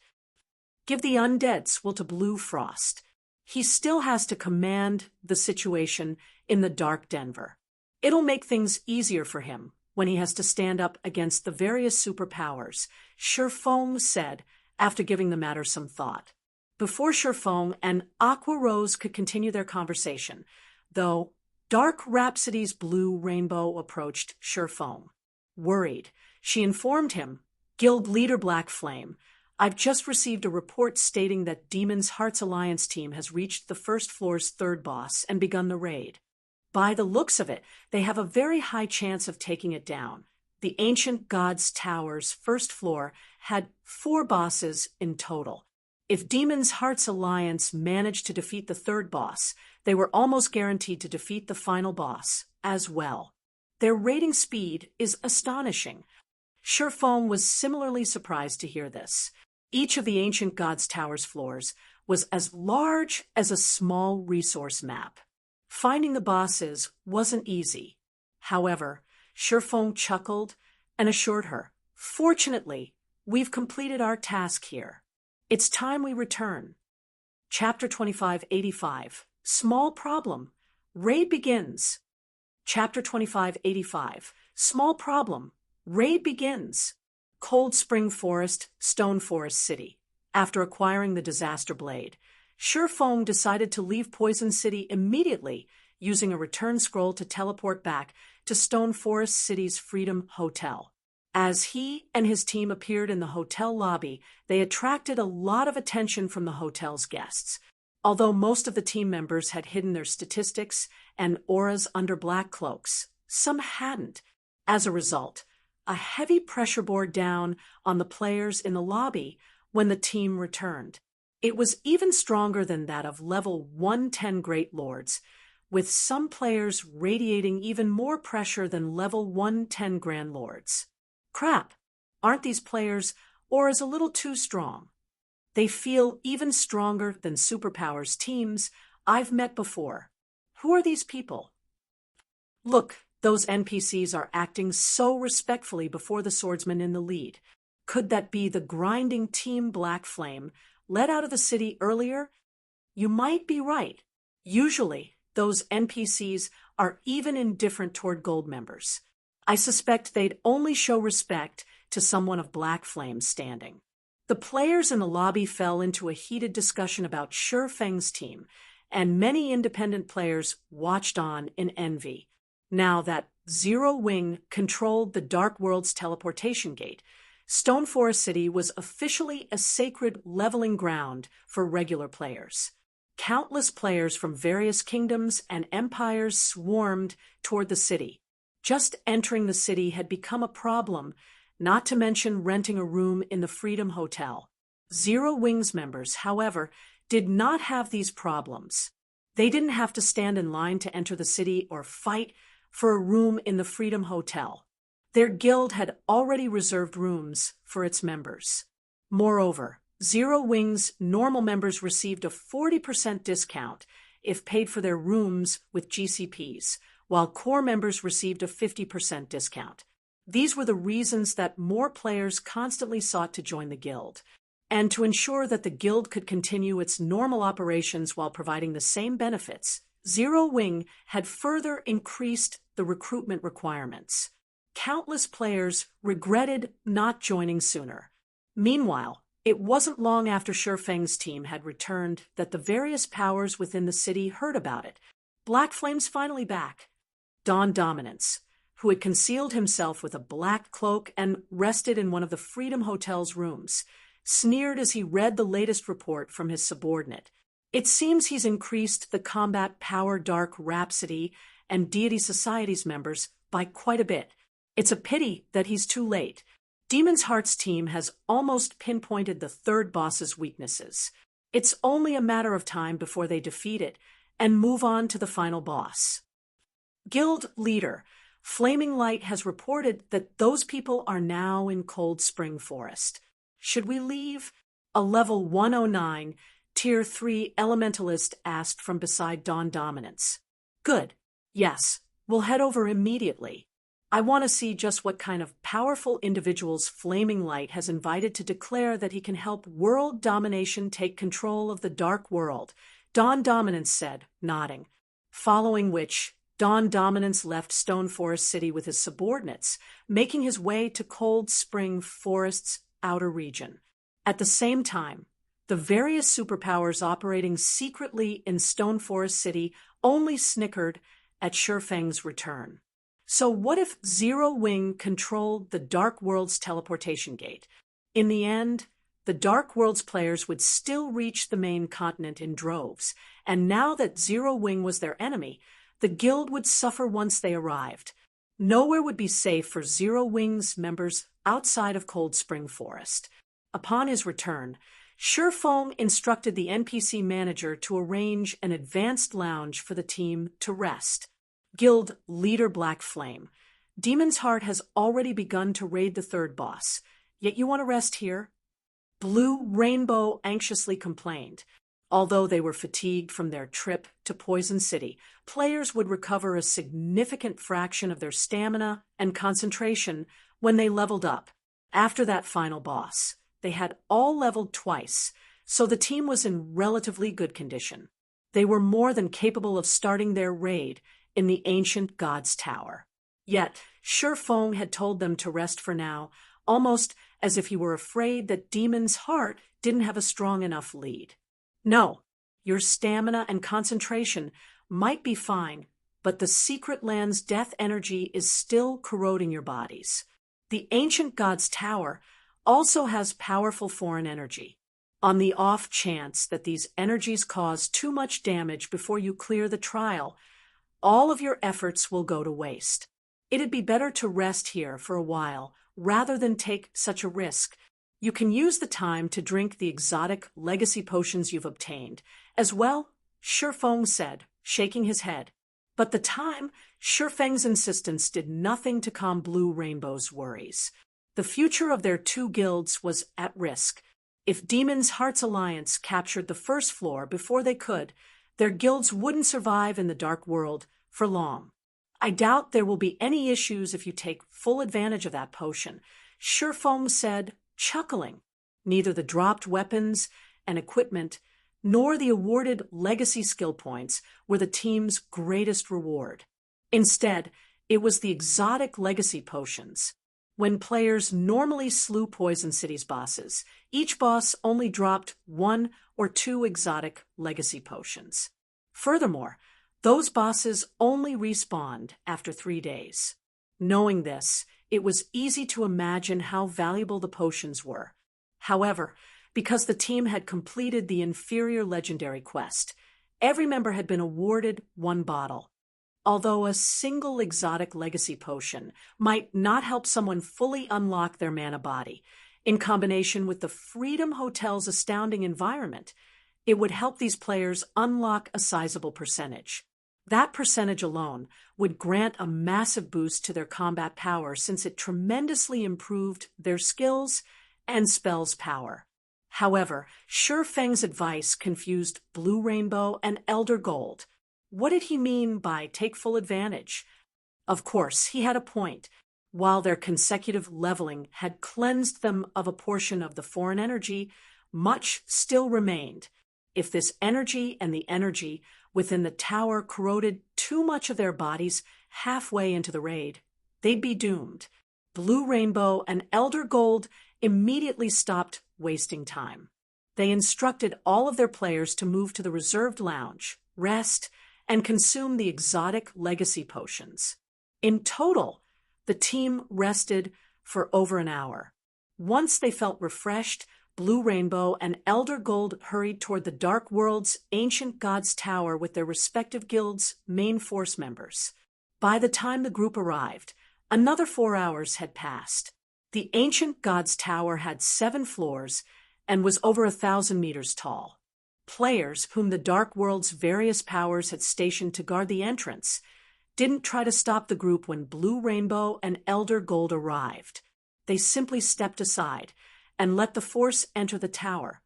"Give the Undead's Will to Blue Frost. He still has to command the situation in the Dark Denver. It'll make things easier for him when he has to stand up against the various superpowers," Shifeng said after giving the matter some thought. Before Shifeng and Aqua Rose could continue their conversation, though, Dark Rhapsody's Blue Rainbow approached Shifeng. Worried, she informed him, "Guild Leader Black Flame, I've just received a report stating that Demon's Hearts Alliance team has reached the first floor's 3rd boss and begun the raid. By the looks of it, they have a very high chance of taking it down. The Ancient Gods Tower's first floor had 4 bosses in total. If Demon's Heart's Alliance managed to defeat the third boss, they were almost guaranteed to defeat the final boss as well. Their rating speed is astonishing. Sherfong was similarly surprised to hear this. Each of the Ancient Gods Tower's floors was as large as a small resource map. Finding the bosses wasn't easy. However, Sherfong chuckled and assured her, "Fortunately, we've completed our task here. It's time we return." Chapter 2585, Small Problem. Raid begins. Chapter 2585, Small Problem. Raid begins. Cold Spring Forest, Stone Forest City. After acquiring the Disaster Blade, Sherfong decided to leave Poison City immediately, using a return scroll to teleport back to Stone Forest City's Freedom Hotel. As he and his team appeared in the hotel lobby, they attracted a lot of attention from the hotel's guests. Although most of the team members had hidden their statistics and auras under black cloaks, some hadn't. As a result, a heavy pressure bore down on the players in the lobby when the team returned. It was even stronger than that of level 110 Great Lords, with some players radiating even more pressure than level 110 Grand Lords. Crap, aren't these players' auras a little too strong? They feel even stronger than superpowers teams I've met before. Who are these people? Look, those NPCs are acting so respectfully before the swordsman in the lead. Could that be the grinding Team Black Flame let out of the city earlier? You might be right. Usually, those NPCs are even indifferent toward gold members. I suspect they'd only show respect to someone of Black Flame's standing. The players in the lobby fell into a heated discussion about Sherfeng's team, and many independent players watched on in envy. Now that Zero Wing controlled the Dark World's teleportation gate, Stone Forest City was officially a sacred leveling ground for regular players. Countless players from various kingdoms and empires swarmed toward the city. Just entering the city had become a problem, not to mention renting a room in the Freedom Hotel. Zero Wing's members, however, did not have these problems. They didn't have to stand in line to enter the city or fight for a room in the Freedom Hotel. Their guild had already reserved rooms for its members. Moreover, Zero Wing's normal members received a 40% discount if paid for their rooms with GCPs, while core members received a 50% discount. These were the reasons that more players constantly sought to join the guild. And to ensure that the guild could continue its normal operations while providing the same benefits, Zero Wing had further increased the recruitment requirements. Countless players regretted not joining sooner. Meanwhile, it wasn't long after Sherfeng's team had returned that the various powers within the city heard about it. Black Flame's finally back. Dawn Dominance, who had concealed himself with a black cloak and rested in one of the Freedom Hotel's rooms, sneered as he read the latest report from his subordinate. It seems he's increased the Combat Power Dark Rhapsody and Deity Society's members by quite a bit. It's a pity that he's too late. Demon's Heart's team has almost pinpointed the third boss's weaknesses. It's only a matter of time before they defeat it and move on to the final boss. Guild Leader Flaming Light has reported that those people are now in Cold Spring Forest. Should we leave? A level 109, Tier 3 Elementalist asked from beside Dawn Dominance. Good. Yes, we'll head over immediately. I want to see just what kind of powerful individuals Flaming Light has invited to declare that he can help world domination take control of the Dark World, Dawn Dominance said, nodding. Following which, Dawn Dominance left Stone Forest City with his subordinates, making his way to Cold Spring Forest's outer region. At the same time, the various superpowers operating secretly in Stone Forest City only snickered at Sherfeng's return. So what if Zero Wing controlled the Dark World's teleportation gate? In the end, the Dark World's players would still reach the main continent in droves, and now that Zero Wing was their enemy, the guild would suffer once they arrived. Nowhere would be safe for Zero Wings members outside of Cold Spring Forest. Upon his return, Surefong instructed the NPC manager to arrange an advanced lounge for the team to rest. Guild Leader Black Flame. Demon's Heart has already begun to raid the third boss, yet you want to rest here? Blue Rainbow anxiously complained. Although they were fatigued from their trip to Poison City, players would recover a significant fraction of their stamina and concentration when they leveled up. After that final boss, they had all leveled twice, so the team was in relatively good condition. They were more than capable of starting their raid in the ancient God's Tower. Yet, Surefong had told them to rest for now, almost as if he were afraid that Demon's Heart didn't have a strong enough lead. No, your stamina and concentration might be fine, but the Secret Land's death energy is still corroding your bodies. The ancient God's Tower also has powerful foreign energy. On the off chance that these energies cause too much damage before you clear the trial, all of your efforts will go to waste. It'd be better to rest here for a while rather than take such a risk. You can use the time to drink the exotic legacy potions you've obtained. As well, Surefong said, shaking his head. But the time, Surefeng's insistence did nothing to calm Blue Rainbow's worries. The future of their two guilds was at risk. If Demon's Heart's Alliance captured the first floor before they could, their guilds wouldn't survive in the dark world for long. I doubt there will be any issues if you take full advantage of that potion, Surefong said, chuckling. Neither the dropped weapons and equipment nor the awarded legacy skill points were the team's greatest reward. Instead, it was the exotic legacy potions. When players normally slew Poison City's bosses, each boss only dropped 1 or 2 exotic legacy potions. Furthermore, those bosses only respawned after 3 days. Knowing this, it was easy to imagine how valuable the potions were. However, because the team had completed the inferior legendary quest, every member had been awarded 1 bottle. Although a single exotic legacy potion might not help someone fully unlock their mana body, in combination with the Freedom Hotel's astounding environment, it would help these players unlock a sizable percentage. That percentage alone would grant a massive boost to their combat power since it tremendously improved their skills and spells power. However, Surefeng's advice confused Blue Rainbow and Elder Gold. What did he mean by take full advantage? Of course, he had a point. While their consecutive leveling had cleansed them of a portion of the foreign energy, much still remained. If this energy and the energy within the tower corroded too much of their bodies halfway into the raid, they'd be doomed. Blue Rainbow and Elder Gold immediately stopped wasting time. They instructed all of their players to move to the reserved lounge, rest, and consume the exotic legacy potions. In total, the team rested for over an hour. Once they felt refreshed, Blue Rainbow and Elder Gold hurried toward the Dark World's ancient God's Tower with their respective guilds' main force members. By the time the group arrived, another 4 hours had passed. The ancient God's Tower had 7 floors and was over 1,000 meters tall. Players, whom the Dark World's various powers had stationed to guard the entrance, didn't try to stop the group when Blue Rainbow and Elder Gold arrived. They simply stepped aside and let the force enter the tower,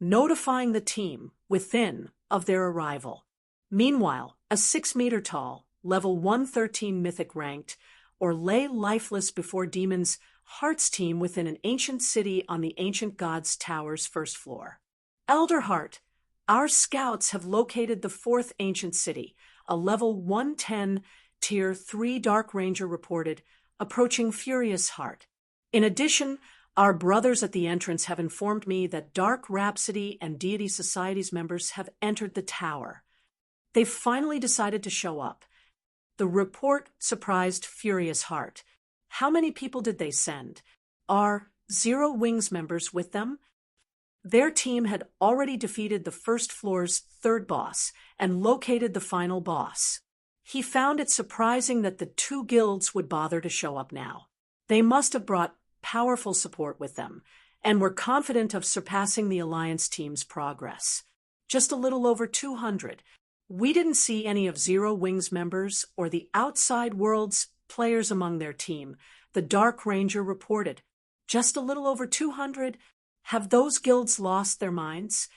notifying the team within of their arrival. Meanwhile, a 6-meter-tall, level 113 mythic ranked, or lay lifeless before Demon's Heart's team within an ancient city on the ancient God's Tower's first floor. Elder Heart, our scouts have located the 4th ancient city, a level 110 tier 3 Dark Ranger reported, approaching Furious Heart. In addition, our brothers at the entrance have informed me that Dark Rhapsody and Deity Society's members have entered the tower. They've finally decided to show up. The report surprised Furious Heart. How many people did they send? Are Zero Wings members with them? Their team had already defeated the first floor's 3rd boss and located the final boss. He found it surprising that the two guilds would bother to show up now. They must have brought powerful support with them, and were confident of surpassing the Alliance team's progress. Just a little over 200. We didn't see any of Zero Wings members or the outside world's players among their team, the Dark Ranger reported. Just a little over 200. Have those guilds lost their minds?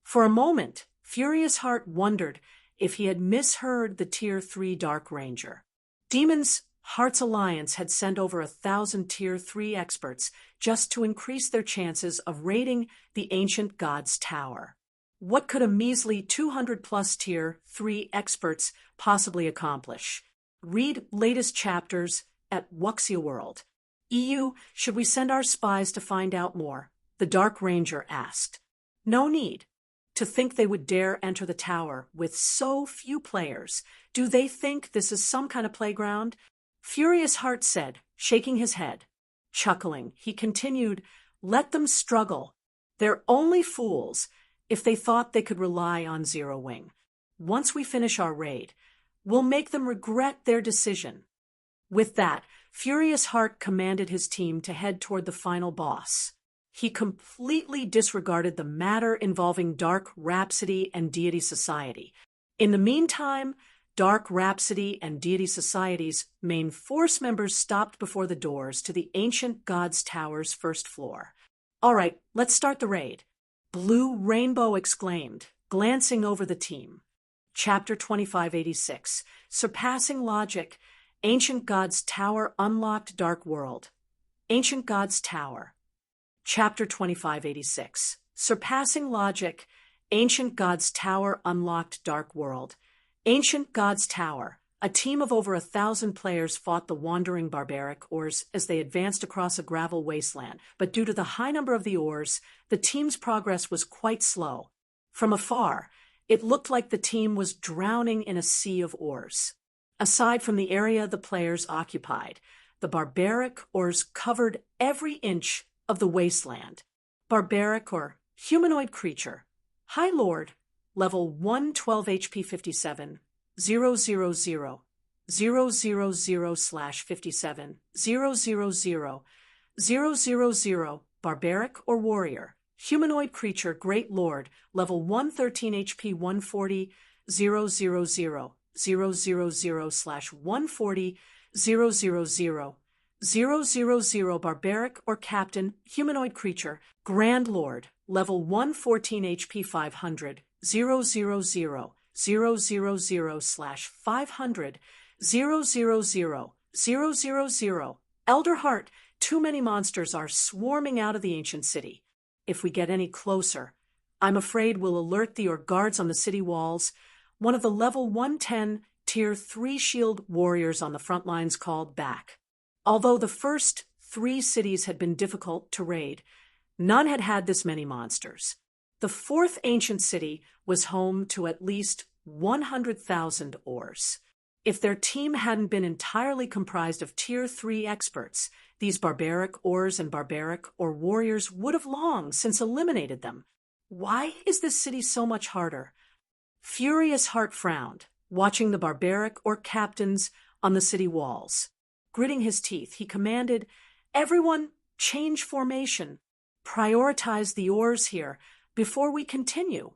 For a moment, Furious Heart wondered if he had misheard the Tier 3 Dark Ranger. Demon's Heart's Alliance had sent over 1,000 Tier 3 experts just to increase their chances of raiding the ancient god's tower. What could a measly 200-plus Tier 3 experts possibly accomplish? Read latest chapters at Wuxia World. EU, should we send our spies to find out more? The Dark Ranger asked. No need. To think they would dare enter the tower with so few players. Do they think this is some kind of playground? Furious Heart said, shaking his head. Chuckling, he continued, let them struggle. They're only fools if they thought they could rely on Zero Wing. Once we finish our raid, we'll make them regret their decision. With that, Furious Heart commanded his team to head toward the final boss. He completely disregarded the matter involving Dark Rhapsody and Deity Society. In the meantime, Dark Rhapsody and Deity Society's main force members stopped before the doors to the ancient god's tower's first floor. All right, let's start the raid. Blue Rainbow exclaimed, glancing over the team. Chapter 2586, Surpassing Logic, Ancient God's Tower Unlocked Dark World. Ancient God's Tower. Chapter 2586, Surpassing Logic, Ancient God's Tower Unlocked Dark World. Ancient God's Tower. A team of over 1,000 players fought the wandering barbaric Ors as they advanced across a gravel wasteland, but due to the high number of the Ors, the team's progress was quite slow. From afar, it looked like the team was drowning in a sea of Ors. Aside from the area the players occupied, the barbaric Ors covered every inch of the wasteland. Barbaric or humanoid creature. High Lord, level 112 HP 57, 000, 000/57, 000, 000, barbaric or warrior. Humanoid creature, Great Lord, level 113 HP 140, 000, 000/140, 000, 000, barbaric or captain, humanoid creature, Grand Lord, level 114 HP 500, 000, 000/500, 000, 000. Elder Heart, too many monsters are swarming out of the ancient city. If we get any closer, I'm afraid we'll alert the guards on the city walls. One of the level 110 Tier 3 shield warriors on the front lines called back. Although the first 3 cities had been difficult to raid, none had had this many monsters. The 4th ancient city was home to at least 100,000 Ors. If their team hadn't been entirely comprised of Tier 3 experts, these barbaric Ors and barbaric or warriors would have long since eliminated them. Why is this city so much harder? Furious Heart frowned, watching the barbaric or captains on the city walls. Gritting his teeth, he commanded, everyone, change formation. Prioritize the Ors here before we continue.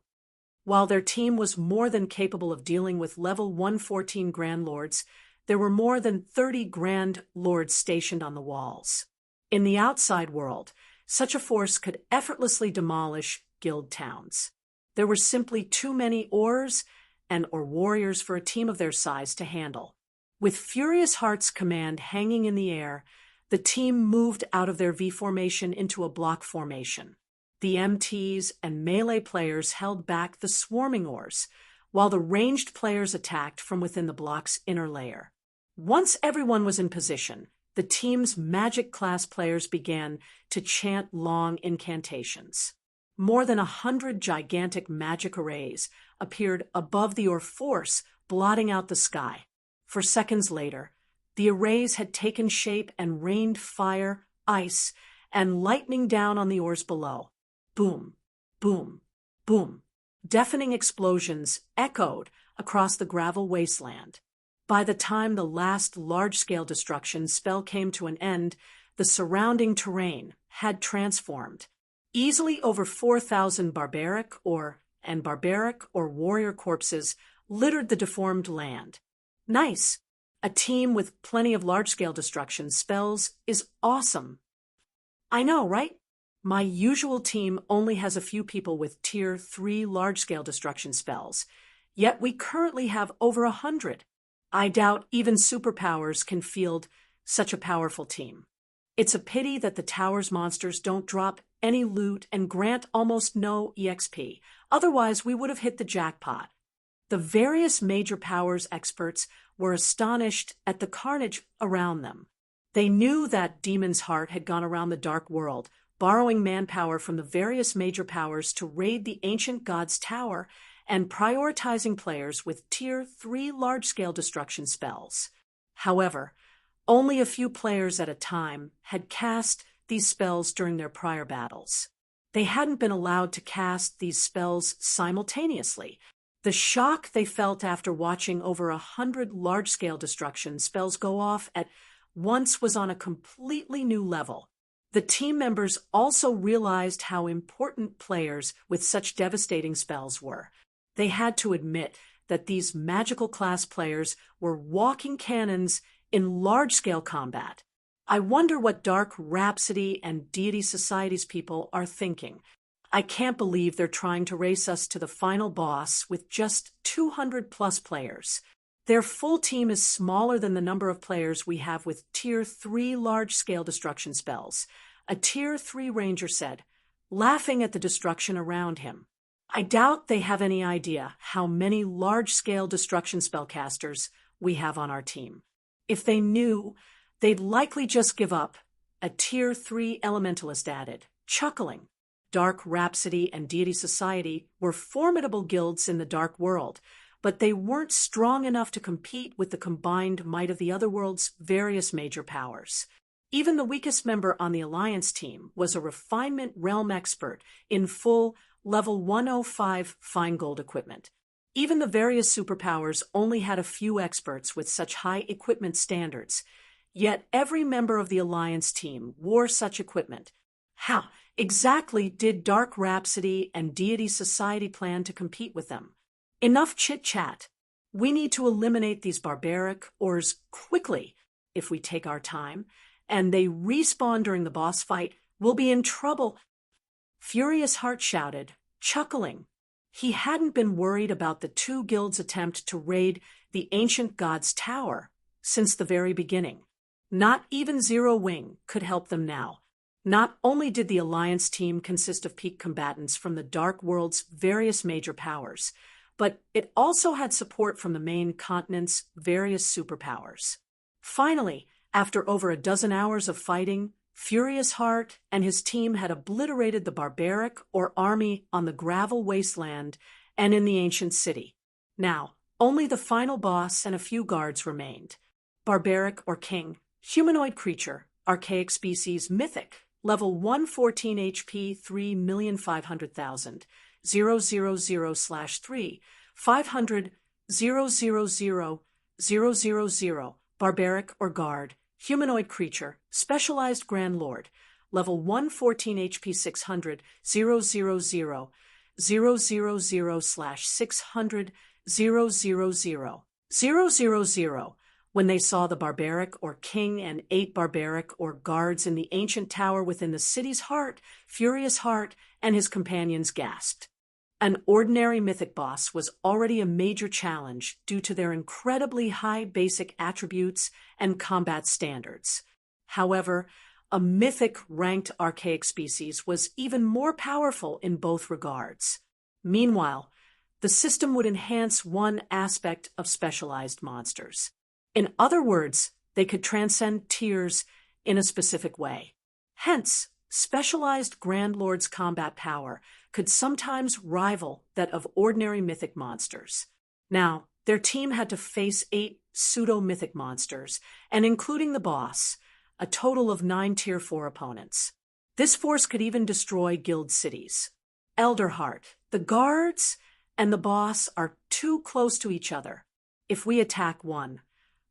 While their team was more than capable of dealing with level 114 Grand Lords, there were more than 30 Grand Lords stationed on the walls. In the outside world, such a force could effortlessly demolish guild towns. There were simply too many Ors or warriors for a team of their size to handle. With Furious Heart's command hanging in the air, the team moved out of their V formation into a block formation. The MTs and melee players held back the swarming Ors, while the ranged players attacked from within the block's inner layer. Once everyone was in position, the team's magic class players began to chant long incantations. More than 100 gigantic magic arrays appeared above the Or force, blotting out the sky. For seconds later, the arrays had taken shape and rained fire, ice, and lightning down on the Ors below. Boom, boom, boom. Deafening explosions echoed across the gravel wasteland. By the time the last large-scale destruction spell came to an end, the surrounding terrain had transformed. Easily over 4,000 barbaric or warrior corpses littered the deformed land. Nice. A team with plenty of large-scale destruction spells is awesome. I know, right? My usual team only has a few people with Tier 3 large-scale destruction spells, yet we currently have over 100. I doubt even superpowers can field such a powerful team. It's a pity that the tower's monsters don't drop any loot and grant almost no EXP. Otherwise, we would have hit the jackpot. The various major powers experts were astonished at the carnage around them. They knew that Demon's Heart had gone around the dark world, borrowing manpower from the various major powers to raid the ancient god's tower and prioritizing players with Tier 3 large-scale destruction spells. However, only a few players at a time had cast these spells during their prior battles. They hadn't been allowed to cast these spells simultaneously. The shock they felt after watching over 100 large-scale destruction spells go off at once was on a completely new level. The team members also realized how important players with such devastating spells were. They had to admit that these magical class players were walking cannons in large-scale combat. I wonder what Dark Rhapsody and Deity Society's people are thinking. I can't believe they're trying to race us to the final boss with just 200+ players. Their full team is smaller than the number of players we have with Tier 3 large-scale destruction spells, a Tier 3 ranger said, laughing at the destruction around him. I doubt they have any idea how many large-scale destruction spellcasters we have on our team. If they knew, they'd likely just give up, a Tier 3 elementalist added, chuckling. Dark Rhapsody and Deity Society were formidable guilds in the Dark World, but they weren't strong enough to compete with the combined might of the Otherworld's various major powers. Even the weakest member on the Alliance team was a refinement realm expert in full level 105 fine gold equipment. Even the various superpowers only had a few experts with such high equipment standards, yet every member of the Alliance team wore such equipment. How exactly did Dark Rhapsody and Deity Society plan to compete with them? Enough chit-chat. We need to eliminate these barbaric ors quickly. If we take our time, and they respawn during the boss fight, we'll be in trouble. Furious Heart shouted, chuckling. He hadn't been worried about the two guilds' attempt to raid the ancient god's tower since the very beginning. Not even Zero Wing could help them now. Not only did the Alliance team consist of peak combatants from the Dark World's various major powers, but it also had support from the main continent's various superpowers. Finally, after over a dozen hours of fighting, Furious Heart and his team had obliterated the barbaric or army on the gravel wasteland and in the ancient city. Now, only the final boss and a few guards remained. Barbaric or king, humanoid creature, archaic species, mythic, level 114 HP 3,500,000, 000/3, 500, 000, barbaric or guard, humanoid creature, specialized Grand Lord, level 114 HP 600, 000, 000/600, 000. When they saw the barbaric or king and 8 barbaric or guards in the ancient tower within the city's heart, Furious Heart and his companions gasped. An ordinary mythic boss was already a major challenge due to their incredibly high basic attributes and combat standards. However, a mythic ranked archaic species was even more powerful in both regards. Meanwhile, the system would enhance one aspect of specialized monsters. In other words, they could transcend tiers in a specific way. Hence, specialized Grand Lord's combat power could sometimes rival that of ordinary mythic monsters. Now, their team had to face 8 pseudo-mythic monsters, and including the boss, a total of 9 Tier 4 opponents. This force could even destroy guild cities. Elderheart, the guards, and the boss are too close to each other. If we attack one,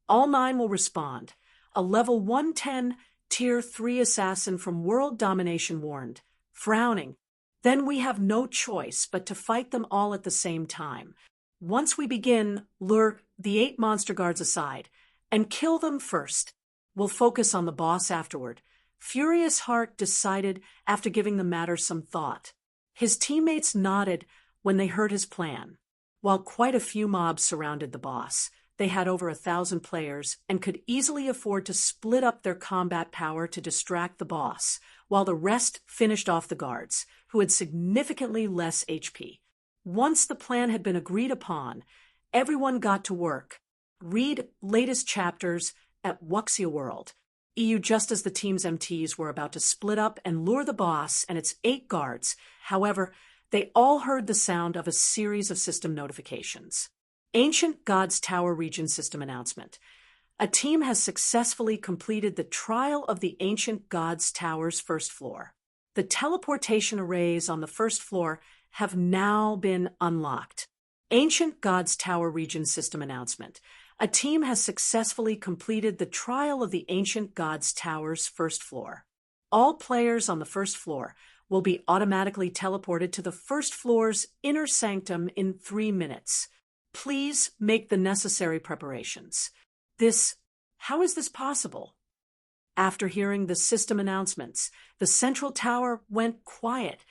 All 9 will respond. A level 110 Tier 3 assassin from World Domination warned, frowning. Then we have no choice but to fight them all at the same time. Once we begin, lure the 8 monster guards aside and kill them first. We'll focus on the boss afterward. Furious Heart decided after giving the matter some thought. His teammates nodded when they heard his plan. While quite a few mobs surrounded the boss, they had over 1,000 players and could easily afford to split up their combat power to distract the boss, while the rest finished off the guards, who had significantly less HP. Once the plan had been agreed upon, everyone got to work. Read latest chapters at Wuxia World. EU just as the team's MTs were about to split up and lure the boss and its 8 guards. However, they all heard the sound of a series of system notifications. Ancient Gods Tower Region System Announcement. A team has successfully completed the trial of the Ancient Gods Tower's first floor. The teleportation arrays on the first floor have now been unlocked. Ancient Gods Tower Region System Announcement. A team has successfully completed the trial of the Ancient Gods Tower's first floor. All players on the first floor will be automatically teleported to the first floor's inner sanctum in 3 minutes. Please make the necessary preparations. How is this possible? After hearing the system announcements, the central tower went quiet.